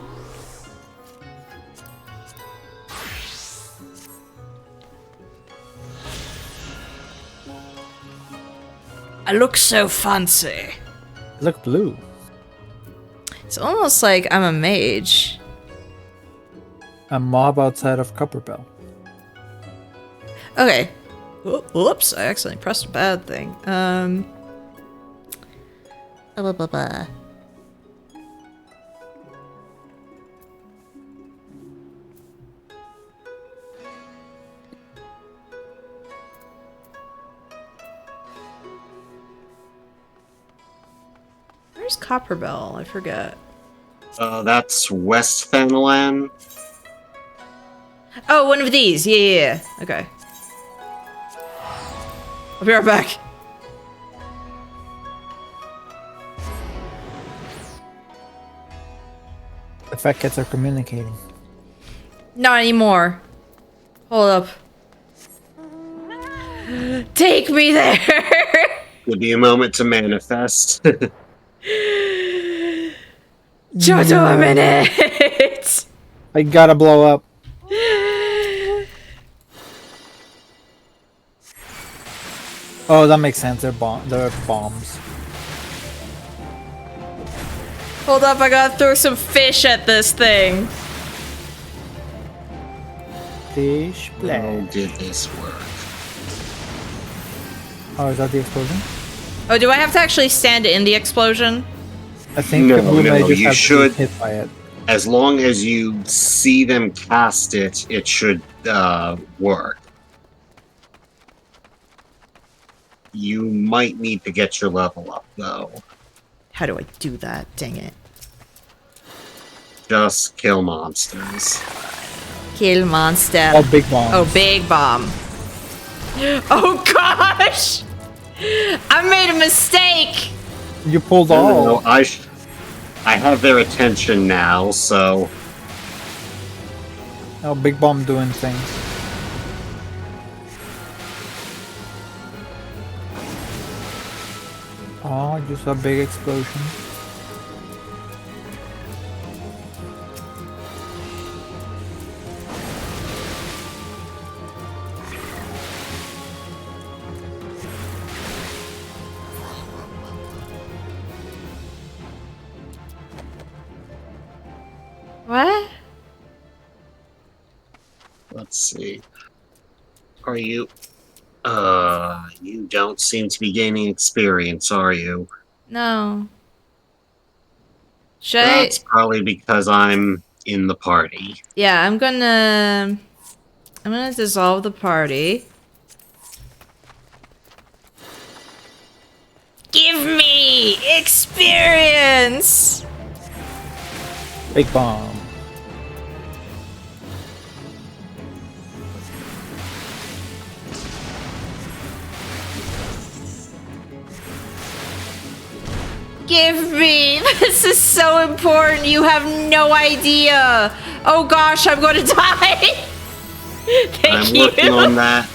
I look so fancy. Look blue. It's almost like I'm a mage. A mob outside of Copperbell. Okay. Whoops, I accidentally pressed a bad thing. Blah, blah, blah. Where's Copperbell? I forget. That's West Fenland. Oh, one of these. Yeah. Okay. I'll be right back. The fat cats are communicating. Not anymore. Hold up. Take me there! Give you a moment to manifest. Just a minute! I gotta blow up. Oh, that makes sense. They're bombs. Hold up, I gotta throw some fish at this thing. Fish How blast. did this work? Oh, is that the explosion? Oh, do I have to actually stand in the explosion? I think No, the blue no, may just you have should- to be hit by it. As long as you see them cast it, it should work. You might need to get your level up, though. How do I do that? Dang it. Just kill monsters. Kill monster. Oh, big bomb. Oh, big bomb. Oh gosh! I made a mistake! You pulled No, all. no, no, I have their attention now, so Oh, big bomb doing things. Oh, just a big explosion. What? let's see. Are you... you don't seem to be gaining experience, are you? No. Should That's I? probably because I'm in the party. Yeah, I'm gonna dissolve the party. Give me experience! Big bomb. Give me! This is so important, you have no idea! Oh gosh, I'm gonna die! Thank I'm you! working on that.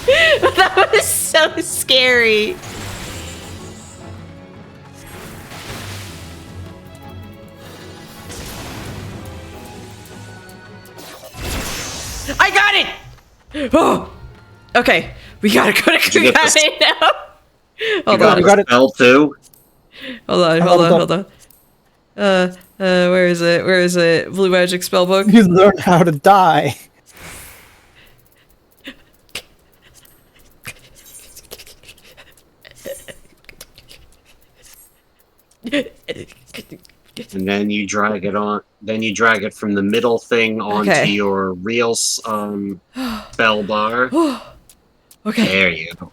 That was so scary! I got it! Oh! Okay, we gotta go to you get this? Kugane now! You Hold got on. got a it. spell too? Hold on, hold on. Where is it? Where is it? Blue Magic Spellbook? You learn how to die. And then you drag it on. Then you drag it from the middle thing onto Okay. your real spell bar. Okay. There you go.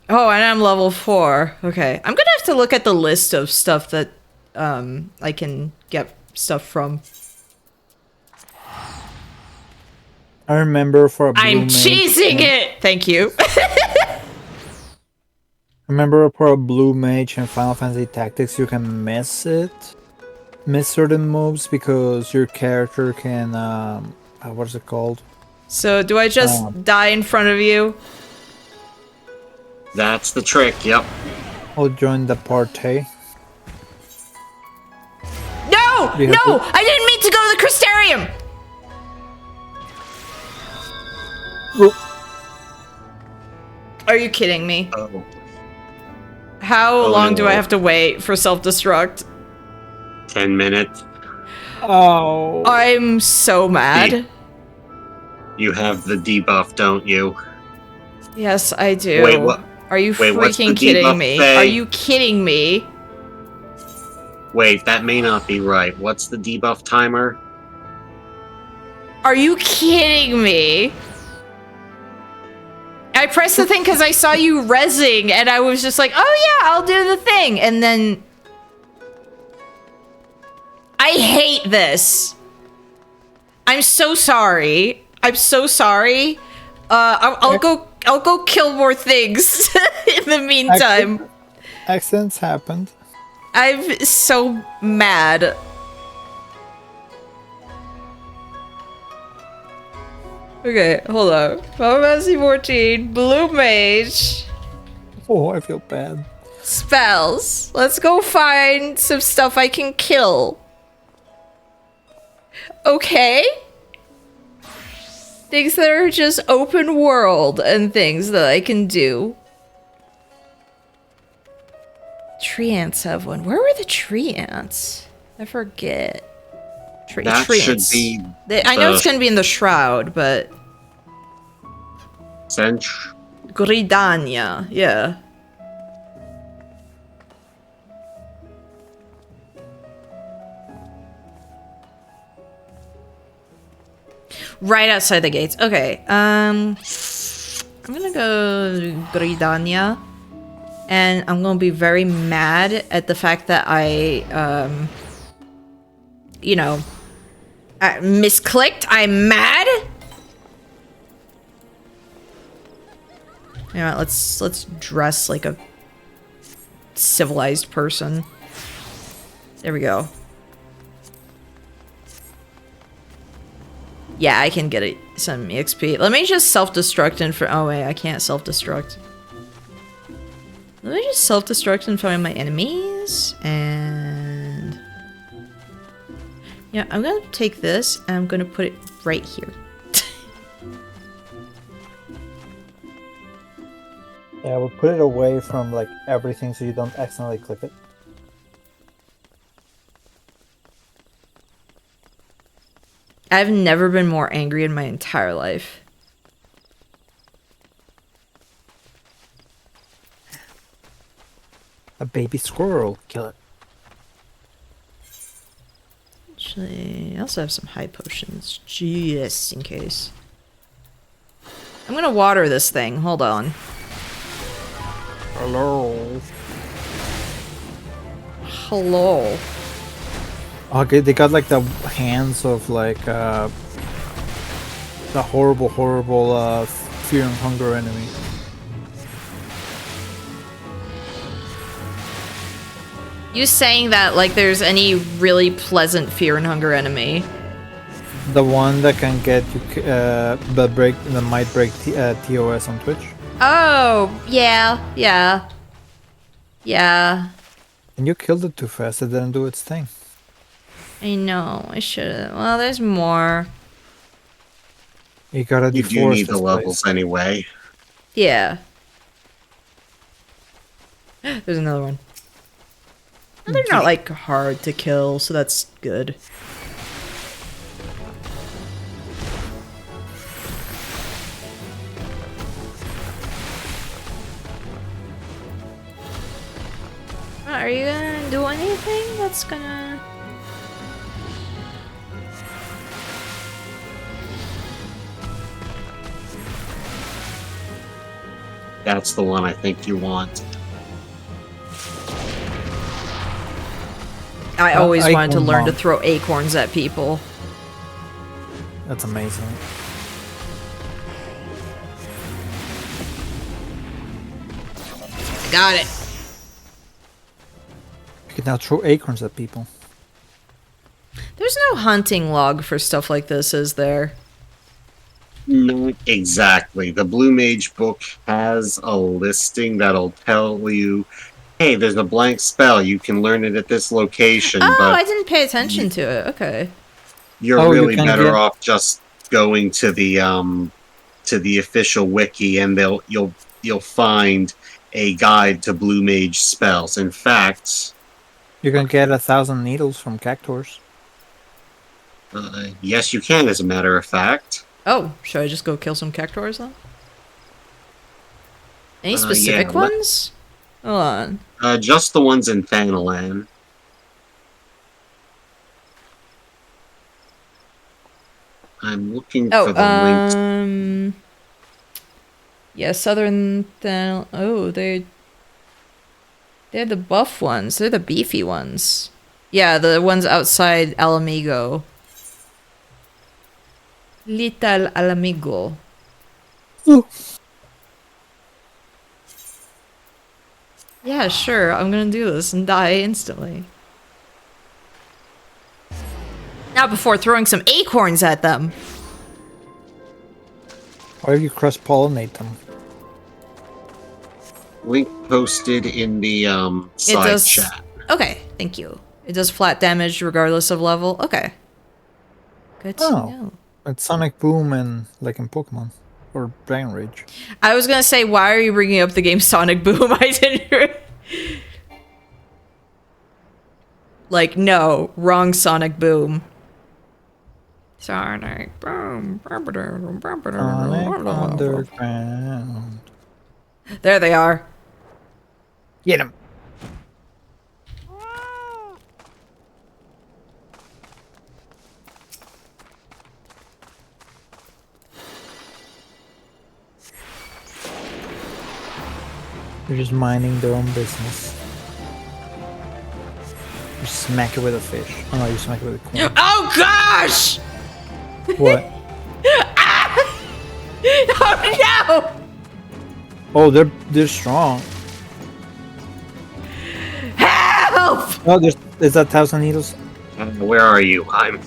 Oh, and I'm level 4. Okay. I'm gonna have to look at the list of stuff that I can get stuff from. I remember for a blue I'm mage, cheesing it! Thank you. Remember for a blue mage in Final Fantasy Tactics, you can miss certain moves because your character can what is it called? So, do I just die in front of you? That's the trick. Yep. I'll join the party. No! You have No! to- I didn't mean to go to the Crystarium! Are you kidding me? Oh, How Oh, long do I no. have to wait for self-destruct? 10 minutes. Oh. I'm so mad. You have the debuff, don't you? Yes, I do. Wait, what- Are you wait, what's the freaking kidding debuff me? say? Are you kidding me? Wait, that may not be right. What's the debuff timer? Are you kidding me? I pressed the thing because I saw you rezzing, and I was just like, oh yeah, I'll do the thing. And then... I hate this. I'm so sorry. I'm so sorry. I'll go kill more things in the meantime. Accidents happened. I'm so mad. Okay, hold on. Final Fantasy XIV, Blue Mage, Oh, I feel bad. spells. Let's go find some stuff I can kill. Okay? Things that are just open world and things that I can do. Tree ants have one. Where were the tree ants? I forget. That tree should ants. be I know it's gonna be in the shroud, but Gridania, yeah. Right outside the gates. Okay. I'm gonna go Gridania, and I'm gonna be very mad at the fact that I I misclicked. I'm mad. You know what, let's dress like a civilized person. There we go. Yeah, I can get some XP. Let me just self-destruct and for oh wait, I can't self-destruct. Let me just self-destruct and find my enemies and yeah, I'm gonna take this and I'm gonna put it right here. Yeah, we'll put it away from like everything so you don't accidentally click it. I've never been more angry in my entire life. A baby squirrel, kill it. Actually, I also have some high potions, just in case. I'm gonna water this thing. Hold on. Hello. Hello. Okay, they got like the hands of like the horrible fear and hunger enemy. You saying that like there's any really pleasant fear and hunger enemy? The one that can get you that might break TOS on Twitch. Oh, yeah. And you killed it too fast. It didn't do its thing. I know. I should. Well, there's more. You gotta You do deforest need the this levels place. anyway. Yeah. There's another one. And they're not like hard to kill, so that's good. Are you gonna do anything that's gonna... That's the one I think you want. I always wanted to Acorn learn to bomb. throw acorns at people. That's amazing. Got it. You can now throw acorns at people. There's no hunting log for stuff like this, is there? Not exactly. The Blue Mage book has a listing that'll tell you, hey, there's a blank spell. You can learn it at this location, Oh, but I didn't pay attention to it. Okay. you're Oh, you really can better get- off just going to the official wiki, and you'll find a guide to Blue Mage spells. In fact, You can get 1,000 needles from cactuars. yes, you can. As a matter of fact. Oh, should I just go kill some cactuars then? Any Yeah, specific ones? Hold on. Just the ones in Thanalan. I'm looking Oh, for the links. Yeah, Southern. Oh, they're the buff ones. They're the beefy ones. Yeah, the ones outside Alamigo. Little Alamigo. Ooh. Yeah, sure. I'm gonna do this and die instantly. Not before throwing some acorns at them. Why do you cross-pollinate them? Link posted in the side chat. Okay, thank you. It does flat damage regardless of level. Okay. Good to know. It's Sonic Boom and like in Pokemon. Or Dragon Rage. I was gonna say, why are you bringing up the game Sonic Boom? I didn't. Like, no, wrong Sonic Boom. Sonic Boom. Sonic Underground. There they are. Get him. They're just minding their own business. You smack it with a fish. Oh no, you smack it with a coin. Oh gosh! What? Oh no! Oh, they're strong. Help! Oh, is that 1,000 needles? Where are you? I'm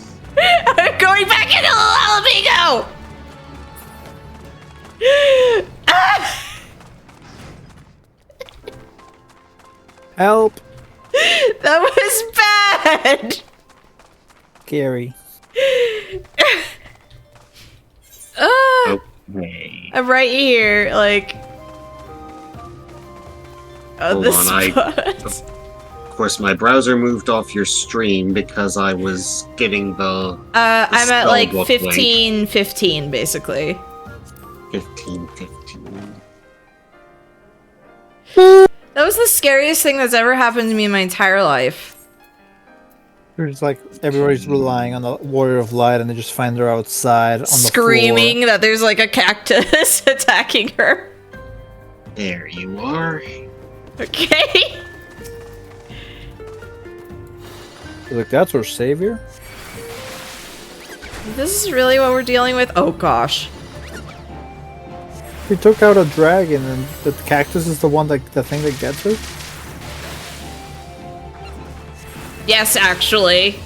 going back into the Alamigo! Help! That was bad! Scary. okay. I'm right here, like... on Hold the on, spot. Of course, my browser moved off your stream because I was getting the I'm at like spellbook 15, basically. 15. That was the scariest thing that's ever happened to me in my entire life. It's like everybody's relying on the Warrior of Light and they just find her outside on the Screaming floor. that there's like a cactus attacking her. There you are. Okay. Like, that's our savior? This is really what we're dealing with? Oh gosh. He took out a dragon and the cactus is the one that the thing that gets her? Yes, actually.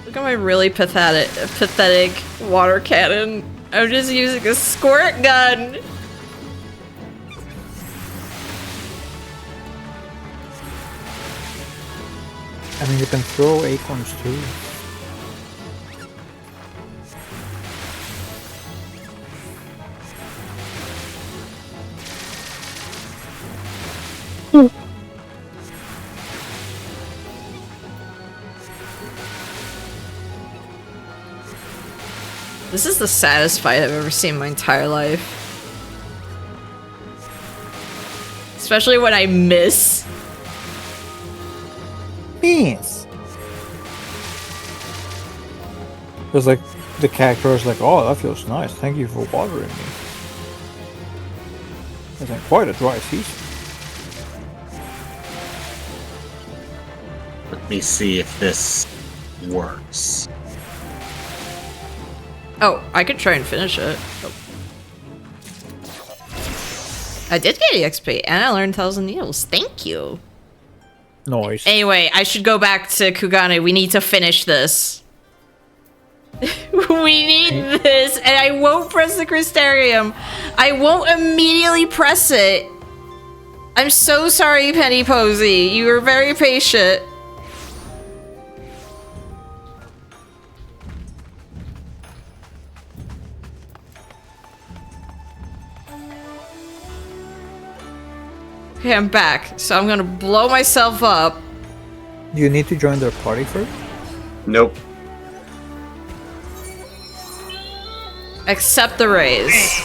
Look at my really pathetic water cannon. I'm just using a squirt gun. I mean, you can throw acorns too. This is the saddest fight I've ever seen in my entire life. Especially when I miss. Yes. It was like the character was like, "Oh, that feels nice. Thank you for watering me." It's like quite a dry season. Let me see if this works. Oh, I could try and finish it. Oh. I did get EXP, and I learned 1,000 needles. Thank you. Noise. Anyway, I should go back to Kugane. We need to finish this. We need this, and I won't press the Crystarium. I won't immediately press it. I'm so sorry, Penny Posey. You were very patient. Okay, I'm back. So I'm gonna blow myself up. Do you need to join their party first? Nope. Accept the raise.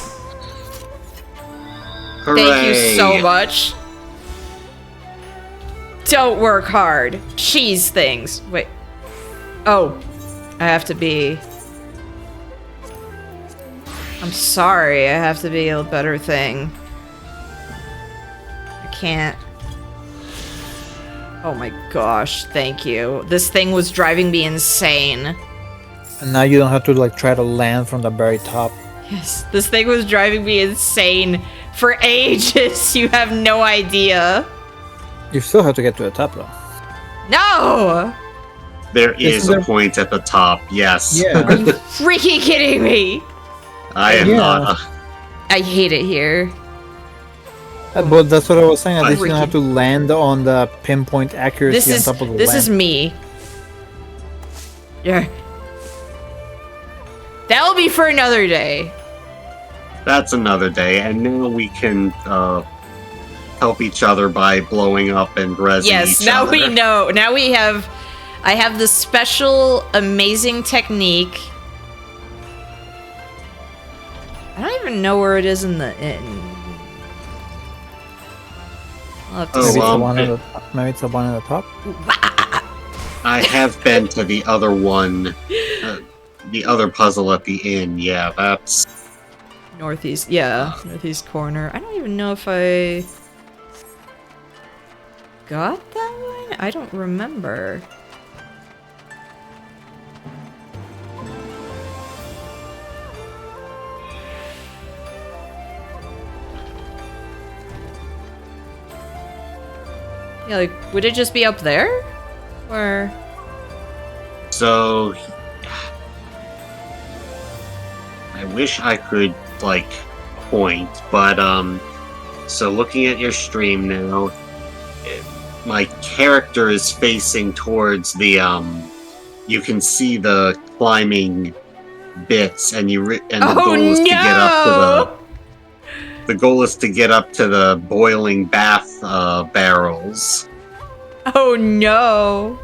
Hooray. Thank you so much. Don't work hard. Cheese things. Wait. Oh. I have to be... I'm sorry, I have to be a better thing. I can't. Oh my gosh, thank you. This thing was driving me insane. And now you don't have to like try to land from the very top. Yes, this thing was driving me insane for ages. You have no idea. You still have to get to the top though. No! There is Isn't a there- point at the top, yes. Yeah. Are you freaking kidding me? I am Yeah. not. I hate it here. But that's what I was saying. At least you don't Freaking- have to land on the pinpoint accuracy This is on top of the this land. is me. Yeah. That'll be for another day. That's another day, and now we can help each other by blowing up and rezzing Yes, each now other. we know. Now we have. I have this special, amazing technique. I don't even know where it is in the. I'll have to Oh, Maybe, see. it's the well, one at the, maybe it's the one at the top. I have been to the other one, the other puzzle at the inn. Yeah, that's Northeast, yeah, northeast corner. I don't even know if I got that one. I don't remember. Yeah, like, would it just be up there? Or... so. I wish I could like point, but so looking at your stream now, my character is facing towards the you can see the climbing bits, and the Oh, goal is to get up to no! the goal is to get up to the boiling bath barrels. Oh no!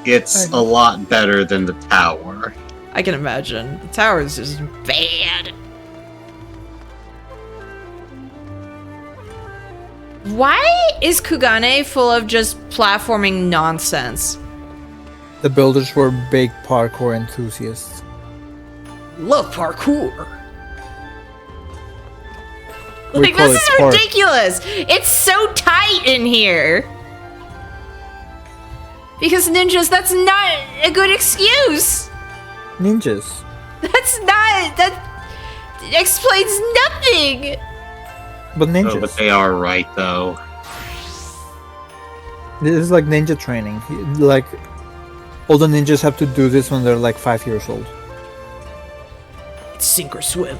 It's a lot better than the tower. I can imagine. The tower is just bad. Why is Kugane full of just platforming nonsense? The builders were big parkour enthusiasts. Love parkour. We Like, call this it is park. ridiculous. It's so tight in here. Because ninjas, that's not a good excuse. Ninjas. That's not, that explains nothing. But ninjas. Oh, but they are right though. This is like ninja training. Like, all the ninjas have to do this when they're like 5 years old. It's sink or swim.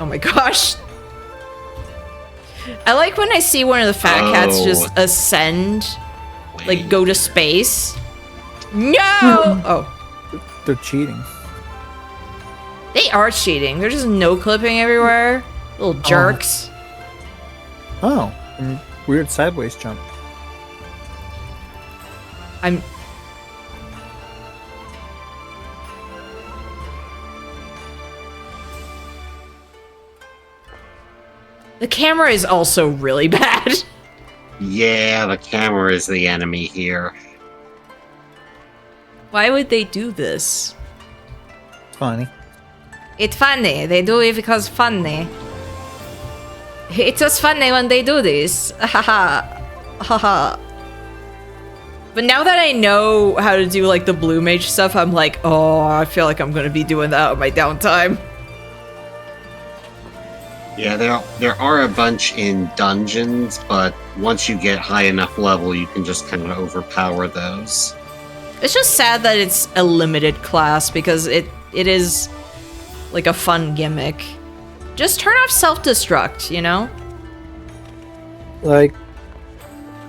Oh my gosh. I like when I see one of the fat cats Oh. just ascend, like Wait. go to space. No! Oh, They're cheating. they are cheating. They're just no clipping everywhere. Little jerks. Oh, and weird sideways jump. I'm. The camera is also really bad. Yeah, the camera is the enemy here. Why would they do this? It's funny. It's funny. They do it because funny. It's just funny when they do this. Haha. Haha. But now that I know how to do like the blue mage stuff, I'm like, oh, I feel like I'm gonna be doing that on my downtime. Yeah, there are a bunch in dungeons, but once you get high enough level, you can just kind of overpower those. It's just sad that it's a limited class because it is like a fun gimmick. Just turn off self-destruct, you know? Like,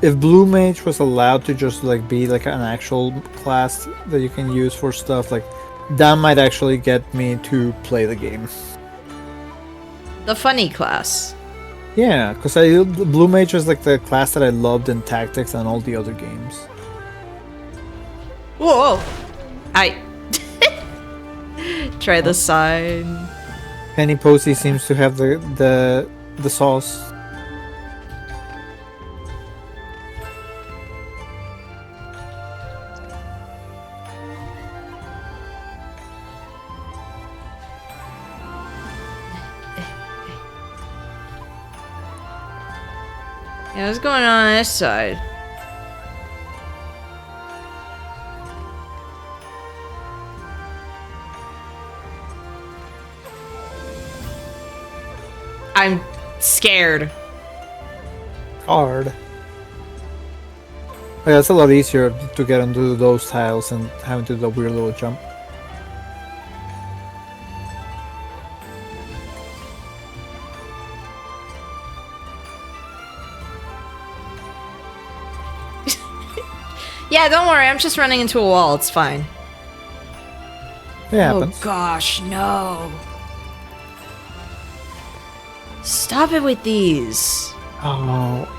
if Blue Mage was allowed to just like be like an actual class that you can use for stuff, like that might actually get me to play the game. The funny class. Yeah, because Blue Mage was like the class that I loved in Tactics and all the other games. Whoa! I try the sign. Penny Posey seems to have the sauce. Yeah, what's going on this side? I'm scared. Hard. Oh, yeah, it's a lot easier to get into those tiles and having to do the weird little jump. Yeah, don't worry, I'm just running into a wall, it's fine. It happens. Oh gosh, no. Stop it with these. Oh,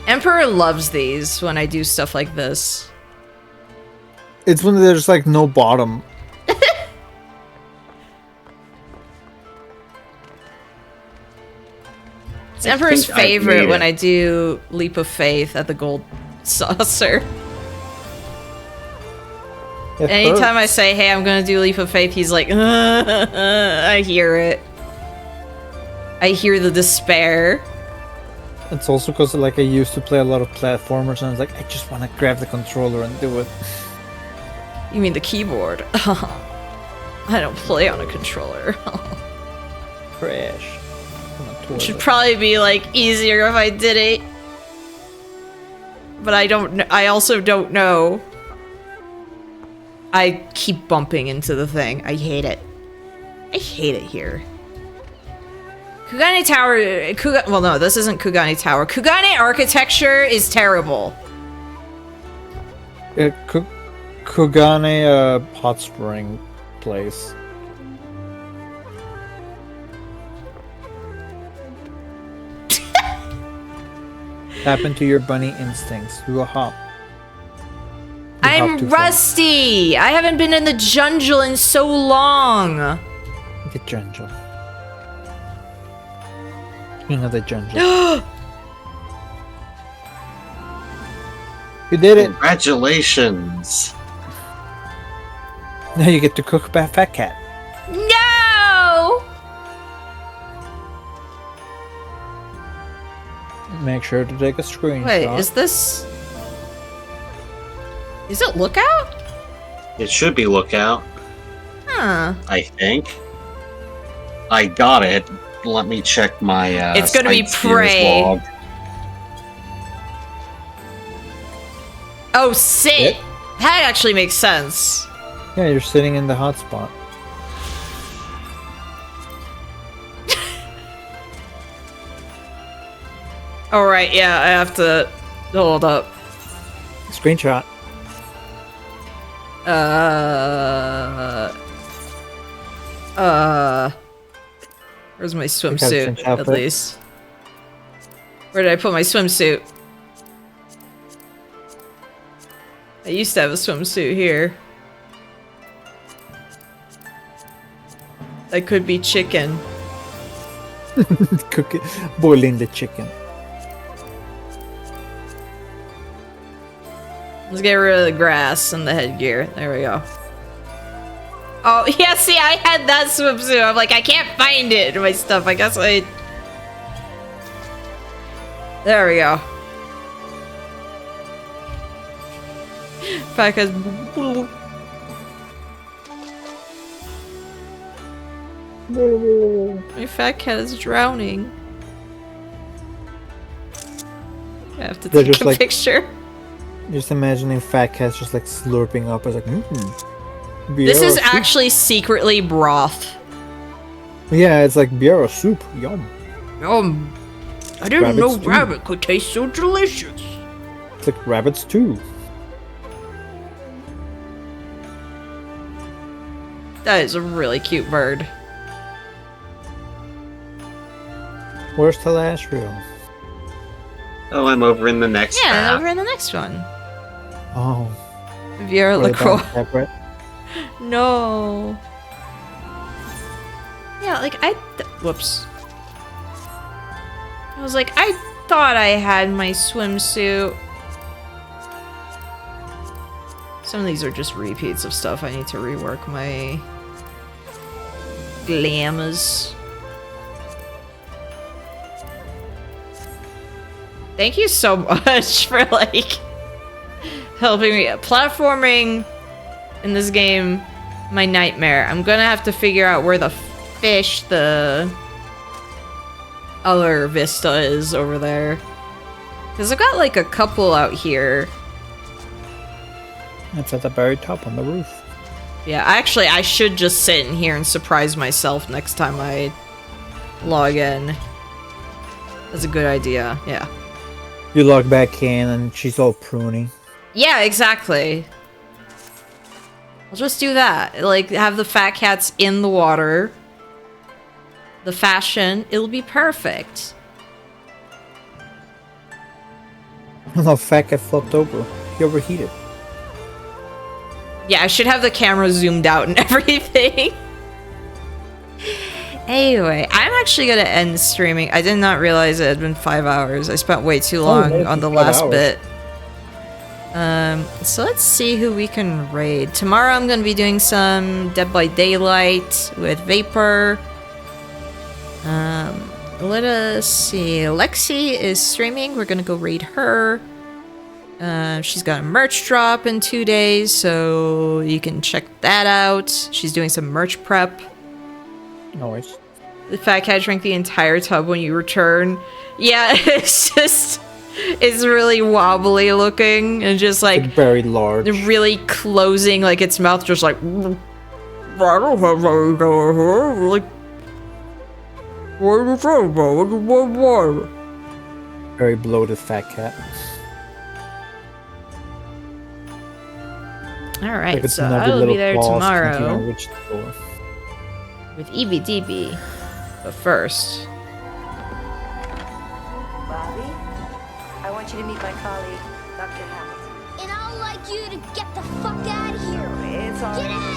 Emperor loves these when I do stuff like this. it's when there's like no bottom. It's Emperor's think I've favorite made when it. I do Leap of Faith at the Gold Saucer. It Anytime I hurts. say, hey, I'm gonna do Leap of Faith, he's like, I hear it. I hear the despair. It's also because like I used to play a lot of platformers, and I was like, I just want to grab the controller and do it. You mean the keyboard? I don't play on a controller. Crash. On a toilet. Should probably be like easier if I did it. But I don't kn- I also don't know. I keep bumping into the thing. I hate it. I hate it here. Kugane Tower, well no, this isn't Kugane Tower. Kugane architecture is terrible. Kugane hot spring place. Tap into your bunny instincts. Do a hop. You hop I'm too far. rusty. I haven't been in the jungle in so long. The jungle. King of the jungle. You did it! Congratulations. Now you get to cook Fat Cat. No! Make sure to take a screenshot. Wait, is this... Is it Lookout? It should be Lookout, Huh. I think. I got it. Let me check my It's gonna be sightseer's Prey. log. Oh, sit! Yep. That actually makes sense. Yeah, you're sitting in the hot spot. Alright, yeah, I have to... Hold up. Screenshot. Where's my gotta swimsuit, change at outfit. least? Where did I put my swimsuit? I used to have a swimsuit here. That could be chicken. Cook it. Boiling the chicken. Let's get rid of the grass and the headgear. There we go. Oh, yeah, see, I had that swimsuit. I'm like, I can't find it in my stuff. I guess I... There we go. Fat cat's... My fat cat is drowning. I have to They're take just a like- picture. Just imagining Fat Cat's just like slurping up. It's like, This Biara is soup. actually secretly broth. Yeah, it's like Biara soup. Yum. I didn't Rabbit know stew. rabbit could taste so delicious. It's like rabbits too. That is a really cute bird. Where's Telastria? Oh, I'm over in the next Yeah, path. over in the next one. Oh. Viera where the LaCroix. dog kept it. No. Yeah, like whoops. I was like, I thought I had my swimsuit. Some of these are just repeats of stuff. I need to rework my glamours. Thank you so much for like helping me. Platforming in this game, my nightmare. I'm gonna have to figure out where the fish, the other vista is over there. Because I've got like a couple out here. It's at the very top on the roof. Yeah, actually, I should just sit in here and surprise myself next time I log in. That's a good idea, yeah. You log back in and she's all pruny. Yeah, exactly. I'll just do that. Like, have the fat cats in the water. The fashion, it'll be perfect. No, fat cat flopped over. He overheated. Yeah, I should have the camera zoomed out and everything. Anyway, I'm actually gonna end streaming. I did not realize it had been 5 hours. I spent way too long on the last bit. So let's see who we can raid. Tomorrow I'm gonna be doing some Dead by Daylight with Vapor. Let us see. Lexi is streaming. We're gonna go raid her. She's got a merch drop in 2 days, so you can check that out. She's doing some merch prep. Nice. The fat cat drank the entire tub when you return. Yeah, it's really wobbly looking and just like very large. Really closing, like its mouth just like. Like. Very bloated fat cat. Alright, so I will be there tomorrow with EBDB. But first... Bobby, I want you to meet my colleague, Dr. Hamilton. And I'd like you to get the fuck out of here. It's all Get out!